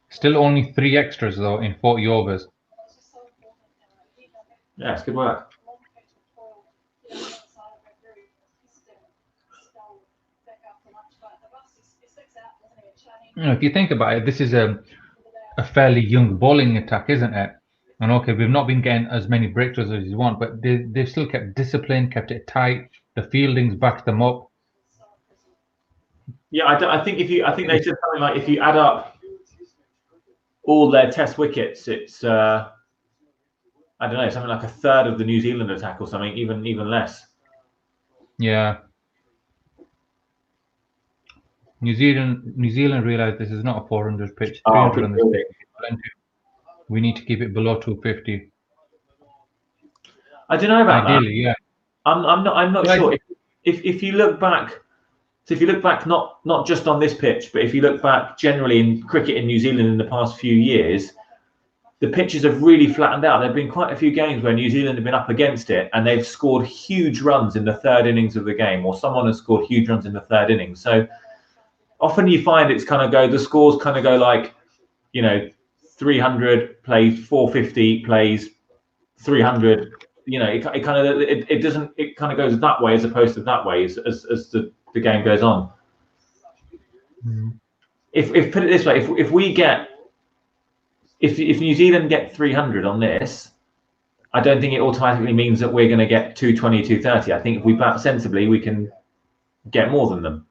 Still only 3 extras though in 40 overs. Yeah, it's good work. If you think about it, this is a fairly young bowling attack, isn't it? And okay, we've not been getting as many breakthroughs as you want, but they've still kept discipline, kept it tight. The fielding's backed them up. Yeah, I think I think they said something like if you add up all their test wickets, it's I don't know, something like a third of the New Zealand attack or something, even less. Yeah. New Zealand realised this is not a 400 pitch. 300 on this pitch. We need to keep it below 250. I don't know about Ideally, that. yeah. I'm not sure. If you look back, so if you look back not just on this pitch, but if you look back generally in cricket in New Zealand in the past few years, the pitches have really flattened out. There have been quite a few games where New Zealand have been up against it and they've scored huge runs in the third innings of the game, or someone has scored huge runs in the third innings. So often you find the scores kind of go like, 300 plays 450 plays 300. It kind of goes that way as opposed to that way as the game goes on. If put it this way, if New Zealand get 300 on this, I don't think it automatically means that we're going to get 220, 230. I think if we bat sensibly, we can get more than them.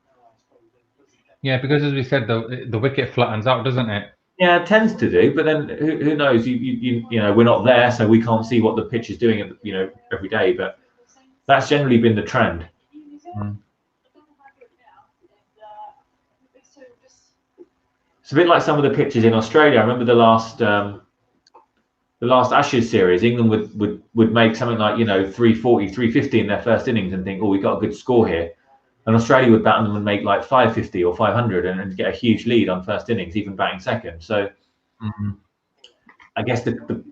Yeah, because as we said, the wicket flattens out, doesn't it? Yeah, it tends to do, but then who knows? We're not there, so we can't see what the pitch is doing, every day. But that's generally been the trend. It's a bit like some of the pitches in Australia. I remember the last Ashes series. England would make something like 340, 350 in their first innings and think, oh, we got a good score here. And Australia would bat them and make like 550 or 500 and get a huge lead on first innings, even batting second. So I guess the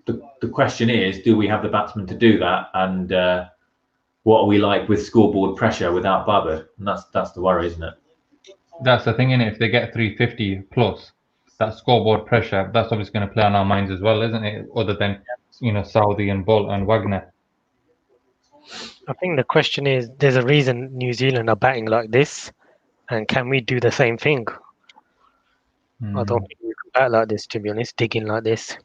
question is, do we have the batsmen to do that? And what are we like with scoreboard pressure without Babar? And that's the worry, isn't it? That's the thing, isn't it? If they get 350 plus, that scoreboard pressure, that's obviously going to play on our minds as well, isn't it? Other than, Saudi and Bolt and Wagner. I think the question is, there's a reason New Zealand are batting like this, and can we do the same thing? I don't think we can bat like this, to be honest, digging like this.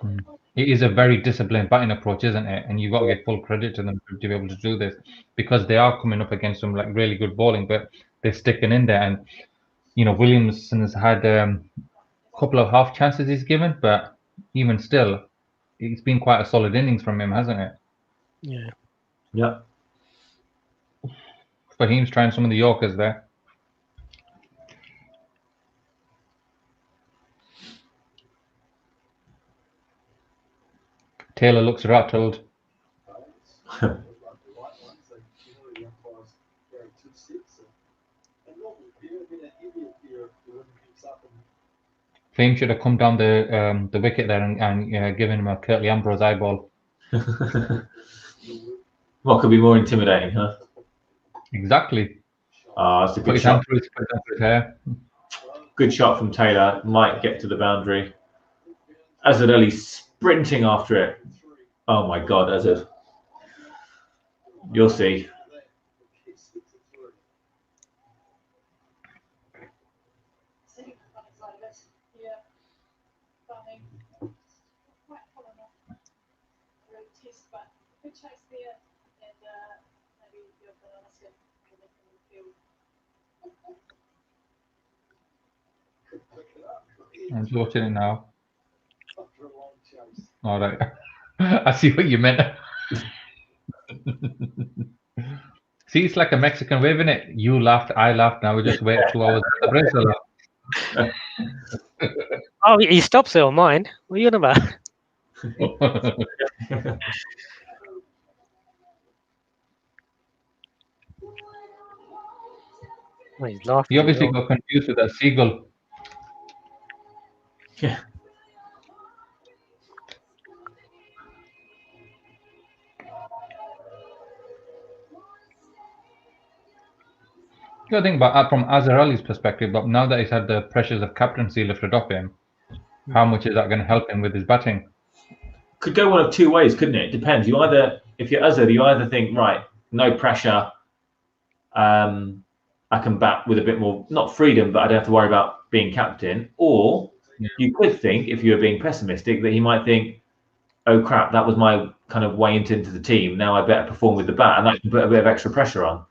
It is a very disciplined batting approach, isn't it? And you've got to give full credit to them to be able to do this, because they are coming up against some like really good bowling, but they're sticking in there. And Williamson has had a couple of half chances he's given, but even still, it's been quite a solid innings from him, hasn't it? Yeah. Yeah. Fahim's trying some of the Yorkers there. Taylor looks rattled. Fahim should have come down the wicket there and given him a Curtly Ambrose eyeball. What could be more intimidating, huh? Exactly. That's a Put good his shot. hand through his hair. Good shot from Taylor. Might get to the boundary. Azad Ali sprinting after it. Oh my God, Azad. You'll see. I'm just watching it now. All right. I see what you meant. See, it's like a Mexican wave, innit? You laughed, I laughed. Now we just wait 2 hours for the Brazil. Oh, he stops it on mine. What are you on about? Oh, he's laughing. He obviously got confused with that seagull. Yeah. I think, but from Azarali's perspective, but now that he's had the pressures of captaincy lifted off him, how much is that going to help him with his batting? Could go one of two ways, couldn't it? It depends. You either, if you're Azad, you either think, right, no pressure. I can bat with a bit more, not freedom, but I don't have to worry about being captain. Or you could think, if you were being pessimistic, that he might think, oh crap, that was my kind of way into the team. Now I better perform with the bat, and that can put a bit of extra pressure on.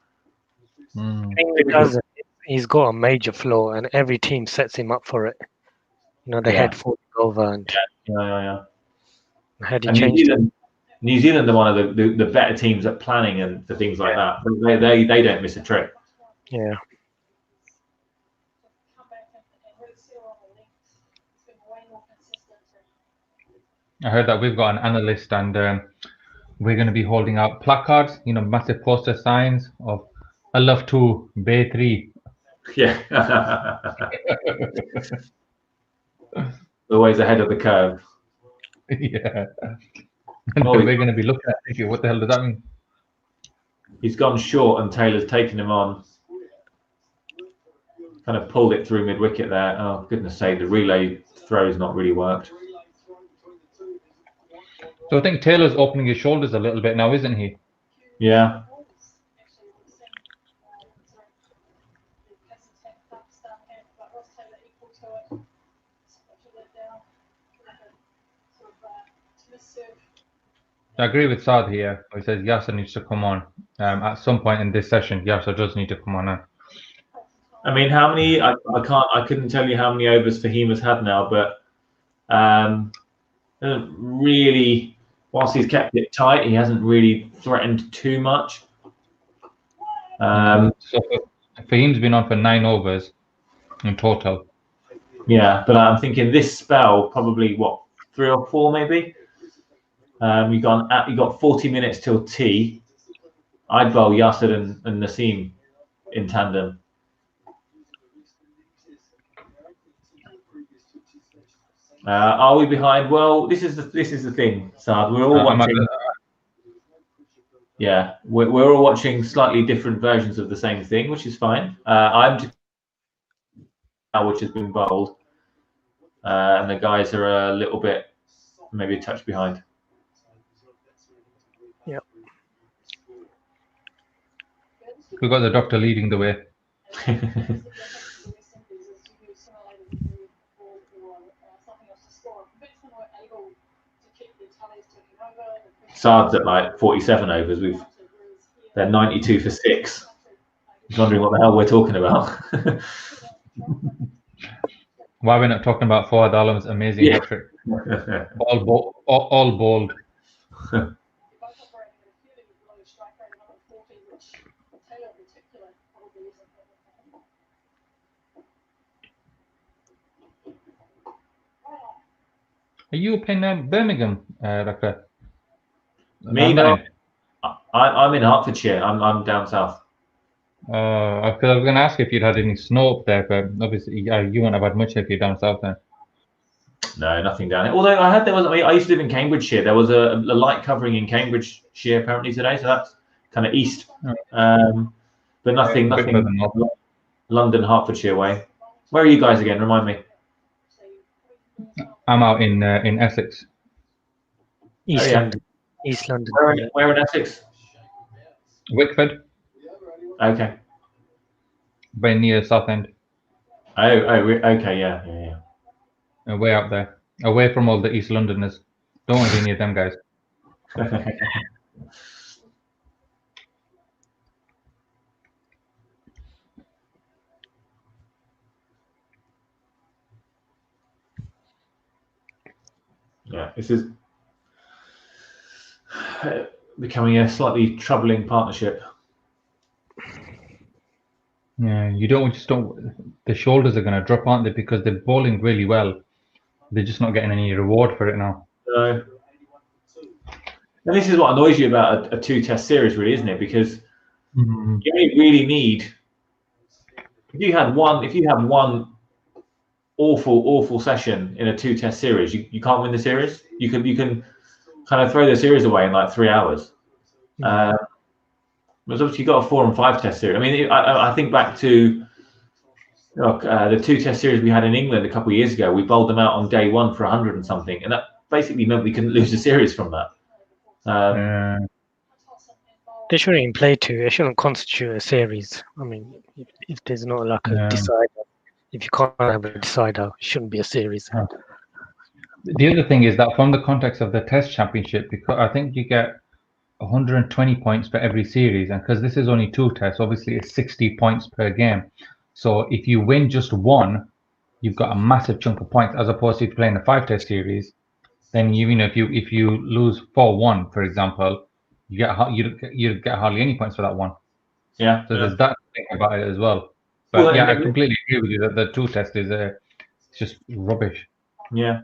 The thing that does it, he's got a major flaw, and every team sets him up for it. You know, the head falling over and had he And changed. New Zealand are one of the better teams at planning and for things like that. They don't miss a trick. Yeah. I heard that we've got an analyst and we're going to be holding out placards, you know, massive poster signs of I love to Bay 3. Yeah. Always ahead of the curve. Yeah. And we're going to be looking at thinking, what the hell does that mean? He's gone short and Taylor's taken him on. Kind of pulled it through mid-wicket there. Oh, goodness sake, the relay throw's not really worked. So I think Taylor's opening his shoulders a little bit now, isn't he? Yeah. I agree with Saad here. He says Yasser needs to come on. At some point in this session, Yasser does need to come on now. I mean, how many? I couldn't tell you how many overs Fahim has had now, but hasn't really. Whilst he's kept it tight, he hasn't really threatened too much. So Fahim's been on for 9 overs in total. Yeah, but I'm thinking this spell probably what 3 or 4 maybe. You got 40 minutes till tea. I'd bowl Yasser and Naseem in tandem. Are we behind? Well, this is the thing, Saad. We're all watching. Yeah, we're all watching slightly different versions of the same thing, which is fine. Which has been bowled, and the guys are a little bit, maybe a touch behind. Yep. We've got the doctor leading the way. Saad's at like 47 overs. They're 92 for 6. He's wondering what the hell we're talking about. Why we're not talking about Fawad Alam's amazing hat trick? all bold. Are you up in Birmingham, Doctor? Me, no. I'm in Hertfordshire. I'm down south. I was going to ask if you'd had any snow up there, but obviously you wouldn't have had much if you're down south then. No, nothing down here. Although I heard I used to live in Cambridgeshire. There was a light covering in Cambridgeshire apparently today, so kind of east, Oh. but nothing, Yeah, a bit nothing. further north. London, Hertfordshire way. Where are you guys again? Remind me. I'm out in Essex. East yeah. London. East London. Where in Essex? Wickford, Okay. very near Southend. Okay, yeah. Way out there, away from all the East Londoners. Don't want to be near them guys. Yeah, this is becoming a slightly troubling partnership. Yeah, you just don't. The shoulders are going to drop, aren't they? Because they're bowling really well. They're just not getting any reward for it now. And this is what annoys you about a two-test series, really, isn't it? Because you only really need. If you have one awful session in a two-test series, you can't win the series. You can kind of throw the series away in like 3 hours. But obviously, you've got a 4 and 5 test series. I mean, I think back to the 2-test series we had in England a couple of years ago. We bowled them out on day 1 for 100 and something, and that basically meant we couldn't lose the series from that. They shouldn't even play two. It shouldn't constitute a series. I mean, if there's not like a decider, if you can't have a decider, it shouldn't be a series. The other thing is that from the context of the Test Championship, because I think you get 120 points for every series, and because this is only 2 tests, obviously it's 60 points per game. So if you win just one, you've got a massive chunk of points, as opposed to if you're playing a 5-test series. Then if you lose 4-1, for example, you get hardly any points for that one. Yeah. So there's that thing about it as well. But Well, yeah, I completely agree with you that the 2-test is just rubbish. Yeah.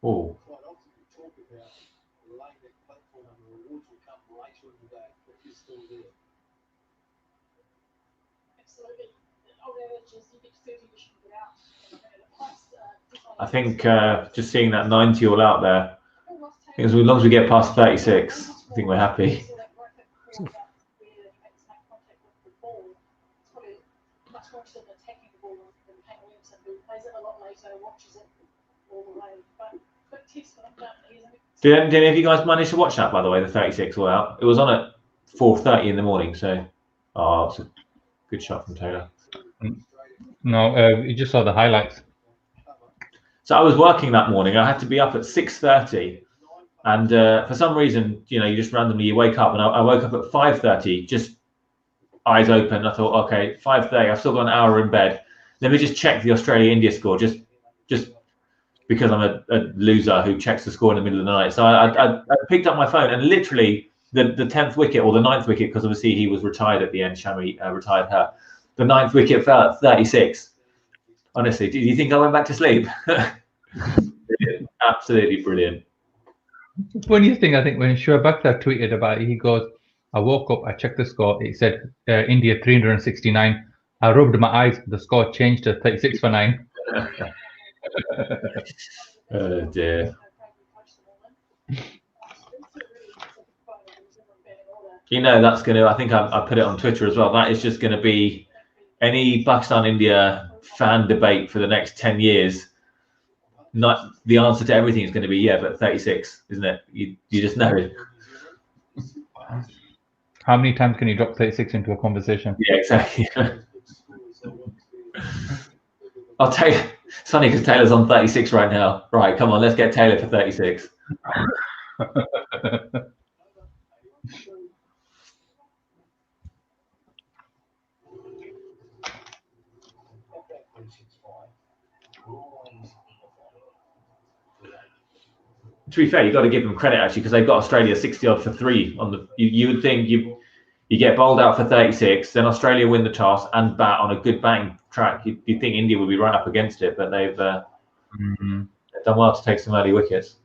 Oh. I think just seeing that 90 all out there, as long as we get past 36, I think we're happy. Did any of you guys manage to watch that, by the way, the 36 all out? It was on at 4:30 in the morning, so it's a good shot from Taylor. No, you just saw the highlights. So I was working that morning. I had to be up at 6:30, and for some reason, you just randomly wake up, and I woke up at 5:30, just eyes open. I thought, okay, 5:30. I've still got an hour in bed. Let me just check the Australia-India score, just because I'm a loser who checks the score in the middle of the night. So I picked up my phone, and literally the 10th wicket or the 9th wicket, because obviously he was retired at the end. Shami retired her. The 9th wicket fell at 36. Honestly, do you think I went back to sleep? Absolutely brilliant. The funniest thing, I think, when Shoaib Akhtar tweeted about it, he goes, I woke up, I checked the score, it said India 369. I rubbed my eyes, the score changed to 36 for 9. Oh dear. That's going to, I think I put it on Twitter as well, that is just going to be any Pakistan-India fan debate for the next 10 years. Not the answer to everything is going to be but 36, isn't it? You just know. How many times can you drop 36 into a conversation? Yeah, exactly. I'll tell you, it's funny because Taylor's on 36 right now. Right, come on, let's get Taylor for 36. To be fair, you've got to give them credit actually, because they've got Australia 60 odd for 3 on the. You would think you get bowled out for 36, then Australia win the toss and bat on a good batting track. You'd think India would be right up against it, but they've done well to take some early wickets.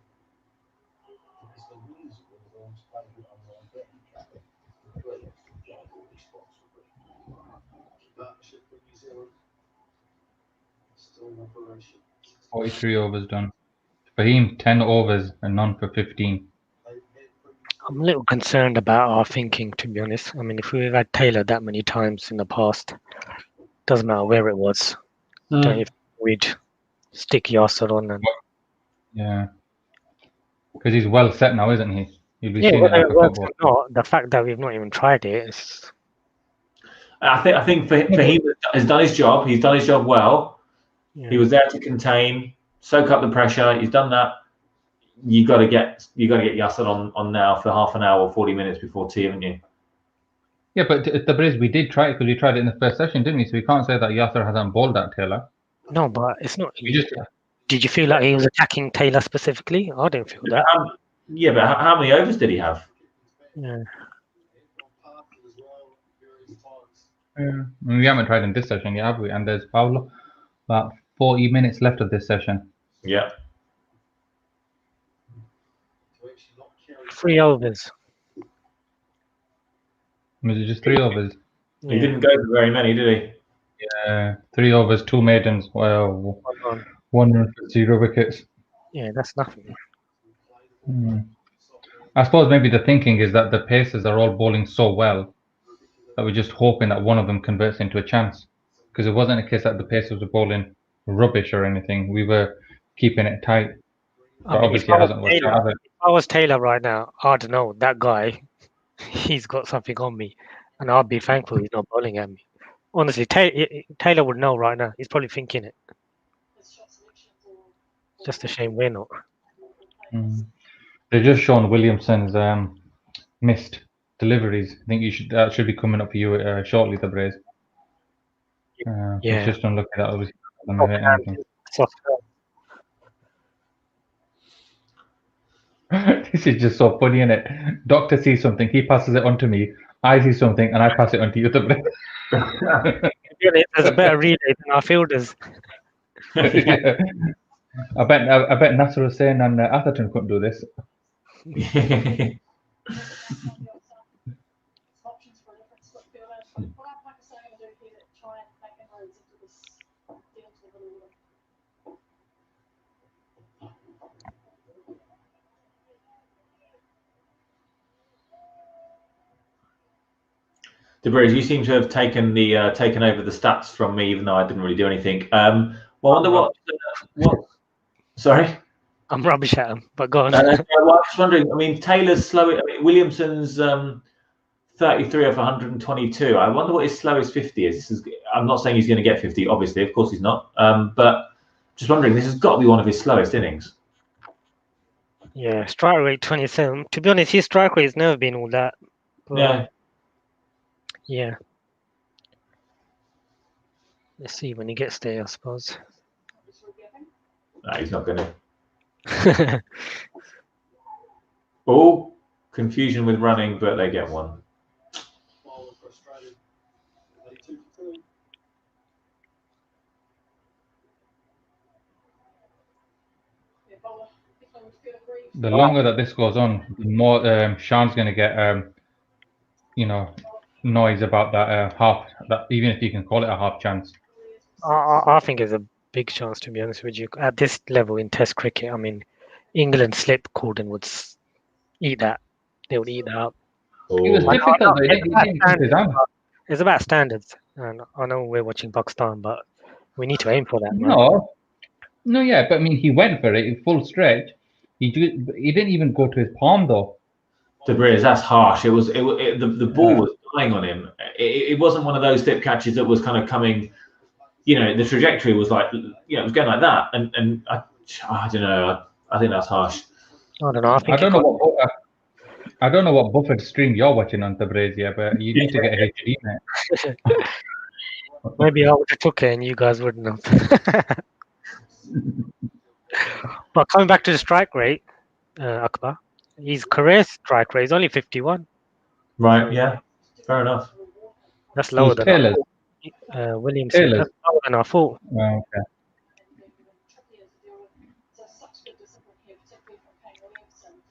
43 overs done. Fahim, 10 overs and none for 15. I'm a little concerned about our thinking, to be honest. I mean, if we've had Taylor that many times in the past, doesn't matter where it was. Don't you think we'd stick Yasser on and Yeah. Because he's well set now, isn't he? You'll be yeah, seeing it whether like it a works football. or not, the fact that we've not even tried it is I think for him has done his job. He's done his job well. yeah. He was there to contain, soak up the pressure. He's done that. You got to get Yasser on now for half an hour or 40 minutes before tea, haven't you? Yeah, but Tabriz, we did try it because we tried it in the first session, didn't we? So we can't say that Yasser hasn't bowled at Taylor. No, but it's not. We just Did you feel like he was attacking Taylor specifically? I didn't feel that. Yeah, but how many overs did he have? Yeah. We haven't tried in this session yet, have we? And there's Paulo, about 40 minutes left of this session. Yeah. 3 overs. Was it just 3 overs? He didn't go for very many, did he? Yeah, 3 overs, 2 maidens. Well, 1 run for 0 wickets. Yeah, that's nothing. I suppose maybe the thinking is that the Pacers are all bowling so well that we're just hoping that one of them converts into a chance. Because it wasn't a case that the Pacers were bowling rubbish or anything. We were keeping it tight. But obviously it hasn't worked out. If I was Taylor right now, I don't know, that guy, he's got something on me. And I'd be thankful he's not bowling at me. Honestly, Taylor would know right now. He's probably thinking it. Just a shame we're not. They've just shown Williamson's missed deliveries. I think that should be coming up for you shortly, the Braze. Yeah. It's just unlucky that obviously Soft doesn't hit anything. This is just so funny, isn't it? Doctor sees something, he passes it on to me. I see something, and I pass it on to you, the Braze. There's a better relay than our fielders. Yeah. I bet Nasser Hussain and Atherton couldn't do this. DeBruz, you seem to have taken over the stats from me, even though I didn't really do anything. Well, I wonder what. Sorry, I'm rubbish at them, but go on. Well, I was wondering. I mean, Taylor's slow. I mean, Williamson's 33 off 122. I wonder what his slowest 50 is. I'm not saying he's going to get 50. Obviously, of course he's not. But just wondering, this has got to be one of his slowest innings. Yeah, strike rate 27. To be honest, his strike rate has never been all that. But, Yeah. Yeah. Let's see when he gets there, I suppose. No, he's not going to. Oh, confusion with running, but they get one. The longer that this goes on, the more Sean's going to get, noise about that half. That even if you can call it a half chance. I think it's a big chance, to be honest with you. At this level in Test cricket, I mean, England slip Corden would eat that. They would eat that up. It was difficult. It's about standards, and I know we're watching Pakistan, but we need to aim for that. No, yeah, but I mean, he went for it full stretch. He didn't even go to his palm though. DeBruz, that's harsh. The ball was flying on him. It wasn't one of those slip catches that was kind of coming. The trajectory was like, it was going like that, and I don't know. I think that's harsh. I don't know. I don't know what Buffett stream you're watching on Tabriz, but you need to get a HD, mate. Maybe I would have took it and you guys wouldn't have. But coming back to the strike rate, Akbar, his career strike rate is only 51. Right, yeah. Fair enough. That's lower than Taylor's. Williamson. Taylor's. That's lower than I thought. Oh, okay.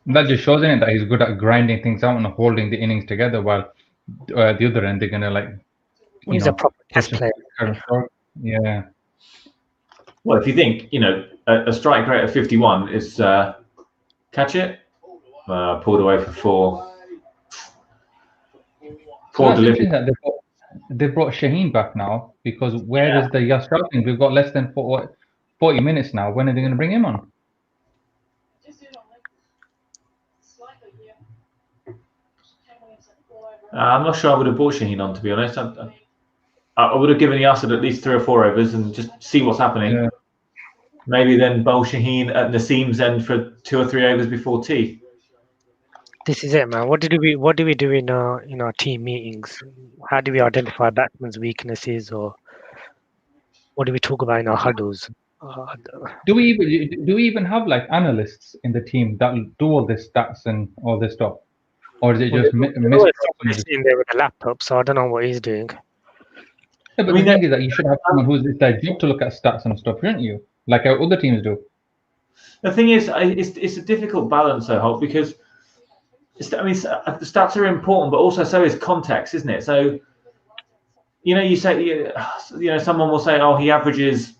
That just shows in it that he's good at grinding things out and holding the innings together, while the other end they're gonna He's a proper test player. Yeah. Well, if you think, a strike rate of 51 is catch it, pulled away for 4. Poor that's delivery. interesting that they brought Shaheen back now, because where is the Yasser thing? We've got less than 40 minutes now. When are they going to bring him on? I'm not sure I would have brought Shaheen on, to be honest. I would have given Yasser at least 3 or 4 overs and just see what's happening. Yeah. Maybe then bowl Shaheen at Naseem's end for 2 or 3 overs before tea. This is it, man. What do we do in our team meetings? How do we identify batsmen's weaknesses, or what do we talk about in our huddles? Do we even have like analysts in the team that do all this stats and all this stuff, or is it just He's in there with a laptop, so I don't know what he's doing. Yeah, but the thing is that you should have someone who's it's their job to look at stats and stuff, shouldn't you? Like how other teams do. The thing is, it's a difficult balance, though, Holt, because the stats are important, but also so is context, isn't it? So, you say, someone will say, oh, he averages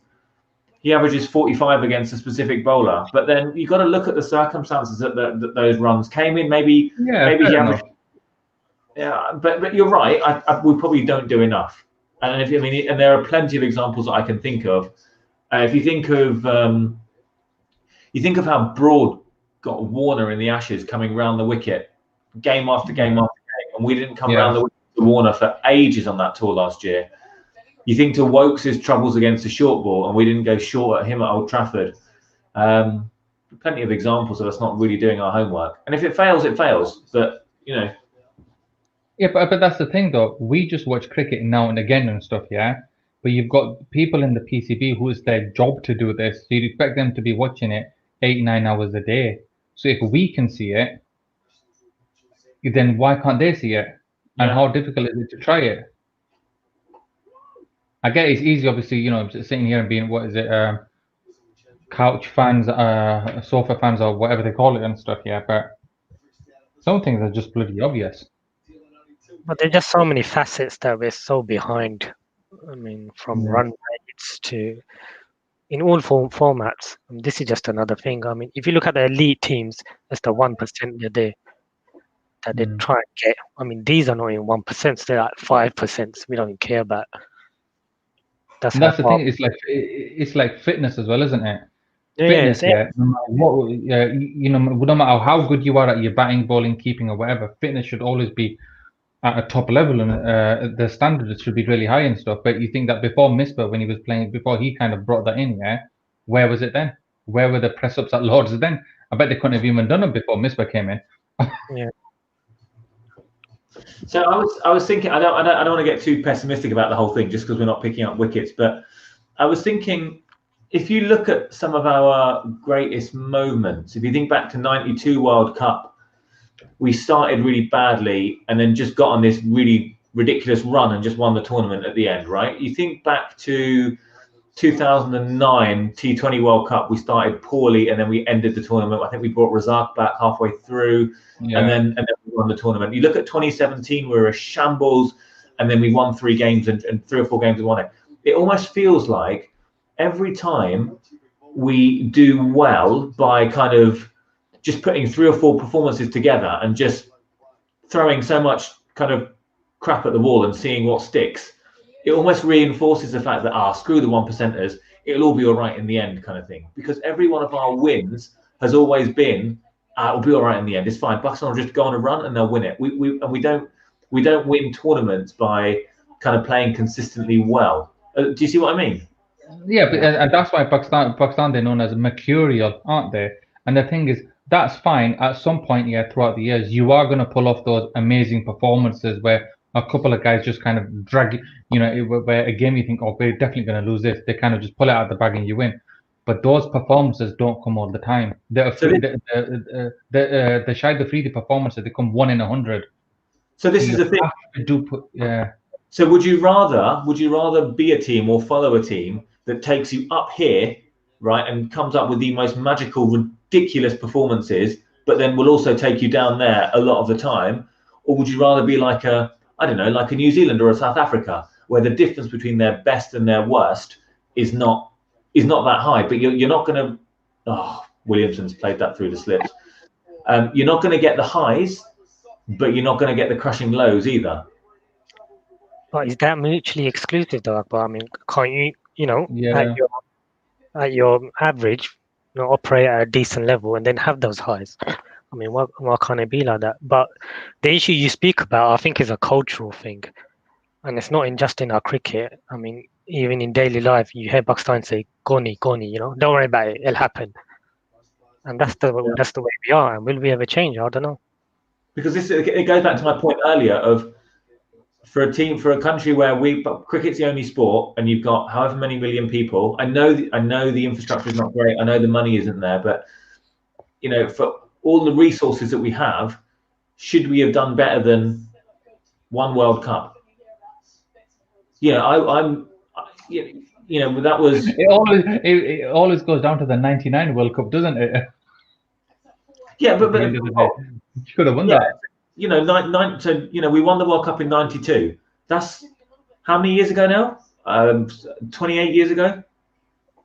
45 against a specific bowler, but then you've got to look at the circumstances that those runs came in. Maybe he averaged. Yeah, but you're right. We probably don't do enough. And and there are plenty of examples that I can think of. If you think of how Broad got Warner in the Ashes coming round the wicket, game after game after game, and we didn't come round the wicket to Warner for ages on that tour last year. You think to Wokes' troubles against the short ball, and we didn't go short at him at Old Trafford. Plenty of examples of us not really doing our homework. And if it fails, it fails. But Yeah, but that's the thing, though. We just watch cricket now and again and stuff, yeah? But you've got people in the PCB who it's their job to do this. So you'd expect them to be watching it 8-9 hours a day. So if we can see it, then why can't they see it? And how difficult is it to try it? I get it's easy, obviously, sitting here and being, couch fans, sofa fans, or whatever they call it and stuff, yeah? But some things are just bloody obvious. But there's just so many facets that we're so behind. From run rates to in all formats. This is just another thing. If you look at the elite teams, that's the 1% that they try and get. These are not even 1%. So they're like 5%. We don't even care about. That's the thing. It's like fitness as well, isn't it? Fitness, no matter how good you are at your batting, bowling, keeping, or whatever, fitness should always be at a top level, and the standards should be really high and stuff. But you think that before Misbah, when he was playing, before he kind of brought that in, where was it then? Where were the press ups at Lords then? I bet they couldn't have even done it before Misbah came in. Yeah. So I was thinking, I don't want to get too pessimistic about the whole thing just because we're not picking up wickets, but I was thinking, if you look at some of our greatest moments, if you think back to '92 World Cup, we started really badly and then just got on this really ridiculous run and just won the tournament at the end, right? You think back to 2009 T20 World Cup, we started poorly and then we ended the tournament. I think we brought Razak back halfway through and then we won the tournament. You look at 2017, we were a shambles and then we won 3 games and 3 or 4 games we won it. It almost feels like every time we do well by kind of just putting 3 or 4 performances together and just throwing so much kind of crap at the wall and seeing what sticks, it almost reinforces the fact that, screw the 1%ers, it'll all be all right in the end kind of thing. Because every one of our wins has always been, it'll be all right in the end. It's fine. Pakistan will just go on a run and they'll win it. We don't win tournaments by kind of playing consistently well. Do you see what I mean? Yeah, but and that's why Pakistan they're known as mercurial, aren't they? And the thing is, that's fine. At some point, throughout the years, you are going to pull off those amazing performances where a couple of guys just kind of drag, where a game you think, oh, we're definitely going to lose this. They kind of just pull it out of the bag and you win. But those performances don't come all the time. The Shahid Afridi performances, they come 1 in 100. So this is the thing. Yeah. So would you rather be a team or follow a team that takes you up here, right, and comes up with the most magical, ridiculous performances, but then will also take you down there a lot of the time? Or would you rather be like a New Zealand or a South Africa, where the difference between their best and their worst is not is not that high, but you're not going to. Oh, Williamson's played that through the slips. You're not going to get the highs, but you're not going to get the crushing lows either. But is that mutually exclusive, though? But I mean, can't you, Yeah. at your average, operate at a decent level and then have those highs? I mean, why can't it be like that? But the issue you speak about, I think, is a cultural thing, and it's not just in our cricket. I mean, even in daily life, you hear Pakistan say "Goni, Goni," don't worry about it, it'll happen. And that's the way we are. And will we ever change? I don't know. Because it goes back to my point earlier of for a country where cricket's the only sport, and you've got however many million people. I know the infrastructure is not great. I know the money isn't there, but for all the resources that we have, should we have done better than one World Cup? That was. It always goes down to the '99 World Cup, doesn't it? Yeah, but you could have won that. we won the World Cup in '92. That's how many years ago now? 28 years ago.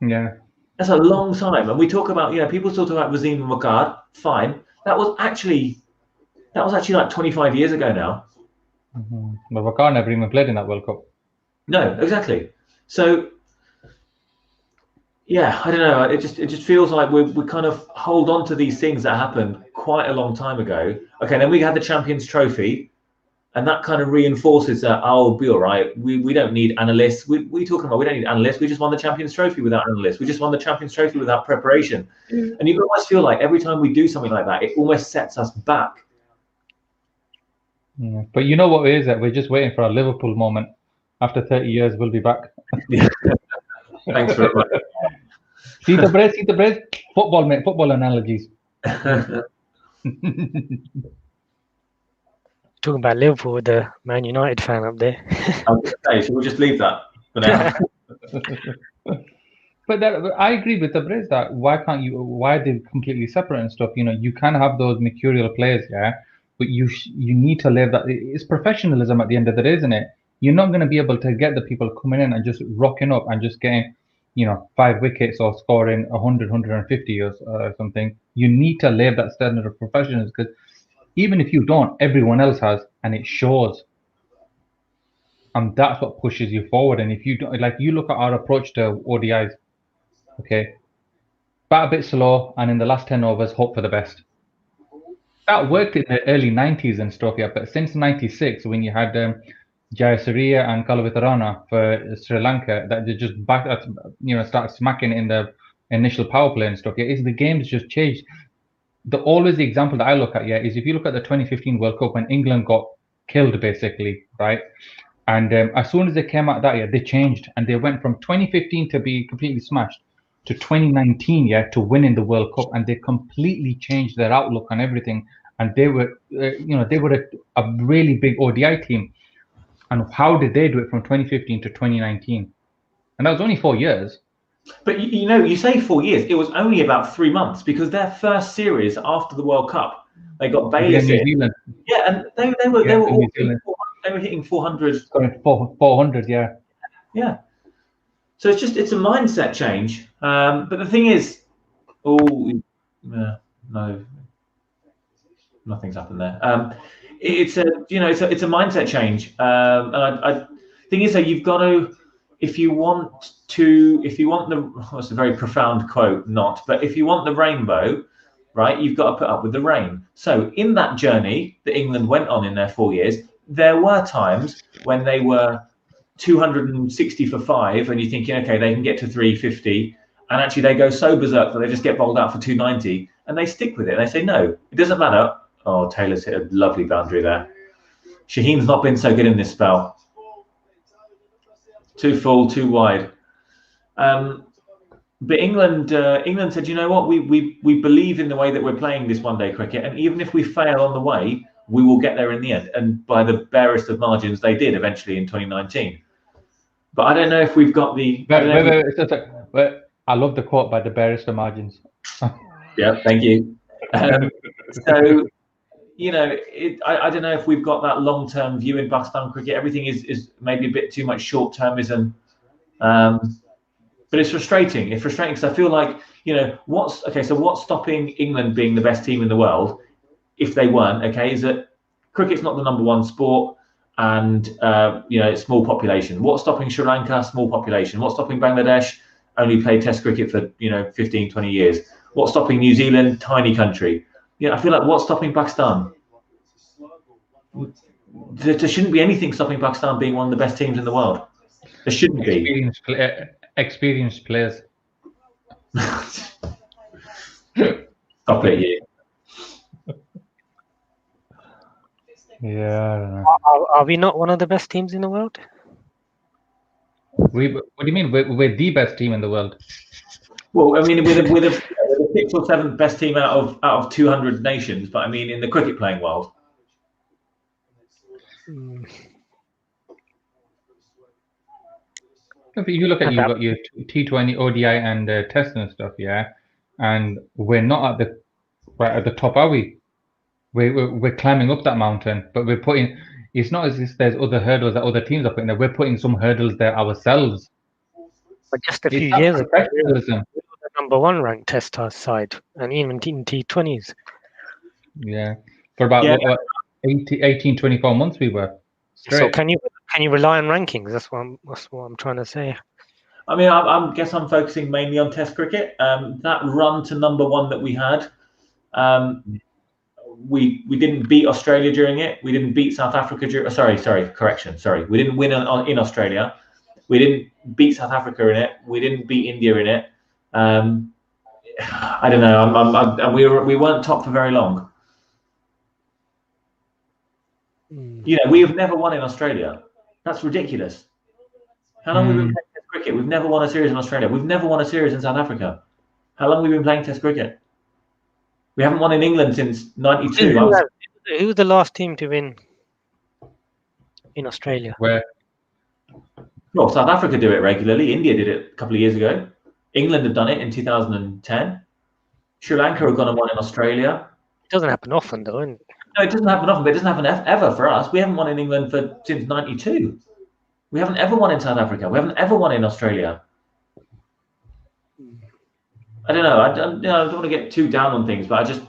Yeah. That's a long time. And we talk about, people still talk about Wasim and Waqar. Fine. That was actually like 25 years ago now. Mm-hmm. But Waqar never even played in that World Cup. No, exactly. So, yeah, I don't know. It just feels like we kind of hold on to these things that happened quite a long time ago. Okay, then we had the Champions Trophy, and that kind of reinforces that, we'll be all right. We don't need analysts. We talking about we don't need analysts. We just won the Champions Trophy without analysts. We just won the Champions Trophy without preparation. And you almost feel like every time we do something like that, it almost sets us back. Yeah. But you know what it is? That we're just waiting for a Liverpool moment. After 30 years, we'll be back. Thanks very much. See the bread. Football, mate. Football analogies. Talking about Liverpool with the Man United fan up there. Okay, so we'll just leave that for now. But I agree with the Brits that why they're completely separate and stuff. You can have those mercurial players, yeah, but you need to live that. It's professionalism at the end of the day, isn't it? You're not going to be able to get the people coming in and just rocking up and just getting, 5 wickets or scoring 100, 150 or something. You need to live that standard of professionalism, because even if you don't, everyone else has, and it shows. And that's what pushes you forward. And if you don't, like, you look at our approach to ODIs, okay, bat a bit slow, and in the last 10 overs, hope for the best. That worked in the early 90s and stuff, yeah. But since '96, when you had Jayasuriya and Kalavitarana for Sri Lanka, that they just start smacking in the initial power play and stuff, yeah, the game's just changed. Always the example that I look at, yeah, is if you look at the 2015 World Cup when England got killed, basically, right? And as soon as they came out that year, they changed, and they went from 2015 to be completely smashed to 2019, yeah, to winning the World Cup, and they completely changed their outlook on everything. And they were, they were a really big ODI team. And how did they do it from 2015 to 2019? And that was only 4 years. But you say 4 years. It was only about 3 months, because their first series after the World Cup, they got Bayliss in. Yeah, and they were hitting 400. 400, yeah. Yeah. So it's a mindset change. But the thing is, no, nothing's happened there. It's a mindset change. And I thing is that you've got to, if you want it's a very profound quote, but if you want the rainbow, right, you've got to put up with the rain. So in that journey that England went on in their 4 years, there were times when they were 260 for 5, and you're thinking, okay, they can get to 350, and actually they go so berserk that they just get bowled out for 290, and they stick with it. They say, no, it doesn't matter. Oh, Taylor's hit a lovely boundary there. Shaheen's not been so good in this spell. Too full, too wide. But England said, you know what, we believe in the way that we're playing this one-day cricket, and even if we fail on the way, we will get there in the end. And by the barest of margins, they did eventually in 2019. But I don't know if we've got the... I love the quote, by the barest of margins. Yeah, thank you. So, I don't know if we've got that long-term view in Pakistan cricket. Everything is maybe a bit too much short-termism. But it's frustrating. It's frustrating because I feel like, what's stopping England being the best team in the world, if they weren't, is that cricket's not the number one sport, and it's small population. What's stopping Sri Lanka? Small population. What's stopping Bangladesh? Only played Test cricket for 15, 20 years. What's stopping New Zealand? Tiny country. I feel like what's stopping Pakistan? There shouldn't be anything stopping Pakistan being one of the best teams in the world. There shouldn't be. Experienced players. Stop it, you. Yeah, I don't know. Are we not one of the best teams in the world? What do you mean? We're the best team in the world. Well, I mean, with a 6th or 7th best team out of 200 nations, but I mean, in the cricket playing world. If you look at, you've got your T20, ODI, and Test and stuff, and we're not at the top, are we? We're climbing up that mountain, but we're putting. It's not as if there's other hurdles that other teams are putting there. We're putting some hurdles there ourselves. But just a few years ago, we were the number 1 ranked Test side, and even in T20s. Yeah, for about 18, 24 months we were. Straight. So can you rely on rankings? That's what I'm trying to say. I mean, I guess I'm focusing mainly on Test cricket. That run to number 1 that we had, we didn't beat Australia during it. We didn't beat South Africa during. Sorry. We didn't win in Australia. We didn't beat South Africa in it. We didn't beat India in it. I don't know. We weren't top for very long. We have never won in Australia. That's ridiculous. How long have we been playing Test cricket? We've never won a series in Australia. We've never won a series in South Africa. How long have we been playing Test cricket? We haven't won in England since '92. Who was the last team to win in Australia? Where? Well, South Africa do it regularly. India did it a couple of years ago. England have done it in 2010. Sri Lanka have gone and won in Australia. It doesn't happen often, though, isn't it? No, it doesn't happen often, but it doesn't happen ever for us. We haven't won in England since '92. We haven't ever won in South Africa. We haven't ever won in Australia. I don't know. I don't want to get too down on things, but I just.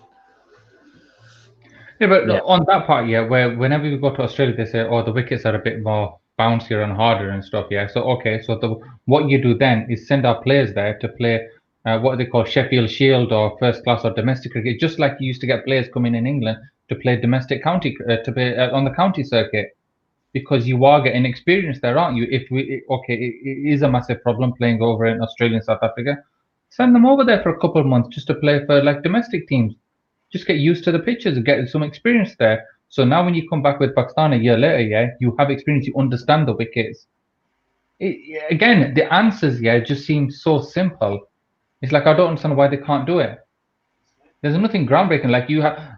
Yeah, but on that part, where whenever we go to Australia, they say, "Oh, the wickets are a bit more bouncier and harder and stuff." So what you do then is send our players there to play what they call Sheffield Shield or first class or domestic cricket, just like you used to get players coming in England to play domestic county to play on the county circuit, because you are getting experience there, aren't you? It is a massive problem playing over in Australia and South Africa. Send them over there for a couple of months just to play for like domestic teams. Just get used to the pitches and get some experience there. So now when you come back with Pakistan a year later, you have experience, you understand the wickets. Again, the answers just seem so simple. It's like I don't understand why they can't do it. There's nothing groundbreaking.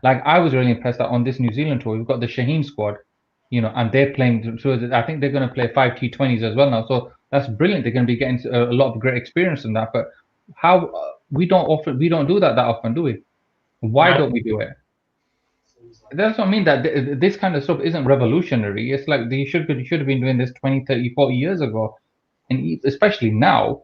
I was really impressed that on this New Zealand tour, we've got the Shaheen squad, and they're playing. So I think they're going to play 5 T20s as well now. So that's brilliant. They're going to be getting a lot of great experience in that. But how we don't do that often, do we? Why don't we do it? That's what I mean, that this kind of stuff isn't revolutionary. It's like they should have been doing this 20, 30, 40 years ago, and especially now.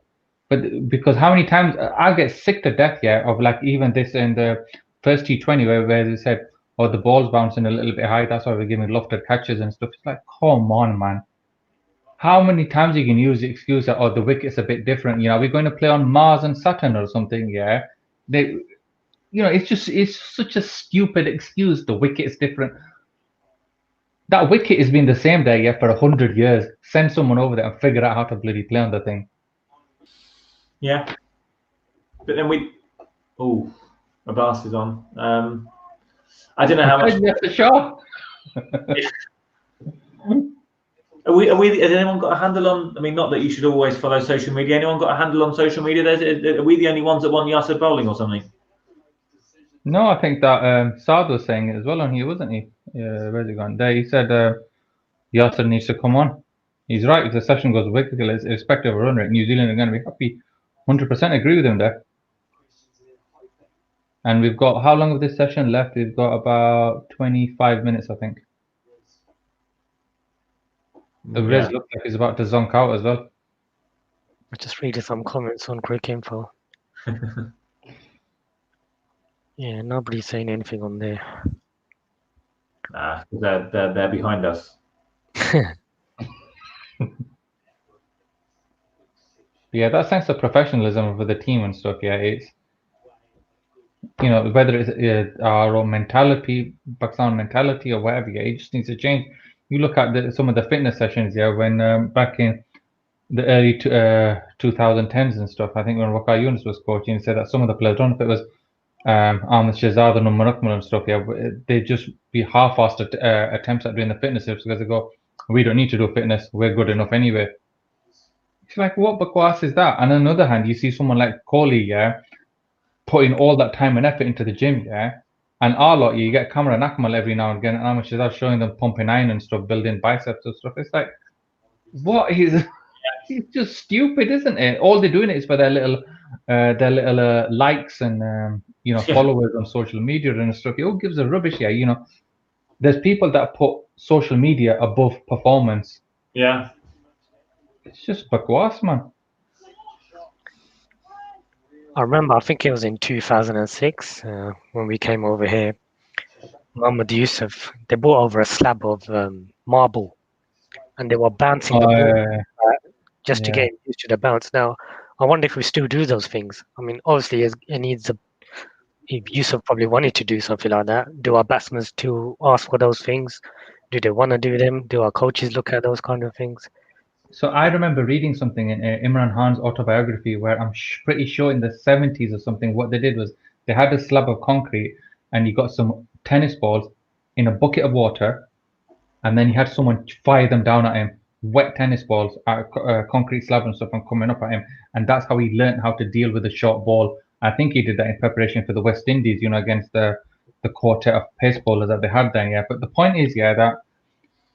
But because how many times I get sick to death of like even this in the first T20 where they said, "Oh, the ball's bouncing a little bit high, that's why we're giving lofted catches and stuff." It's like, come on, man. How many times you can use the excuse that, "Oh, the wicket's a bit different. We're going to play on Mars and Saturn or something." It's such a stupid excuse. The wicket is different. That wicket has been the same there, for 100 years. Send someone over there and figure out how to bloody play on the thing. Yeah, but then Abbas is on. I don't know how much. Sure. Has anyone got a handle on? I mean, not that you should always follow social media. Anyone got a handle on social media? Are we the only ones that want Yasser bowling or something? No, I think that Saad was saying it as well on here, wasn't he? Where's he gone? There, he said Yasser needs to come on. He's right. If the session goes wicked, irrespective of run rate, New Zealand are going to be happy. 100% agree with him there. And we've got, how long of this session left? We've got about 25 minutes, I think. The Rez looks like he's about to zonk out as well. I just reading some comments on Quick Info. Yeah, nobody's saying anything on there. Nah, they're behind us. Yeah, that sense of professionalism with the team and stuff. Yeah, it's whether it's our own mentality, Pakistan mentality, or whatever. Yeah, it just needs to change. You look at some of the fitness sessions. Yeah, when back in the early 2010s and stuff, I think when Waqar Yunus was coaching, he said that some of the players, I don't know if it was Ahmed Shahzad and Umar Akmal and stuff, yeah, they just be half-assed attempts at doing the fitness tips because they go, we don't need to do fitness, we're good enough anyway. It's like, what bakwas is that? And on the other hand, you see someone like Kohli, yeah, putting all that time and effort into the gym, yeah, and our lot, you get Kamran and Akmal every now and again, and Ahmed Shahzad showing them pumping iron and stuff, building biceps and stuff. It's like, what is... It's just stupid, isn't it? All they're doing it is for their little likes and followers on social media and stuff. It all gives a rubbish here. There's people that put social media above performance. Yeah, it's just bakwas, man. I remember, I think it was in 2006 when we came over here. Muhammad Yusuf, they brought over a slab of marble, and they were bouncing the ball just to get used to the bounce. Now, I wonder if we still do those things. I mean, obviously, it needs Yusuf probably wanted to do something like that. Do our batsmen still ask for those things? Do they want to do them? Do our coaches look at those kind of things? So I remember reading something in Imran Khan's autobiography where I'm pretty sure in the 70s or something, what they did was they had a slab of concrete and you got some tennis balls in a bucket of water, and then you had someone fire them down at him, wet tennis balls at a concrete slab and stuff, and coming up at him. And that's how he learned how to deal with a short ball. I think he did that in preparation for the West Indies, against the quartet of pace bowlers that they had then. Yeah, but the point is, yeah, that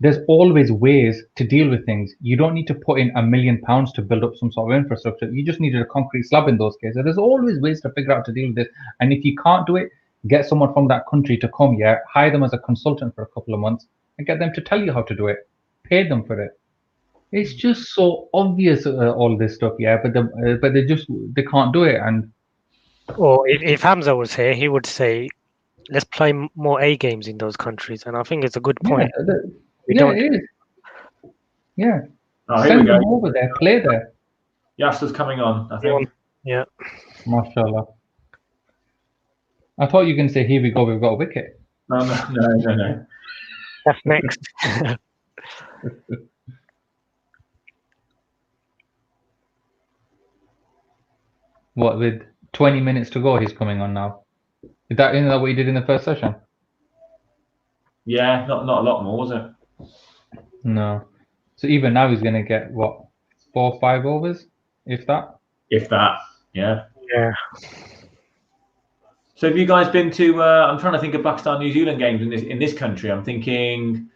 there's always ways to deal with things. You don't need to put in £1 million to build up some sort of infrastructure. You just needed a concrete slab in those cases. There's always ways to figure out to deal with this. And if you can't do it, get someone from that country to come, yeah, hire them as a consultant for a couple of months and get them to tell you how to do it. Pay them for it. It's just so obvious, all this stuff, yeah, but they can't do it. And or if Hamza was here, he would say, let's play more A games in those countries. And I think it's a good point. It is. Yeah. Oh, send them over there, play there. Yasser's coming on, I think. Yeah. MashaAllah. I thought you were going to say, here we go, we've got a wicket. No. That's next. What, with 20 minutes to go, he's coming on now? Is that what he did in the first session? Yeah, not a lot more, was it? No. So even now he's going to get, what, 4 or 5 overs, if that? If that, yeah. Yeah. So have you guys been to, I'm trying to think of Pakistan-New Zealand games in this country. I'm thinking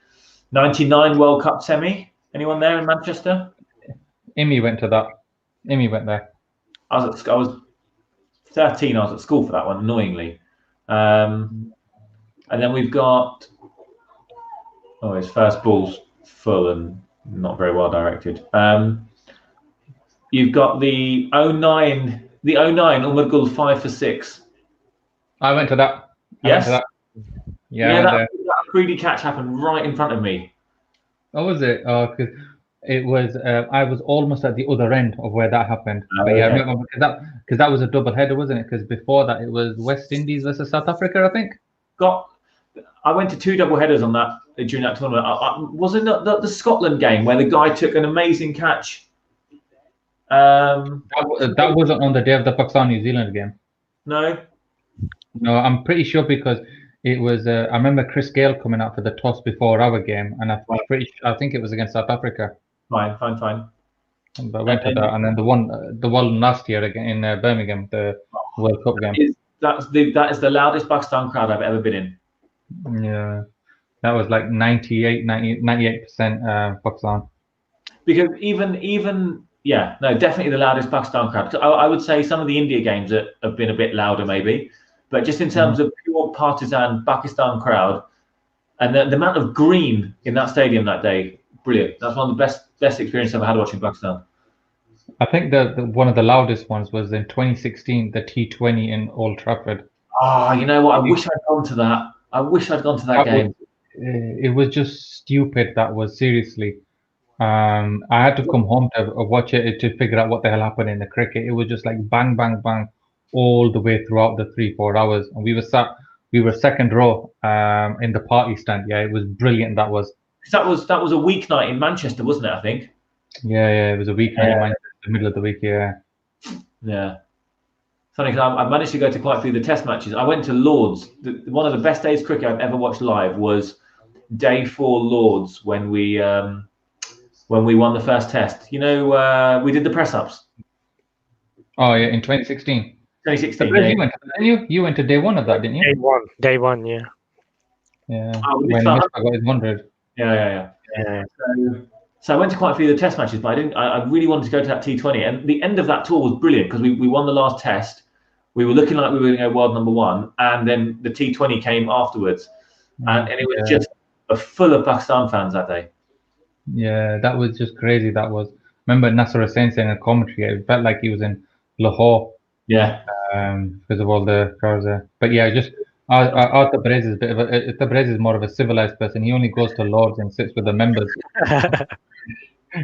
99 World Cup semi. Anyone there in Manchester? Imi went to that. Imi went there. I was 13. I was at school for that one, annoyingly. And then we've got, his first ball's full and not very well directed. You've got the 09 Umar Gul 5 for 6. I went to that. Yes. That. Yeah, that 3D catch happened right in front of me. Oh, was it? Because it was. I was almost at the other end of where that happened. But yeah, I remember because that was a double header, wasn't it? Because before that, it was West Indies versus South Africa, I think. I went to 2 double headers on that during that tournament. Wasn't the Scotland game where the guy took an amazing catch? That wasn't on the day of the Pakistan-New Zealand game. No, I'm pretty sure because it was. I remember Chris Gale coming out for the toss before our game, and I think it was against South Africa. Fine. But I went to that, and then the one last year again in Birmingham, the World Cup game. That is the loudest Pakistan crowd I've ever been in. Yeah, that was like 98% Pakistan. Because definitely the loudest Pakistan crowd. I would say some of the India games have been a bit louder, maybe. But just in terms of pure partisan Pakistan crowd, and the amount of green in that stadium that day, brilliant. That's one of the best experiences I've had watching Pakistan. I think the one of the loudest ones was in 2016, the T20 in Old Trafford. Oh, you know what? I wish I'd gone to that. I wish I'd gone to that game. It was just stupid. That was seriously. I had to come home to watch it to figure out what the hell happened in the cricket. It was just like bang, bang, bang, all the way throughout the 3-4 hours, and we were second row in the party stand. Yeah, it was brilliant. That was That was a weeknight in Manchester, wasn't it? I think. yeah, it was a weeknight in Manchester, the middle of the week. Yeah. Funny because I managed to go to quite a few of the Test matches. I went to Lords. One of the best days of cricket I've ever watched live was day 4 Lords when we won the first Test. You know, we did the press ups. Oh yeah, in 2016. 2016. Yeah. You went to day 1 of that, didn't you? Day one, yeah. Yeah. When Mr. got his 100. Yeah. So I went to quite a few of the Test matches, but I didn't. I really wanted to go to that T20, and the end of that tour was brilliant because we won the last Test. We were looking like we were going to go world number 1, and then the T20 came afterwards, and it was just full of Pakistan fans that day. Yeah, that was just crazy. That was. Remember Nasser Hussain saying in a commentary, it felt like he was in Lahore. Yeah. Because of all the crowds there. But yeah, just Arthur Tabrez is a bit of a. Tabrez is more of a civilized person. He only goes to Lords and sits with the members.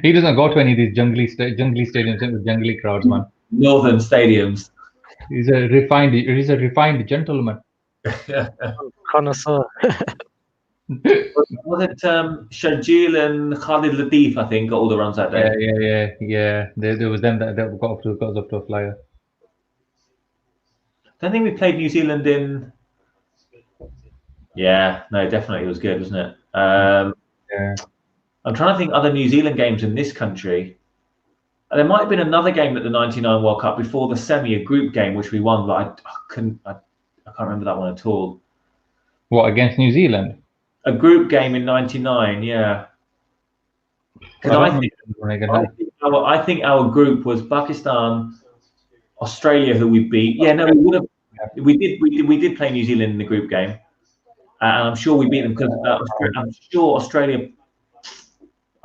He doesn't go to any of these jungly stadiums with jungly crowds, man. Northern stadiums. He's a refined gentleman. Connoisseur. Was it Shajil and Khalid Latif? I think got all the runs that day. Yeah. There was them that got up to a flyer. I don't think we played New Zealand in. Yeah, no, definitely it was good, wasn't it? Yeah. I'm trying to think other New Zealand games in this country. There might have been another game at the '99 World Cup before the semi, a group game which we won, but I can't remember that one at all. What, against New Zealand? A group game in '99, yeah. Because I think our group was Pakistan, Australia, who we beat. Yeah, no, we would have. We did play New Zealand in the group game, and I'm sure we beat them because I'm sure Australia.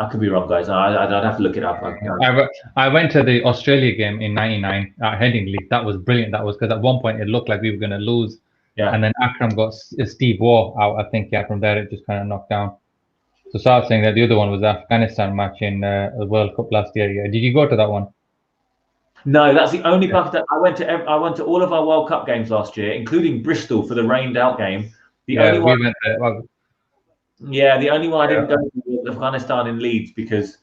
I could be wrong, guys. I'd have to look it up. I went to the Australia game in '99 at Headingley. That was brilliant. That was because at one point it looked like we were going to lose. Yeah. And then Akram got Steve Waugh out. I think from there it just kind of knocked down. So start saying that the other one was the Afghanistan match in the World Cup last year. Yeah. Did you go to that one? No, that's the only Pakistan. I went to all of our World Cup games last year, including Bristol for the rained out game. The only one I didn't go to was Afghanistan in Leeds because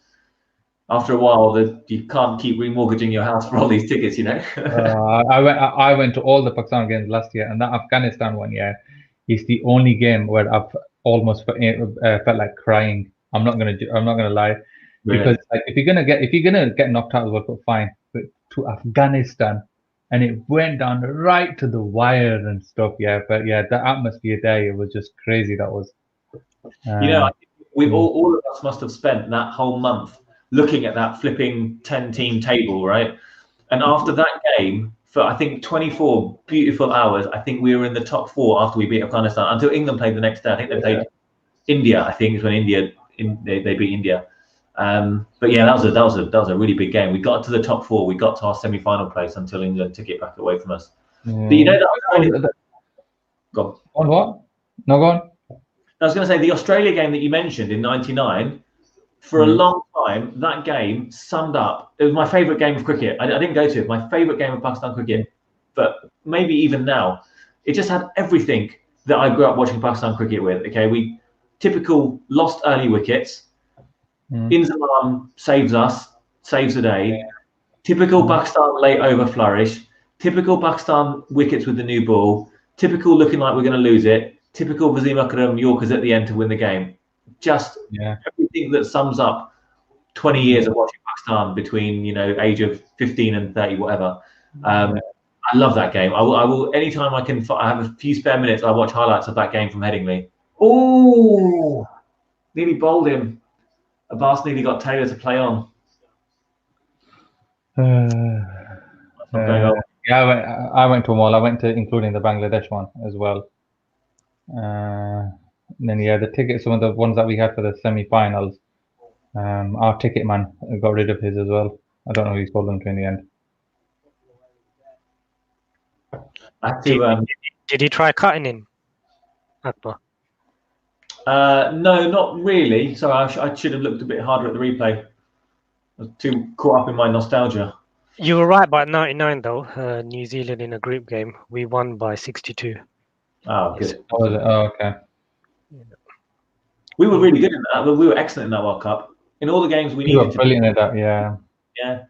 after a while you can't keep remortgaging your house for all these tickets, you know. I went to all the Pakistan games last year, and that Afghanistan one, is the only game where I've almost felt like crying. I'm not gonna lie, because like if you're gonna get knocked out of the World Cup, fine, but to Afghanistan, and it went down right to the wire and stuff. Yeah, but yeah, the atmosphere there, it was just crazy. That was. We all of us must have spent that whole month looking at that flipping 10-team table, right? And after that game, for I think 24 beautiful hours, I think we were in the top 4 after we beat Afghanistan until England played the next day. I think they played India. I think is when they beat India. But yeah, that was a really big game. We got to the top 4. We got to our semi-final place until England took it back away from us. But you know that. Go on. What? No, go on. I was going to say the Australia game that you mentioned in '99. For a long time, that game summed up. It was my favourite game of cricket. I didn't go to it. My favourite game of Pakistan cricket, but maybe even now, it just had everything that I grew up watching Pakistan cricket with. Okay, typical lost early wickets. Inzamam saves the day. Typical Pakistan late over flourish. Typical Pakistan wickets with the new ball. Typical looking like we're going to lose it. Typical Wasim Akram Yorkers at the end to win the game. Just everything that sums up 20 years of watching Pakistan between age of 15 and 30, whatever. I love that game. I will anytime I can. I have a few spare minutes. I watch highlights of that game from Headingley. Oh, nearly bowled him. Abbas nearly got Taylor to play on. Yeah, I went to them all. I went to including the Bangladesh one as well. And then the tickets, some of the ones that we had for the semi-finals, our ticket man got rid of his as well. I don't know who he sold them to in the end. I had to, Did he try cutting him, Akbar? no, not really. Sorry, I should have looked a bit harder at the replay. I was too caught up in my nostalgia. You were right by 99 though. New Zealand in a group game, we won by 62. Oh, good. Oh, okay. We were really good in that. We were excellent in that World Cup. In all the games we You were needed to. brilliant at that, yeah. Yeah.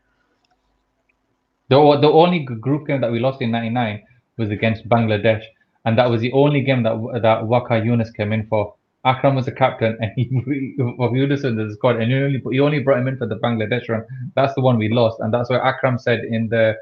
The only group game that we lost in '99 was against Bangladesh, and that was the only game that Waka Yunus came in for. Akram was the captain, and of Yunus in the squad, and you only brought him in for the Bangladesh run. That's the one we lost, and that's what Akram said in the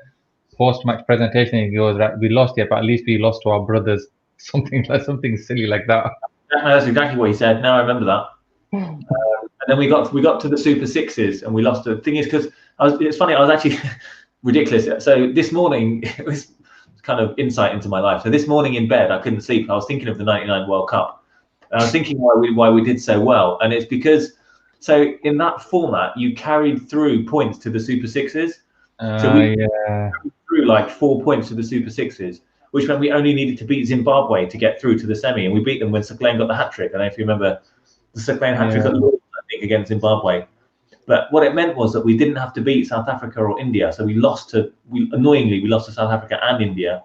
post-match presentation. He goes, "Right, we lost yet, but at least we lost to our brothers." Something silly like that. That's exactly what he said. Now I remember that. And then we got to the Super Sixes, and we lost. The thing is, because it's funny. I was actually ridiculous. So this morning, it was kind of insight into my life. So this morning in bed, I couldn't sleep. I was thinking of the '99 World Cup. And I was thinking why we did so well, and it's because in that format you carried through points to the Super Sixes. So we carried through like 4 points to the Super Sixes, which meant we only needed to beat Zimbabwe to get through to the semi, and we beat them when Saklan got the hat trick. I don't know if you remember the Saklan hat trick at Lord's, I think, against Zimbabwe. But what it meant was that we didn't have to beat South Africa or India, so we lost to South Africa and India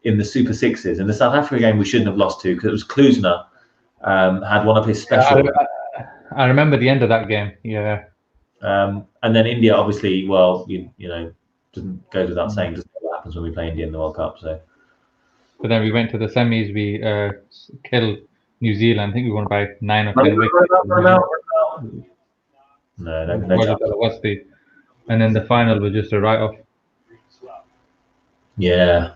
in the Super Sixes. In the South Africa game, we shouldn't have lost to, because it was Klusner had one of his special. I remember the end of that game. Yeah. And then India, obviously, well, you know, doesn't go without saying, doesn't know what happens when we play India in the World Cup. So. But then we went to the semis. We killed New Zealand. I think we won by 9 or 10 wickets. No. And then the final was just a write-off. Yeah.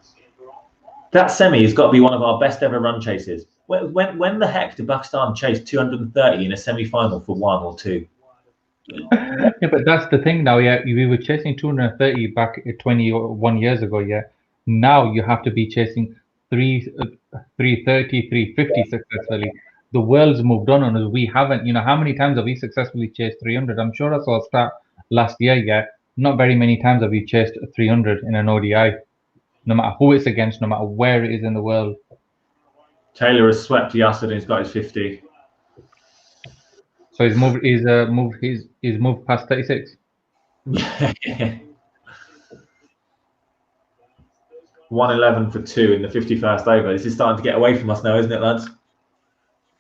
That semi has got to be one of our best ever run chases. When the heck did Pakistan chase 230 in a semi-final for 1 or 2? Yeah, but that's the thing now. Yeah, we were chasing 230 back 21 years ago. Yeah, now you have to be chasing 330, 350 successfully. The world's moved on us. We haven't. You know, how many times have we successfully chased 300? I'm sure I saw a stat last year. Yeah, not very many times have we chased 300 in an ODI. No matter who it's against, no matter where it is in the world. Taylor has swept Yasser and he's got his 50. So he's moved past 36. 111 for 2 in the 51st over. This is starting to get away from us now, isn't it, lads?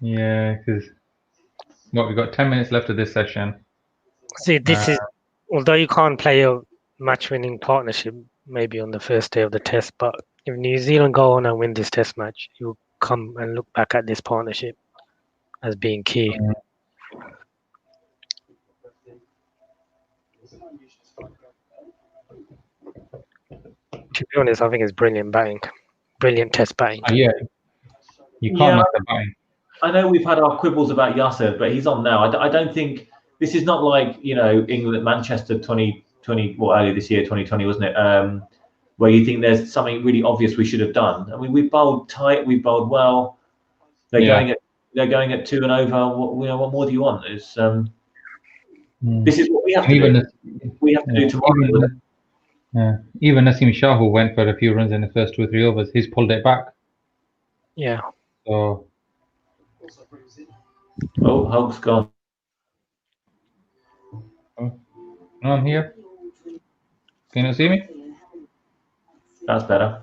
Yeah, because we've got 10 minutes left of this session. See, this is, although you can't play a match-winning partnership maybe on the first day of the test, but if New Zealand go on and win this test match, you'll come and look back at this partnership as being key. To be honest, I think it's brilliant batting, brilliant test batting. Yeah, you can't knock the batting. I know we've had our quibbles about Yasser, but he's on now. I don't think this is not like, you know, England at Manchester 2020, well, earlier this year, 2020, wasn't it? Where you think there's something really obvious we should have done. I mean, we bowled tight, we bowled well. They're going at 2 and over. What more do you want? It's this is what we have to do. We have to do tomorrow. Even Naseem Shah, who went for a few runs in the first 2 or 3 overs, he's pulled it back. Yeah. So. Oh, Hulk's gone. Oh, no, I'm here. Can you see me? That's better.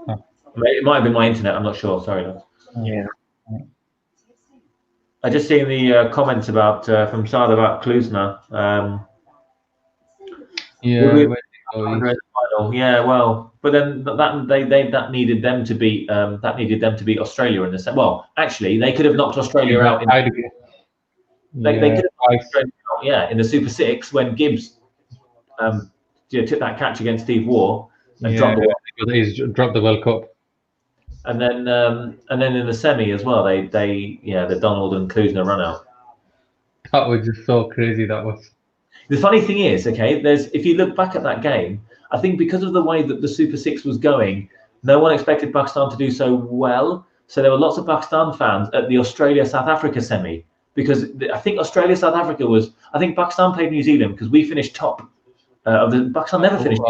Oh. It might have been my internet. I'm not sure. Sorry, lads. Yeah. I just seen the comments about from Sada about Klusner. Yeah, well, but then that needed them to beat Australia in the set. Well, actually, they could have knocked Australia out. They could have knocked Australia out, in the Super Six when Gibbs took that catch against Steve Waugh and dropped the World Cup. And then in the semi as well, the Donald and Klusner run out. That was just so crazy. That was. The funny thing is, if you look back at that game, I think because of the way that the Super Six was going, no one expected Pakistan to do so well. So there were lots of Pakistan fans at the Australia-South Africa semi because I think Australia, South Africa was. I think Pakistan played New Zealand because we finished top. Pakistan never finished.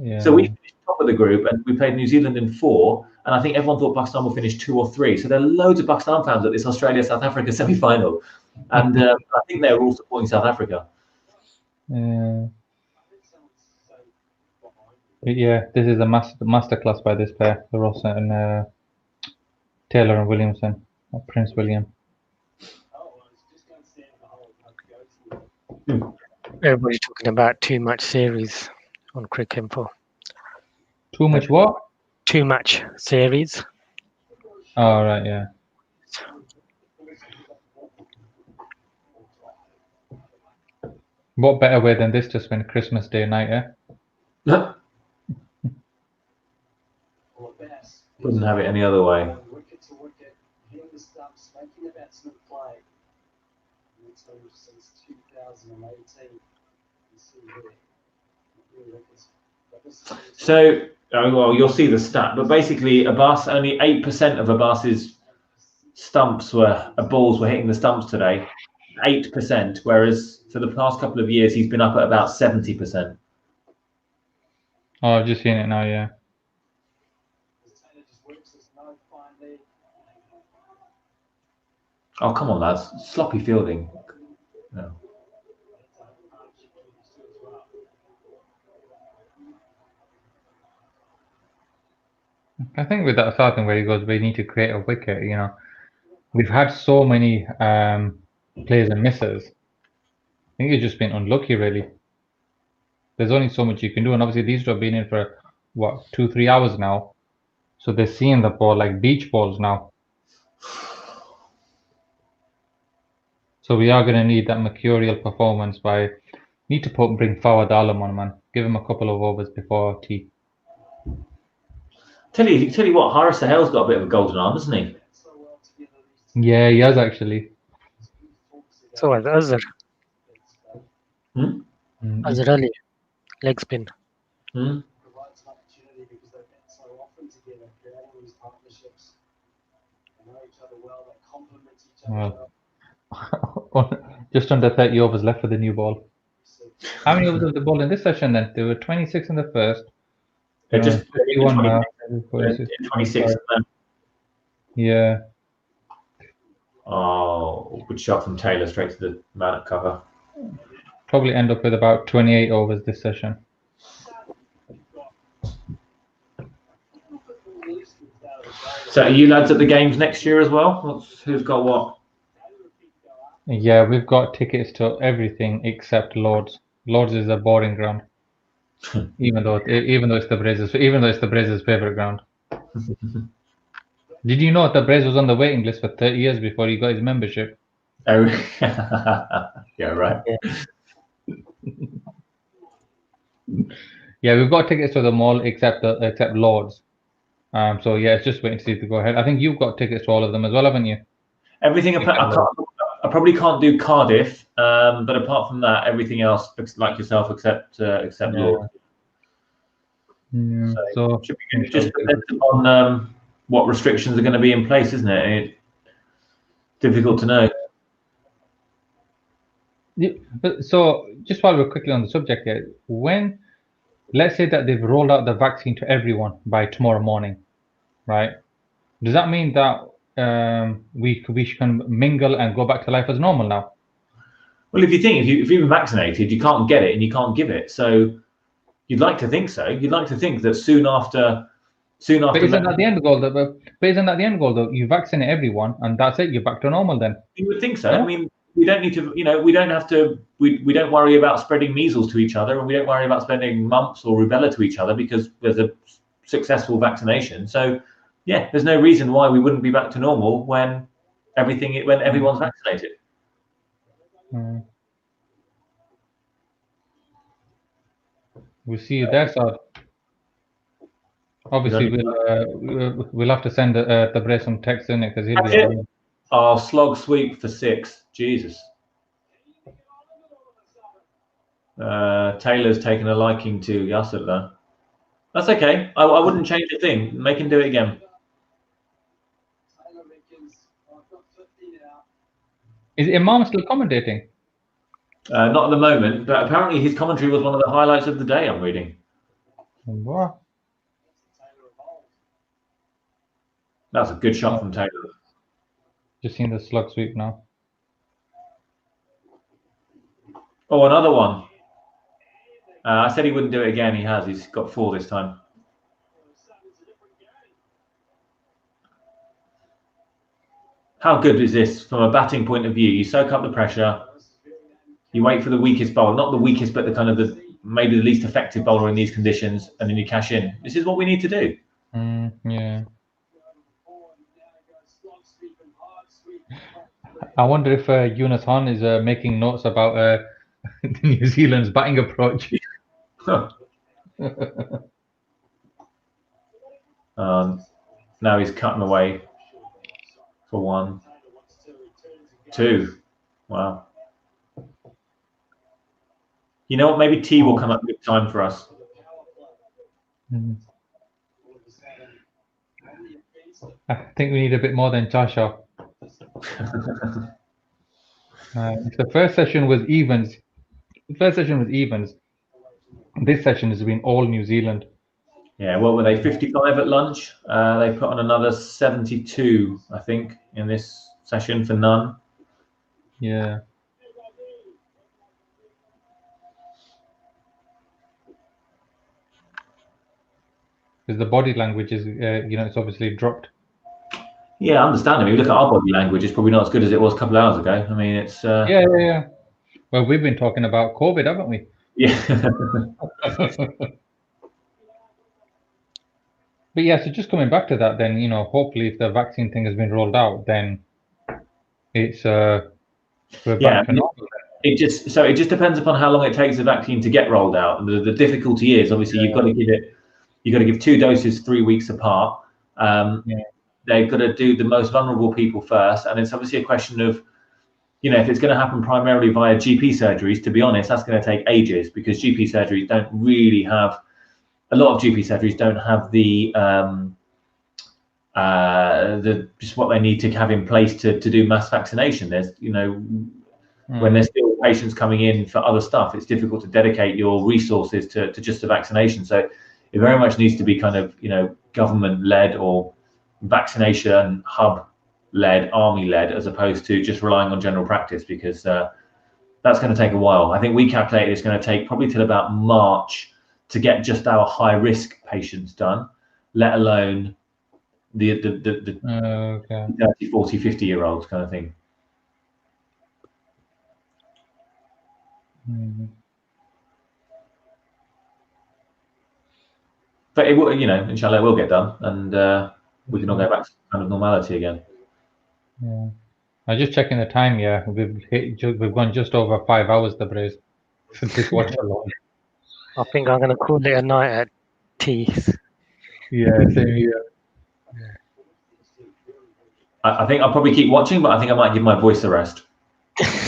Yeah. So we finished top of the group, and we played New Zealand in 4. And I think everyone thought Pakistan would finish 2 or 3. So there are loads of Pakistan fans at this Australia South Africa semi-final, and I think they were all supporting South Africa. Yeah. But yeah, this is a masterclass by this pair, the Ross and Taylor and Williamson, Prince William. Everybody's talking about too much series on Cricket Info. Too much what? Too much series. Oh, right, yeah. What better way than this to spend Christmas Day night, eh? Wouldn't have it any other way. So, well, you'll see the stat, but basically, Abbas, only 8% of Abbas's balls were hitting the stumps today. 8%, whereas for the past couple of years, he's been up at about 70%. Oh, I've just seen it now, yeah. Oh, come on, lads. Sloppy fielding. No. I think with that starting where he goes, we need to create a wicket, you know. We've had so many plays and misses. I think it's just been unlucky, really. There's only so much you can do, and obviously these two have been in for, what, 2-3 hours now. So they're seeing the ball like beach balls now. So we are going to need that mercurial performance need to bring Fawad Alam on, man. Give him a couple of overs before tea. Tell you what, Haris Sahel's got a bit of a golden arm, hasn't he? Yeah, he has actually. So was Azhar. Mm. Azhar Ali, leg spin. Well, just under 30 overs left for the new ball. How many overs was the ball in this session then? There were 26 in the first. Just 31 now. 26. Yeah. Oh, good shot from Taylor straight to the man at cover. Probably end up with about 28 overs this session. So are you lads at the games next year as well? Who's got what? Yeah, we've got tickets to everything except Lords. Lords is a boring ground. even though it's the Blazers' favorite ground. Did you know that Braze was on the waiting list for 30 years before he got his membership? Oh, yeah, right. Yeah, we've got tickets to them all except Lords. So yeah, it's just waiting to see to go ahead. I think you've got tickets to all of them as well, haven't you? Everything. I probably can't do Cardiff, but apart from that, everything else, like yourself, except Lords. Yeah. So should be just depends on what restrictions are going to be in place, isn't it? It's difficult to know. Yeah, so just while we're quickly on the subject here, let's say that they've rolled out the vaccine to everyone by tomorrow morning, right? Does that mean that we can mingle and go back to life as normal now? Well, if you think if you've been vaccinated, you can't get it and you can't give it. So you'd like to think so. You'd like to think that soon after. But isn't that the end goal? Though you vaccinate everyone and that's it. You're back to normal then. You would think so. Yeah? I mean, we don't need to. We don't have to. We don't worry about spreading measles to each other, and we don't worry about spreading mumps or rubella to each other because there's a successful vaccination. So, yeah, there's no reason why we wouldn't be back to normal when everyone's vaccinated. We'll see you there, sir. Obviously, we'll have to send the Brace some text in it because he'll be. Oh, slog sweep for 6. Jesus. Taylor's taken a liking to Yasser though. That's okay. I wouldn't change a thing. Make him do it again. Is Imam still commentating? Not at the moment, but apparently his commentary was one of the highlights of the day. I'm reading. What? That's a good shot from Taylor. Just seen the slug sweep now. Oh, another one. I said he wouldn't do it again. He has. He's got 4 this time. How good is this from a batting point of view? You soak up the pressure. You wait for the weakest bowler, not the weakest, but the kind of maybe the least effective bowler in these conditions, and then you cash in. This is what we need to do. Yeah. I wonder if Yunus Khan is making notes about New Zealand's batting approach. Now he's cutting away for 1, 2. Wow. You know what? Maybe tea will come up good time for us. I think we need a bit more than Chasha. If the first session was evens, this session has been all New Zealand. Yeah, what were they, 55 at lunch? They put on another 72, I think, in this session for none. Yeah. Because the body language is, it's obviously dropped. Yeah, understandably. If you look at our body language, it's probably not as good as it was a couple of hours ago. I mean, it's... Yeah. Well, we've been talking about COVID, haven't we? Yeah. But yeah, so just coming back to that, then, hopefully if the vaccine thing has been rolled out, then it's we're back to normal. It just depends upon how long it takes the vaccine to get rolled out. The difficulty is obviously you've got to give 2 doses 3 weeks apart. They've got to do the most vulnerable people first, and it's obviously a question of, if it's going to happen primarily via GP surgeries. To be honest, that's going to take ages because GP surgeries don't really have. A lot of GP surgeries don't have the just what they need to have in place to do mass vaccination. There's when there's still patients coming in for other stuff, it's difficult to dedicate your resources to just the vaccination. So it very much needs to be kind of government led or vaccination hub led, army led, as opposed to just relying on general practice, because that's going to take a while. I think we calculated it's going to take probably till about March to get just our high risk patients done, let alone the 30, 40, 50-year-olds kind of thing. But it will, inshallah, it will get done, and we can all go back to kind of normality again. Yeah, I was just checking the time. Yeah, we've gone just over 5 hours, the Braze, since this Watchalong. I think I'm gonna call it a night at tea. Yeah, same here. I think I'll probably keep watching, but I think I might give my voice a rest.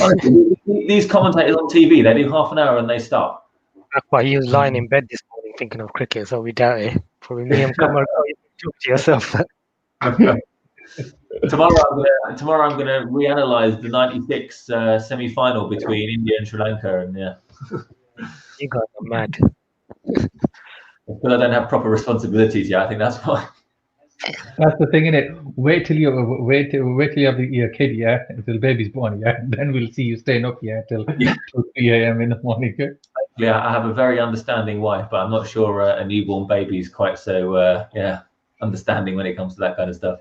Honestly, these commentators on TV, they do half an hour and they stop. That's why you was lying in bed this morning thinking of cricket, so we doubt it. Probably me and Kamar, you talk to yourself. Tomorrow I'm gonna reanalyze the '96 semi-final between India and Sri Lanka, and You guys are mad. But I don't have proper responsibilities yet. I think that's why. That's the thing, innit? Wait till you have your kid, yeah, until the baby's born, yeah. Then we'll see you staying up, yeah, till 3 a.m. in the morning. Yeah, I have a very understanding wife, but I'm not sure a newborn baby is quite so understanding when it comes to that kind of stuff.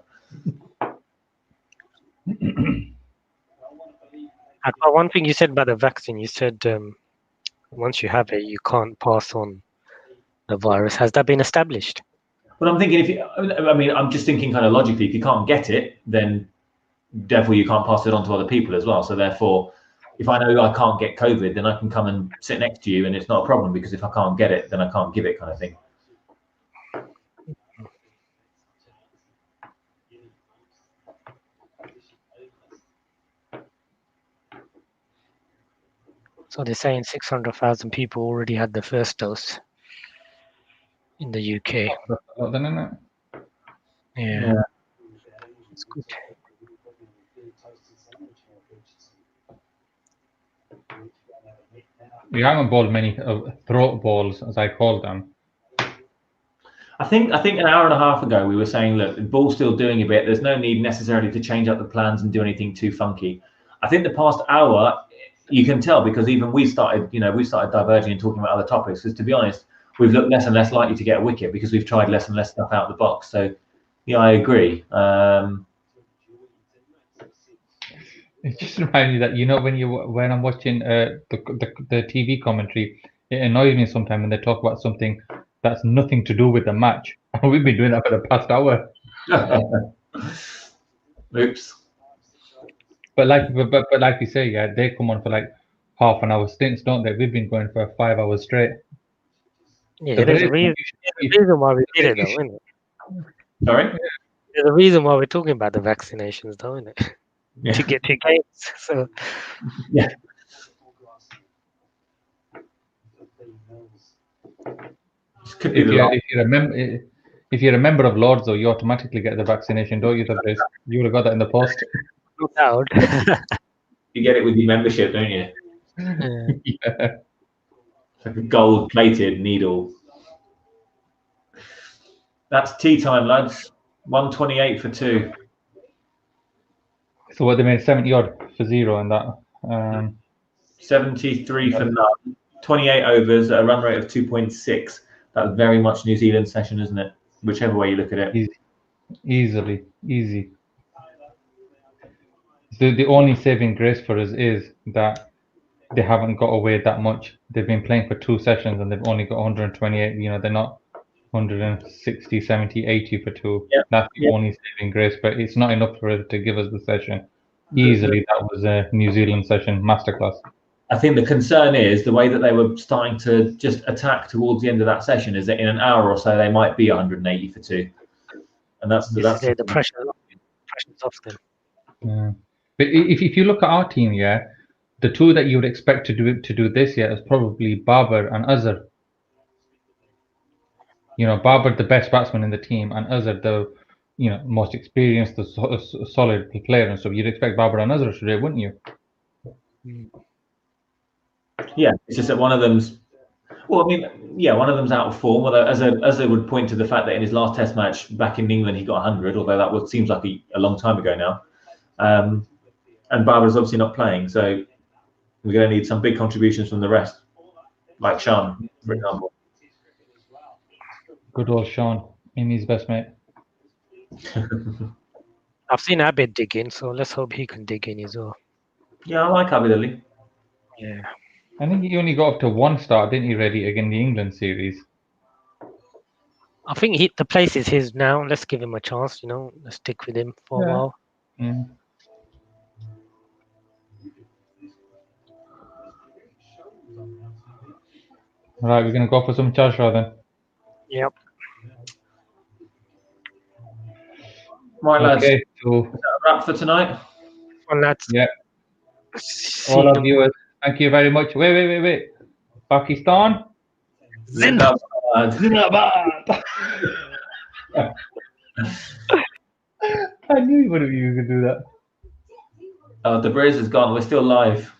One thing you said about the vaccine, you said once you have it, you can't pass on the virus. Has that been established? But I'm thinking, I'm just thinking kind of logically, if you can't get it, then therefore you can't pass it on to other people as well. So therefore, if I know I can't get COVID, then I can come and sit next to you and it's not a problem, because if I can't get it, then I can't give it, kind of thing. So they're saying 600,000 people already had the first dose in the UK. Yeah. It's good. We haven't bowled many throat balls, as I call them. I think an hour and a half ago we were saying, look, the ball's still doing a bit. There's no need necessarily to change up the plans and do anything too funky. I think the past hour, you can tell because even we started diverging and talking about other topics. Because to be honest, we've looked less and less likely to get a wicket because we've tried less and less stuff out of the box. So, yeah, I agree. It just reminds me that when I'm watching the TV commentary, it annoys me sometimes when they talk about something that's nothing to do with the match. We've been doing that for the past hour. Oops. But like you say, yeah, they come on for like half an hour stints, don't they? We've been going for 5 hours straight. Yeah, there's a reason why we did it, though, isn't it? Sorry? There's a reason why we're talking about the vaccinations, though, isn't it? Yeah. To get 2 games. So Yeah. If you're a member of Lords, though, you automatically get the vaccination, don't you? You would have got that in the post. no doubt. You get it with your membership, don't you? Yeah. It's like a gold-plated needle. That's tea time, lads. 128 for 2. So what, they made 70 odd for 0 in that. 73 for none. 28 overs at a run rate of 2.6. That was very much New Zealand session, isn't it? Whichever way you look at it. Easy. The only saving grace for us is that they haven't got away that much. They've been playing for 2 sessions and they've only got 128. They're not 160, 70, 80 for 2. Yep. That's the only saving grace, but it's not enough for it to give us the session. Easily, that was a New Zealand session masterclass. I think the concern is the way that they were starting to just attack towards the end of that session is that in an hour or so they might be 180 for 2, and that's the pressure's off them. Yeah. But if you look at our team, yeah, the 2 that you would expect to do this year is probably Babar and Azhar. Babar the best batsman in the team, and Azhar the most experienced, the solid player, and so you'd expect Babar and Azhar today, wouldn't you? Yeah, it's just that one of them's out of form. Although as they would point to the fact that in his last Test match back in England he got 100, although that seems like a long time ago now. And Babar's obviously not playing, so we're going to need some big contributions from the rest, like Sean, for example. Good old Sean, Amy's best mate. I've seen Abid dig in, so let's hope he can dig in as well. Yeah, I like Abid Ali. Yeah. I think he only got up to 1 start, didn't he, Reddy, again the England series? I think the place is his now. Let's give him a chance, Let's stick with him for a while. Yeah. Right, we're going to go for some Chashra then. Yep. Right, lads. Okay, so is that a wrap for tonight? And that's all our viewers. Thank you very much. Wait. Pakistan. Zindabad. I knew one of you was going to do that. The Briz is gone. We're still live.